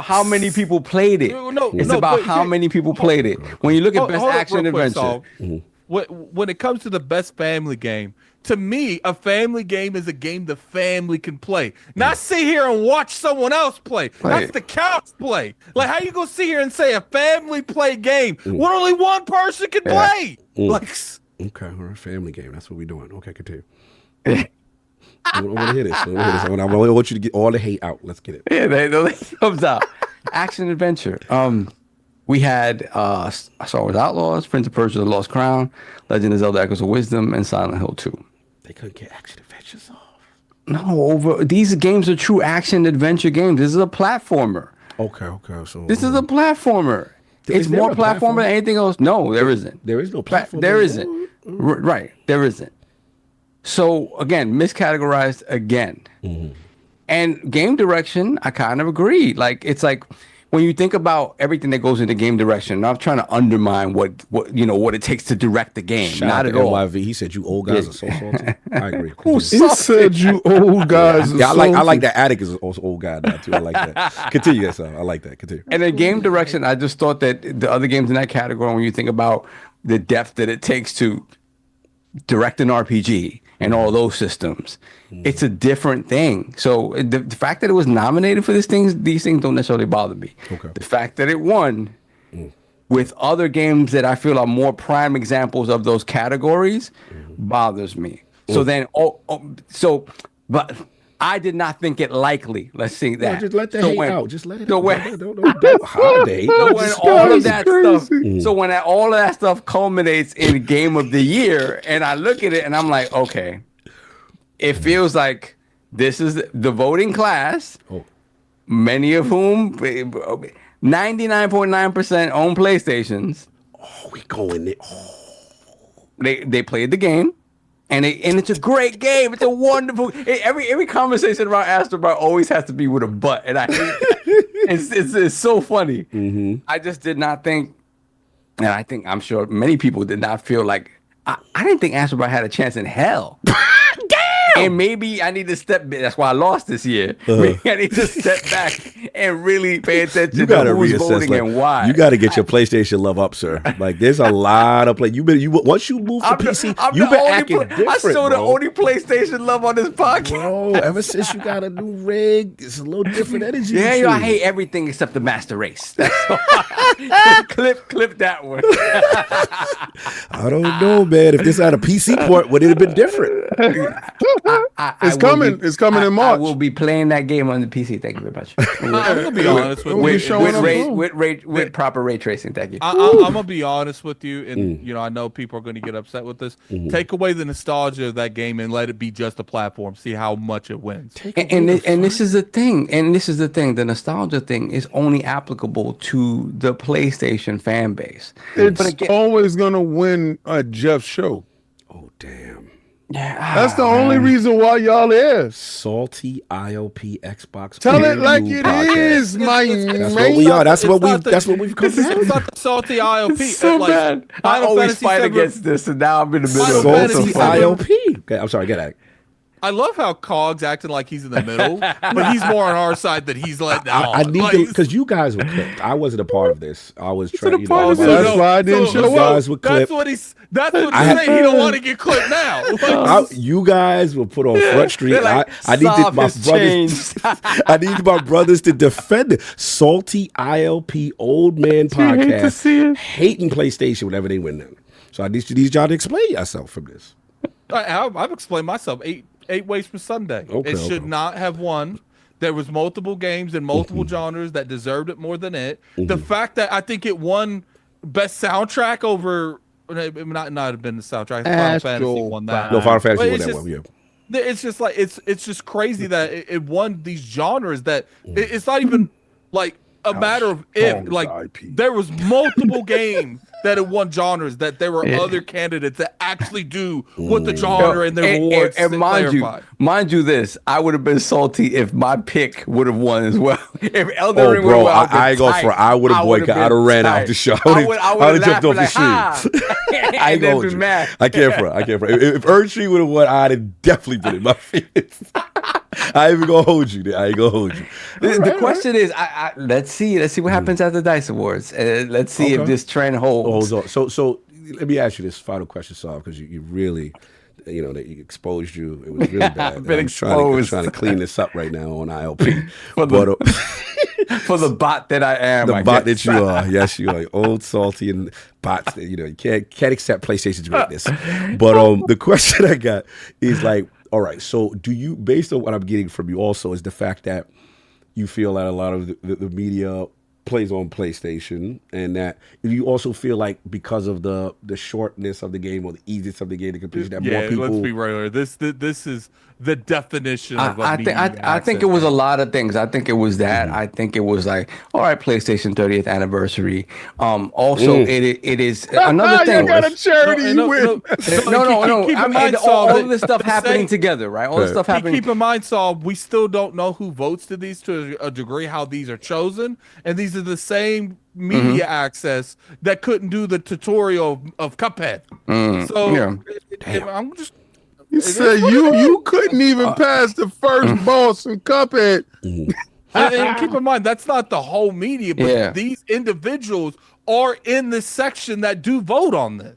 how many people played it. It's about how many people played it. When you look at best action adventure, when it comes to the best family game, to me, a family game is a game the family can play. Not sit here and watch someone else play. That's the couch play. Like, how you gonna sit here and say a family play game when only one person can play? Like. Okay, all right, family game. That's what we're doing. Okay, continue. I want to hear this. I want you to get all the hate out. Let's get it. Yeah, that comes out. Action adventure. We had Star Wars Outlaws, Prince of Persia: The Lost Crown, Legend of Zelda: Echoes of Wisdom, and Silent Hill 2. They couldn't get action adventures off. No, these games are true action adventure games. This is a platformer. Okay. So this is a platformer. It's more platformer than anything else. No, there isn't. There is no platform. There isn't. Right. There isn't. So again, miscategorized again. And game direction, I kind of agree. Like, it's like when you think about everything that goes into game direction, I'm trying to undermine what it takes to direct the game. Shout Not at all. NYV. He said you old guys are so salty. I agree. He said you old guys are salty. I like that Attic is also old guy now too. I like that. Continue yourself. I like that. Continue. And in game direction, I just thought that the other games in that category, when you think about the depth that it takes to direct an RPG and all those systems, it's a different thing. So the fact that it was nominated for these things don't necessarily bother me. Okay. The fact that it won with other games that I feel are more prime examples of those categories bothers me. So then, but I did not think it likely. Let's see that. No, just let the hate out. Just let it out. Don't hide the hate. So when all of that stuff culminates in Game of the Year, and I look at it and I'm like, okay, it feels like this is the voting class, many of whom 99.9% own PlayStations. Oh, we going there. They played the game. And it's a great game. It's a wonderful. Every conversation about Astrobot always has to be with a but, and I hate it. It's so funny. I just did not think, and I'm sure many people did not feel like I didn't think Astrobot had a chance in hell. And maybe I need to step back. That's why I lost this year. Maybe I need to step back and really pay attention You gotta to who's reassess, voting like, and why. You got to get your PlayStation love up, sir. Like, there's a lot of play. Once you move to PC, you've been acting different. I show the bro. only PlayStation love on this podcast. Bro, ever since you got a new rig, it's a little different energy. Yeah, with yo, I you. hate everything except the Master Race. That's all. clip that one. I don't know, man. If this had a PC port, would it have been different? It's coming. It's coming in March. I will be playing that game on the PC. Thank you very much. I'm gonna be honest with you. With proper ray tracing. Thank you. I'm gonna be honest with you, and you know, I know people are gonna get upset with this. Take away the nostalgia of that game and let it be just a platform. See how much it wins. And this is the thing. The nostalgia thing is only applicable to the PlayStation fan base. It's always gonna win a Geoff show. Oh, damn. Yeah, That's the only reason why y'all there. Salty ILP Xbox. Tell it like Preview it podcast. is, my That's man. what we are. That's what It's we've come back. It's not the salty ILP. It's so like, bad. I Final always Fantasy fight 7 against this, and now I'm in the middle Final of it. Fantasy Salty 7. ILP. Okay, I'm sorry. Get at it. I love how Cog's acting like he's in the middle, but he's more on our side that he's letting I on. need Like, to, because you guys were clipped. I wasn't a part of this. I was trying. You part know, of it. That's why I didn't show you guys were That's clipped. what he's. That's what he's saying. He don't want to get clipped now. You guys were put on Front Street. Like, I needed Saab my has brothers. changed. I needed my brothers to defend it. Salty ILP old man hate to see podcast it. hating PlayStation whenever they win them. So I need y'all to explain yourself from this. I've explained myself eight ways from Sunday. Okay, It should not have won. There was multiple games in multiple genres that deserved it more than it. The fact that I think it won best soundtrack over, it might not have been the soundtrack. Final Fantasy won that. No, Final Fantasy But won it's that just- one. Yeah. It's just like it's just crazy that it won these genres that it's not even like a matter of if Kong's like IP. there was multiple games that it won genres that there were other candidates that actually do what the genre and their awards and mind clarify. you, this I would have been salty if my pick would have won as well. If Elden Oh, Ring bro, would have I ain't going for it. I would have boycotted. I'd have ran out the show. I would have jumped off the streets. I ain't gonna hold you. I can't front. If Erdtree would have won, I'd have definitely been in my feelings. I ain't even gonna hold you. The question is, let's see what happens at the Dice Awards. Let's see if this trend holds. On. So let me ask you this final question, Saul, because you really, you know, that exposed you. It was really bad. Been I'm trying to clean this up right now on ILP. For the bot that I am, the bot that you are, yes, you are old, salty, and bots. You know, you can't accept PlayStation's greatness. But the question I got is like, all right, so do you, based on what I'm getting from you, also is the fact that you feel that a lot of the media plays on PlayStation, and that you also feel like because of the shortness of the game or the easiness of the game, the completion, that more people. Let's be regular. This is the definition of I think it was a lot of things. I think it was that. I think it was like, all right, PlayStation 30th anniversary. Also, it is another thing. You got a charity win. No. Keep I in mean, mind, all Saul, of this stuff happening together, right? All this stuff happening. Keep in mind, Saul, we still don't know who votes to these to a degree, how these are chosen, and these are the same media access that couldn't do the tutorial of Cuphead. So I'm just. You said you couldn't even pass the first boss in Cuphead. And keep in mind, that's not the whole media, but Yeah. these individuals are in this section that do vote on this.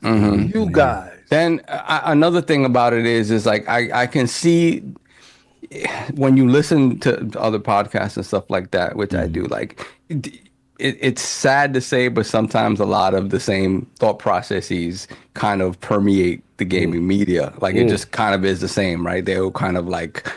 You guys. Then another thing about it is like I can see when you listen to other podcasts and stuff like that, which I do, like it's sad to say, but sometimes a lot of the same thought processes kind of permeate the gaming media. Like it just kind of is the same, right? They'll kind of like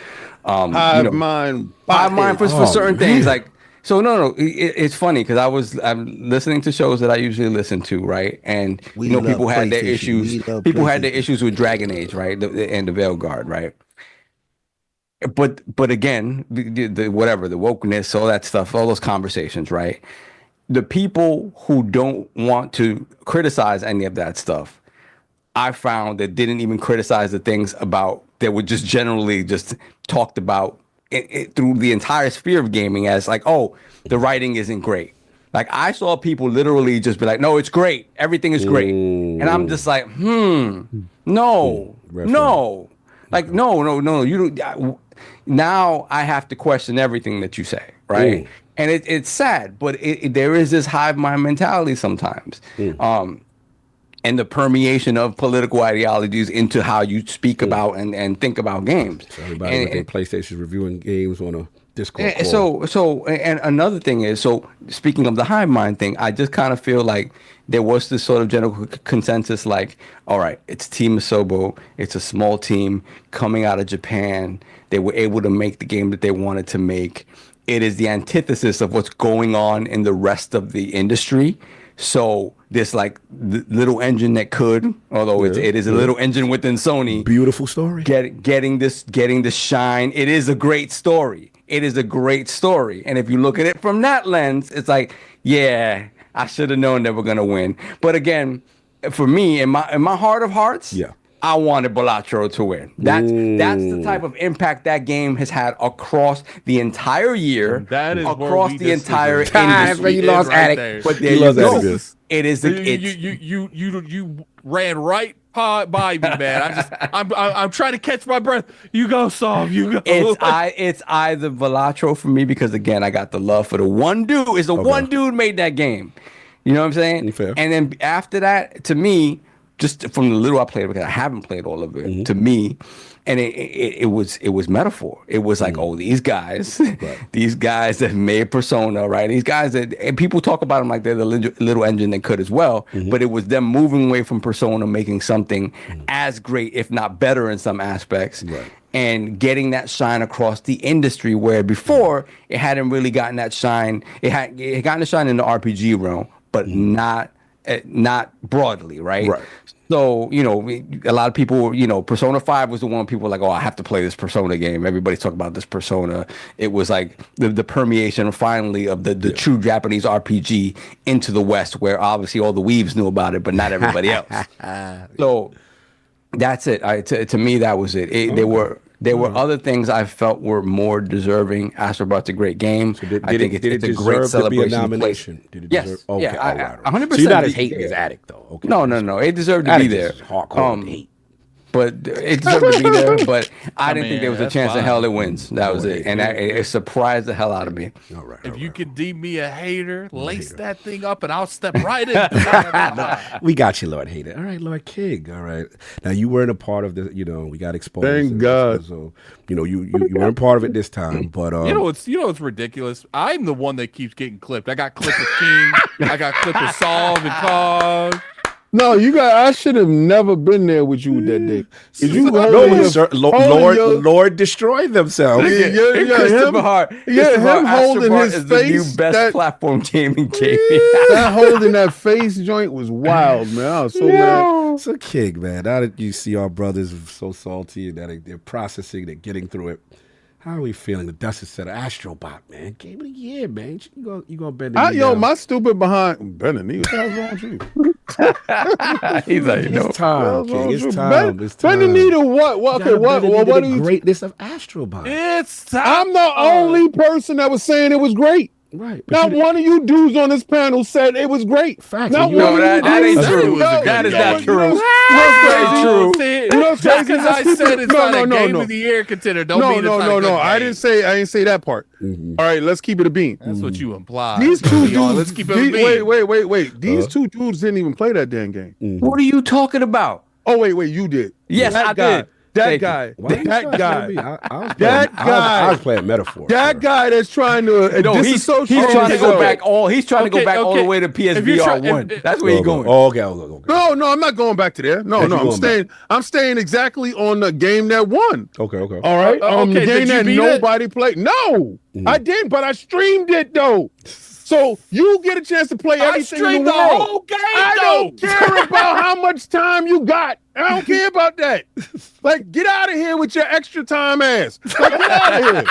Hive mind for certain things. Like so, no. It's funny because I'm listening to shows that I usually listen to, right? And people had their issues. People had their issues with Dragon Age, right? And the Veilguard, right? But again, the whatever, the wokeness, all that stuff, all those conversations, right? The people who don't want to criticize any of that stuff, I found that didn't even criticize the things about that were just generally just talked about through the entire sphere of gaming as like, oh, the writing isn't great. Like I saw people literally just be like, no, it's great. Everything is great. And I'm just like, no. Like, no. You don't. Now I have to question everything that you say, right? And it's sad, but there is this hive mind mentality sometimes. And the permeation of political ideologies into how you speak about and think about games. So everybody with their PlayStation reviewing games on a Discord and call. So another thing is, so speaking of the hive mind thing, I just kind of feel like there was this sort of general consensus, like, all right, it's Team Asobo, it's a small team coming out of Japan. They were able to make the game that they wanted to make. It is the antithesis of what's going on in the rest of the industry. So this like little engine that could, although it is a little engine within Sony. Beautiful story. Getting the shine. It is a great story. It is a great story. And if you look at it from that lens, it's like, yeah, I should have known that we're gonna win. But again, for me, in my heart of hearts, I wanted Balatro to win. That's the type of impact that game has had across the entire year, that is across the entire That's where industry. you lost right Attic. there. But there you go. It is You ran right by me, man. I'm trying to catch my breath. You go, Saul. You go. It's either Balatro for me, because again, I got the love for the one dude. It's the one dude made that game. You know what I'm saying? Fair. And then after that, to me, just from the little I played, because I haven't played all of it, to me, and it was metaphor. It was like, oh, these guys that made Persona, right? These guys and people talk about them like they're the little engine that could as well, but it was them moving away from Persona, making something as great, if not better in some aspects. Right. And getting that shine across the industry, where before it hadn't really gotten that shine. It had gotten the shine in the RPG realm, but not broadly, right? Right. So, a lot of people, Persona 5 was the one people were like, oh, I have to play this Persona game. Everybody's talking about this Persona. It was like the permeation finally of the true Japanese RPG into the West, where obviously all the weebs knew about it, but not everybody else. So that's it. To me, that was it. There were other things I felt were more deserving. Astrobot's a great game. So I think it's a great celebration. To be a nomination? Did it deserve? Yes. Okay. Yeah, 100%. So you're not as hating as Attic, though. Okay. No. It deserved to be there. Hardcore hate. But it deserved to be there. But I didn't think there was a chance in hell it wins. That was it. And it surprised the hell out of me. All right. If you could deem me a hater, lace that thing up and I'll step right in. We got you, Lord Hater. All right, Lord King. All right. Now, you weren't a part of the, we got exposed. Thank God. So, you weren't part of it this time. But what's ridiculous? I'm the one that keeps getting clipped. I got clipped with King. I got clipped with Saul and Cog. No, I should have never been there with you that day. Lord destroyed themselves. Him holding his is face. The new best platform gaming game. That holding that face joint was wild, man. I was so mad. So, King, man, now that you see our brothers so salty that they're processing, they're getting through it. How are we feeling? The dust has settled. Astrobot, man. Game of the year, man. You gonna bend the knee down. My stupid behind bend the knee. What the hell's wrong with you? He's like, it's time, King. It's time. Bend the knee to what? Okay, what are you? Greatness of Astrobot. It's time. I'm the only person that was saying it was great. Right. Not one of you dudes on this panel said it was great. Fact. That ain't true. That is not true. That's true. Just because I said it's not a game of the year contender, don't mean it's not a good game. I didn't say that part. All right, let's keep it a bean. That's what you imply. These two dudes. Let's keep it a bean. Wait. These two dudes didn't even play that damn game. What are you talking about? Oh wait, you did. Yes, I did. That guy. I was playing metaphor. That guy that's trying to disassociate. He's trying to go back all. He's trying to go back all the way to PSVR 1. That's where he's going. Okay. No, I'm not going back to there. No, I'm staying exactly on the game that won. Okay. All right. The game that nobody played. No, I didn't, but I streamed it though. So you get a chance to play everything in the world. The whole game, I don't care about how much time you got. I don't care about that. Like, get out of here with your extra time ass. Like, get out of here.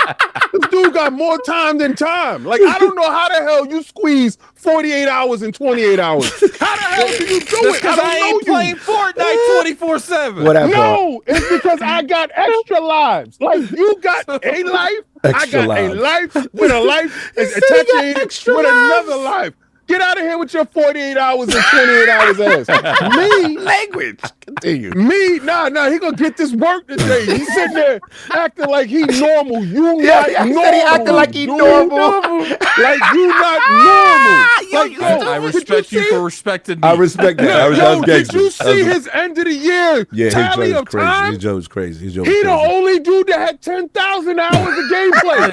This dude got more time than time. Like, I don't know how the hell you squeeze 48 hours and 28 hours. How the hell do you do it? Because I ain't playing Fortnite 24/7. No, it's because I got extra lives. Like, you got a life. I got a life with a life attached with another life. Get out of here with your 48 hours and 28 hours ass. Me? Language. Continue. Me, nah, he gonna get this work today. He's sitting there acting like he normal. You Yeah, not I normal. said he acting like he dude. normal. Like you not normal. Like I respect you for respecting me. I respect that. Yo, did you see his end of the year tally of crazy. time? His joke is crazy. His joke He is the crazy. only dude that had 10,000 hours of gameplay.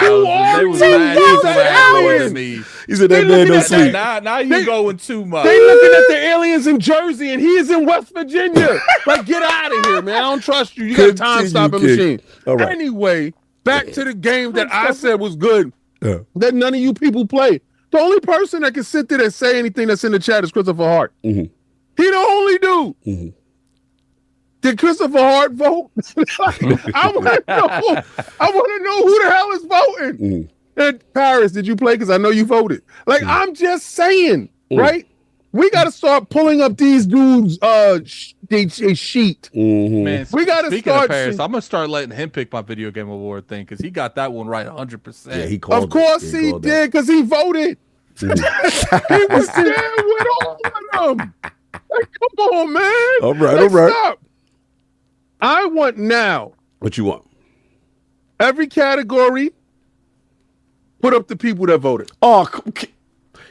Who are They was you? mad. They was mad more than me. He said They that man looking don't at sleep. Now you going too much. They looking at the aliens in Jersey and he is in West Virginia. Like, get out of here, man. I don't trust you. You got a time stopping machine. All right. Anyway, back to the game that I said was good. Yeah. That none of you people play. The only person that can sit there and say anything that's in the chat is Christopher Hart. Mm-hmm. He the only dude. Mm-hmm. Did Christopher Hart vote? I want to know. I want to know who the hell is voting. Mm-hmm. And Paris, did you play? Because I know you voted. Like, I'm just saying, right? We got to start pulling up these dudes' sheet. Mm-hmm. Man, We got to speaking start. of Paris, I'm gonna start letting him pick my video game award thing because he got that one right 100%. Yeah, he called. Of course it. he called did, because he voted. He was there with all of them. Like, come on, man. All right, Like, all right. Stop. I want now What you want? every category. Put up the people that voted. Oh,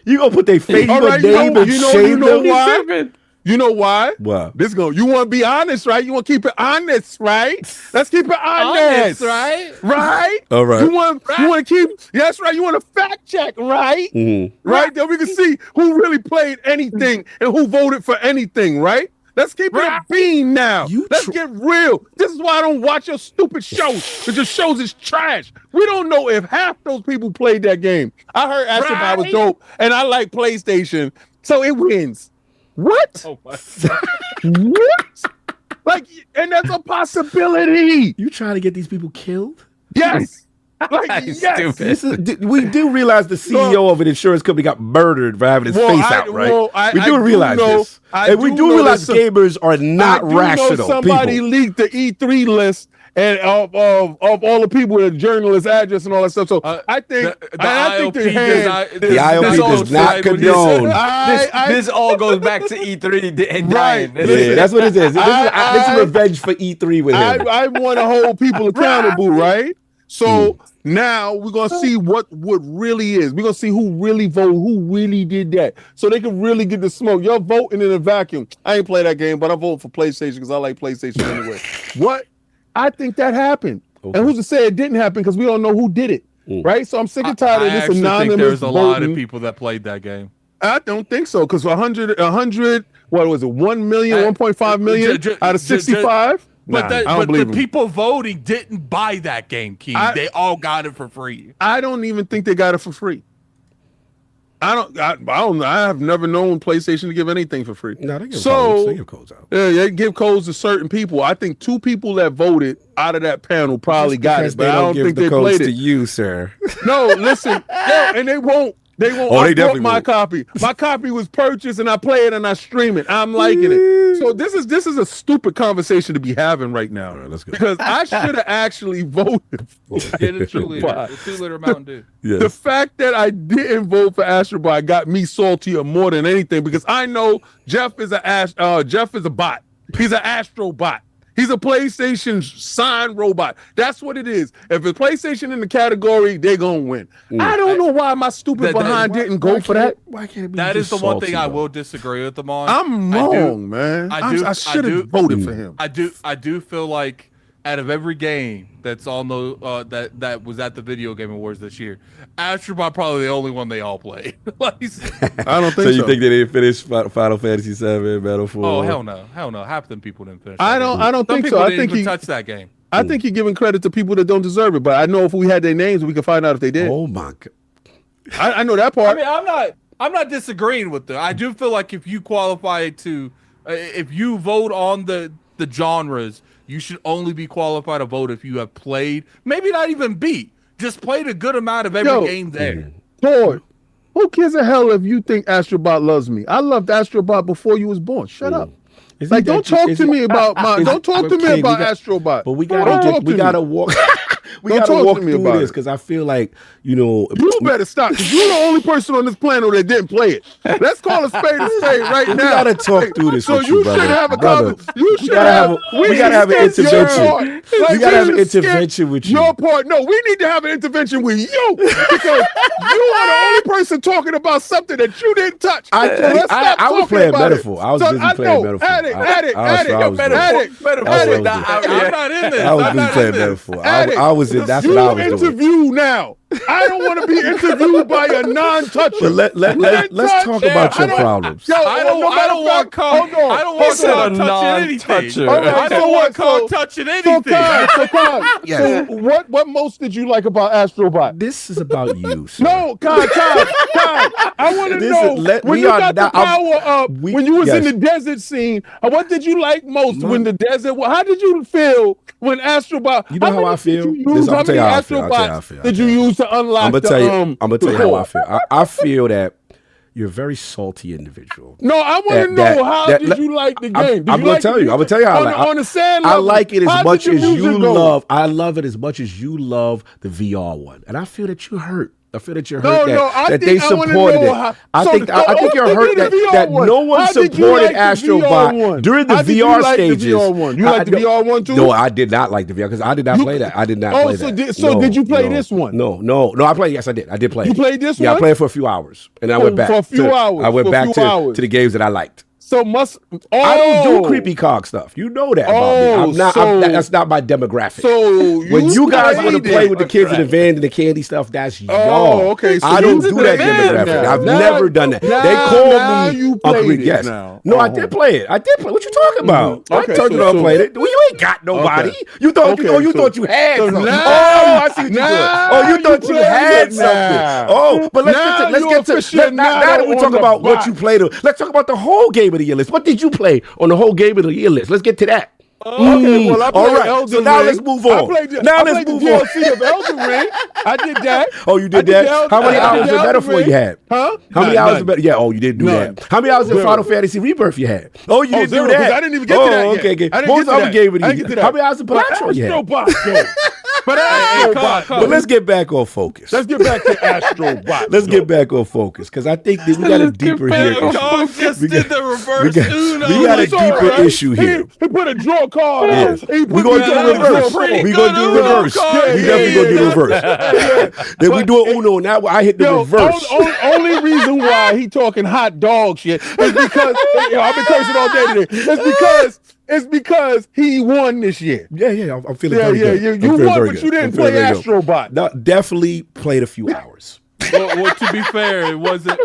you gonna put their face All on right, name and you shame know them? why? You know why? Why? This go. You want to be honest, right? You want to keep it honest, right? Let's keep it honest, right? Right? All right. You want to keep. That's right. You want to fact check, right? Mm-hmm. Right? Then we can see who really played anything and who voted for anything, right? Let's keep it a bean now. Let's get real. This is why I don't watch your stupid shows, because your shows is trash. We don't know if half those people played that game. I heard Astrobot was dope, and I like PlayStation, so it wins. What? Oh my What? Like, and that's a possibility. You trying to get these people killed? Yes. Like, yes. We do realize the CEO of an insurance company got murdered for having his face out, right? We do realize this. And we do realize gamers are not rational Somebody people. leaked the E3 list and of all the people with a journalist address and all that stuff. So I think the ILP does not condone. This all goes back to E3 and Right. dying. Yeah, that's what it is. This is revenge for E3 with him. I want to hold people accountable, right? So now we're going to see what really is. We're going to see who really voted, who really did that. So they can really get the smoke. You're voting in a vacuum. I ain't play that game, but I'm voting for PlayStation because I like PlayStation anyway. What? I think that happened. Okay. And who's to say it didn't happen because we don't know who did it, right? So I'm sick and tired of this anonymous think there's a voting. lot of people that played that game. I don't think so, because 100, what was it, 1 million, 1.5 million out of 65? But the people voting didn't buy that game, King. They all got it for free. I don't even think they got it for free. I have never known PlayStation to give anything for free. No, they give codes. They give codes out. Yeah, they give codes to certain people. I think 2 people that voted out of that panel probably got it, but I don't think they played it. To you, sir. No, listen, and they won't. They won't. Oh, I they definitely bought my won't. copy. My copy was purchased, and I play it and I stream it. I'm liking it. So this is a stupid conversation to be having right now. All right, let's go. Because I should have actually voted. Get a 2-liter. The 2-liter Mountain Dew. Yes. The fact that I didn't vote for Astrobot got me saltier more than anything, because I know Geoff is a bot. He's an Astrobot. He's a PlayStation sign robot. That's what it is. If it's PlayStation in the category, they're going to win. I don't know why my stupid behind didn't go for that. Why can't it be That is just the one thing salty, I though? will disagree with them on. I'm wrong, man. I should have voted for him. I do feel like out of every game that's on the that was at the Video Game Awards this year, Astrobot probably the only one they all played. I don't think so. So you think they didn't finish Final Fantasy VII, Battlefield? Oh hell no. Half them people didn't finish. I don't think so. Some people I didn't think even he touch that game. I think you're giving credit to people that don't deserve it. But I know if we had their names, we could find out if they did. Oh my god! I know that part. I mean, I'm not disagreeing with them. I do feel like if you qualify to, if you vote on the genres, you should only be qualified to vote if you have played, maybe not even beat, just played a good amount of every game there. Lord, who cares a hell if you think Astrobot loves me? I loved Astrobot before you was born. Shut up. Like, don't talk to me about Astrobot. But we gotta walk. We got to walk through this because I feel like, you better stop because you're the only person on this planet that didn't play it. Let's call a spade right now. We got to talk through this. So you should have a conversation. We got to have an intervention. We got to have an intervention with you. Your part. No, we need to have an intervention with you because you are the only person talking about something that you didn't touch. I was playing metaphor. I was busy playing metaphor. Addict. I'm not in this. I was busy playing metaphor. I was in. That's what I was doing. Interview now. I don't want to be interviewed by a non-toucher. But let's talk about your problems. I don't want Cog touching anything. I don't want Cog touching anything. So what most did you like about Astrobot? This is about you, sir. No, Cog. I want to know when you got the power up, when you was in the desert scene, what did you like most when the desert? How did you feel when Astrobot? You know how I feel? How many Astrobots did you use to unlock I'm gonna tell you how I feel. I feel that you're a very salty individual. No, I want to know how did you like the game? I'm gonna tell you. I'm gonna tell you how on the sand I level, like it as much as you love. Go? I love it as much as you love the VR one, and I feel that you're hurt. I feel that you're hurt that they supported it. I think you're hurt that no one supported Astrobot during the VR stages. You like the VR one too? No, I did not like the VR because I did not play that. I did not play that. So did you play this one? No. I played. Yes, I did. I did play. You played this one? Yeah, I played for a few hours, and I went back. For a few hours. I went back to the games that I liked. So I don't do creepy cog stuff. You know that about me. That's not my demographic. So when you guys want to play with the kids in the van and the candy stuff, that's y'all. Oh, okay. So I don't do that demographic. I've never done that. They call me Uncle Rick. Yes. No, I did play it. What you talking about? I turned it on and played it. Well, you ain't got nobody. You thought you had something. I see what you're doing. Oh, you thought you had something. Oh, but let's get to now that we talk about what you played. Let's talk about the whole game of the year list. What did you play on the whole game of the year list? Let's get to that. Okay, well, I played all right. Elden So now Ring. let's move on. I played the DLC of Elden Ring. I did that. Oh, you did that? How many hours of Metaphor you had? Huh? How many hours of Metaphor? Yeah, you didn't do that. How many hours of Final Fantasy Rebirth you had? Oh, you didn't do that. I didn't even get to that yet. Okay. I didn't Most get to other game of the year. How many hours of Palantro you had? But let's get back on focus. Let's get back to Astrobot. Let's get back on focus because I think that we got a deeper here. Just did the reverse. We got a deeper issue here. He put a draw card. We're going to do the reverse. We're going to do the reverse. We definitely going to do the reverse. Then we do Uno. Now I hit the reverse. Only reason why he talking hot dog shit is because I've been cursing all day today. It's because he won this year. Yeah. I'm feeling very good. You won, but you didn't play Astrobot. No, definitely played a few hours. Well, to be fair, it wasn't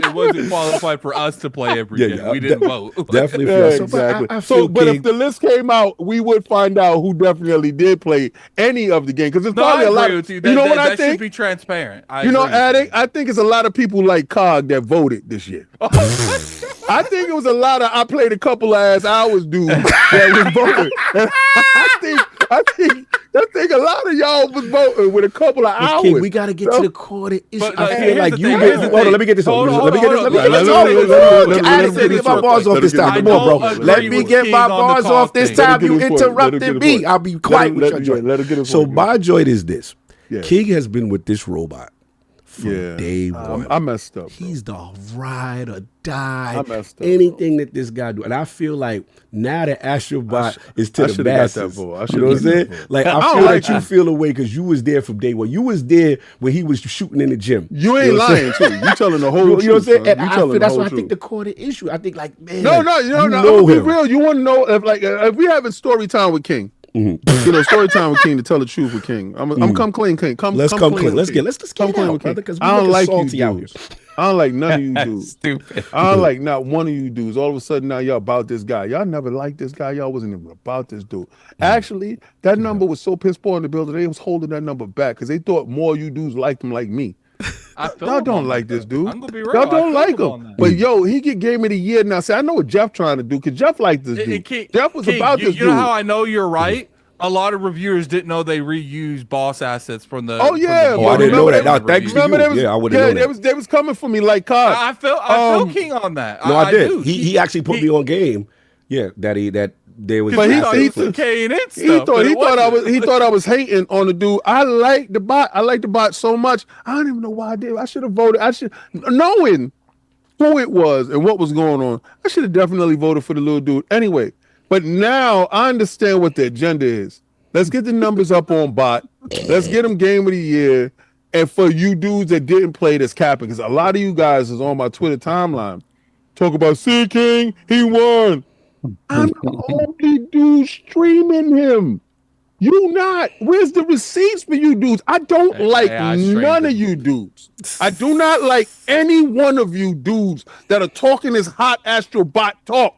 qualified for us to play every game. We didn't vote. Definitely, exactly. But if the list came out, we would find out who definitely did play any of the game because it's probably a lot. You know what I think? That should be transparent. Addict. I think it's a lot of people like Cog that voted this year. I think it was a lot of I played a couple of hours dudes that was voting. I think a lot of y'all was voting with a couple of hours. King, we got to get to the core of the issue. I feel like you hold on, let me get this over. Let me get my bars off this time. Come on, bro. Let me get my bars off this time. You interrupted me. I'll be quiet with your joint. So my joint is this. King has been with this robot from day one. I messed up. He's the ride or die. Anything that this guy do, and I feel like now that Astrobot is to the masses. You know what I'm saying? Like I feel like you feel away because you was there from day one. You was there when he was shooting in the gym. You ain't lying too. You telling the whole truth. You know what I'm saying? And that's what I think the core of the issue. I think like man, no. I'm gonna be real. You want to know if we having story time with King. Mm-hmm. Story time with King to tell the truth with King. I'm come clean, King. Let's come clean. Let's get out, brother, because I don't like you dudes. I don't like none of you dudes. Stupid. I don't like not one of you dudes. All of a sudden now y'all about this guy. Y'all never liked this guy. Y'all wasn't even about this dude. Actually, that number was so piss poor in the building. They was holding that number back because they thought more of you dudes liked him like me. Y'all don't like this dude. I'm gonna be real. Y'all don't like him. But he get game of the year now. See, I know what Geoff trying to do because Geoff liked this dude. Geoff was about this dude. You know how I know you're right? A lot of reviewers didn't know they reused boss assets from the. Oh yeah, I didn't know that. No, thanks to you. I wouldn't know that. They was coming for me like Cog. I feel King on that. No, I did. He actually put me on game. Yeah, that there was. But he thought I was hating on the dude. I like the bot. I like the bot so much. I don't even know why I did. I should have voted. Knowing who it was and what was going on, I should have definitely voted for the little dude. Anyway, but now I understand what the agenda is. Let's get the numbers up on bot. Let's get him game of the year. And for you dudes that didn't play this capping, because a lot of you guys is on my Twitter timeline talk about C King, he won. I'm the only dude streaming him. You not. Where's the receipts for you dudes? I don't like none of you dudes. I do not like any one of you dudes that are talking this hot astrobot talk.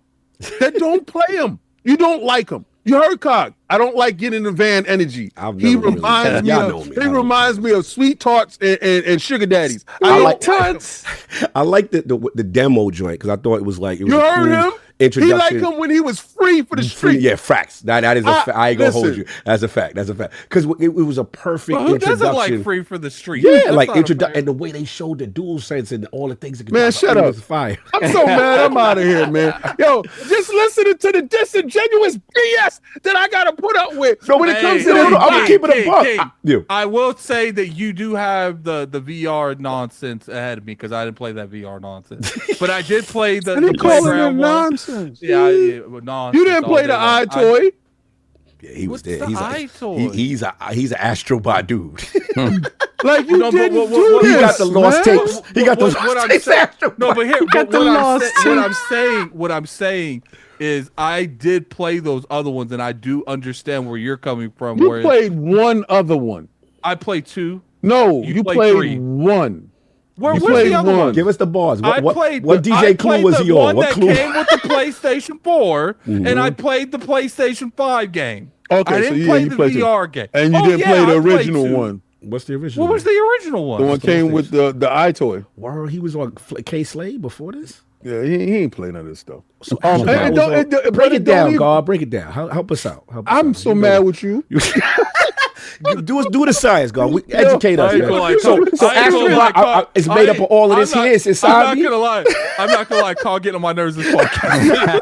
That don't play him. You don't like him. You heard Cog. I don't like getting the van energy. He reminds me of sweet tarts and sugar daddies. I like tarts. I like the demo joint because I thought it was like you heard him. Introduction. He liked him when he was free for the street. Yeah, facts. That is a fact. I ain't gonna hold you. That's a fact. Because it was a perfect introduction. Who doesn't like free for the street? Yeah, that's like introduction and the way they showed the dual sense and all the things. Man, shut up. Fire. I'm so mad. I'm out of here, man. Yo, just listening to the disingenuous BS that I gotta put up with when it comes to this. I'm keeping it a buck. I will say that you do have the VR nonsense ahead of me because I didn't play that VR nonsense, but I did play the playground nonsense. Yeah, you didn't play the iToy. Yeah, he was there. He's an astrobot dude. Like you didn't do He this, got the lost tapes. He got the lost tapes. No, but here, what I'm saying is I did play those other ones, and I do understand where you're coming from. You played one other one. I played two. No, you played one. Where's the other one? Give us the bars. What DJ I Clue was he on? What Clue? Came with the PlayStation 4, and I played the PlayStation 5 game. Okay, I didn't play the VR game. And you didn't play the original one. What's the original? What was the original one? The one came with the iToy. Wow, he was on K Slade before this? Yeah, he ain't playing none of this stuff. So break it down, God. Break it down. Help us out. I'm so mad with you. Do the science, God. Educate us. So Astrobot is made up of all of this here. It's inside me. I'm not gonna lie. Carl getting on my nerves this podcast.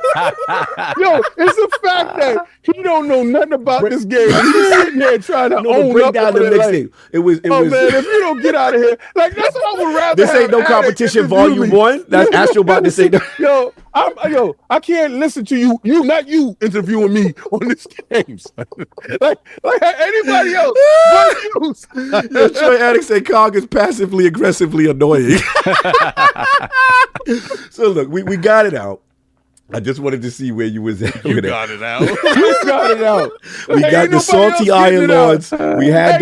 Yo, it's the fact that he don't know nothing about this game. He's sitting there trying to own up down the mixtape. It was. Man, if you don't get out of here, like that's what I would rather. This ain't no competition. Volume 1. That's Astrobot. This ain't. I can't listen to you. Not you interviewing me on this game. like anybody else. Yo, Troy Addict said Cog is passively aggressively annoying. So look, we got it out. I just wanted to see where you was at. You got it out. You got it out. We got the salty Iron Lords. We had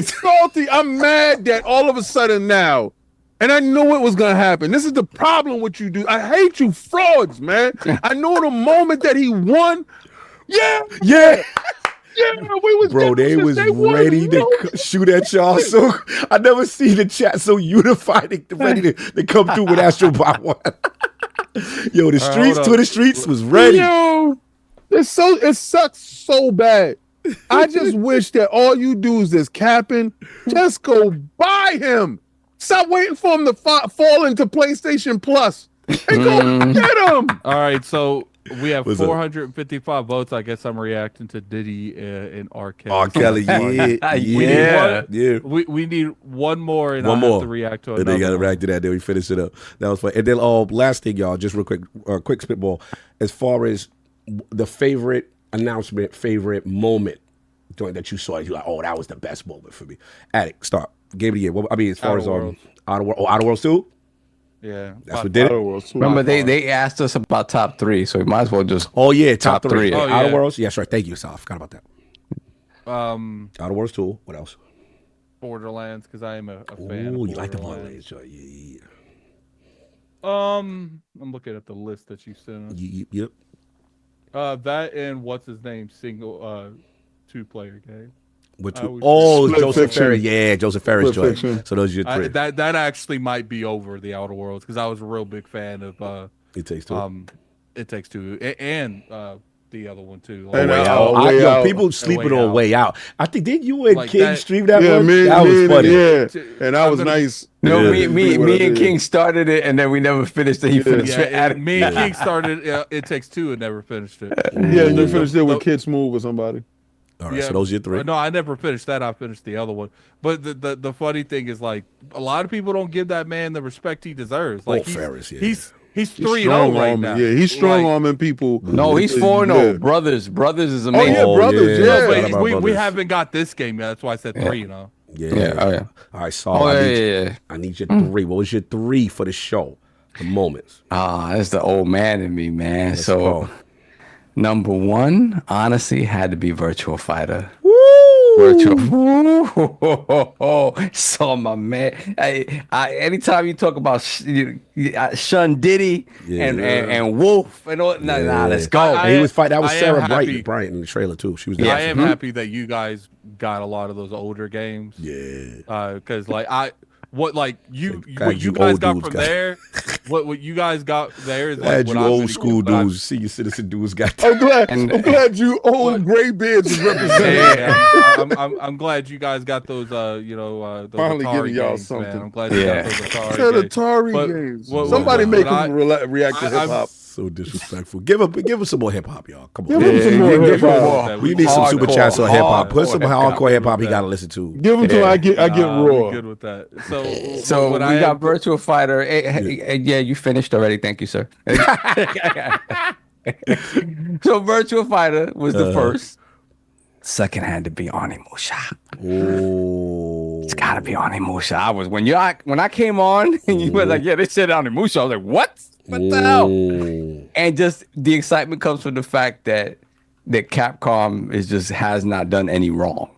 salty. I'm mad that all of a sudden now. And I knew it was gonna happen. This is the problem with you, dude. I hate you frauds, man. I know the moment that he won. Yeah. We was they was ready to shoot at y'all. So I never seen the chat so unified, ready to come through with Astrobot 1. Yo, the streets, Twitter streets was ready. Yo, it sucks so bad. I just wish that all you dudes that's capping, just go buy him. Stop waiting for him to fall into PlayStation Plus and go get him. All right, so we have 455 votes. I guess I'm reacting to Diddy and R. Kelly. R. Kelly, yeah. We need one more, and I have to react to it. And they got to react to that. Then we finish it up. That was fun. And then, last thing, y'all, just real quick, quick spitball. As far as the favorite announcement, favorite moment that you saw, you're like, oh, that was the best moment for me. Addict, start. Game of the year. Well, I mean, as far as Outer Worlds 2? Yeah. That's what did it. Remember, they asked us about top 3, so we might as well just. Oh, yeah, top 3. Oh, yeah. Outer Worlds? Yeah, sure. Thank you, Sal. I forgot about that. Outer Worlds 2. What else? Borderlands, because I am a fan. Oh, you like the Borderlands? Yeah. I'm looking at the list that you sent us. Yep. That and what's his name? Single 2-player game. Joseph Ferris. Yeah, Joseph Ferris joint. So those are your 3. That actually might be over the Outer Worlds because I was a real big fan of It Takes Two. It Takes Two and the other one too. And Way Out. Yo, Way Out. people sleeping Way on Out. Way Out. I think did you and Like King that- stream that Yeah, one? me, That was funny. Yeah, and that I'm was gonna- nice. No, Yeah. me and King started it, and then we never finished it. He finished it. Yeah, me and King started It Takes Two and never finished it. Yeah, you The- finished it with the- Kids Move or somebody. All right, so those are your three. No, I never finished that. I finished the other one. But the funny thing is, like, a lot of people don't give that man the respect he deserves. Like, Ferris, yeah. he's He's 3-0 strong right arming. now. Yeah, he's strong Like, arming people. No, he's 4-0. Yeah. Brothers is Oh amazing. yeah, brothers. yeah. Yeah, Shout out But about we brothers. haven't got this game yet. That's why I said 3. You know. Yeah. Yeah, oh, yeah. All right, Saul. Oh, I, yeah, need yeah, yeah. I need your three. What was your three for the show? The moments. That's the old man in me, man. Let's So go. number one, honestly, had to be Virtual Fighter. Woo! Virtual. So my man, anytime you talk about Shun Diddy and Wolf and all, nah, let's go. And he was fighting. That was I am Sarah happy. Bryant in the trailer too. She was. I dancing. am happy that you guys got a lot of those older games. Yeah. Because what you glad you guys old got dudes from got- there, what you guys got there is like Glad what you I've old been- school what I've- dudes, senior citizen dudes got. I'm glad. And- I'm glad you old gray beards is represented. Yeah, I'm glad you guys got those those Finally Atari giving y'all games, man. something. I'm glad you Yeah. got those Atari Said games. Atari But games. what- Somebody what make I- him react to hip hop. So disrespectful. Give him some more hip hop, y'all. Come on. Give him some more hip hop. We need some super chats on hip hop. Put some hardcore hardcore hip hop he gotta listen to. Give him to I get we raw. good with that. So what we I got am- Virtual Fighter. Yeah, you finished already. Thank you, sir. So Virtual Fighter was the first. Second had to be Onimusha. Oh. It's gotta be Onimusha. I was when I came on and you were like, yeah, they said Onimusha. I was like, what? What the hell? And just the excitement comes from the fact that Capcom has not done any wrong.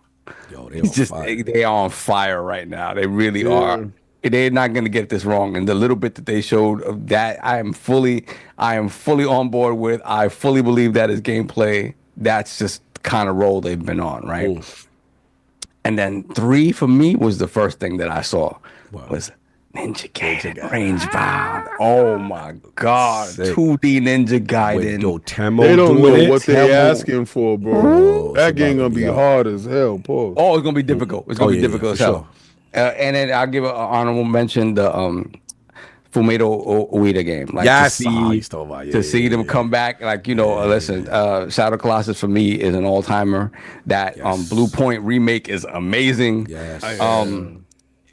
Yo, It's just they are on fire right now. They really are. They're not gonna get this wrong. And the little bit that they showed of that, I am fully on board with. I fully believe that is gameplay. That's just the kind of role they've been on, right? Ooh. And then 3 for me was the first thing that I saw was Ninja Gaiden Range Bound. Oh my God. Sick. 2D Ninja With Gaiden. Dotemo They don't doing know it. what they asking for, bro. it's That game about gonna to be be out. hard as hell, Paul. Oh, it's gonna be difficult. It's gonna be yeah, difficult as for hell. And then I'll give an honorable mention the Fumeto Ueda game. Like Yes. to Oh, see, he's talking about, yeah, to see yeah, them yeah. come back. Like, listen, Shadow Colossus for me is an all timer. That Yes. Blue Point remake is amazing. Yes.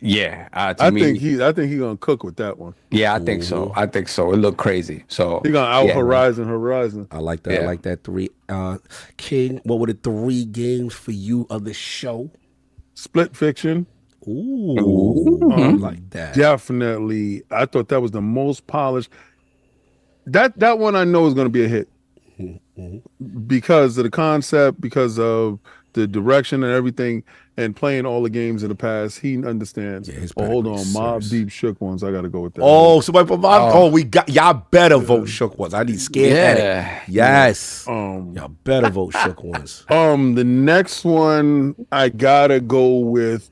Yeah. I To me, think he gonna cook with that one. yeah, I think so. I think so. It looked crazy. So He gonna out yeah. Horizon. I like that. Yeah. I like that 3. King, what were the 3 games for you of the show? Split Fiction. Ooh. I like that. Definitely. I thought that was the most polished. That one I know is gonna be a hit. Because of the concept, because of the direction and everything, and playing all the games in the past, he understands. Yeah, his Oh, hold background on, is Mob serious. Deep Shook Ones. I gotta go with that. Oh, somebody put we got y'all better vote Shook Ones. I need scared Yeah. at it. Yes. Um, Y'all better vote Shook Ones. the next one I gotta go with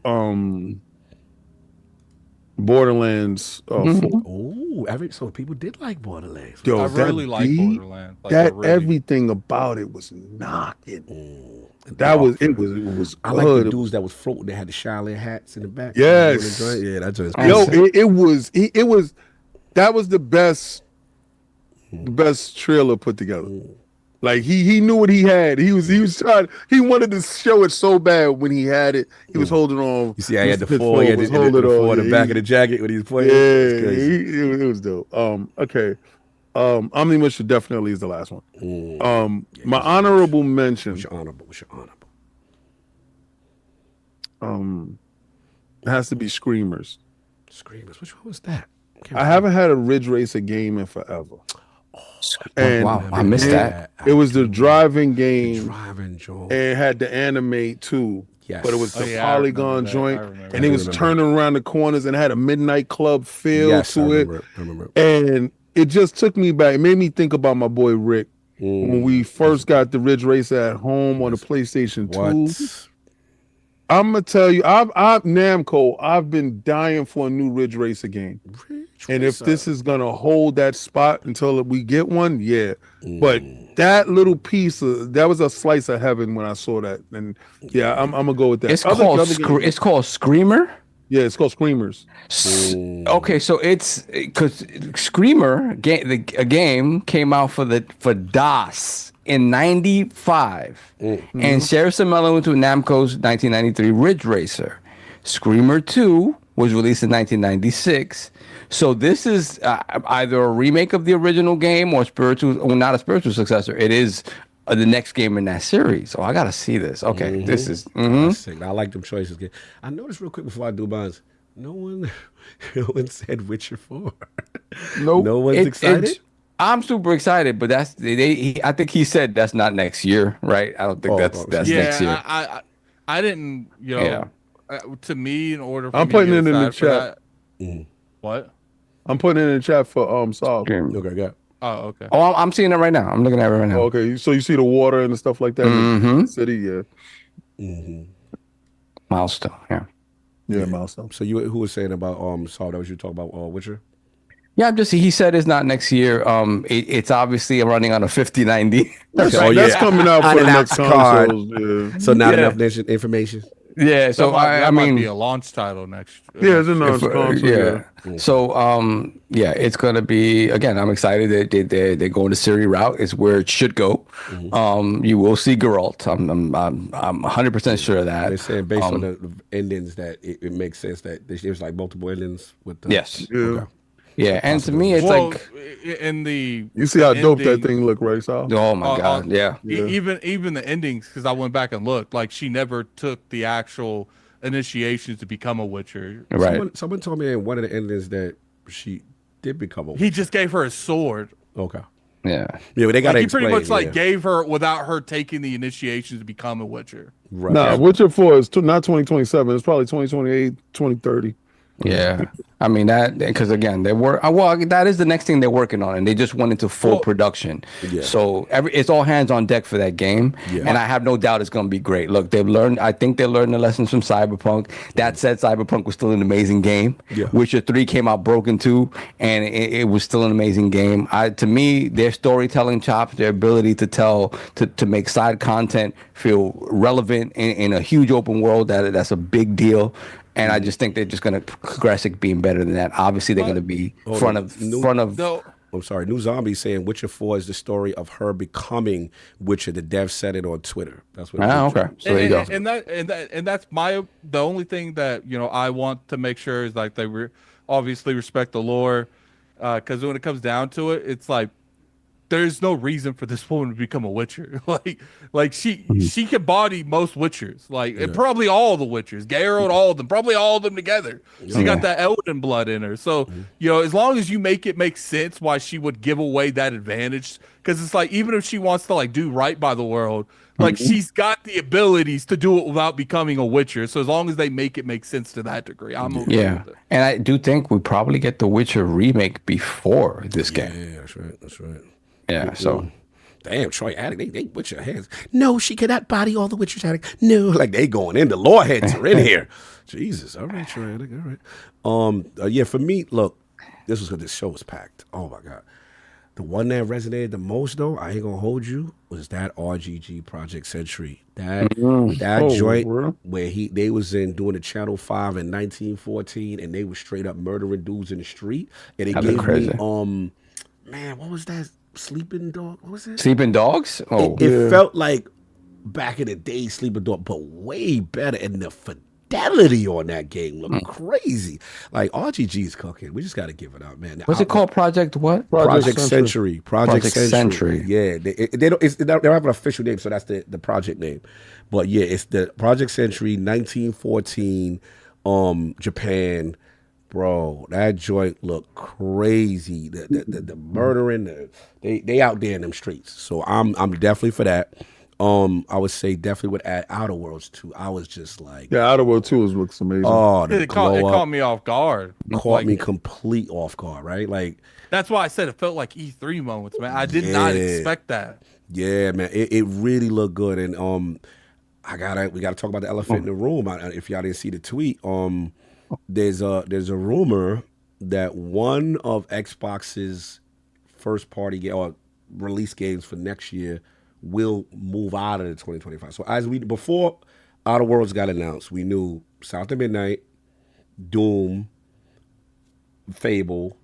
Borderlands 4. Oh, so people did like Borderlands. Yo, I that really like beat, Borderlands. Like, I that really- everything about it was knocking. That was it was I like the good. dudes that was floating. They had the Shaolin hats in the back. Yes. Yeah, that just Yo, it was that was the best trailer put together. Like he knew what he had. He was trying. He wanted to show it so bad when he had it. He was holding on. You see, I had the Pitfall four. He had was the holding four on. in the back of the jacket when he was playing. Yeah, It's crazy. it was dope. Okay. Omnimusha definitely is the last one. My honorable mention. What's your honorable? It has to be Screamers. Screamers. Which one was that? I haven't had a Ridge Racer game in forever. And Wow, I missed that. It was the driving game. Driving Joe. And it had to animate too. Yes. But it was Oh, the yeah, I remember polygon that. joint. I remember And it that. was turning around the corners and had a midnight club feel Yes, I to it. remember. And it just took me back. It made me think about my boy Rick when we first got the Ridge Racer at home on the PlayStation 2. What? I'm gonna tell you, I've Namco. I've been dying for a new Ridge Racer game, and if this is gonna hold that spot until we get one, yeah. But that little piece that was a slice of heaven when I saw that, and yeah, I'm gonna go with that. It's called Screamer. Yeah, it's called Screamers. Okay, so it's because Screamer a game came out for DOS in '95 and shares similar to Namco's 1993 Ridge Racer. Screamer 2 was released in 1996. So this is either a remake of the original game or not a spiritual successor. It is the next game in that series. Oh, I gotta see this. Okay, this is. Sick. I like them choices. I noticed real quick before I do mine. No one said Witcher 4. Nope. No one's excited. I'm super excited, but I think he said that's not next year, right? I don't think that's next year. I didn't. To me, in order for I'm me putting to it get in the excited for chat. that- What? I'm putting it in the chat for Saul. Okay, got. Oh, okay. Oh, I'm seeing it right now. I'm looking at it right now. Oh, okay, so you see the water and the stuff like that in the city, yeah. Milestone, yeah. Milestone. So who was saying about Saul? That was you talking about Witcher? Yeah, he said it's not next year. It's obviously running on a 5090. That's coming out for the next consoles. Yeah. So not enough information. Yeah, so that might be a launch title next. Yeah, it's a launch console. Yeah. So it's gonna be, again, I'm excited that they're going the series route. It's where it should go. You will see Geralt. I'm 100% sure of that. They're saying based on the endings that it makes sense that there's like multiple endings with the. Yes. Yeah. Okay. Yeah, and to me, it's you see how dope that thing look, right, Sal? Oh my god, yeah. Even the endings, because I went back and looked, like she never took the actual initiations to become a Witcher. Right. Someone told me in one of the endings that she did become a Witcher. He just gave her a sword. Okay. Yeah. Yeah, but they got to He explain. pretty much gave her without her taking the initiations to become a Witcher. Right. Nah, Witcher 4 is not 2027. It's probably 2028, 2030. Yeah, I mean that because again that is the next thing they're working on, and they just went into full production. Yeah. So it's all hands on deck for that game, and I have no doubt it's going to be great. Look, I think they learned the lessons from Cyberpunk. That said, Cyberpunk was still an amazing game. Yeah. Witcher 3 came out broken too, and it was still an amazing game. To me, their storytelling chops, their ability to make side content feel relevant in a huge open world, that's a big deal. And I just think they're just going to progress it being better than that. Obviously, they're going to be front of. No, I'm sorry. New Zombie saying Witcher 4 is the story of her becoming Witcher. The dev said it on Twitter. That's what. Okay. So there you go. And that's the only thing that I want to make sure is like they obviously respect the lore, because when it comes down to it, it's like there's no reason for this woman to become a Witcher. like she can body most Witchers, and probably all the Witchers, Geralt, all of them, probably all of them together. She got that Elden blood in her. So, as long as you make it make sense why she would give away that advantage, because it's like, even if she wants to do right by the world, she's got the abilities to do it without becoming a Witcher. So as long as they make it make sense to that degree, I'm okay with it. And I do think we probably get the Witcher remake before this game. Yeah, that's right. Yeah, so. Damn, Troy Attic, they Witcher heads. No, she cannot body all the Witcher's Attic. No, they going in. The lore heads are in here. Jesus, all right, Troy Attic, all right. Yeah, for me, look, this show was packed. Oh my God. The one that resonated the most, though, I ain't gonna hold you, was that RGG Project Century. That joint where they was doing the Channel 5 in 1914, and they was straight up murdering dudes in the street. And they gave me man, what was that? Sleeping Dog? What was it? Sleeping Dogs? Oh, it felt like back in the day, Sleeping Dog, but way better. And the fidelity on that game looked crazy. Like RGG is cooking. We just got to give it up, man. What's it called? Project what? Project Century. Project Century. Century. Yeah, they don't have an official name, so that's the project name. But yeah, it's the Project Century 1914, Japan. Bro, that joint looked crazy. The murdering, they out there in them streets. So I'm definitely for that. I would say definitely would add Outer Worlds 2. I was just like, Outer Worlds 2 looks amazing. Oh, it caught me off guard. Caught me complete off guard, right? Like, that's why I said it felt like E3 moments, man. I did not expect that. Yeah, man, it really looked good, and we gotta talk about the elephant in the room. If y'all didn't see the tweet, there's a rumor that one of Xbox's first party or release games for next year will move out of the 2025. So before Outer Worlds got announced, we knew South of Midnight, Doom, Fable,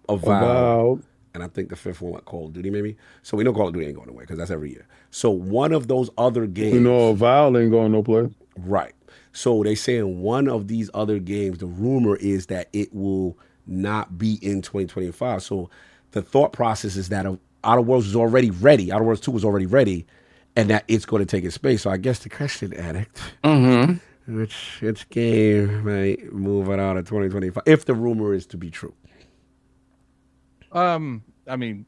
Avowed, and I think the fifth one, Call of Duty, maybe. So we know Call of Duty ain't going away because that's every year. So one of those other games, you know, Avowed ain't going no place, right? So they saying one of these other games. The rumor is that it will not be in 2025. So the thought process is that Outer Worlds is already ready. Outer Worlds 2 was already ready, and that it's going to take its space. So I guess the question, Addict, which game might move it out of 2025 if the rumor is to be true? I mean,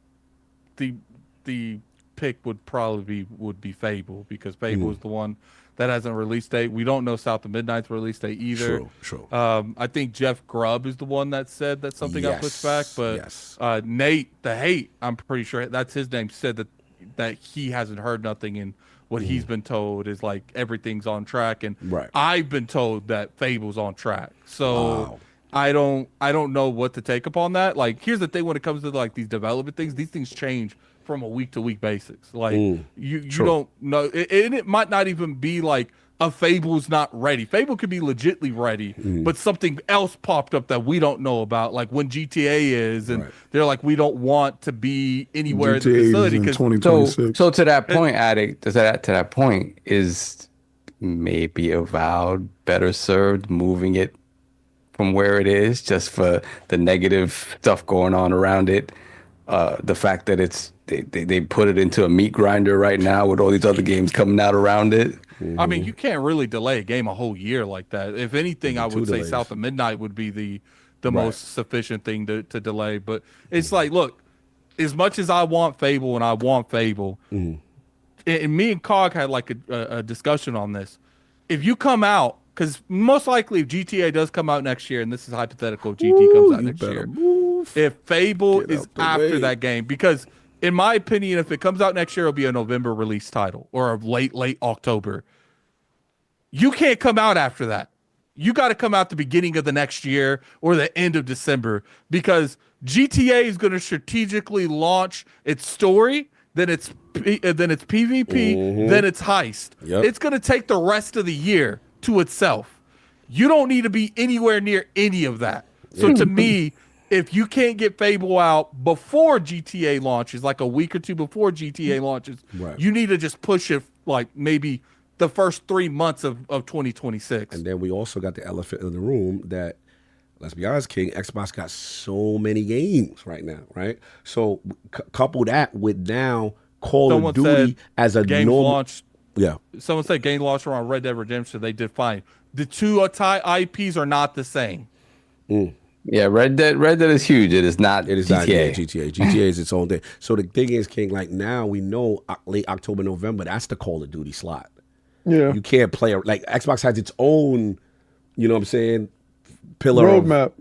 the pick would probably be Fable, because Fable is the one that hasn't release date. We don't know South of Midnight's release date either. True. I think Jeff Grubb is the one that said that something got pushed back, but Nate the Hate, I'm pretty sure that's his name, said that he hasn't heard nothing, and what he's been told is like everything's on track, and I've been told that Fable's on track. So I don't know what to take upon that. Like, here's the thing, when it comes to like these development things, these things change from a week to week basis. Like you don't know, it might not even be like a Fable's not ready. Fable could be legitly ready, but something else popped up that we don't know about, like when GTA is, and they're like, we don't want to be anywhere GTA in the facility. in 2026. So to that point, Addict, to that point, is maybe Avowed better served moving it from where it is, just for the negative stuff going on around it? The fact that they put it into a meat grinder right now with all these other games coming out around it. I mean, you can't really delay a game a whole year like that. If anything, I would say South of Midnight would be the most sufficient thing to delay. But it's like, look, as much as I want Fable and I want Fable, and me and Cog had like a discussion on this. If you come out, because most likely if GTA does come out next year, and this is hypothetical, if GT comes out next year, if Fable is after that game, because in my opinion, if it comes out next year, it'll be a November release title or a late October. You can't come out after that. You got to come out the beginning of the next year or the end of December, because GTA is going to strategically launch its story, then it's PvP, then it's heist. It's going to take the rest of the year to itself. You don't need to be anywhere near any of that. So to me, if you can't get Fable out before GTA launches, like a week or two before GTA launches, you need to just push it like maybe the first 3 months of 2026. And then we also got the elephant in the room that, let's be honest, King, Xbox got so many games right now, right? So couple that with now Call of Duty as a game normal launch. Yeah. Someone said game launcher on Red Dead Redemption, they did fine. The two IPs are not the same. Yeah, Red Dead is huge. It is not GTA. Not GTA. GTA is its own thing. So the thing is, King, like now we know late October, November, that's the Call of Duty slot. Yeah. You can't play, like Xbox has its own, you know what I'm saying, pillar roadmap.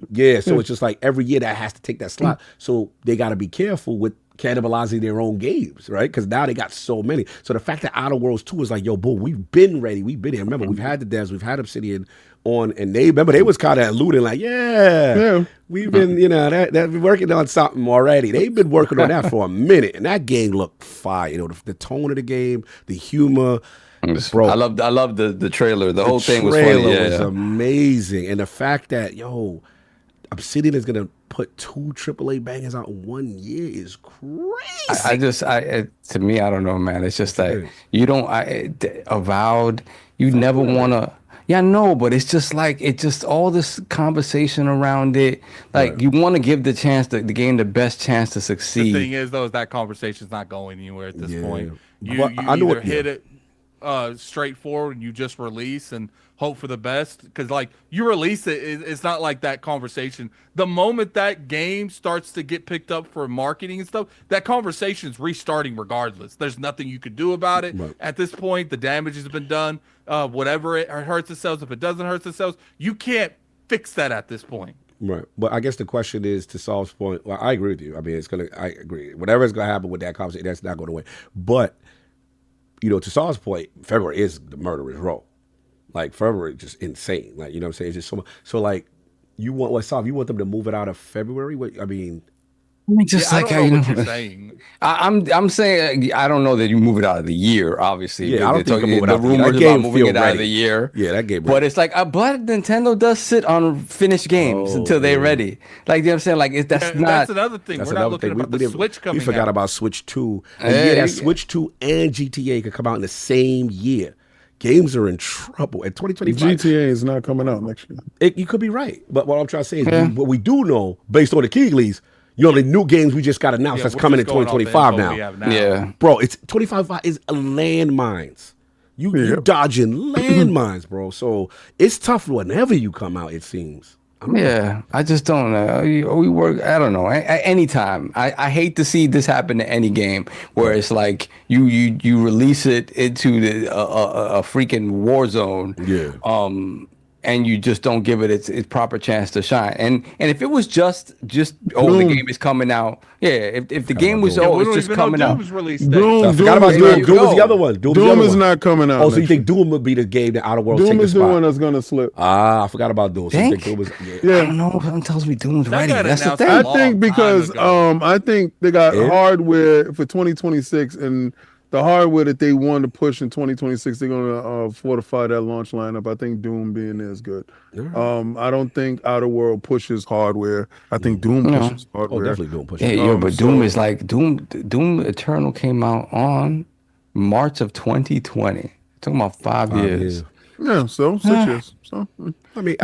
So it's just like every year that has to take that slot. So they got to be careful with cannibalizing their own games, right? Because now they got so many. So the fact that Outer Worlds 2 is like, yo, boo, we've been ready. We've been here. Remember, we've had the devs, we've had Obsidian on, and they was kind of alluding like, we've been, you know, that we're working on something already. They've been working on that for a minute, and that game looked fire. You know, the tone of the game, the humor. Bro, I love the trailer. The whole thing was funny. The trailer was amazing, and the fact that Obsidian is gonna put 2 AAA bangers out in 1 year is crazy. To me, I don't know, man. It's just like you don't. Avowed. You never want to. Yeah, no, but it's just like all this conversation around it. Like you want to give the game the best chance to succeed. The thing is, though, is that conversation's not going anywhere at this point. You either hit it straightforward and you just release and hope for the best, because like you release it's not like that conversation. The moment that game starts to get picked up for marketing and stuff, that conversation is restarting regardless. There's nothing you could do about it at this point. The damage has been done. Whatever it hurts itself, if it doesn't hurt itself, you can't fix that at this point. Right. But I guess the question is, to Saul's point, well, I agree with you. I mean, I agree. Whatever is going to happen with that conversation, that's not going to win. But to Saul's point, February is the murderer's row. Like February, just insane. Like, you know what I'm saying? It's just so much. So like, you want them to move it out of February? I mean, just I don't know what you're saying. I'm saying I don't know that you move it out of the year. Obviously, yeah, I don't think you move it the out rumors about moving it out of the year. Yeah, that game. But it's like, but Nintendo does sit on finished games until they're ready. Like, you know what I'm saying? Like, that's not. That's another thing. We're not looking about the Switch coming. We forgot about Switch 2. And that Switch 2 and GTA could come out in the same year. Games are in trouble. At 2025, GTA is not coming out next year. You could be right, but what I'm trying to say is, what we do know, based on the Keigleys, the new games we just got announced that's coming in 2025 now. Yeah, bro, it's 2025 is landmines. You dodging landmines, bro. So it's tough whenever you come out. It seems. I just don't know. We work. I don't know. Anytime. I hate to see this happen to any game where it's like you release it into a freaking war zone. Yeah. And you just don't give it its proper chance to shine. And if it was just the game is coming out. Yeah, if the game was it's just coming out. Doom's release Doom, I forgot about Doom. Doom is the other one. Doom is not coming out. Oh, so you think Doom would be the game that Outer Worlds Doom take the is the one that's gonna slip. I forgot about Doom. So you think Doom was, I don't know. Someone tells me Doom's ready. That's the thing. I think because I think they got hardware for 2026 and the hardware that they want to push in 2026, they're going to fortify that launch lineup. I think Doom being there is good. I don't think Outer World pushes hardware. I think Doom pushes hardware. Oh, definitely Doom pushes. Yeah, but Doom is like Doom Eternal came out on March of 2020. Talking about 5 years. Yeah, so 6 years. So I mean,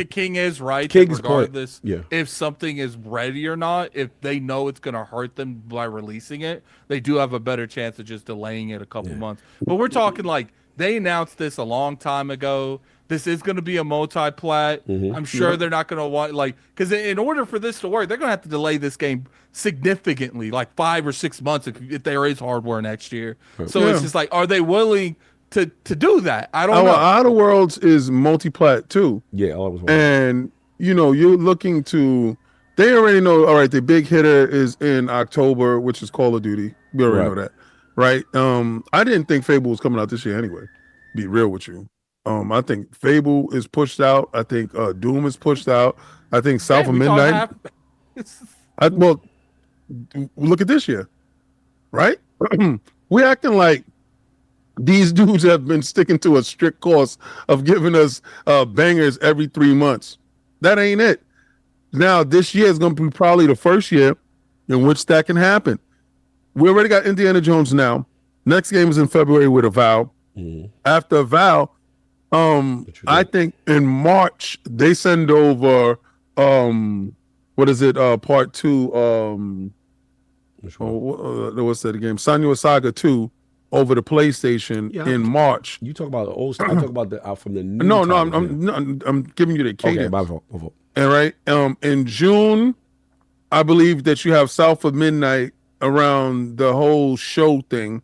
King is right. King's regardless, if something is ready or not, if they know it's going to hurt them by releasing it, they do have a better chance of just delaying it a couple months. But we're talking like they announced this a long time ago. This is going to be a multi-plat. I'm sure they're not going to want because in order for this to work, they're going to have to delay this game significantly, like 5 or 6 months if there is hardware next year. So it's just like, are they willing to do that? I don't know. Outer Worlds is multi-plat too. Yeah, always. And you're looking to. They already know. All right, the big hitter is in October, which is Call of Duty. We already know that, right? I didn't think Fable was coming out this year anyway. Be real with you. I think Fable is pushed out. I think Doom is pushed out. I think South of Midnight. Well, look at this year, right? We're acting like these dudes have been sticking to a strict course of giving us bangers every 3 months. That ain't it. Now, this year is going to be probably the first year in which that can happen. We already got Indiana Jones now. Next game is in February with Avowed. After Avowed, I think in March, they send over, part 2, what's that game? Senua Saga 2. Over the PlayStation in March. You talk about the old stuff. I talk about the from the new. No, I'm giving you the cadence. Okay, my fault. All right. In June, I believe that you have South of Midnight around the whole show thing,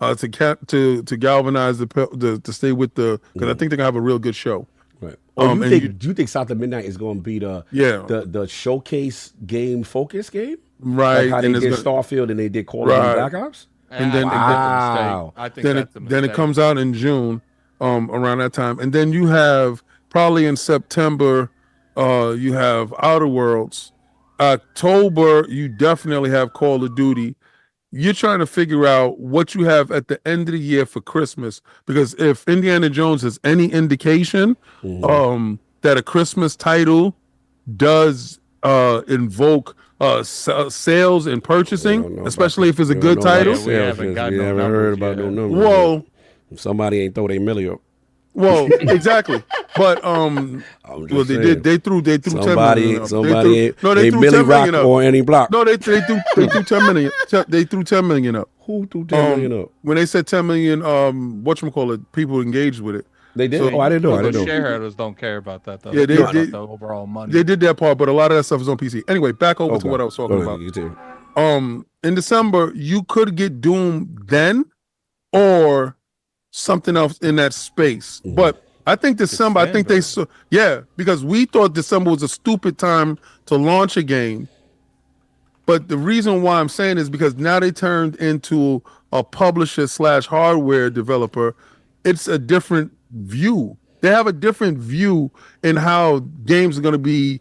to galvanize to stay with because I think they're gonna have a real good show. Right. Do you think South of Midnight is going to be the showcase game focus game? Right. Like how they did Starfield and they did Call of Duty Black Ops. And then I think then it comes out in June, around that time, and then you have probably in September, you have Outer Worlds. October, you definitely have Call of Duty. You're trying to figure out what you have at the end of the year for Christmas, because if Indiana Jones is any indication, that a Christmas title does invoke sales and purchasing, especially if it's a good title. We haven't heard about no numbers. Whoa. Somebody ain't throw their million. Well, exactly. But they threw 10 million up. Somebody they threw 10 million up. Or any block. No, they threw 10 million. They threw 10 million up. Who threw 10 million up? When they said 10 million, whatchamacallit, people engaged with it. They did. I didn't know. The shareholders don't care about that though. Yeah, they the overall money. They did that part, but a lot of that stuff is on PC. Anyway, back over to what I was talking about. In December, you could get Doom then, or something else in that space. But I think December. I think because we thought December was a stupid time to launch a game. But the reason why I'm saying is because now they turned into a publisher / hardware developer. It's a different view. They have a different view in how games are going to be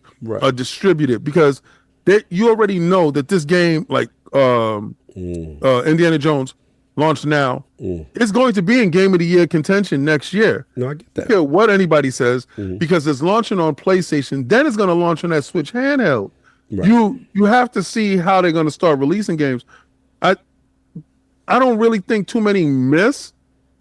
distributed, because you already know that this game, like Indiana Jones, launched now, it's going to be in Game of the Year contention next year. No, I get that. I don't care what anybody says, because it's launching on PlayStation, then it's going to launch on that Switch handheld. Right. You have to see how they're going to start releasing games. I don't really think too many miss,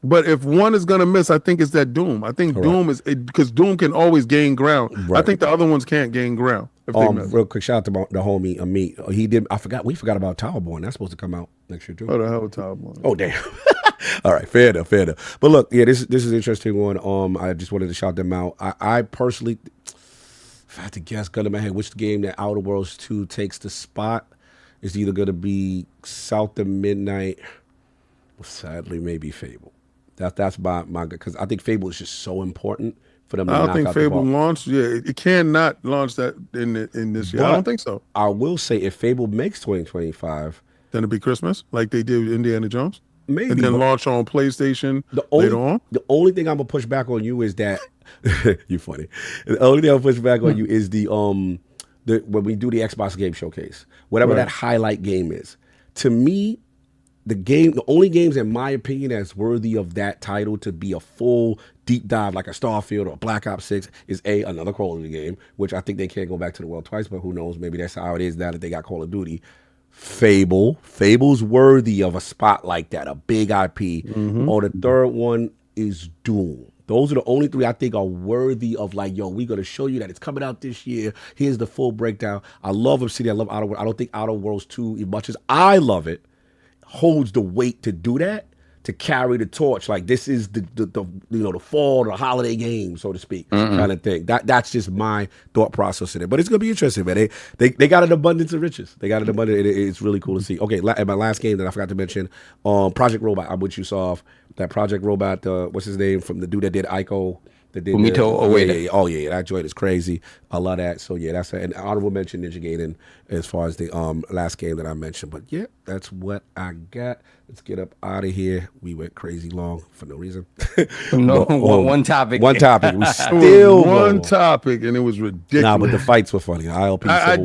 but if one is going to miss, I think it's that Doom. I think Doom is, because Doom can always gain ground. Right. I think the other ones can't gain ground. Real quick, shout out to the homie Amit. He did. We forgot about Towerborn. That's supposed to come out next year too. Oh, the hell with Towerborn. Oh, damn. All right, fair enough. But look, yeah, this is an interesting one. I just wanted to shout them out. I personally, if I had to guess, gun in my head, which game that Outer Worlds 2 takes the spot is either going to be South of Midnight, or sadly maybe Fable. That's my because I think Fable is just so important for them to knock out the ball. I don't think Fable launched. Yeah, it cannot launch that in this year. I don't think so. I will say if Fable makes 2025, then it'll be Christmas like they did with Indiana Jones. Maybe. And then launch on PlayStation later on. The only thing I'm gonna push back on you is that you're funny. The only thing I'll push back on you is the when we do the Xbox Game Showcase, whatever that highlight game is. To me, the only games in my opinion that's worthy of that title to be a full deep dive like a Starfield or a Black Ops 6 is another Call of Duty game, which I think they can't go back to the well twice, but who knows? Maybe that's how it is now that they got Call of Duty. Fable's worthy of a spot like that, a big IP. Or the third one is Doom. Those are the only three I think are worthy of like, yo, we're gonna show you that it's coming out this year. Here's the full breakdown. I love Obsidian. I love Outer Worlds. I don't think Outer Worlds 2, as much as I love it, holds the weight to do that, to carry the torch. Like this is the fall, the holiday game, so to speak, kind of thing. That's just my thought process in it. But it's gonna be interesting, man. They got an abundance of riches. They got an abundance. It's really cool to see. Okay, and my last game that I forgot to mention, Project Robot. I'm with you, Soft. That Project Robot. What's his name from the dude that did Ico? That joint is crazy. I love that. So yeah, that's an honorable mention, Ninja Gaiden, as far as the last game that I mentioned. But yeah, that's what I got. Let's get up out of here. We went crazy long for no reason. One topic. One topic. We still one topic, and it was ridiculous. Nah, but the fights were funny. ILP. I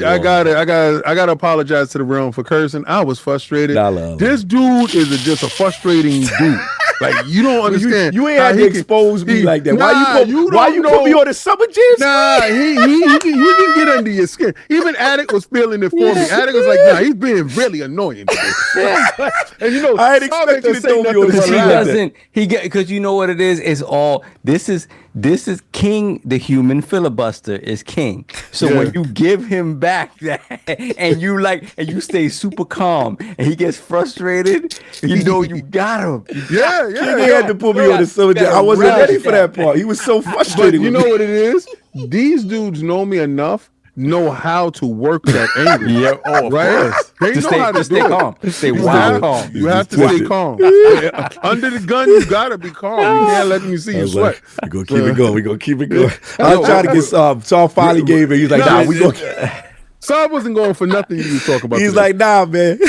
gotta apologize to the realm for cursing. I was frustrated. This dude is just a frustrating dude. Like you don't understand. You ain't had to expose me like that. Why you put me on the summer jam? Nah, he can get under your skin. Even Attic was feeling it for me. Attic was like, nah, he's being really annoying today. And you know, I ain't expect you to throw me on the side. Because you know what it is. It's all this is King. The human filibuster is King. So when you give him back that, and you stay super calm, and he gets frustrated, you know you got him. Yeah. He had to put me on the summer jam. I wasn't ready for that part. He was so frustrated. But you know what it is? These dudes know me enough. Know how to work that angle. Yeah, right. They know how to stay calm. Stay calm. You have to stay calm. Under the gun, you gotta be calm. You can't let me see you sweat. We're gonna keep it going. We're gonna keep it going. I was trying to get Saul finally gave it. He's like, nah, we gonna. Saul wasn't going for nothing you talk about. He's like, nah, man.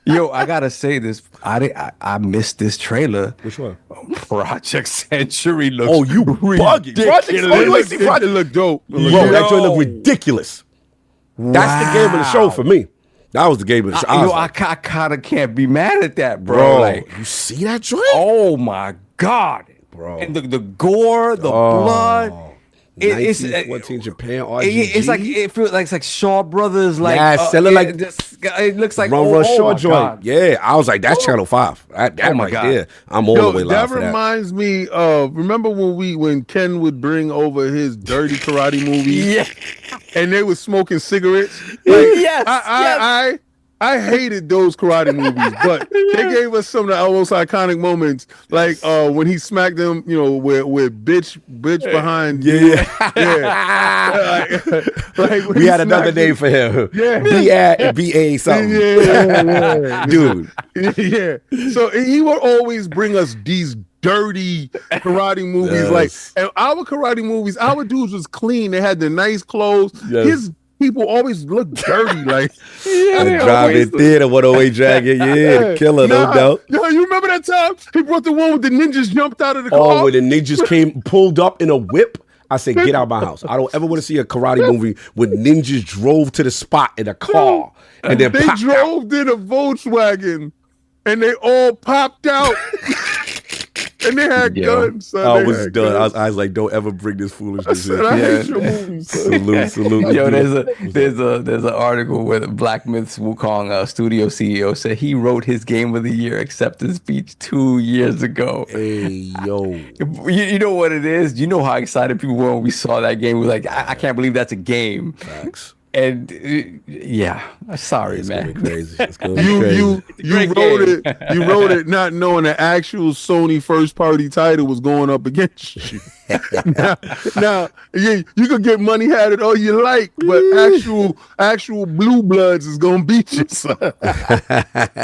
Yo, I gotta say this. I missed this trailer. Which one? Project Century looks. Oh, you bugging? It looked dope. Bro, that joint looked ridiculous. Wow. That's the game of the show for me. That was the game of the show. I kind of can't be mad at that, bro. Like, you see that joint? Oh my god, bro! And the gore, the blood. It's 1914 Japan RGG. It feels like it's like Shaw Brothers. Like it looks like Run Shaw joint. God. Yeah, I was like, that's Channel 5. That right there. I'm all the way live for that. That reminds me of, remember when Ken would bring over his dirty karate movies? Yeah. And they were smoking cigarettes? Like, yes. I hated those karate movies, but they gave us some of the most iconic moments, like when he smacked them, with bitch behind. Yeah. Like we had another name for him. Yeah. B.A. something. Yeah. Dude. Yeah. So he would always bring us these dirty karate movies. Yes. Like, and our karate movies, our dudes was clean. They had the nice clothes. Yes. people always look dirty. Like, And drive-in theater, 108 Dragon, the killer, no doubt. Yo, you remember that time he brought the one with the ninjas jumped out of the car? Oh, when the ninjas pulled up in a whip. I said, get out of my house. I don't ever want to see a karate movie when ninjas drove to the spot in a car and then they drove in a Volkswagen and they all popped out. And they had guns. Son. I was done. I was like, don't ever bring this foolishness in. I hate your movies. Salute. Yo, there's an article where the Black Myths Wukong studio CEO said he wrote his Game of the Year acceptance speech 2 years ago. Hey, yo. You know what it is? You know how excited people were when we saw that game? We were like, I can't believe that's a game. Facts. And sorry, man. Crazy. It's You wrote it not knowing the actual Sony first party title was going up against you. now you could get Money Had It all you like, but actual Blue Bloods is gonna beat you. Son.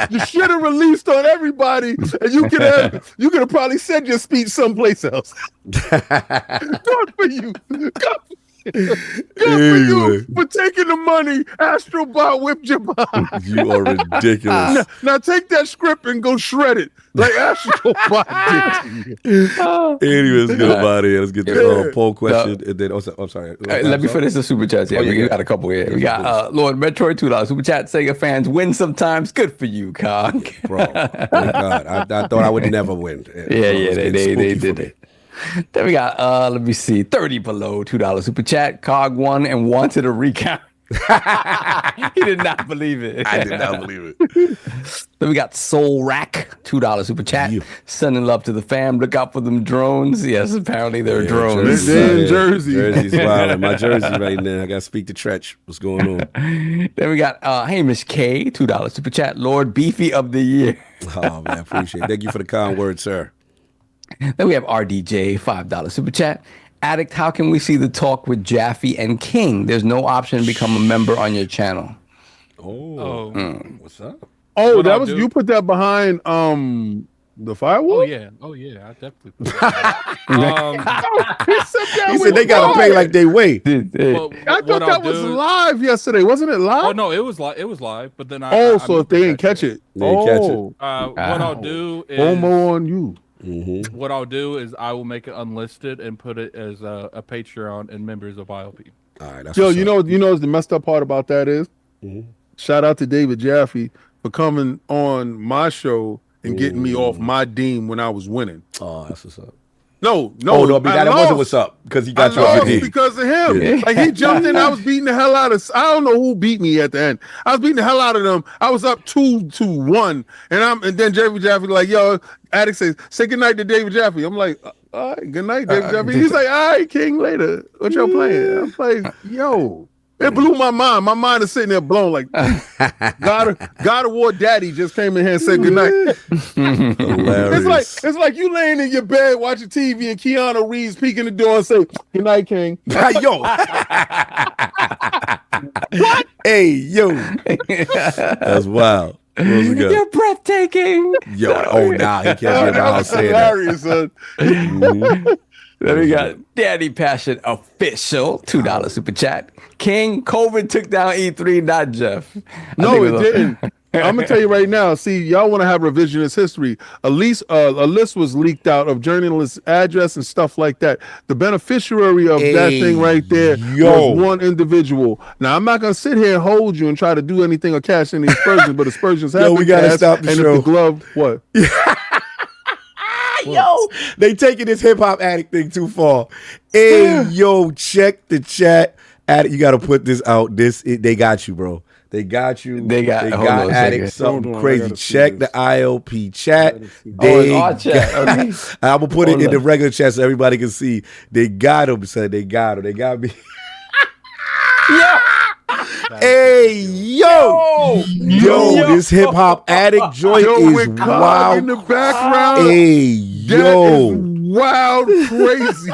You should have released on everybody, and you could have probably said your speech someplace else. Good for you. Good for you for taking the money. Astrobot whipped your behind. You are ridiculous. Now take that script and go shred it like Astrobot did. Anyways, let's get up out of here. Let's get the poll question. And then, I'm sorry. Let me finish the super chats. Yeah, we got a couple here. We got Lord Metroid $2 super chat. Sega fans win sometimes. Good for you, Cog. Bro, thank God. I thought I would never win. They did it. Then we got, let me see, 30 below, $2 super chat. Cog won and wanted a recount. He did not believe it. I did not believe it. Then we got Soul Rack, $2 super chat. Sending love to the fam. Look out for them drones. Yes, apparently they're drones. They're in Jersey. Jersey's wild. My Jersey right now. I got to speak to Tretch. What's going on? Then we got Hamish K, $2 super chat. Lord Beefy of the Year. Oh, man, appreciate it. Thank you for the kind words, sir. Then we have RDJ, $5 super chat. Addict, how can we see the talk with Jaffe and King? There's no option to become a member on your channel. What's up? Oh, that was you put that behind the firewall? Oh yeah, I definitely put that. He said they gotta pay like they wait. I thought that was live yesterday. Wasn't it live? Oh no, it was live. It was live, but then so if they didn't catch it. What I'll do is FOMO on you. Mm-hmm. What I'll do is I will make it unlisted and put it as a Patreon and members of ILP. All right, that's Yo, you know the messed up part about that is? Shout out to David Jaffe for coming on my show and getting me off my deem when I was winning. Oh, that's what's up. No, that wasn't what's up because he got you off your because of him. Yeah. Like he jumped in, I was beating the hell out of. I don't know who beat me at the end. I was beating the hell out of them. I was up 2-1, and then David Jaffe like, yo, Addict says, say goodnight to David Jaffe. I'm like, all right, good night, David Jaffe. He's like, all right, King, later. What y'all playing? I'm like, yo. It blew my mind. My mind is sitting there blown like God of War Daddy just came in here and said goodnight. It's like you laying in your bed watching TV and Keanu Reeves peeking the door and say, good night, King. Yo. What? Hey, yo. That's wild. You're breathtaking. Yo, he can't be about saying hilarious, that. Son. Then we got Daddy Passion Official, $2 super chat. King, COVID took down E3, not Jeff. No, it didn't. I'm gonna tell you right now. See, y'all want to have revisionist history. A list was leaked out of journalist address and stuff like that. The beneficiary of that thing right there was one individual. Now, I'm not gonna sit here and hold you and try to do anything or cash any aspersions, but aspersions have we gotta stop the show. If the glove, what? Yo, they taking this hip hop addict thing too far. Hey, yo, check the chat. Addict, you got to put this out. They got you, bro. They got you. They got Addict something crazy. Check the ILP chat. I'm gonna put it in the regular chat so everybody can see. They got him, son. They got him. They got me. Hey, yo, this hip hop addict joint is wild. In the background. Hey, yo, wild, crazy.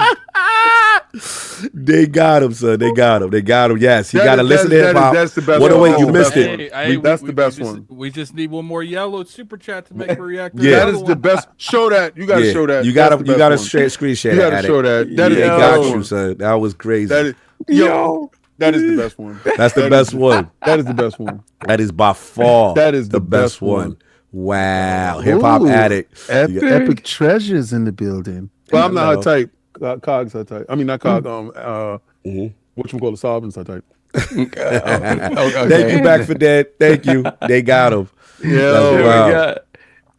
They got him, son. They got him. Yes, you got to listen to hip hop. That's the best. What away? You missed it. That's the best one. We just need one more yellow super chat to make a react. That is the best. Show that. You got to show that. You got to screen share. You got to show that. They got you, son. That was crazy. Yo, That is the best one. That's the best one. That is the best one. That is by far That is the best one. Wow. Hip hop Ooh, addict. Epic treasures in the building. Well, I'm not her type. Cogs her type. I mean, not Cog. Whatchamacallit, Solvents her type. Thank you back for that. Thank you. They got him. Yeah.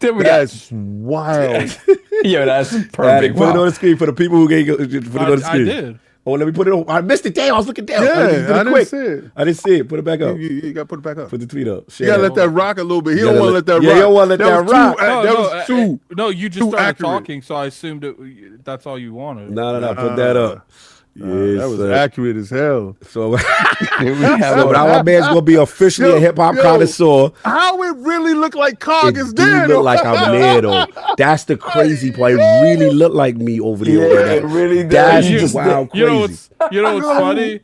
That's wild. Yo, that's perfect. Put it on the screen for the people who can't put it on the screen. I did. Oh, let me put it on. I missed it. Damn, I was looking down. Yeah, I didn't see it. I didn't see it. Put it back up. You got to put it back up. Put the tweet up. You got to let that rock a little bit. He You don't gotta want to let that rock. Yeah, he don't want to let that rock. That was too. No, you just too started accurate. talking, so I assumed that's all you wanted. No. Put that up. Yes, that was accurate as hell. So, but our man's gonna be officially a hip hop connoisseur. How it really look like Cog is It do there? look like I'm there though. That's the crazy part. It really look like me over there. Yeah, it really That's does. wild You know crazy. what's funny?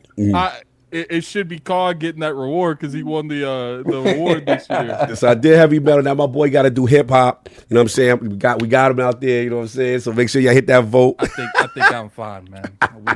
It should be Cog getting that reward because he won the award this year. So I did heavy metal. Now my boy got to do hip hop. You know what I'm saying? We got him out there. You know what I'm saying? So make sure y'all hit that vote. I think I'm fine, man. We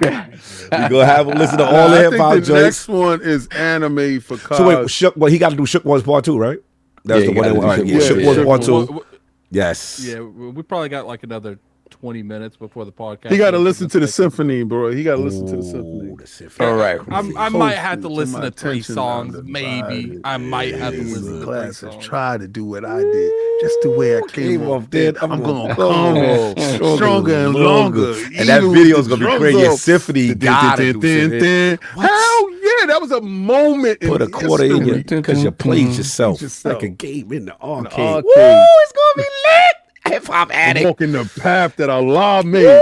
gonna have him listen to all the hip hop The joints. next one is anime for Cog. So wait, Shook. Well, he got to do Shook Ones Part 2, right? That's Yeah, the one. he That gotta was do Shook Shook Ones. Ones Part 2. Yes. Yeah, we probably got like another 20 minutes before the podcast. He got to listen to the symphony, bro. He got to listen to the symphony. Ooh, the symphony. All right. I might have to Close listen my to 3 attention songs, on the maybe. body. I might have to listen to 3 Classes, songs. try to do what I did, just the way I came off dead. I'm gonna come stronger and longer. And that Eagles, video is the gonna be drums crazy. up. Symphony gotta do symphony. Hell yeah, that was a moment. Put a quarter in history. you because you played yourself yourself. like a game in the arcade. arcade. Woo, it's gonna be lit. Hip hop addict. Walking the path that Allah made.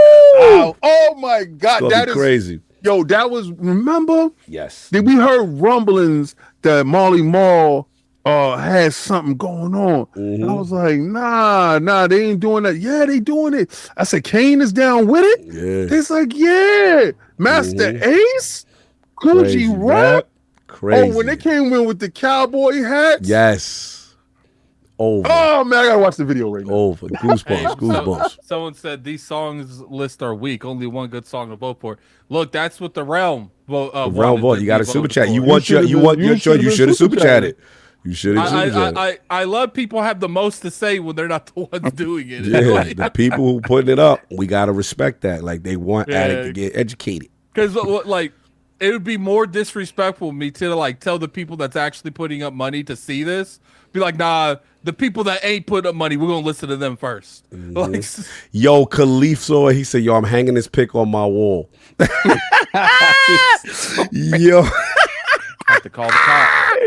Oh my God, It's that gonna be is crazy. Yo, that was. Remember? Yes. Did we heard rumblings that Marley Marl had something going on? And I was like, nah, they ain't doing that. Yeah, they doing it. I said, Kane is down with it. Yeah. It's like, yeah, Master Ace, Crazy Coogee Rap. Crazy. Oh, when they came in with the cowboy hats. Yes. Over. Oh man, I gotta watch the video right now. Over. Goosebumps. Someone said these songs list are weak. Only one good song to vote for. Look, that's what the realm vote. Round vote. You got to super chat. You want should've your been- choice. You should have super chatted. chatted. You should have super chatted. I love people have the most to say when they're not the ones doing it. Yeah, the people who putting it up, we gotta respect that. Like they want addict to get educated. Because like it would be more disrespectful of me to like tell the people that's actually putting up money to see this. Be like, nah, the people that ain't put up money, we're gonna listen to them first. Like, Yo, Khalif saw it. He said, "Yo, I'm hanging this pic on my wall." Yo, have to call the cop.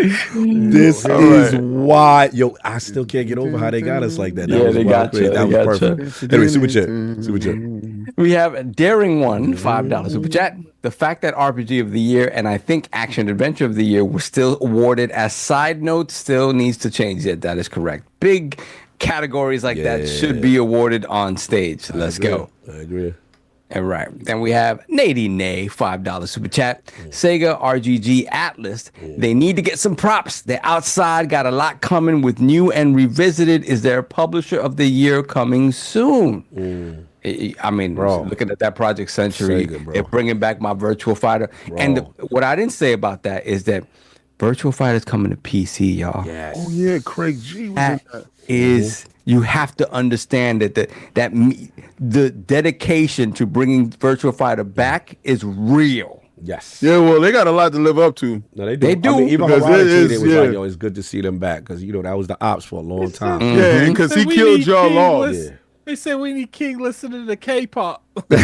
this is why. Yo, I still can't get over how they got us like that. That Yeah, was they wild got you. crazy. That They was got perfect. Anyway, super chat. Super chat. We have Daring One, $5 super chat. The fact that RPG of the year and I think Action Adventure of the year were still awarded as side notes still needs to change. Yeah, that is correct. Big categories like that should be awarded on stage. Let's go. I agree. All right. Then we have Nady Nay, $5 super chat. Sega RGG Atlas. They need to get some props. They're outside, got a lot coming with new and revisited. Is there a publisher of the year coming soon? I mean, looking at that Project Century, Sega, bro. they're bringing back my Virtual Fighter. And what I didn't say about that is that Virtual Fighter is coming to PC, y'all. Yes. Oh yeah, Craig G was in That that. is, you have to understand that the dedication to bringing Virtual Fighter back is real. Yes. Yeah, well, they got a lot to live up to. No, they do. They do, I mean, even because Harada it is, tweeted, was yeah. like, "Yo, it's good to see them back," because you know that was the ops for a long time. Yeah, because he We killed need y'all King all. listen- They said we need King listening to K-pop. No,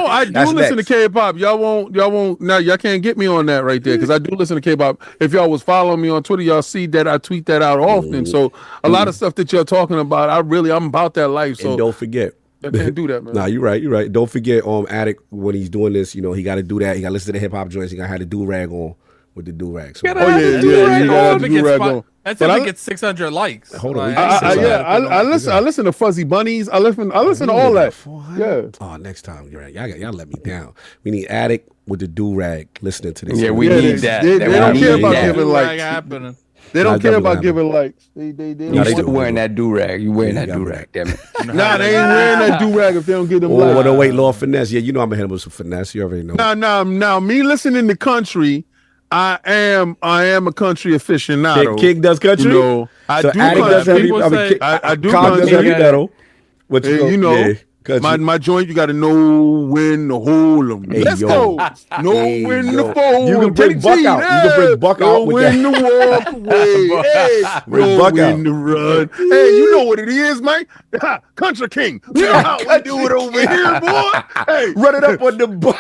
I do That's listen next. to K-pop. Y'all won't. Now y'all can't get me on that right there because I do listen to K-pop. If y'all was following me on Twitter, y'all see that I tweet that out often. So a lot of stuff that you're talking about, I'm about that life. So And don't forget. I can't do that, man. Nah, you're right. You're right. Don't forget, Addict, when he's doing this, you know, he got to do that. He got to listen to the hip hop joints. He got to have the do rag on with the do rag. So, Oh yeah, you gotta have the do-rag on. That's But if I- it gets 600 likes. Hold on, Like, I listen to Fuzzy Bunnies. I listen to all that. Yeah. Oh, next time, you're right. Y'all let me down. We need Addict with the do rag listening to this. Yeah, we Yeah, need they- that. they That don't we care need about that. giving like like happening. They Nah, don't care definitely about happen. giving likes. They You Nah, they still do, wearing they that do-rag. You wearing Yeah, that you got do-rag, damn it. Nah, they ain't wearing that do-rag if they don't get them Oh, likes. no, wait, Lord Finesse. Yeah, you know I'm gonna hit him with some finesse. You already know. Now, me listening to country, I am a country aficionado. King does country. You know, I So do Attic does country. heavy. I mean, say- I do Cog does country. heavy metal. What you, You know, yeah, country. my joint, you got to know when to hold them. Hey, Let's yo. go. Know Hey, when yo. to fold. You can bring Teddy Buck G, out. You can bring Buck know out with when to walk away. Hey, Bring know Buck when out. to run. Hey, you know what it is, Mike? Country King. You know how we do it over here, boy. Hey, Run it up on the buck.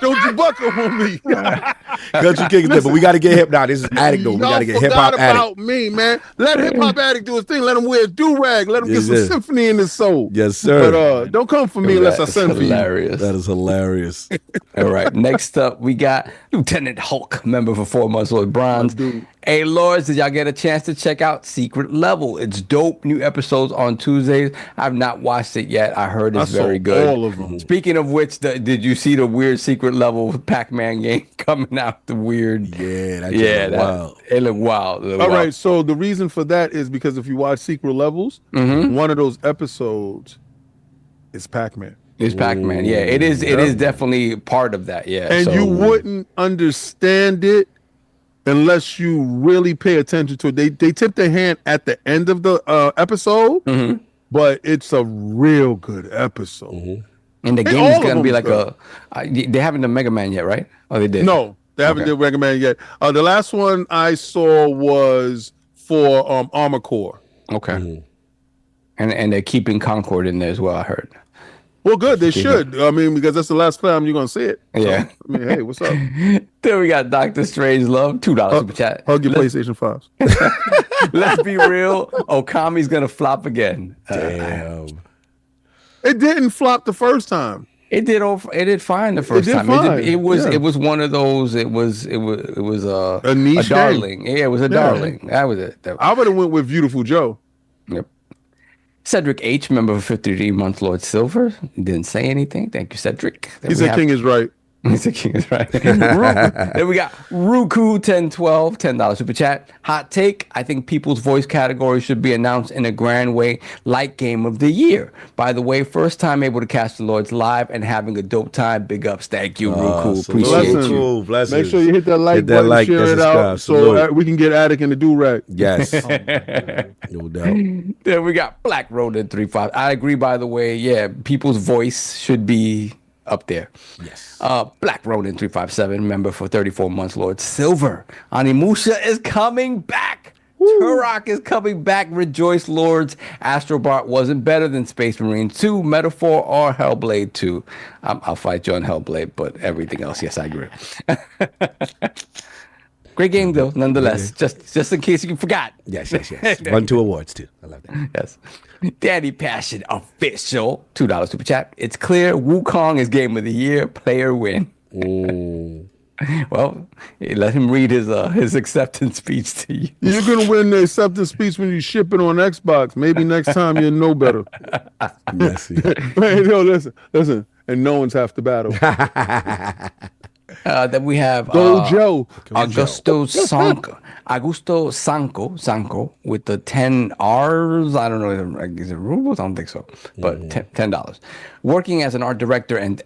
don't you buck up on me. Country King is there, but we got to get hip now. This is Attic though. We got to get hip hop forgot Attic. about me, man. Let Hip Hop Addict do his thing. Let him wear a do-rag. Let him Yes, get some sir. symphony in his soul. Yes, sir. But don't come for me unless I That's send for you. hilarious. That is hilarious. All right. Next up, we got Lieutenant Hulk, member for 4 months, Lord Bronze. dude. Hey, Lords, did y'all get a chance to check out Secret Level? It's dope. New episodes on Tuesdays. I've not watched it yet. I heard it's I saw very good. all of them. Speaking of which, did you see the weird Secret Level Pac-Man game coming out? The weird. Yeah, that Yeah, wild. it looked wild. All right, so the reason for that is because if you watch Secret Levels, one of those episodes is Pac-Man. It's Pac-Man. Yeah, it is. It is definitely part of that. Yeah, And so, you wouldn't understand it unless you really pay attention to it. They tip their hand at the end of the episode, but it's a real good episode. and the Hey, game all is of gonna be them, like they haven't done Mega Man yet, right? Oh, they did. No, they haven't Okay. did recommend yet. The last one I saw was for Armor Core. Okay. And they're keeping Concord in there as well. I heard. Well, good. They should. I mean, because that's the last time you're gonna see it. So, Yeah. I mean, hey, what's up? Then we got Doctor Strange Love, $2 super chat. Hug your PlayStation 5s. Let's be real. Okami's gonna flop again. Damn. It didn't flop the first time. It did fine the first did time. fine, It was yeah. it was one of those. It was A niche game. darling. Yeah, it was a darling. That was it. I would have went with Beautiful Joe. Yep. Cedric H, member for 53 months, Lord Silver. Didn't say anything. Thank you, Cedric. Then He we said have- King is right. He said King is right. Then we got Ruku 1012, $10 super chat. Hot take. I think People's Voice category should be announced in a grand way, like Game of the Year. By the way, first time able to catch the Lords live and having a dope time. Big ups. Thank you, Ruku. Appreciate Blessings. you. Blessings. Make sure you hit that like Hit that button, like, share that's it a out, subscribe. so Salute. we can get Attic in the do-rag. Yes. No doubt. Then we got Black Road at 35. I agree, by the way. Yeah, People's Voice should be up there. Yes. Black Ronin 357, member for 34 months, Lord Silver. Animusha is coming back. Turok is coming back. Rejoice, Lords. Astrobot wasn't better than Space Marine 2, Metaphor, or Hellblade 2. I'll fight you on Hellblade, but everything else, yes, I agree. Great game, though, nonetheless. Just in case you forgot. Yes. Run 2 awards too. I love that. Yes. Daddy Passion Official, $2 super chat. It's clear Wukong is Game of the Year. Player win. Well, let him read his acceptance speech to you. You're gonna win the acceptance speech when you ship it on Xbox. Maybe next time you'll know better. Messy. Man, yo, listen, and no one's half the battle. Then we have Joe. Augusto Sanko with the 10 R's. I don't know, is it rubles? I don't think so, but $10. Working as an art director and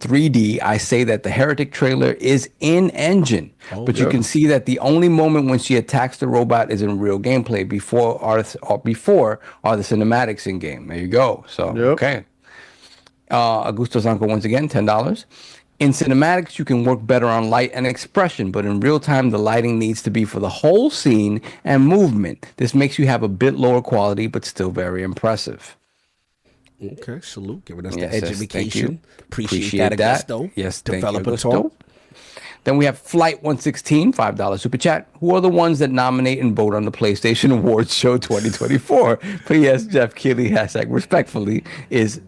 3D, I say that the Heretic trailer is in engine, but you can see that the only moment when she attacks the robot is in real gameplay. Before are the cinematics in game. There you go. So okay. Augusto Sanko once again, $10. In cinematics, you can work better on light and expression, but in real time, the lighting needs to be for the whole scene and movement. This makes you have a bit lower quality, but still very impressive. Okay, salute. Giving us Yes, the yes, education. thank you. Appreciate that, Augusto. Yes, thank you, Developer Augusto. talk. Then we have Flight 116, $5 super chat. Who are the ones that nominate and vote on the PlayStation Awards Show 2024? P.S. Geoff Keighley, hashtag respectfully, is...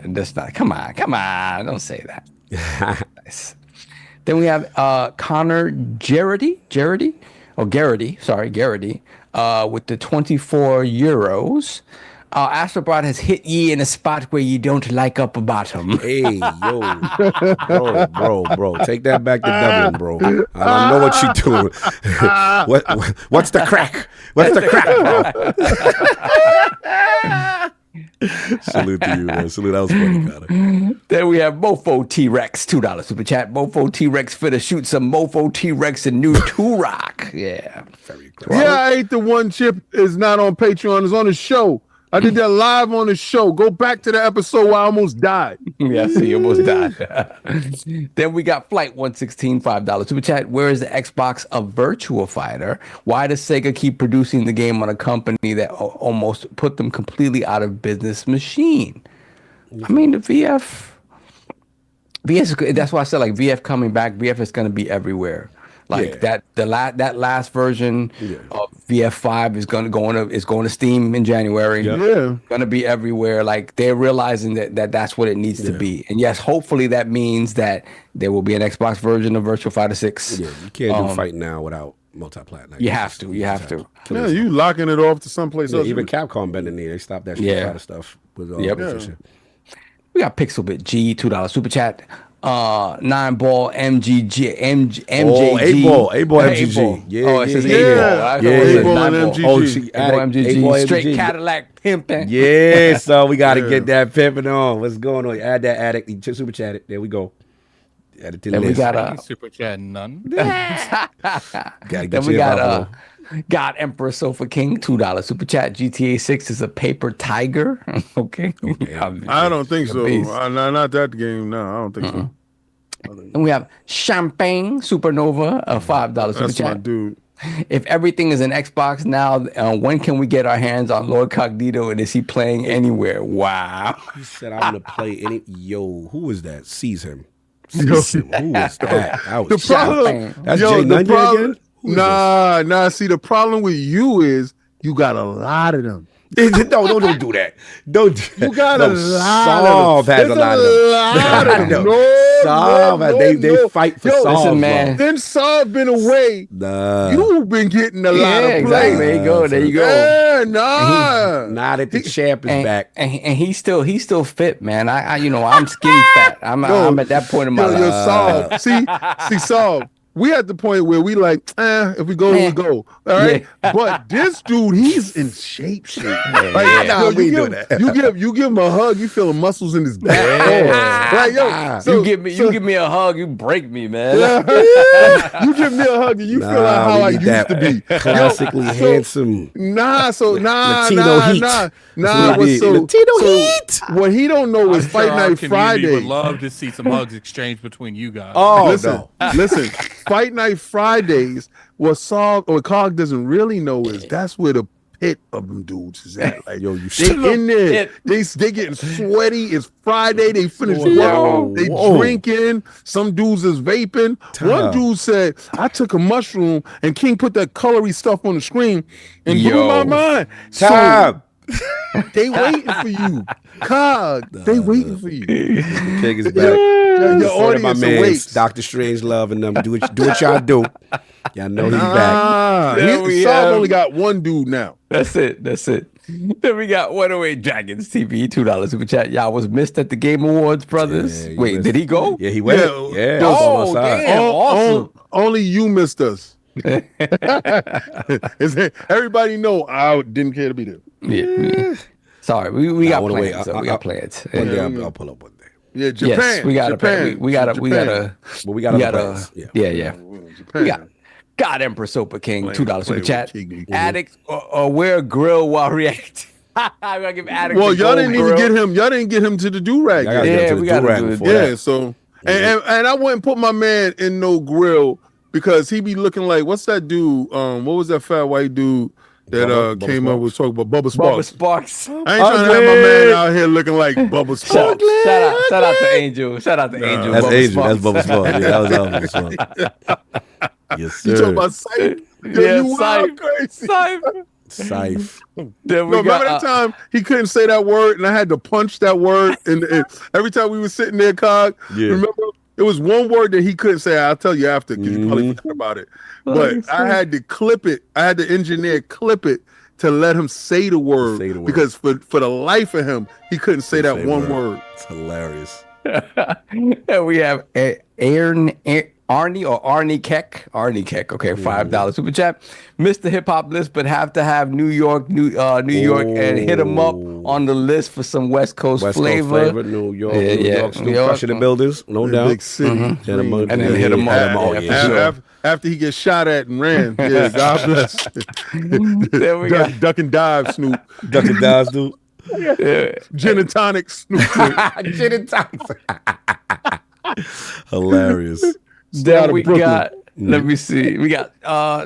That's not... Come on. Don't say that. Nice. Then we have Connor Garrity, with the 24 euros. Astrobot has hit ye in a spot where you don't like up bottom. Hey, yo, bro, take that back to Dublin, bro. I don't know what you doing. What's the crack? What's the crack, bro? Salute to you, man. Salute. That was funny, Connor. Then we have Mofo T-Rex, $2 super chat. Mofo T-Rex finna shoot some Mofo T-Rex and new Turok. Yeah. Very good. Yeah, I ate the one chip is not on Patreon. It's on the show. I did that live on the show. Go back to the episode where I almost died. Yeah, see, you almost died. Then we got Flight 116, $5 super chat. Where is the Xbox a Virtua Fighter? Why does Sega keep producing the game on a company that almost put them completely out of business machine? I mean, the VF, that's why I said like VF coming back. VF is going to be everywhere. Like that last version of VF5 is going to Steam in January. Yeah. Going to be everywhere. Like they're realizing that's what it needs to be. And yes, hopefully that means that there will be an Xbox version of Virtua Fighter 6. Yeah, you can't do Fight now without multi-platinum. You have to. Yeah, you locking it off to someplace else. Even Capcom bending knee. They stopped that Street Fighter stuff with all this shit. We got Pixelbit G, $2 super chat. 9-ball MGG MJG. Oh, 8-ball MGG. Yeah, oh, it says 8-ball. 8-ball and MGG. MGG. Oh, she added 8-ball straight Cadillac pimping. Yeah, so we got to get that pimping on. What's going on? Add that addict. You super chat it. There we go. Add it to the list. We got super chat none. Then we got God Emperor Sofa King, $2 super chat. GTA 6 is a paper tiger. Okay. I don't think so. Not that game. No, I don't think so. And we have Champagne Supernova, a $5 super That's chat. my dude. If everything is an Xbox now, when can we get our hands on LordCognito, and is he playing anywhere? Wow. He said, I want to play any. Yo, who is that? Seize him. Seize him. Who is that? The problem. That's Jay Nundy again? Nah. See, the problem with you is you got a lot of them. No, don't do that. Don't. You got a lot Solve of them. has a lot of them. Solve. They fight for Solve. Listen, man. Then Solve been away. Nah. You've been getting a lot of play. Exactly. There you go. Yeah, nah. Now that the champ is back, and he's still fit, man. I'm skinny fat. I'm at that point in my life. Solve. See, Solve. We at the point where we like, if we go, we go. All right. Yeah. But this dude, he's in shape. You give him a hug, you feel the muscles in his back. You give me a hug, you break me, man. You give me a hug and you feel like how I used to be. Classically handsome. Latino heat. What he don't know is Fight Night Friday. Would love to see some hugs exchanged between you guys. Oh, listen. Fight Night Fridays, what Cog doesn't really know is that's where the pit of them dudes is at. Like, yo, they in there. They getting sweaty. It's Friday. They finished work. They drinking. Some dudes is vaping. One dude said, I took a mushroom and King put that colory stuff on the screen and blew my mind. Time. So, they waiting for you. Cog, they waiting for you. The King is back. Your audience awaits. Dr. Strange Love and them. Do what y'all do. Y'all know he's back. Saul only got one dude now. That's it. Then we got 108 Dragons TV, $2 super chat. Y'all was missed at the Game Awards, brothers. Wait, did he go? Yeah, he went. Yeah. Oh, damn. Awesome. Only you missed us. Everybody know I didn't care to be there. Yeah. Sorry, we got plans. We got plans. One day I'll pull up one day. Yeah, Japan. Yes, we got Japan. We got Yeah. We got God Emperor Sopa King, $2 super chat. Addict or wear a grill while reacting. I gotta give Addict. Well, y'all didn't even get him. Y'all didn't get him to the do-rag. Yeah, we got to do it. Yeah, so and I wouldn't put my man in no grill because he be looking like, what's that dude? What was that fat white dude that came up with talking about Bubba Sparks? I ain't trying to have my man out here looking like Bubba Sparks. Shout out to Angel. Shout out to Angel. That's Angel. That's Bubba Sparks. Yeah, that was Sparks. Yes, sir. You talking about Syph? You wild crazy. Syph. Remember that time he couldn't say that word and I had to punch that word and every time we were sitting there, Cog, remember? It was one word that he couldn't say. I'll tell you after because you probably forgot about it. But I had to clip it. I had the engineer clip it to let him say the word, because for the life of him, he couldn't say that one word. It's hilarious. And we have Arnie Keck. Okay, $5 super chat. Missed the hip hop list, but have to have New York, and hit him up on the list for some West Coast flavor. New York, New York, crushing the builders, no doubt. Big city. And then hit him up. After he gets shot at and ran. Yeah, God bless. There we go. Duck and dive, Snoop. Duck and dive, Snoop. Gin and tonic, Snoop. Gin and tonic. Hilarious. Then we got, let me see. We got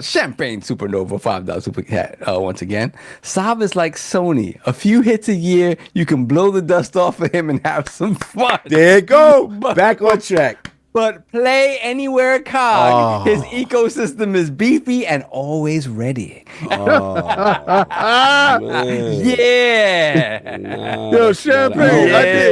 Champagne Supernova, $5 super cat. Once again, Saab is like Sony. A few hits a year, you can blow the dust off of him and have some fun. There you go. Back on track. But play anywhere cog. His ecosystem is beefy and always ready. Yeah. Yo, Champagne, I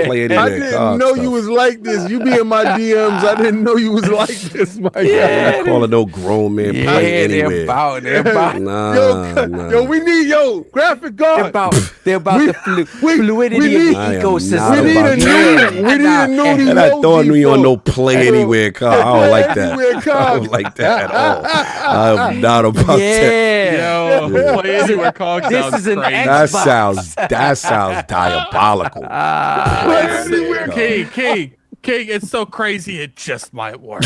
didn't know you was like this. You be in my DMs. I didn't know you was like this, my guy. I'm calling no grown man play anywhere. They're about. Yo, we need graphic guard. They're about the fluidity of the ecosystem. We need a nudie. And I thought you on no play anywhere car. I don't like that. I don't like that at all. I'm not about that. Yo, play anywhere car sounds crazy. That sounds diabolical. King, it's so crazy it just might work.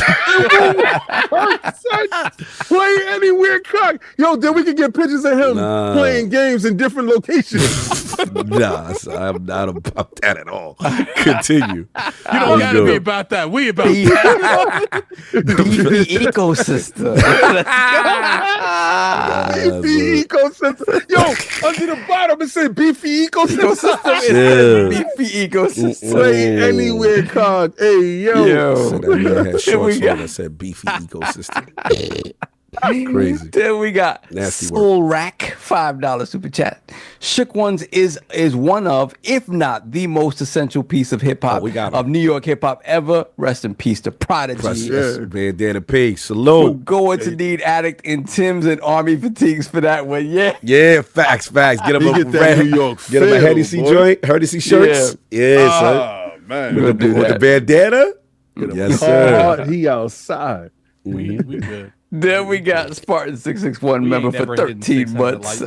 Play anywhere, cock. Yo, then we can get pictures of him playing games in different locations. Nah, I'm not about that at all. Continue. You don't gotta be about that. We about that. Beefy ecosystem. Beefy ecosystem. Yo, under the bottom it said beefy ecosystem. Beefy ecosystem. Play anywhere, cock. Hey, yo. So that man had shorts on that said beefy ecosystem. Crazy. Then we got Nasty Soul Rack, $5 super chat. Shook Ones is one of, if not the most essential piece of hip hop of New York hip hop ever. Rest in peace to Prodigy. Bandana P. Salute. Going to need Addict in Tim's and Army fatigues for that one. Yeah, facts. Get him a New York. Get him a Hennessy joint, Hennessy shirts. Yeah, son. Man. With the bandana. Yes, sir. He outside. We good. Then we got Spartan 661 member for 13 months.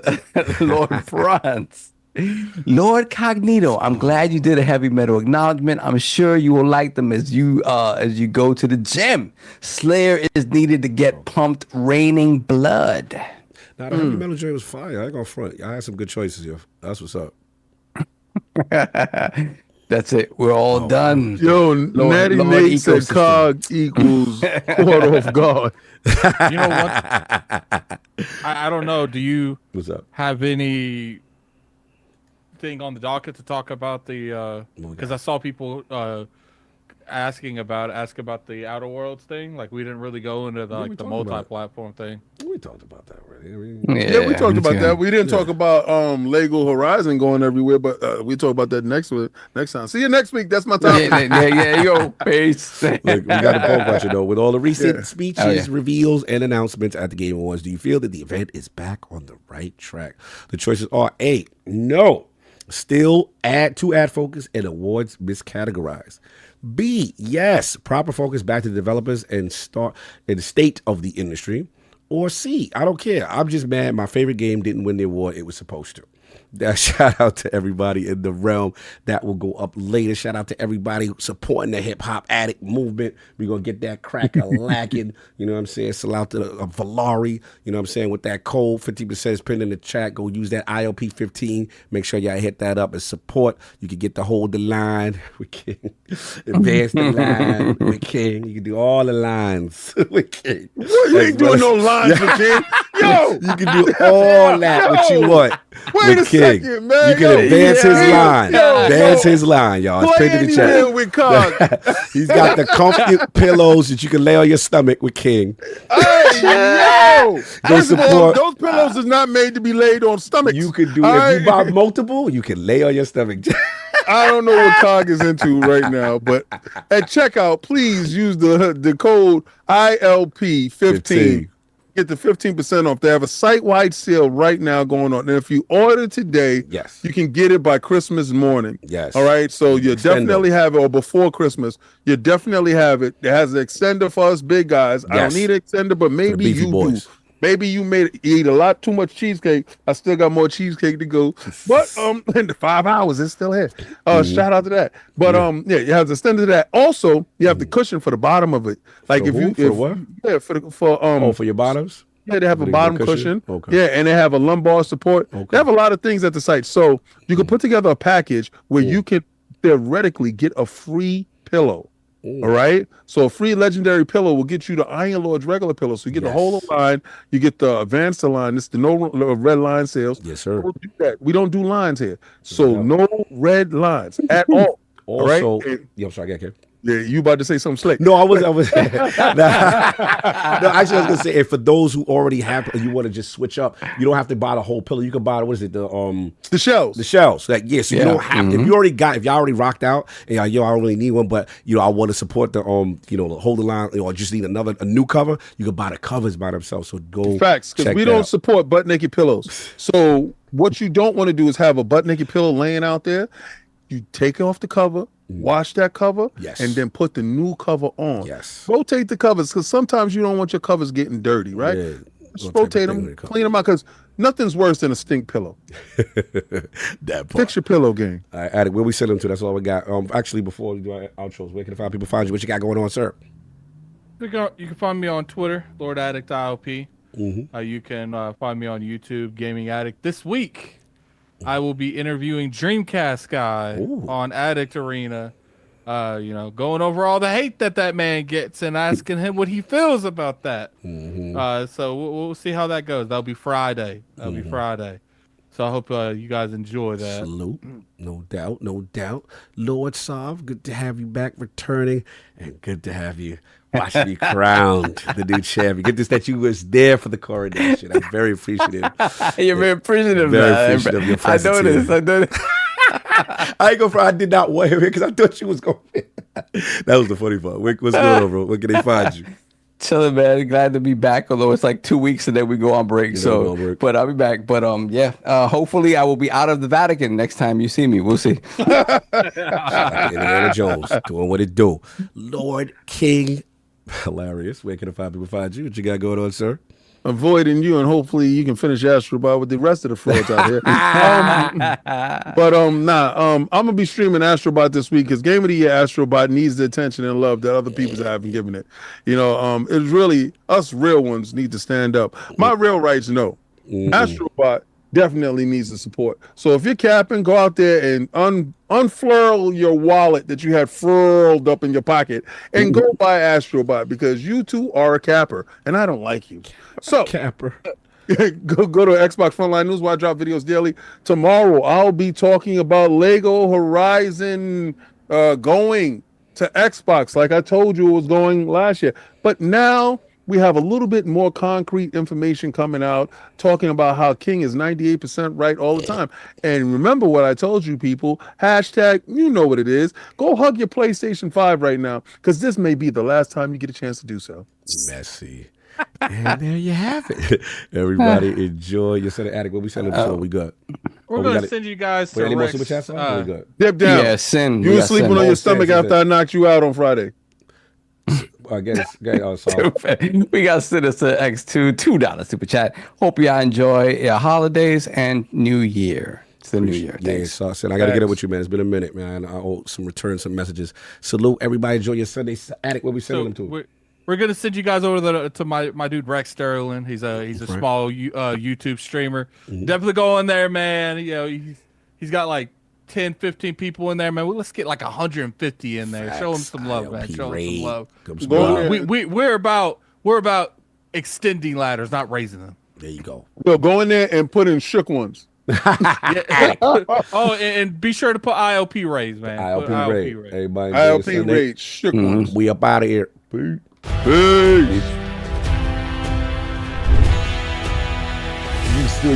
Lord France. LordCognito, I'm glad you did a heavy metal acknowledgement. I'm sure you will like them as you go to the gym. Slayer is needed to get pumped, raining blood. Now the heavy metal joint was fire. I ain't gonna front. I had some good choices here. That's what's up. That's it. We're all done. Yo, Natty Nate said cog equals caught off guard. You know what? I don't know. Do you have any thing on the docket to talk about the? Because I saw people asking about the Outer Worlds thing. Like we didn't really go into the multi-platform thing. We talked about that already. Yeah, we talked about that. We didn't talk about Lego Horizon going everywhere, but we talk about that next time. See you next week. That's my topic. Yo, peace. Look, we got a poll question though. With all the recent speeches, reveals, and announcements at the Game Awards, do you feel that the event is back on the right track? The choices are A, no, still too ad focused and awards miscategorized. B, yes, proper focus back to the developers and start in the state of the industry. Or C, I don't care. I'm just mad my favorite game didn't win the award it was supposed to. That shout out to everybody in the realm. That will go up later. Shout out to everybody supporting the hip hop addict movement. We're going to get that cracker lacking. You know what I'm saying? Sell out to Valari. You know what I'm saying? With that code, 50% is pinned in the chat. Go use that ILP 15. Make sure y'all hit that up and support. You can get to hold the line with King. Advance the line with King. You can do all the lines with King. What? You ain't doing no lines with King. Yo! You can do all that what you want. Wait a second, man. You can advance his line. Advance his line, y'all. It's pinned in the chat. With Cog. He's got the comfy pillows that you can lay on your stomach with King. Hey, yo! First of all, those pillows is not made to be laid on stomachs. You can do if you buy multiple, you can lay on your stomach. I don't know what Cog is into right now, but at checkout, please use the code ILP 15. get the 15% off. They have a site-wide sale right now going on. And if you order today, Yes. you can get it by Christmas morning. Yes. All right. So you Extendo. definitely have it, or before Christmas, you definitely have it. It has an extender for us big guys. I don't Yes. need an extender, but maybe beefy you boys. do. Maybe you eat a lot too much cheesecake. I still got more cheesecake to go. But in the 5 hours, it's still here. Shout out to that. But yeah, you have the extender to that. Also, you have the cushion for the bottom of it. Like For what? Yeah, For your bottoms? yeah, they have For a the bottom cushion? cushion. Okay. Yeah, and they have a lumbar support. Okay. They have a lot of things at the site. So you can put together a package where you can theoretically get a free pillow. All right. So a free legendary pillow will get you the Iron Lord's regular pillow. So you get the whole line, you get the advanced line. It's the no red line sales. Yes, sir. Don't do that. We don't do lines here. So no red lines at all. Also, all right? yeah, I'm sorry, I got you. Yeah, you about to say something slick. No, I was. No, actually, I was gonna say, if for those who already have, you want to just switch up, you don't have to buy the whole pillow. You can buy what is it, the shells. the shells. Like, yes, you don't have to. If you already got, if y'all already rocked out, and y'all, yo, I don't really need one, but I want to support the hold the line, or just need a new cover. You can buy the covers by themselves. So go. Facts, because we don't support butt naked pillows. So what you don't want to do is have a butt naked pillow laying out there. You take off the cover, wash that cover, and then put the new cover on. Yes. Rotate the covers, because sometimes you don't want your covers getting dirty, right? Yeah. Just rotate them, clean them out, because nothing's worse than a stink pillow. That part. Fix your pillow game. All right, Addict, where we send them to? That's all we got. Actually, before we do our outros, where can the people find you? What you got going on, sir? You can find me on Twitter, Lord Addict ILP. You can find me on YouTube, Gaming Addict. This week, I will be interviewing Dreamcast Guy on Addict Arena. Going over all the hate that man gets and asking him what he feels about that. So we'll see how that goes. That'll be Friday. So I hope you guys enjoy that. Salute. No doubt, no doubt. Lord Sov, good to have you back returning, and good to have you watching me crowned the new champion. Get this, that you was there for the coronation. I'm very appreciative. You're very appreciative, Very man. appreciative of your I presence noticed. I ain't gonna. I did not want him here because I thought you was going. That was the funny part. What's going on, bro? Where can they find you? Chilling, man. Glad to be back. Although it's like 2 weeks and then we go on break. But I'll be back. But hopefully I will be out of the Vatican next time you see me. We'll see. Indiana Jones doing what it do. Lord King, hilarious. Where can the five people find you? What you got going on, sir? Avoiding you, and hopefully you can finish Astrobot with the rest of the frauds out here. I'm gonna be streaming Astrobot this week because Game of the Year Astrobot needs the attention and love that other people haven't given it. It's really us real ones need to stand up. My real rights know. Astrobot definitely needs the support. So if you're capping, go out there and unfurl your wallet that you had furled up in your pocket and go buy Astrobot, because you too are a capper, and I don't like you. So Capper. go to Xbox Frontline News, where I drop videos daily. Tomorrow I'll be talking about Lego Horizon going to Xbox, like I told you it was going last year. But now we have a little bit more concrete information coming out, talking about how King is 98% right all the time. And remember what I told you, people, hashtag, you know what it is. Go hug your PlayStation 5 right now, because this may be the last time you get a chance to do so. Messy. And there you have it. Everybody enjoy your set of Addict. What we selling before we got? We're going to send you guys to any more Rick's, super chats? What we got? Dip down. Yeah, send. You were sleeping on your stomach after I knocked you out on Friday. We got to send us to X2 $2 super chat. Hope y'all enjoy your holidays and New Year. It's the New Year. Thanks. Yeah, so I got to get up with you, man. It's been a minute, man. I owe some messages. Salute everybody. Enjoy your Sunday. Addict, what we sending them to? We're gonna send you guys over to my dude Rex Sterling. He's a small YouTube streamer. Definitely go in there, man. He's got like 10, 15 people in there, man. Let's get like 150 in there. Show him some love, man. Show him some love. We're about extending ladders, not raising them. There you go. Well, go in there and put in shook ones. And be sure to put ILP raise, man. ILP raise. Everybody ILP raise. Shook ones. We up out of here. Peace. Peace. You still